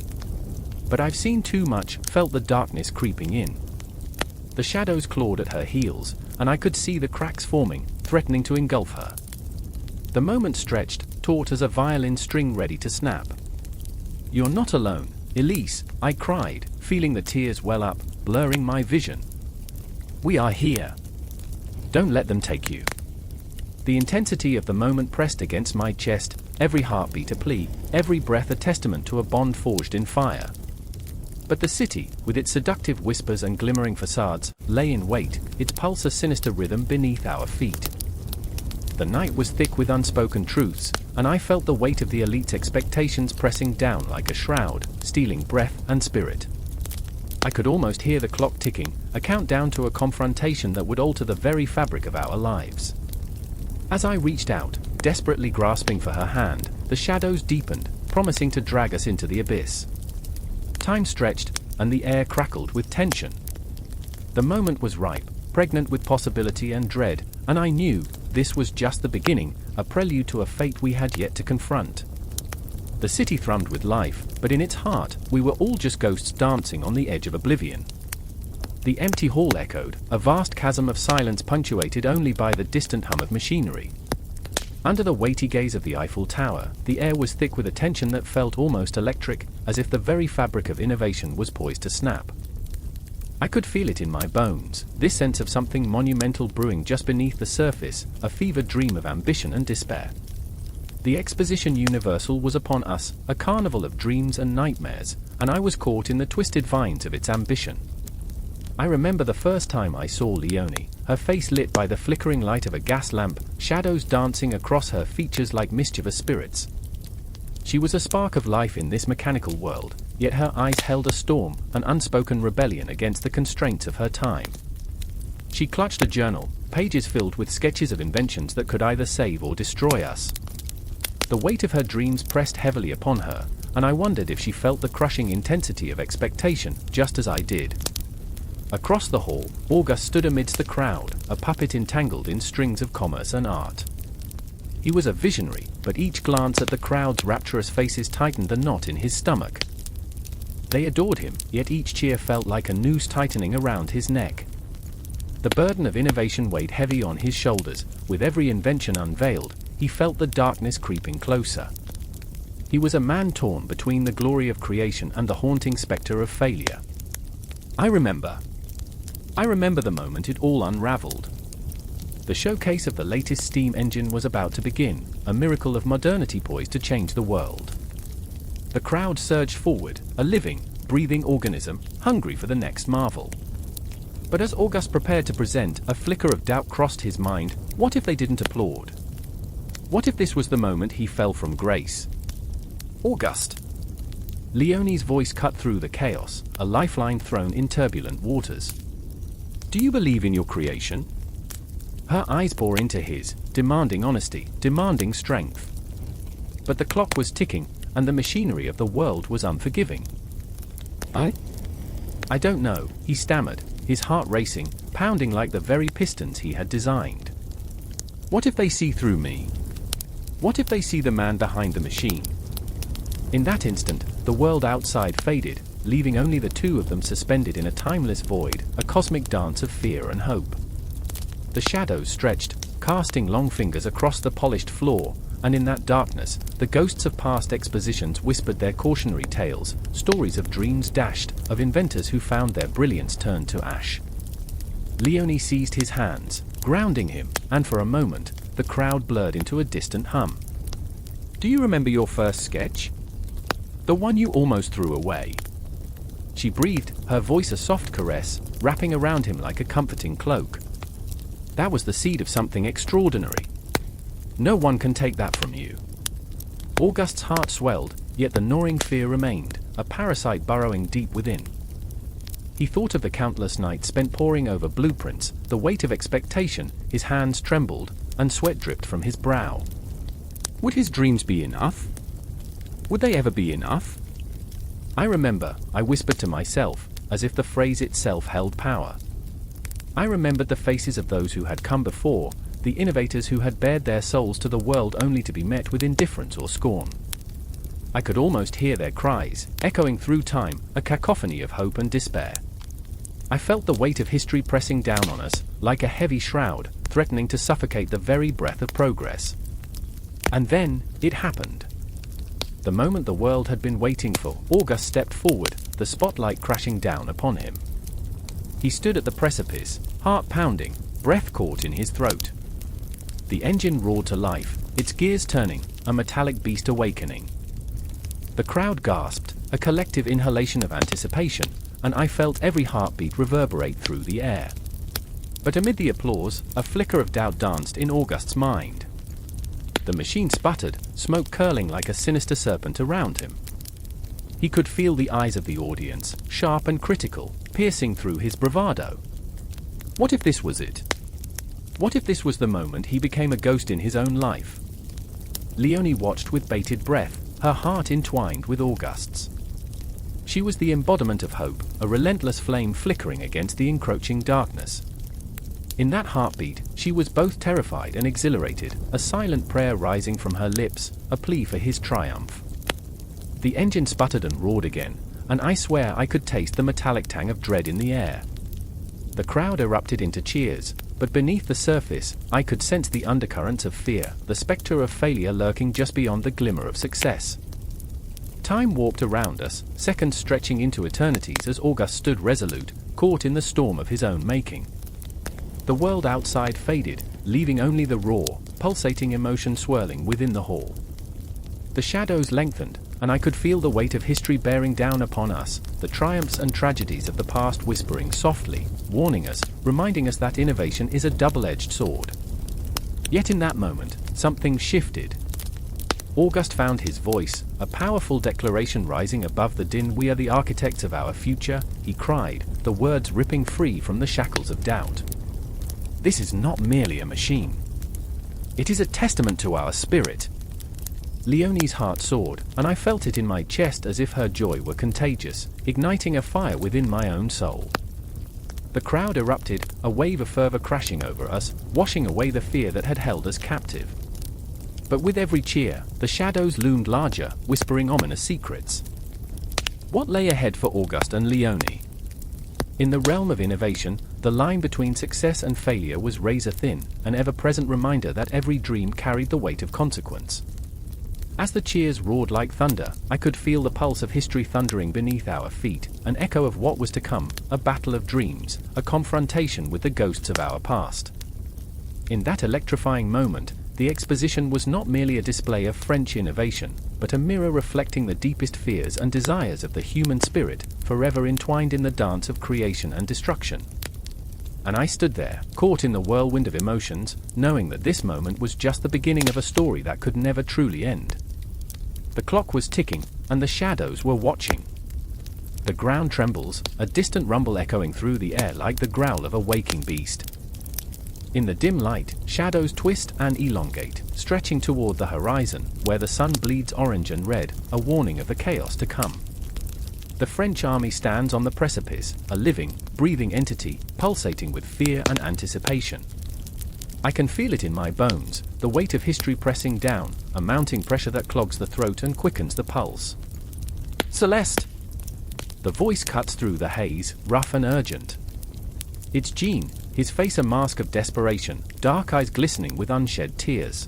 But I've seen too much, felt the darkness creeping in. The shadows clawed at her heels, and I could see the cracks forming, threatening to engulf her. The moment stretched, taut as a violin string ready to snap. You're not alone, Elise, I cried, feeling the tears well up, blurring my vision. We are here. Don't let them take you. The intensity of the moment pressed against my chest, every heartbeat a plea, every breath a testament to a bond forged in fire. But the city, with its seductive whispers and glimmering facades, lay in wait, its pulse a sinister rhythm beneath our feet. The night was thick with unspoken truths, and I felt the weight of the elite's expectations pressing down like a shroud, stealing breath and spirit. I could almost hear the clock ticking, a countdown to a confrontation that would alter the very fabric of our lives. As I reached out, desperately grasping for her hand, the shadows deepened, promising to drag us into the abyss. Time stretched, and the air crackled with tension. The moment was ripe, pregnant with possibility and dread, and I knew, this was just the beginning, a prelude to a fate we had yet to confront. The city thrummed with life, but in its heart, we were all just ghosts dancing on the edge of oblivion. The empty hall echoed, a vast chasm of silence punctuated only by the distant hum of machinery. Under the weighty gaze of the Eiffel Tower, the air was thick with a tension that felt almost electric, as if the very fabric of innovation was poised to snap. I could feel it in my bones, this sense of something monumental brewing just beneath the surface, a fevered dream of ambition and despair. The Exposition Universal was upon us, a carnival of dreams and nightmares, and I was caught in the twisted vines of its ambition. I remember the first time I saw Leonie, her face lit by the flickering light of a gas lamp, shadows dancing across her features like mischievous spirits. She was a spark of life in this mechanical world, yet her eyes held a storm, an unspoken rebellion against the constraints of her time. She clutched a journal, pages filled with sketches of inventions that could either save or destroy us. The weight of her dreams pressed heavily upon her, and I wondered if she felt the crushing intensity of expectation, just as I did. Across the hall, Auguste stood amidst the crowd, a puppet entangled in strings of commerce and art. He was a visionary, but each glance at the crowd's rapturous faces tightened the knot in his stomach. They adored him, yet each cheer felt like a noose tightening around his neck. The burden of innovation weighed heavy on his shoulders. With every invention unveiled, he felt the darkness creeping closer. He was a man torn between the glory of creation and the haunting specter of failure. I remember the moment it all unraveled. The showcase of the latest steam engine was about to begin, a miracle of modernity poised to change the world. The crowd surged forward, a living, breathing organism, hungry for the next marvel. But as Auguste prepared to present, a flicker of doubt crossed his mind. What if they didn't applaud? What if this was the moment he fell from grace? Auguste! Leonie's voice cut through the chaos, a lifeline thrown in turbulent waters. Do you believe in your creation? Her eyes bore into his, demanding honesty, demanding strength. But the clock was ticking, and the machinery of the world was unforgiving. I don't know, he stammered, his heart racing, pounding like the very pistons he had designed. What if they see through me? What if they see the man behind the machine? In that instant, the world outside faded, leaving only the two of them suspended in a timeless void, a cosmic dance of fear and hope. The shadows stretched, casting long fingers across the polished floor, and in that darkness, the ghosts of past expositions whispered their cautionary tales, stories of dreams dashed, of inventors who found their brilliance turned to ash. Leonie seized his hands, grounding him, and for a moment, the crowd blurred into a distant hum. Do you remember your first sketch? The one you almost threw away. She breathed, her voice a soft caress, wrapping around him like a comforting cloak. That was the seed of something extraordinary. No one can take that from you. Auguste's heart swelled, yet the gnawing fear remained, a parasite burrowing deep within. He thought of the countless nights spent poring over blueprints, the weight of expectation, his hands trembled, and sweat dripped from his brow. Would his dreams be enough? Would they ever be enough? I remember, I whispered to myself, as if the phrase itself held power. I remembered the faces of those who had come before, the innovators who had bared their souls to the world only to be met with indifference or scorn. I could almost hear their cries, echoing through time, a cacophony of hope and despair. I felt the weight of history pressing down on us, like a heavy shroud, threatening to suffocate the very breath of progress. And then, it happened. The moment the world had been waiting for, Auguste stepped forward, the spotlight crashing down upon him. He stood at the precipice, heart pounding, breath caught in his throat. The engine roared to life, its gears turning, a metallic beast awakening. The crowd gasped, a collective inhalation of anticipation, and I felt every heartbeat reverberate through the air. But amid the applause, a flicker of doubt danced in Auguste's mind. The machine sputtered, smoke curling like a sinister serpent around him. He could feel the eyes of the audience, sharp and critical, piercing through his bravado. What if this was it? What if this was the moment he became a ghost in his own life? Leonie watched with bated breath, her heart entwined with Auguste's. She was the embodiment of hope, a relentless flame flickering against the encroaching darkness. In that heartbeat, She was both terrified and exhilarated, a silent prayer rising from her lips, a plea for his triumph. The engine sputtered and roared again, and I swear I could taste the metallic tang of dread in the air. The crowd erupted into cheers, but beneath the surface, I could sense the undercurrents of fear, the specter of failure lurking just beyond the glimmer of success. Time warped around us, seconds stretching into eternities as August stood resolute, caught in the storm of his own making. The world outside faded, leaving only the raw, pulsating emotion swirling within the hall. The shadows lengthened, and I could feel the weight of history bearing down upon us, the triumphs and tragedies of the past whispering softly, warning us, reminding us that innovation is a double-edged sword. Yet in that moment, something shifted. August found his voice, a powerful declaration rising above the din. "We are the architects of our future," he cried, the words ripping free from the shackles of doubt. "This is not merely a machine. It is a testament to our spirit." Leonie's heart soared, and I felt it in my chest as if her joy were contagious, igniting a fire within my own soul. The crowd erupted, a wave of fervor crashing over us, washing away the fear that had held us captive. But with every cheer, the shadows loomed larger, whispering ominous secrets. What lay ahead for August and Leonie? In the realm of innovation, the line between success and failure was razor-thin, an ever-present reminder that every dream carried the weight of consequence. As the cheers roared like thunder, I could feel the pulse of history thundering beneath our feet, an echo of what was to come, a battle of dreams, a confrontation with the ghosts of our past. In that electrifying moment, the exposition was not merely a display of French innovation, but a mirror reflecting the deepest fears and desires of the human spirit, forever entwined in the dance of creation and destruction. And I stood there, caught in the whirlwind of emotions, knowing that this moment was just the beginning of a story that could never truly end. The clock was ticking, and the shadows were watching. The ground trembles, a distant rumble echoing through the air like the growl of a waking beast. In the dim light, shadows twist and elongate, stretching toward the horizon, where the sun bleeds orange and red, a warning of the chaos to come. The French army stands on the precipice, a living, breathing entity, pulsating with fear and anticipation. I can feel it in my bones, the weight of history pressing down, a mounting pressure that clogs the throat and quickens the pulse. "Celeste!" The voice cuts through the haze, rough and urgent. It's Jean, his face a mask of desperation, dark eyes glistening with unshed tears.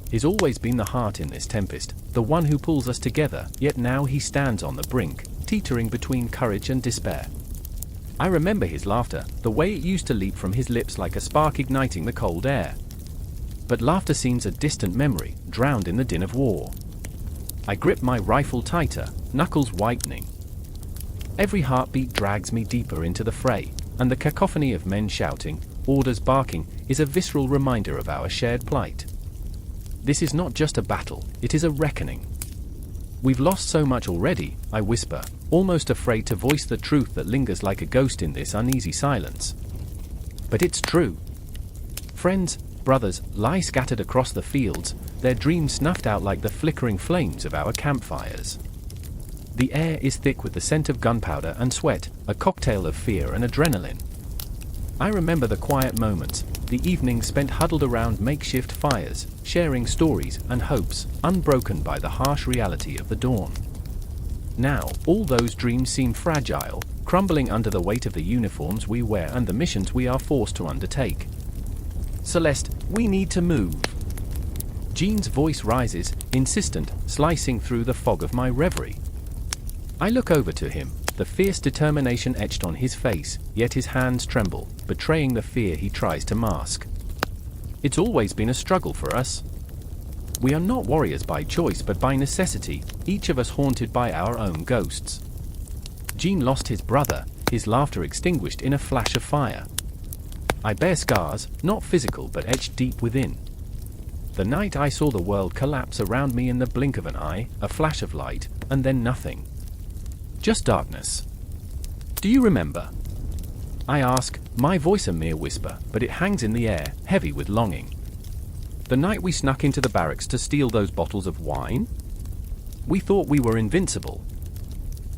He's always been the heart in this tempest, the one who pulls us together, yet now he stands on the brink, teetering between courage and despair. I remember his laughter, the way it used to leap from his lips like a spark igniting the cold air. But laughter seems a distant memory, drowned in the din of war. I grip my rifle tighter, knuckles whitening. Every heartbeat drags me deeper into the fray, and the cacophony of men shouting, orders barking, is a visceral reminder of our shared plight. This is not just a battle, it is a reckoning. "We've lost so much already," I whisper, almost afraid to voice the truth that lingers like a ghost in this uneasy silence. But it's true. Friends, brothers, lie scattered across the fields, their dreams snuffed out like the flickering flames of our campfires. The air is thick with the scent of gunpowder and sweat, a cocktail of fear and adrenaline. I remember the quiet moments, the evenings spent huddled around makeshift fires, sharing stories and hopes, unbroken by the harsh reality of the dawn. Now, all those dreams seem fragile, crumbling under the weight of the uniforms we wear and the missions we are forced to undertake. "Celeste, we need to move." Jean's voice rises, insistent, slicing through the fog of my reverie. I look over to him, the fierce determination etched on his face, yet his hands tremble, betraying the fear he tries to mask. It's always been a struggle for us. We are not warriors by choice but by necessity, each of us haunted by our own ghosts. Jean lost his brother, his laughter extinguished in a flash of fire. I bear scars, not physical but etched deep within. The night I saw the world collapse around me in the blink of an eye, a flash of light, and then nothing. Just darkness. "Do you remember?" I ask, my voice a mere whisper, but it hangs in the air, heavy with longing. "The night we snuck into the barracks to steal those bottles of wine? We thought we were invincible."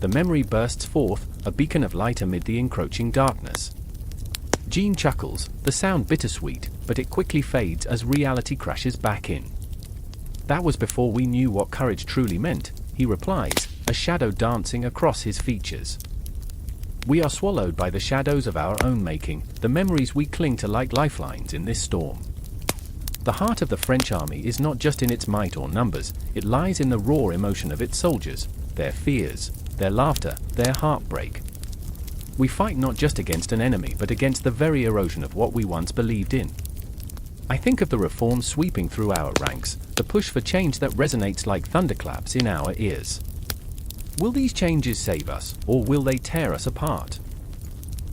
The memory bursts forth, a beacon of light amid the encroaching darkness. Jean chuckles, the sound bittersweet, but it quickly fades as reality crashes back in. That was before we knew what courage truly meant, he replies, a shadow dancing across his features. We are swallowed by the shadows of our own making, the memories we cling to like lifelines in this storm. The heart of the French army is not just in its might or numbers, it lies in the raw emotion of its soldiers, their fears, their laughter, their heartbreak. We fight not just against an enemy but against the very erosion of what we once believed in. I think of the reforms sweeping through our ranks, the push for change that resonates like thunderclaps in our ears. Will these changes save us, or will they tear us apart?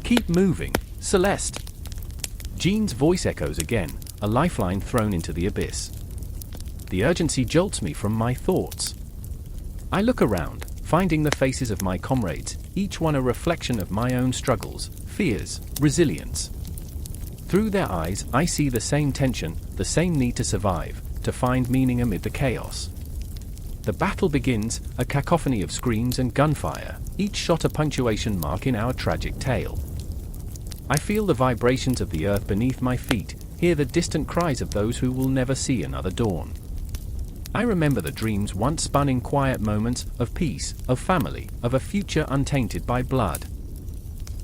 Keep moving, Celeste. Jean's voice echoes again, a lifeline thrown into the abyss. The urgency jolts me from my thoughts. I look around, finding the faces of my comrades, each one a reflection of my own struggles, fears, resilience. Through their eyes, I see the same tension, the same need to survive, to find meaning amid the chaos. The battle begins, a cacophony of screams and gunfire, each shot a punctuation mark in our tragic tale. I feel the vibrations of the earth beneath my feet, hear the distant cries of those who will never see another dawn. I remember the dreams once spun in quiet moments of peace, of family, of a future untainted by blood.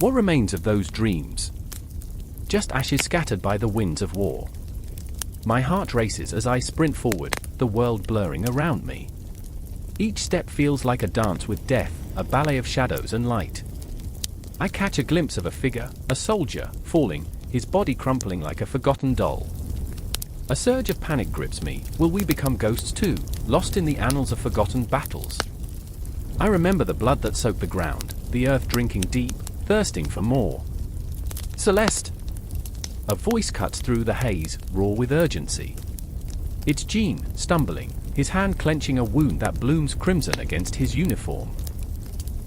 What remains of those dreams? Just ashes scattered by the winds of war. My heart races as I sprint forward, the world blurring around me. Each step feels like a dance with death, a ballet of shadows and light. I catch a glimpse of a figure, a soldier, falling, his body crumpling like a forgotten doll. A surge of panic grips me. Will we become ghosts too, lost in the annals of forgotten battles? I remember the blood that soaked the ground, the earth drinking deep, thirsting for more. Celeste! A voice cuts through the haze, raw with urgency. It's Jean, stumbling, his hand clenching a wound that blooms crimson against his uniform.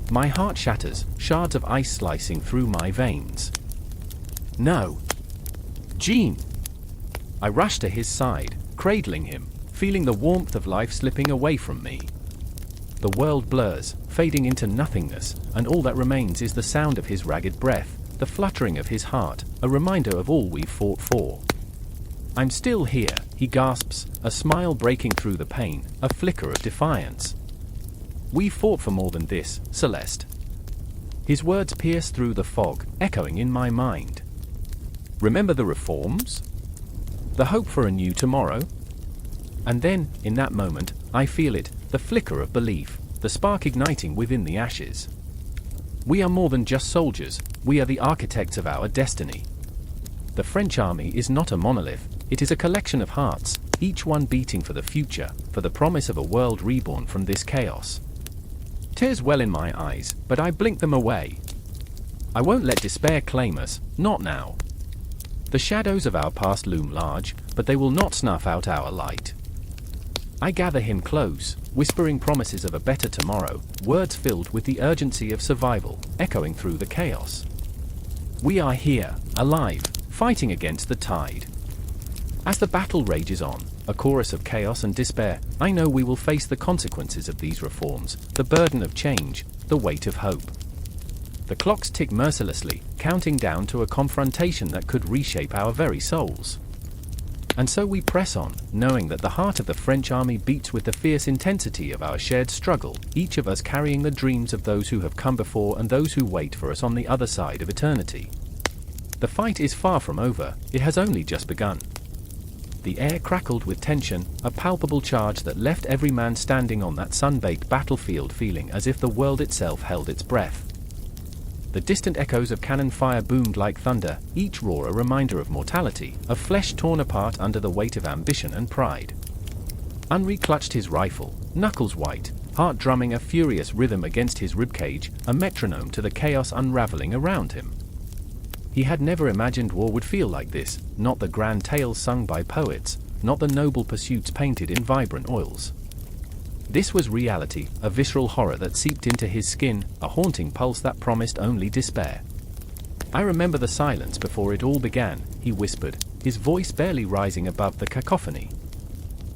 My heart shatters, shards of ice slicing through my veins. No! Jean! I rush to his side, cradling him, feeling the warmth of life slipping away from me. The world blurs, fading into nothingness, and all that remains is the sound of his ragged breath, the fluttering of his heart, a reminder of all we've fought for. I'm still here, he gasps, a smile breaking through the pain, a flicker of defiance. We fought for more than this, Celeste. His words pierce through the fog, echoing in my mind. Remember the reforms? The hope for a new tomorrow? And then, in that moment, I feel it, the flicker of belief, the spark igniting within the ashes. We are more than just soldiers, we are the architects of our destiny. The French army is not a monolith, it is a collection of hearts, each one beating for the future, for the promise of a world reborn from this chaos. Tears well in my eyes, but I blink them away. I won't let despair claim us, not now. The shadows of our past loom large, but they will not snuff out our light. I gather him close, whispering promises of a better tomorrow, words filled with the urgency of survival, echoing through the chaos. We are here, alive, fighting against the tide. As the battle rages on, a chorus of chaos and despair, I know we will face the consequences of these reforms, the burden of change, the weight of hope. The clocks tick mercilessly, counting down to a confrontation that could reshape our very souls. And so we press on, knowing that the heart of the French army beats with the fierce intensity of our shared struggle, each of us carrying the dreams of those who have come before and those who wait for us on the other side of eternity. The fight is far from over, it has only just begun. The air crackled with tension, a palpable charge that left every man standing on that sun-baked battlefield feeling as if the world itself held its breath. The distant echoes of cannon fire boomed like thunder, each roar a reminder of mortality, of flesh torn apart under the weight of ambition and pride. Henri clutched his rifle, knuckles white, heart drumming a furious rhythm against his ribcage, a metronome to the chaos unraveling around him. He had never imagined war would feel like this, not the grand tales sung by poets, not the noble pursuits painted in vibrant oils. This was reality, a visceral horror that seeped into his skin, a haunting pulse that promised only despair. I remember the silence before it all began, he whispered, his voice barely rising above the cacophony.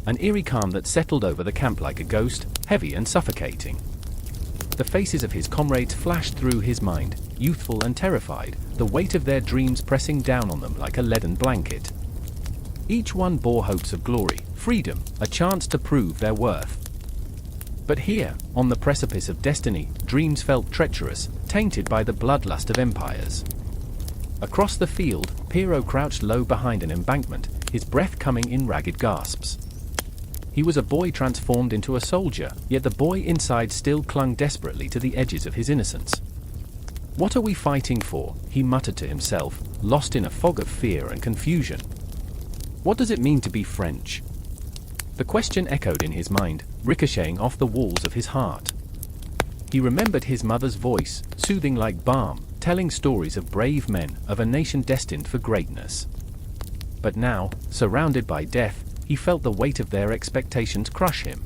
An eerie calm that settled over the camp like a ghost, heavy and suffocating. The faces of his comrades flashed through his mind, youthful and terrified, the weight of their dreams pressing down on them like a leaden blanket. Each one bore hopes of glory, freedom, a chance to prove their worth. But here, on the precipice of destiny, dreams felt treacherous, tainted by the bloodlust of empires. Across the field, Piero crouched low behind an embankment, his breath coming in ragged gasps. He was a boy transformed into a soldier, yet the boy inside still clung desperately to the edges of his innocence. "What are we fighting for?" he muttered to himself, lost in a fog of fear and confusion. "What does it mean to be French?" The question echoed in his mind, ricocheting off the walls of his heart. He remembered his mother's voice, soothing like balm, telling stories of brave men, of a nation destined for greatness. But now, surrounded by death, he felt the weight of their expectations crush him.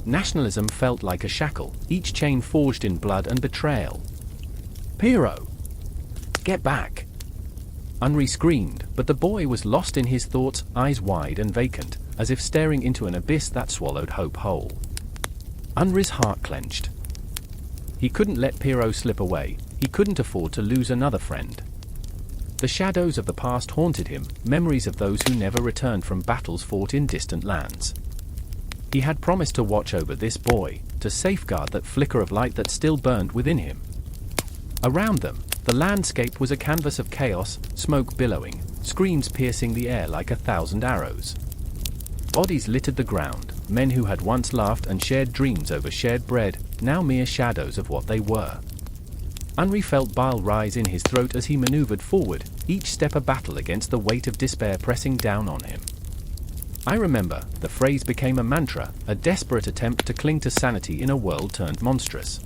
Nationalism felt like a shackle, each chain forged in blood and betrayal. "Piero! Get back!" Henri screamed, but the boy was lost in his thoughts, eyes wide and vacant, as if staring into an abyss that swallowed hope whole. Henri's heart clenched. He couldn't let Piero slip away, he couldn't afford to lose another friend. The shadows of the past haunted him, memories of those who never returned from battles fought in distant lands. He had promised to watch over this boy, to safeguard that flicker of light that still burned within him. Around them, the landscape was a canvas of chaos, smoke billowing, screams piercing the air like 1,000 arrows. Bodies littered the ground, men who had once laughed and shared dreams over shared bread, now mere shadows of what they were. Henri felt bile rise in his throat as he maneuvered forward, each step a battle against the weight of despair pressing down on him. "I remember," the phrase became a mantra, a desperate attempt to cling to sanity in a world turned monstrous.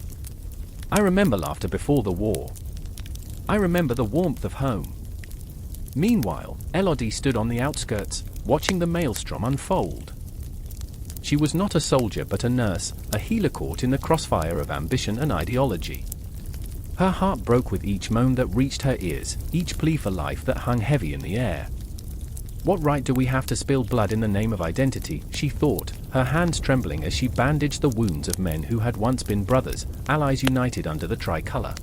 "I remember laughter before the war. I remember the warmth of home." Meanwhile, Elodie stood on the outskirts, watching the maelstrom unfold. She was not a soldier but a nurse, a healer caught in the crossfire of ambition and ideology. Her heart broke with each moan that reached her ears, each plea for life that hung heavy in the air. "What right do we have to spill blood in the name of identity?" she thought, her hands trembling as she bandaged the wounds of men who had once been brothers, allies united under the tricolour.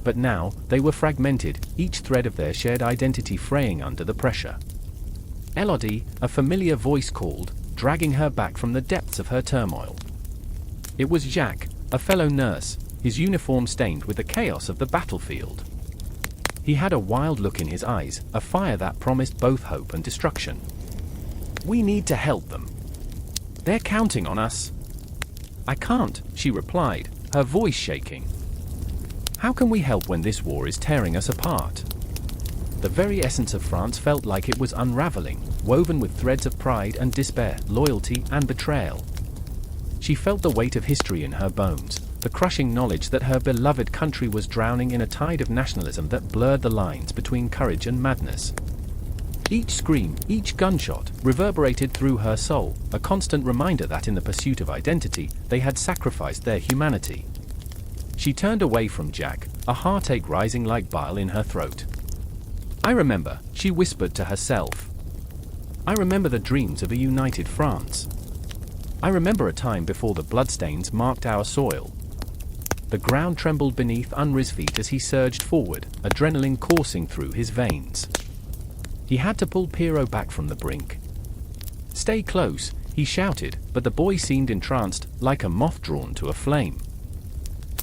But now, they were fragmented, each thread of their shared identity fraying under the pressure. "Elodie," a familiar voice called, dragging her back from the depths of her turmoil. It was Jacques, a fellow nurse, his uniform stained with the chaos of the battlefield. He had a wild look in his eyes, a fire that promised both hope and destruction. "We need to help them. They're counting on us." "I can't," she replied, her voice shaking. "How can we help when this war is tearing us apart?" The very essence of France felt like it was unraveling, woven with threads of pride and despair, loyalty and betrayal. She felt the weight of history in her bones, the crushing knowledge that her beloved country was drowning in a tide of nationalism that blurred the lines between courage and madness. Each scream, each gunshot, reverberated through her soul, a constant reminder that in the pursuit of identity, they had sacrificed their humanity. She turned away from Jack, a heartache rising like bile in her throat. "I remember," she whispered to herself. "I remember the dreams of a united France. I remember a time before the bloodstains marked our soil." The ground trembled beneath Henri's feet as he surged forward, adrenaline coursing through his veins. He had to pull Piero back from the brink. "Stay close," he shouted, but the boy seemed entranced, like a moth drawn to a flame.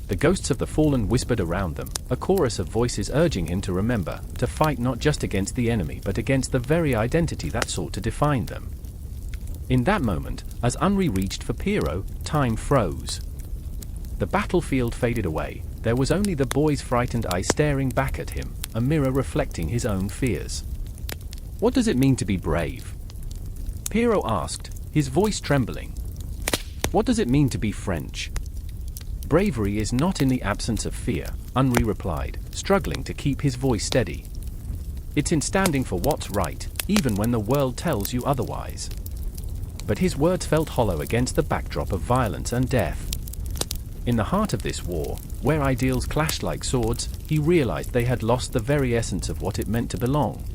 The ghosts of the fallen whispered around them, a chorus of voices urging him to remember, to fight not just against the enemy but against the very identity that sought to define them. In that moment, as Henri reached for Piero, time froze. The battlefield faded away, there was only the boy's frightened eyes staring back at him, a mirror reflecting his own fears. "What does it mean to be brave?" Piero asked, his voice trembling. "What does it mean to be French?" "Bravery is not in the absence of fear," Henri replied, struggling to keep his voice steady. "It's in standing for what's right, even when the world tells you otherwise." But his words felt hollow against the backdrop of violence and death. In the heart of this war, where ideals clashed like swords, he realized they had lost the very essence of what it meant to belong.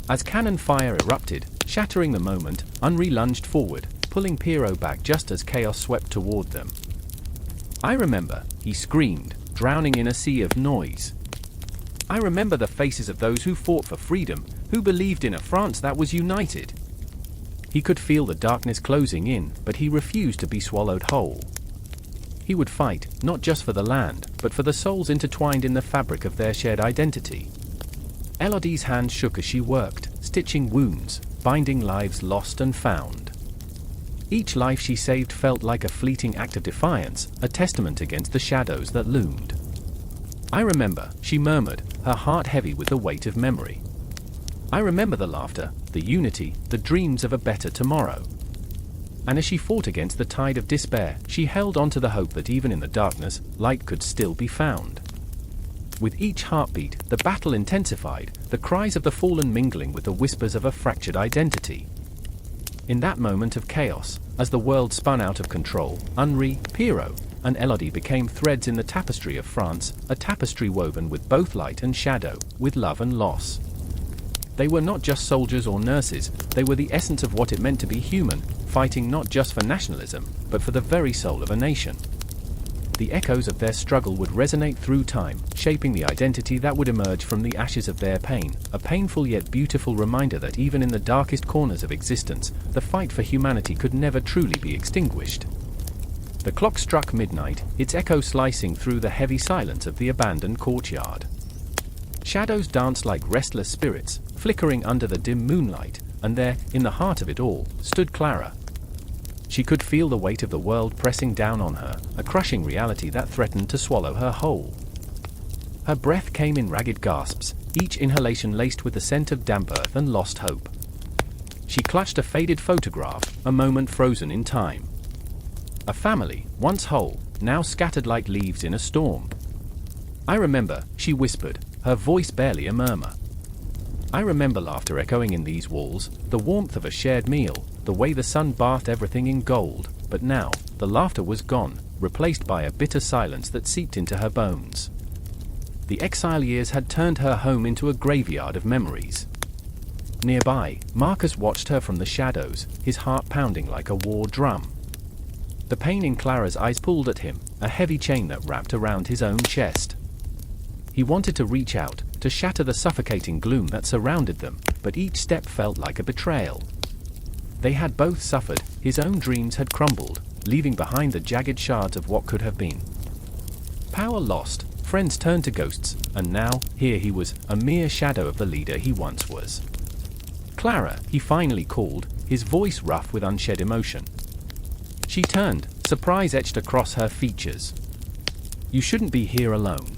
As cannon fire erupted, shattering the moment, Henri lunged forward, pulling Piero back just as chaos swept toward them. "I remember," he screamed, drowning in a sea of noise. I remember the faces of those who fought for freedom, who believed in a France that was united. He could feel the darkness closing in, but he refused to be swallowed whole. He would fight, not just for the land, but for the souls intertwined in the fabric of their shared identity. Elodie's hand shook as she worked, stitching wounds, binding lives lost and found. Each life she saved felt like a fleeting act of defiance, a testament against the shadows that loomed. I remember, she murmured, her heart heavy with the weight of memory. I remember the laughter, the unity, the dreams of a better tomorrow. And as she fought against the tide of despair, she held on to the hope that even in the darkness, light could still be found. With each heartbeat, the battle intensified, the cries of the fallen mingling with the whispers of a fractured identity. In that moment of chaos, as the world spun out of control, Henri, Pierrot, and Elodie became threads in the tapestry of France, a tapestry woven with both light and shadow, with love and loss. They were not just soldiers or nurses, they were the essence of what it meant to be human, fighting not just for nationalism, but for the very soul of a nation. The echoes of their struggle would resonate through time, shaping the identity that would emerge from the ashes of their pain, a painful yet beautiful reminder that even in the darkest corners of existence, the fight for humanity could never truly be extinguished. The clock struck midnight, its echo slicing through the heavy silence of the abandoned courtyard. Shadows danced like restless spirits, flickering under the dim moonlight, and there, in the heart of it all, stood Clara. She could feel the weight of the world pressing down on her, a crushing reality that threatened to swallow her whole. Her breath came in ragged gasps, each inhalation laced with the scent of damp earth and lost hope. She clutched a faded photograph, a moment frozen in time. A family, once whole, now scattered like leaves in a storm. I remember, she whispered, her voice barely a murmur. I remember laughter echoing in these walls, the warmth of a shared meal, the way the sun bathed everything in gold, but now, the laughter was gone, replaced by a bitter silence that seeped into her bones. The exile years had turned her home into a graveyard of memories. Nearby, Marcus watched her from the shadows, his heart pounding like a war drum. The pain in Clara's eyes pulled at him, a heavy chain that wrapped around his own chest. He wanted to reach out, to shatter the suffocating gloom that surrounded them, but each step felt like a betrayal. They had both suffered, his own dreams had crumbled, leaving behind the jagged shards of what could have been. Power lost, friends turned to ghosts, and now, here he was, a mere shadow of the leader he once was. Clara, he finally called, his voice rough with unshed emotion. She turned, surprise etched across her features. "You shouldn't be here alone."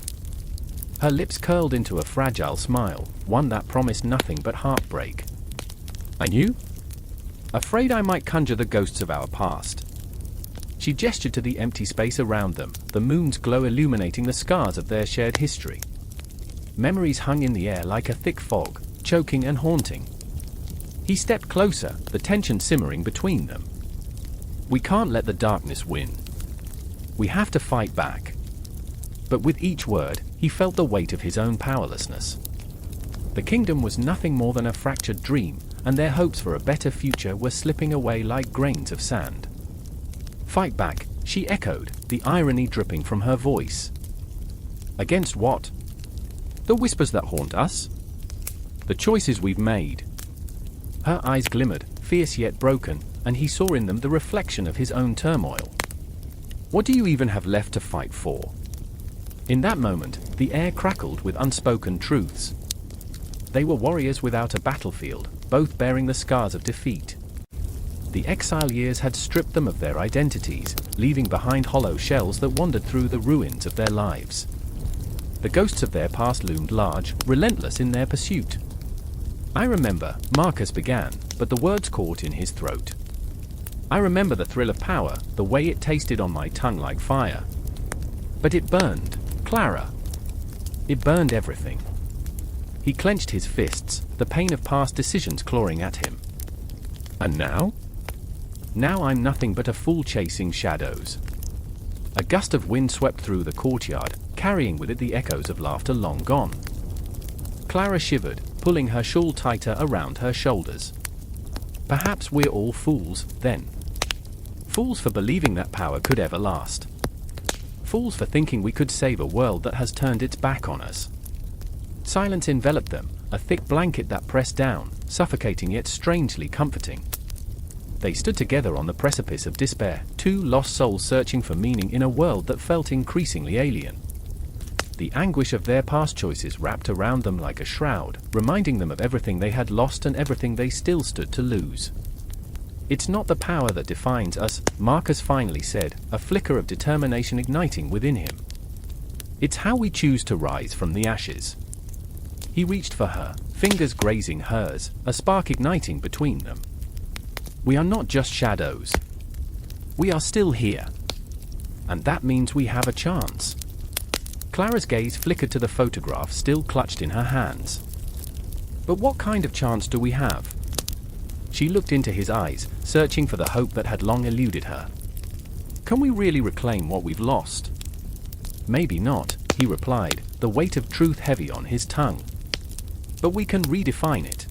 Her lips curled into a fragile smile, one that promised nothing but heartbreak. "And you?" "Afraid I might conjure the ghosts of our past." She gestured to the empty space around them, the moon's glow illuminating the scars of their shared history. Memories hung in the air like a thick fog, choking and haunting. He stepped closer, the tension simmering between them. "We can't let the darkness win. We have to fight back." But with each word, he felt the weight of his own powerlessness. The kingdom was nothing more than a fractured dream, and their hopes for a better future were slipping away like grains of sand. "Fight back," she echoed, the irony dripping from her voice. "Against what?" "The whispers that haunt us. The choices we've made." Her eyes glimmered, fierce yet broken, and he saw in them the reflection of his own turmoil. "What do you even have left to fight for?" In that moment, the air crackled with unspoken truths. They were warriors without a battlefield, both bearing the scars of defeat. The exile years had stripped them of their identities, leaving behind hollow shells that wandered through the ruins of their lives. The ghosts of their past loomed large, relentless in their pursuit. "I remember," Marcus began, but the words caught in his throat. "I remember the thrill of power, the way it tasted on my tongue like fire. But it burned, Clara. It burned everything." He clenched his fists, the pain of past decisions clawing at him. "And now?" "Now I'm nothing but a fool chasing shadows." A gust of wind swept through the courtyard, carrying with it the echoes of laughter long gone. Clara shivered, pulling her shawl tighter around her shoulders. "Perhaps we're all fools, then. Fools for believing that power could ever last. Fools for thinking we could save a world that has turned its back on us. Silence enveloped them, a thick blanket that pressed down, suffocating yet strangely comforting. They stood together on the precipice of despair, two lost souls searching for meaning in a world that felt increasingly alien. The anguish of their past choices wrapped around them like a shroud, reminding them of everything they had lost and everything they still stood to lose. "It's not the power that defines us," Marcus finally said, a flicker of determination igniting within him. "It's how we choose to rise from the ashes." He reached for her, fingers grazing hers, a spark igniting between them. "We are not just shadows. We are still here. And that means we have a chance." Clara's gaze flickered to the photograph still clutched in her hands. "But what kind of chance do we have?" She looked into his eyes, searching for the hope that had long eluded her. "Can we really reclaim what we've lost?" "Maybe not," he replied, the weight of truth heavy on his tongue. "But we can redefine it.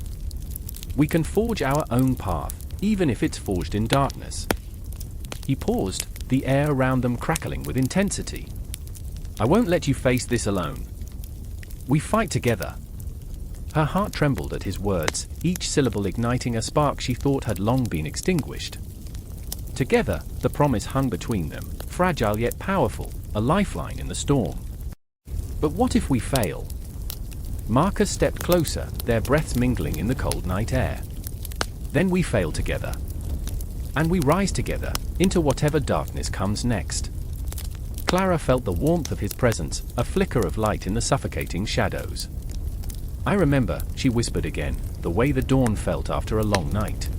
We can forge our own path, even if it's forged in darkness." He paused, the air around them crackling with intensity. "I won't let you face this alone. We fight together." Her heart trembled at his words, each syllable igniting a spark she thought had long been extinguished. Together, the promise hung between them, fragile yet powerful, a lifeline in the storm. "But what if we fail?" Marcus stepped closer, their breaths mingling in the cold night air. "Then we fail together. And we rise together, into whatever darkness comes next." Clara felt the warmth of his presence, a flicker of light in the suffocating shadows. "I remember," she whispered again, "the way the dawn felt after a long night.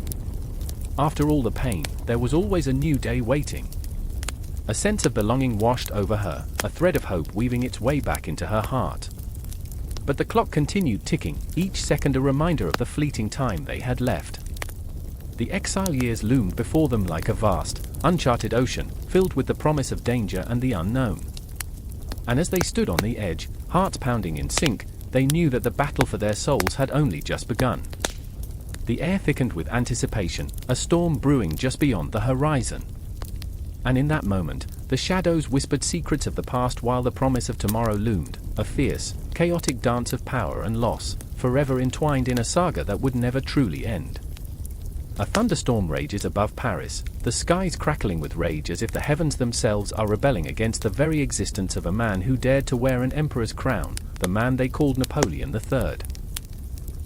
After all the pain, there was always a new day waiting." A sense of belonging washed over her, a thread of hope weaving its way back into her heart. But the clock continued ticking, each second a reminder of the fleeting time they had left. The exile years loomed before them like a vast, uncharted ocean, filled with the promise of danger and the unknown. And as they stood on the edge, hearts pounding in sync, they knew that the battle for their souls had only just begun. The air thickened with anticipation, a storm brewing just beyond the horizon. And in that moment, the shadows whispered secrets of the past while the promise of tomorrow loomed, a fierce, chaotic dance of power and loss, forever entwined in a saga that would never truly end. A thunderstorm rages above Paris, the skies crackling with rage as if the heavens themselves are rebelling against the very existence of a man who dared to wear an emperor's crown, the man they called Napoleon III.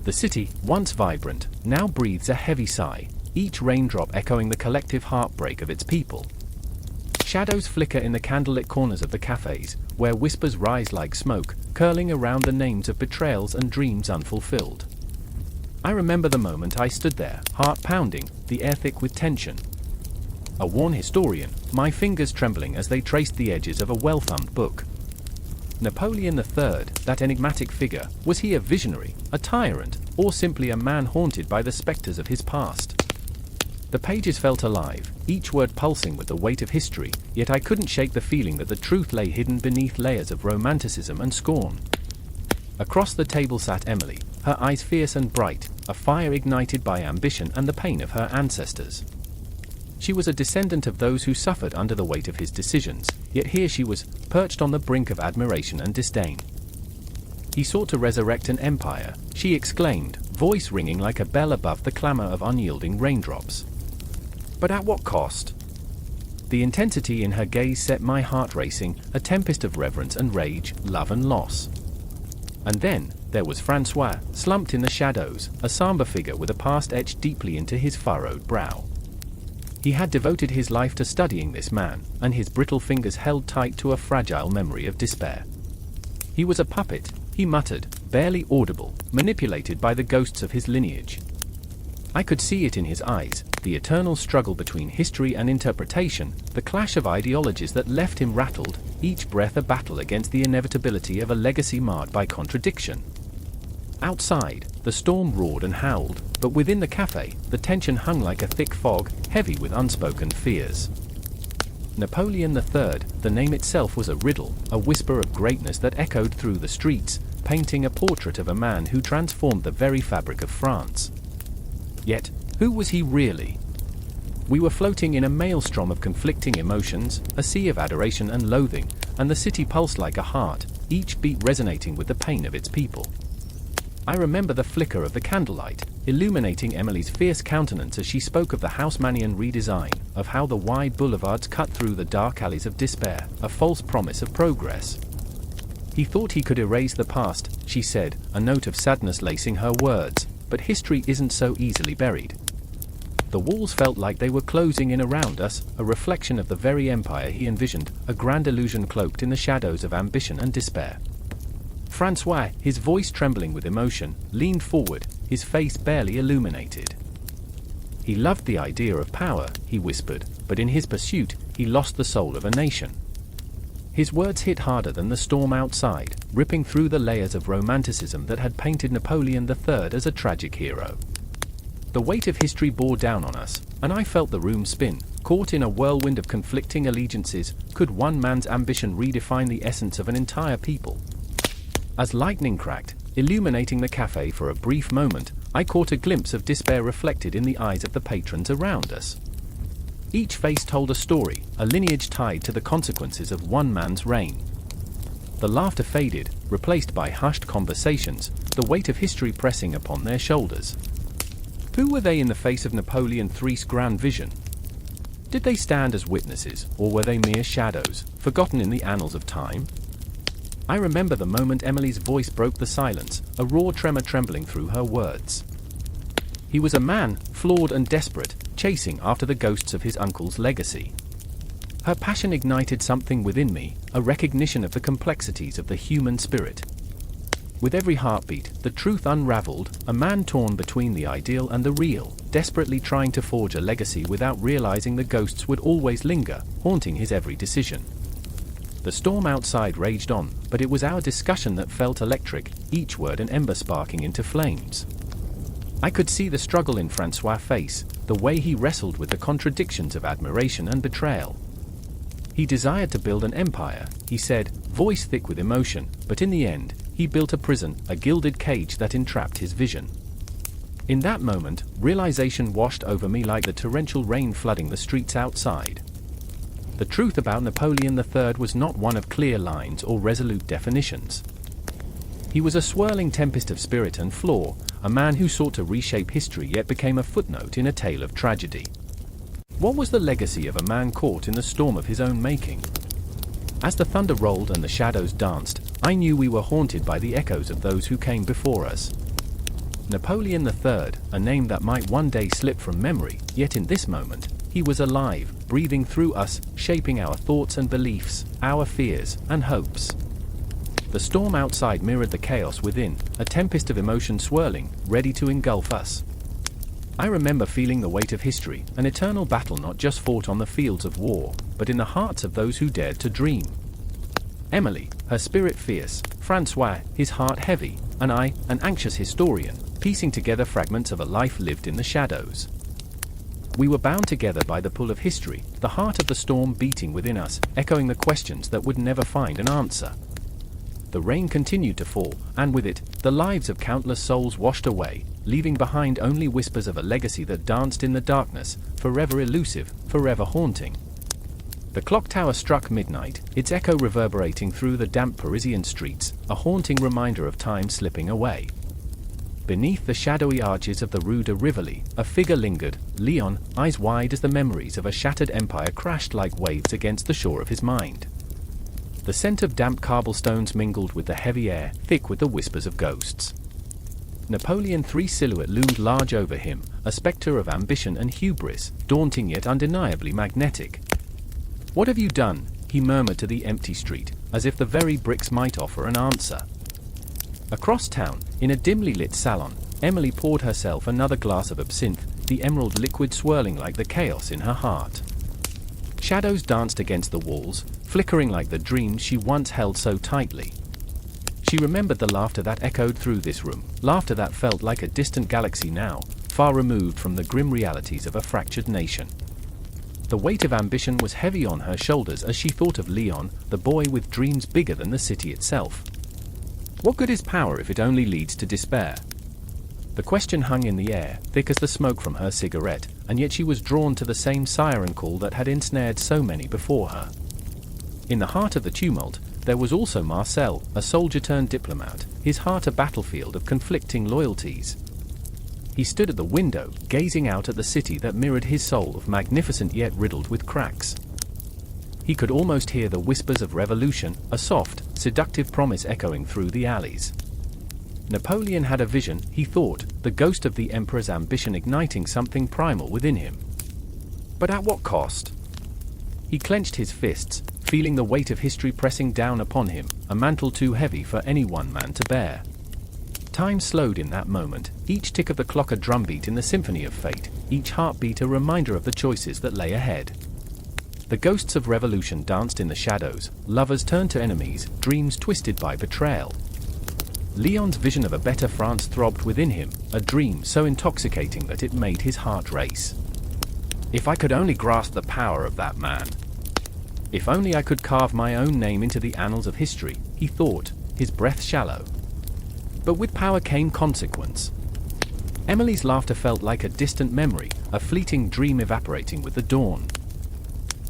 The city, once vibrant, now breathes a heavy sigh, each raindrop echoing the collective heartbreak of its people. Shadows flicker in the candlelit corners of the cafes, where whispers rise like smoke, curling around the names of betrayals and dreams unfulfilled. I remember the moment I stood there, heart pounding, the air thick with tension. A worn historian, my fingers trembling as they traced the edges of a well-thumbed book. Napoleon III, that enigmatic figure, was he a visionary, a tyrant, or simply a man haunted by the specters of his past? The pages felt alive, each word pulsing with the weight of history, yet I couldn't shake the feeling that the truth lay hidden beneath layers of romanticism and scorn. Across the table sat Emily, her eyes fierce and bright, a fire ignited by ambition and the pain of her ancestors. She was a descendant of those who suffered under the weight of his decisions, yet here she was, perched on the brink of admiration and disdain. "He sought to resurrect an empire," she exclaimed, voice ringing like a bell above the clamor of unyielding raindrops. "But at what cost?" The intensity in her gaze set my heart racing, a tempest of reverence and rage, love and loss. And then, there was Francois, slumped in the shadows, a somber figure with a past etched deeply into his furrowed brow. He had devoted his life to studying this man, and his brittle fingers held tight to a fragile memory of despair. He was a puppet, he muttered, barely audible, manipulated by the ghosts of his lineage. I could see it in his eyes, the eternal struggle between history and interpretation, the clash of ideologies that left him rattled, each breath a battle against the inevitability of a legacy marred by contradiction. Outside, the storm roared and howled, but within the cafe, the tension hung like a thick fog, heavy with unspoken fears. Napoleon III, the name itself was a riddle, a whisper of greatness that echoed through the streets, painting a portrait of a man who transformed the very fabric of France. Yet, who was he really? We were floating in a maelstrom of conflicting emotions, a sea of adoration and loathing, and the city pulsed like a heart, each beat resonating with the pain of its people. I remember the flicker of the candlelight, illuminating Emily's fierce countenance as she spoke of the Haussmannian redesign, of how the wide boulevards cut through the dark alleys of despair, a false promise of progress. He thought he could erase the past, she said, a note of sadness lacing her words, but history isn't so easily buried. The walls felt like they were closing in around us, a reflection of the very empire he envisioned, a grand illusion cloaked in the shadows of ambition and despair. Francois, his voice trembling with emotion, leaned forward, his face barely illuminated. He loved the idea of power, he whispered, but in his pursuit, he lost the soul of a nation. His words hit harder than the storm outside, ripping through the layers of romanticism that had painted Napoleon III as a tragic hero. The weight of history bore down on us, and I felt the room spin, caught in a whirlwind of conflicting allegiances. Could one man's ambition redefine the essence of an entire people? As lightning cracked, illuminating the cafe for a brief moment, I caught a glimpse of despair reflected in the eyes of the patrons around us. Each face told a story, a lineage tied to the consequences of one man's reign. The laughter faded, replaced by hushed conversations, the weight of history pressing upon their shoulders. Who were they in the face of Napoleon III's grand vision? Did they stand as witnesses, or were they mere shadows, forgotten in the annals of time? I remember the moment Emily's voice broke the silence, a raw tremor trembling through her words. He was a man, flawed and desperate, chasing after the ghosts of his uncle's legacy. Her passion ignited something within me, a recognition of the complexities of the human spirit. With every heartbeat, the truth unraveled, a man torn between the ideal and the real, desperately trying to forge a legacy without realizing the ghosts would always linger, haunting his every decision. The storm outside raged on, but it was our discussion that felt electric, each word an ember sparking into flames. I could see the struggle in Francois' face, the way he wrestled with the contradictions of admiration and betrayal. He desired to build an empire, he said, voice thick with emotion, but in the end, he built a prison, a gilded cage that entrapped his vision. In that moment, realization washed over me like the torrential rain flooding the streets outside. The truth about Napoleon III was not one of clear lines or resolute definitions. He was a swirling tempest of spirit and flaw, a man who sought to reshape history yet became a footnote in a tale of tragedy. What was the legacy of a man caught in the storm of his own making? As the thunder rolled and the shadows danced, I knew we were haunted by the echoes of those who came before us. Napoleon III, a name that might one day slip from memory, yet in this moment, he was alive, breathing through us, shaping our thoughts and beliefs, our fears and hopes. The storm outside mirrored the chaos within, a tempest of emotion swirling, ready to engulf us. I remember feeling the weight of history, an eternal battle not just fought on the fields of war, but in the hearts of those who dared to dream. Emily, her spirit fierce, Francois, his heart heavy, and I, an anxious historian, piecing together fragments of a life lived in the shadows. We were bound together by the pull of history, the heart of the storm beating within us, echoing the questions that would never find an answer. The rain continued to fall, and with it, the lives of countless souls washed away, leaving behind only whispers of a legacy that danced in the darkness, forever elusive, forever haunting. The clock tower struck midnight, its echo reverberating through the damp Parisian streets, a haunting reminder of time slipping away. Beneath the shadowy arches of the Rue de Rivoli, a figure lingered, Leon, eyes wide as the memories of a shattered empire crashed like waves against the shore of his mind. The scent of damp cobblestones mingled with the heavy air, thick with the whispers of ghosts. Napoleon III's silhouette loomed large over him, a spectre of ambition and hubris, daunting yet undeniably magnetic. "What have you done?" he murmured to the empty street, as if the very bricks might offer an answer. Across town, in a dimly lit salon, Emily poured herself another glass of absinthe, the emerald liquid swirling like the chaos in her heart. Shadows danced against the walls, flickering like the dreams she once held so tightly. She remembered the laughter that echoed through this room, laughter that felt like a distant galaxy now, far removed from the grim realities of a fractured nation. The weight of ambition was heavy on her shoulders as she thought of Leon, the boy with dreams bigger than the city itself. What good is power if it only leads to despair? The question hung in the air, thick as the smoke from her cigarette, and yet she was drawn to the same siren call that had ensnared so many before her. In the heart of the tumult, there was also Marcel, a soldier-turned-diplomat, his heart a battlefield of conflicting loyalties. He stood at the window, gazing out at the city that mirrored his soul, of magnificent yet riddled with cracks. He could almost hear the whispers of revolution, a soft, seductive promise echoing through the alleys. Napoleon had a vision, he thought, the ghost of the emperor's ambition igniting something primal within him. But at what cost? He clenched his fists, feeling the weight of history pressing down upon him, a mantle too heavy for any one man to bear. Time slowed in that moment, each tick of the clock a drumbeat in the symphony of fate, each heartbeat a reminder of the choices that lay ahead. The ghosts of revolution danced in the shadows, lovers turned to enemies, dreams twisted by betrayal. Leon's vision of a better France throbbed within him, a dream so intoxicating that it made his heart race. If I could only grasp the power of that man. If only I could carve my own name into the annals of history, he thought, his breath shallow. But with power came consequence. Emily's laughter felt like a distant memory, a fleeting dream evaporating with the dawn.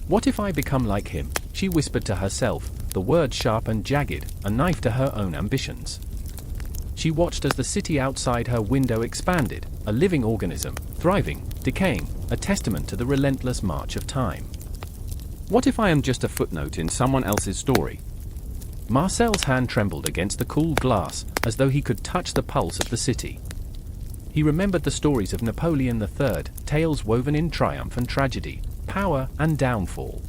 What if I become like him? She whispered to herself, the words sharp and jagged, a knife to her own ambitions. She watched as the city outside her window expanded, a living organism, thriving, decaying, a testament to the relentless march of time. What if I am just a footnote in someone else's story? Marcel's hand trembled against the cool glass, as though he could touch the pulse of the city. He remembered the stories of Napoleon III, tales woven in triumph and tragedy, power and downfall.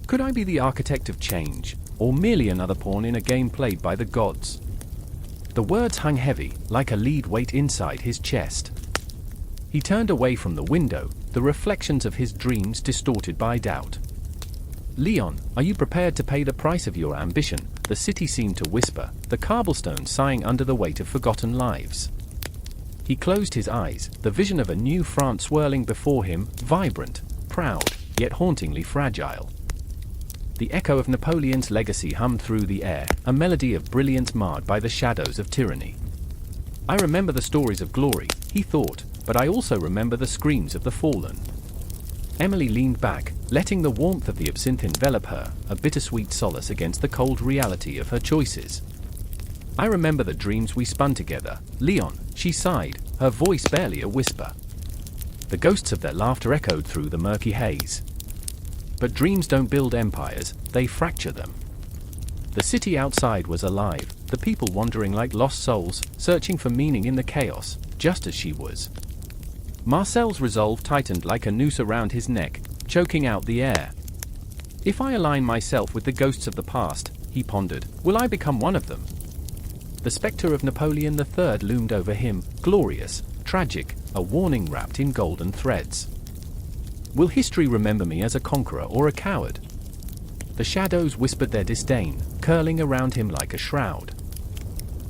Could I be the architect of change, or merely another pawn in a game played by the gods? The words hung heavy, like a lead weight inside his chest. He turned away from the window, the reflections of his dreams distorted by doubt. Leon, are you prepared to pay the price of your ambition? The city seemed to whisper, the cobblestones sighing under the weight of forgotten lives. He closed his eyes, the vision of a new France swirling before him, vibrant, proud, yet hauntingly fragile. The echo of Napoleon's legacy hummed through the air, a melody of brilliance marred by the shadows of tyranny. I remember the stories of glory, he thought, but I also remember the screams of the fallen. Emily leaned back, letting the warmth of the absinthe envelop her, a bittersweet solace against the cold reality of her choices. I remember the dreams we spun together, Leon, she sighed, her voice barely a whisper. The ghosts of their laughter echoed through the murky haze. But dreams don't build empires, they fracture them. The city outside was alive, the people wandering like lost souls, searching for meaning in the chaos, just as she was. Marcel's resolve tightened like a noose around his neck, choking out the air. If I align myself with the ghosts of the past, he pondered, will I become one of them? The spectre of Napoleon III loomed over him, glorious, tragic, a warning wrapped in golden threads. Will history remember me as a conqueror or a coward? The shadows whispered their disdain, curling around him like a shroud.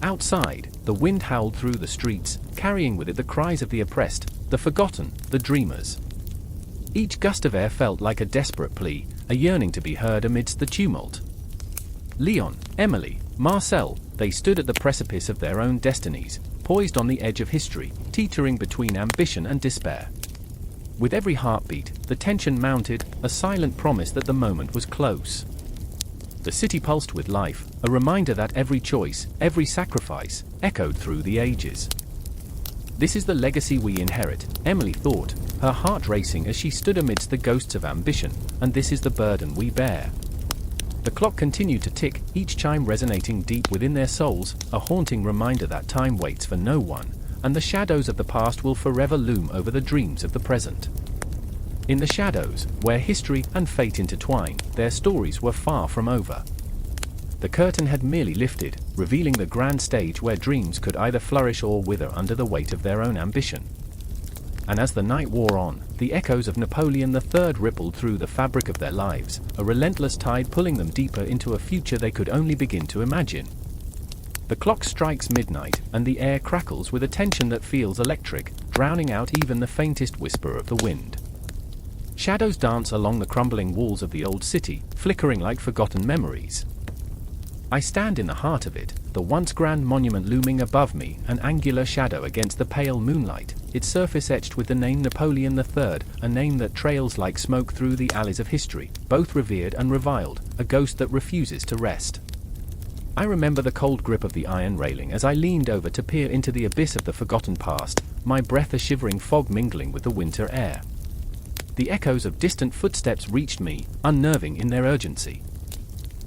Outside, the wind howled through the streets, carrying with it the cries of the oppressed, the forgotten, the dreamers. Each gust of air felt like a desperate plea, a yearning to be heard amidst the tumult. Leon, Emily, Marcel, they stood at the precipice of their own destinies, poised on the edge of history, teetering between ambition and despair. With every heartbeat, the tension mounted, a silent promise that the moment was close. The city pulsed with life, a reminder that every choice, every sacrifice, echoed through the ages. This is the legacy we inherit, Emily thought, her heart racing as she stood amidst the ghosts of ambition, and this is the burden we bear. The clock continued to tick, each chime resonating deep within their souls, a haunting reminder that time waits for no one, and the shadows of the past will forever loom over the dreams of the present. In the shadows, where history and fate intertwine, their stories were far from over. The curtain had merely lifted, revealing the grand stage where dreams could either flourish or wither under the weight of their own ambition. And as the night wore on, the echoes of Napoleon III rippled through the fabric of their lives, a relentless tide pulling them deeper into a future they could only begin to imagine. The clock strikes midnight, and the air crackles with a tension that feels electric, drowning out even the faintest whisper of the wind. Shadows dance along the crumbling walls of the old city, flickering like forgotten memories. I stand in the heart of it, the once grand monument looming above me, an angular shadow against the pale moonlight, its surface etched with the name Napoleon III, a name that trails like smoke through the alleys of history, both revered and reviled, a ghost that refuses to rest. I remember the cold grip of the iron railing as I leaned over to peer into the abyss of the forgotten past, my breath a shivering fog mingling with the winter air. The echoes of distant footsteps reached me, unnerving in their urgency.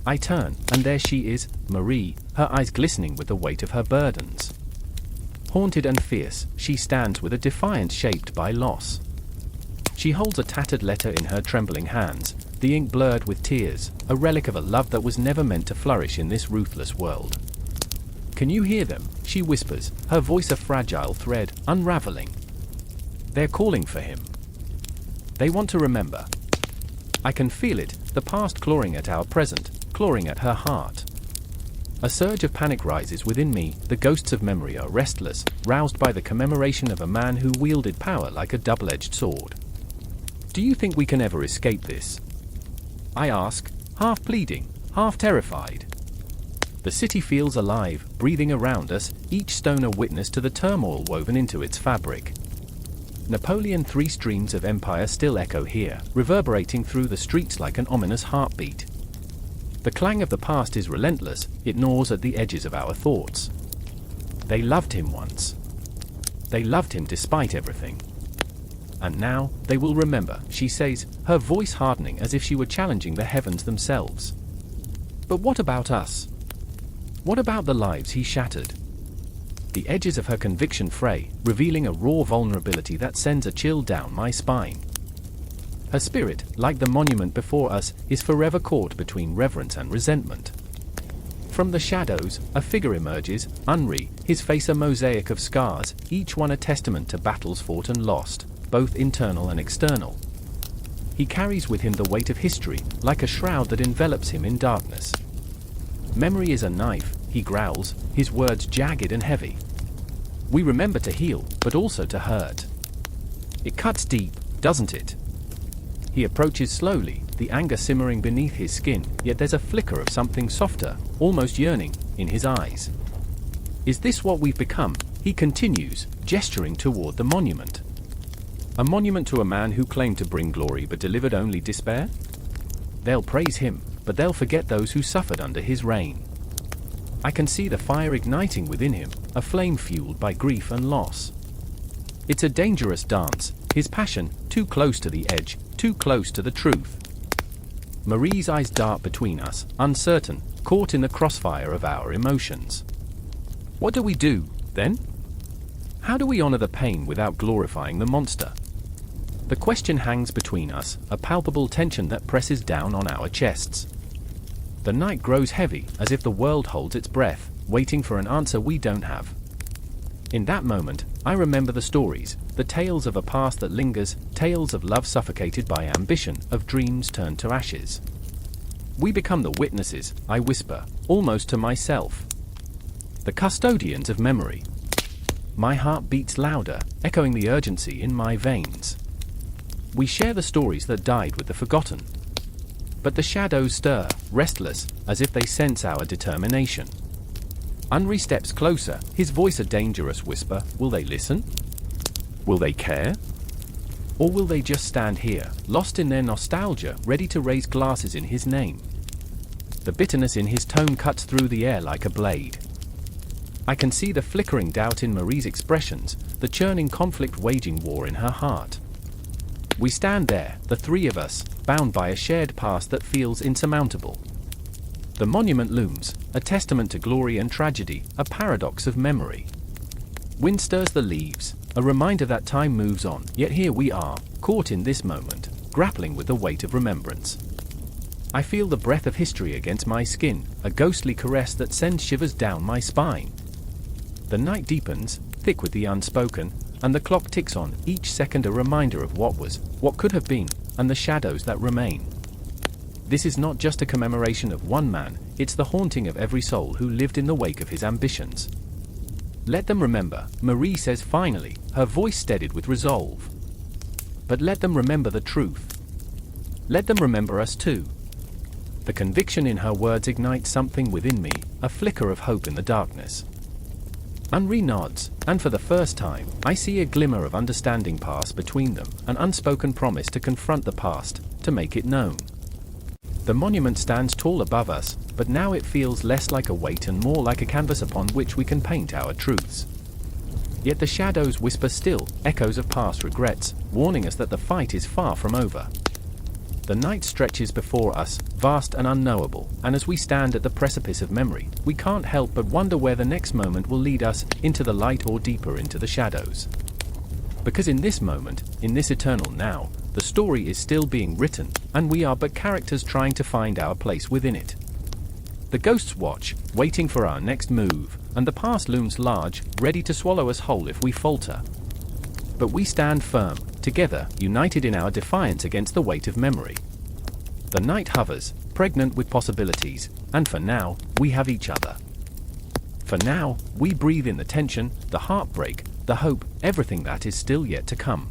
I turn, and there she is, Marie, her eyes glistening with the weight of her burdens. Haunted and fierce, she stands with a defiance shaped by loss. She holds a tattered letter in her trembling hands, the ink blurred with tears, a relic of a love that was never meant to flourish in this ruthless world. "Can you hear them?" she whispers, her voice a fragile thread, unraveling. "They're calling for him. They want to remember." I can feel it, the past clawing at our present, clawing at her heart. A surge of panic rises within me, the ghosts of memory are restless, roused by the commemoration of a man who wielded power like a double-edged sword. "Do you think we can ever escape this?" I ask, half pleading, half terrified. The city feels alive, breathing around us, each stone a witness to the turmoil woven into its fabric. Napoleon III streams of empire still echo here, reverberating through the streets like an ominous heartbeat. The clang of the past is relentless, it gnaws at the edges of our thoughts. They loved him once. They loved him despite everything. And now, they will remember, she says, her voice hardening as if she were challenging the heavens themselves. But what about us? What about the lives he shattered? The edges of her conviction fray, revealing a raw vulnerability that sends a chill down my spine. Her spirit, like the monument before us, is forever caught between reverence and resentment. From the shadows, a figure emerges, Henri, his face a mosaic of scars, each one a testament to battles fought and lost, both internal and external. He carries with him the weight of history, like a shroud that envelops him in darkness. "Memory is a knife," he growls, his words jagged and heavy. "We remember to heal, but also to hurt. It cuts deep, doesn't it?" He approaches slowly, the anger simmering beneath his skin, yet there's a flicker of something softer, almost yearning, in his eyes. "Is this what we've become?" he continues, gesturing toward the monument. "A monument to a man who claimed to bring glory but delivered only despair? They'll praise him, but they'll forget those who suffered under his reign." I can see the fire igniting within him, a flame fueled by grief and loss. It's a dangerous dance, his passion, too close to the edge, too close to the truth. Marie's eyes dart between us, uncertain, caught in the crossfire of our emotions. What do we do, then? How do we honor the pain without glorifying the monster? The question hangs between us, a palpable tension that presses down on our chests. The night grows heavy, as if the world holds its breath, waiting for an answer we don't have. In that moment, I remember the stories, the tales of a past that lingers, tales of love suffocated by ambition, of dreams turned to ashes. We become the witnesses, I whisper, almost to myself. The custodians of memory. My heart beats louder, echoing the urgency in my veins. We share the stories that died with the forgotten. But the shadows stir, restless, as if they sense our determination. Henri steps closer, his voice a dangerous whisper. Will they listen? Will they care? Or will they just stand here, lost in their nostalgia, ready to raise glasses in his name? The bitterness in his tone cuts through the air like a blade. I can see the flickering doubt in Marie's expressions, the churning conflict waging war in her heart. We stand there, the three of us, bound by a shared past that feels insurmountable. The monument looms, a testament to glory and tragedy, a paradox of memory. Wind stirs the leaves, a reminder that time moves on, yet here we are, caught in this moment, grappling with the weight of remembrance. I feel the breath of history against my skin, a ghostly caress that sends shivers down my spine. The night deepens, thick with the unspoken, and the clock ticks on, each second a reminder of what was, what could have been, and the shadows that remain. This is not just a commemoration of one man, it's the haunting of every soul who lived in the wake of his ambitions. Let them remember, Marie says finally, her voice steadied with resolve. But let them remember the truth. Let them remember us too. The conviction in her words ignites something within me, a flicker of hope in the darkness. Henri nods, and for the first time, I see a glimmer of understanding pass between them, an unspoken promise to confront the past, to make it known. The monument stands tall above us, but now it feels less like a weight and more like a canvas upon which we can paint our truths. Yet the shadows whisper still, echoes of past regrets, warning us that the fight is far from over. The night stretches before us, vast and unknowable, and as we stand at the precipice of memory, we can't help but wonder where the next moment will lead us, into the light or deeper into the shadows. Because in this moment, in this eternal now, the story is still being written, and we are but characters trying to find our place within it. The ghosts watch, waiting for our next move, and the past looms large, ready to swallow us whole if we falter. But we stand firm, together, united in our defiance against the weight of memory. The night hovers, pregnant with possibilities, and for now, we have each other. For now, we breathe in the tension, the heartbreak, the hope, everything that is still yet to come.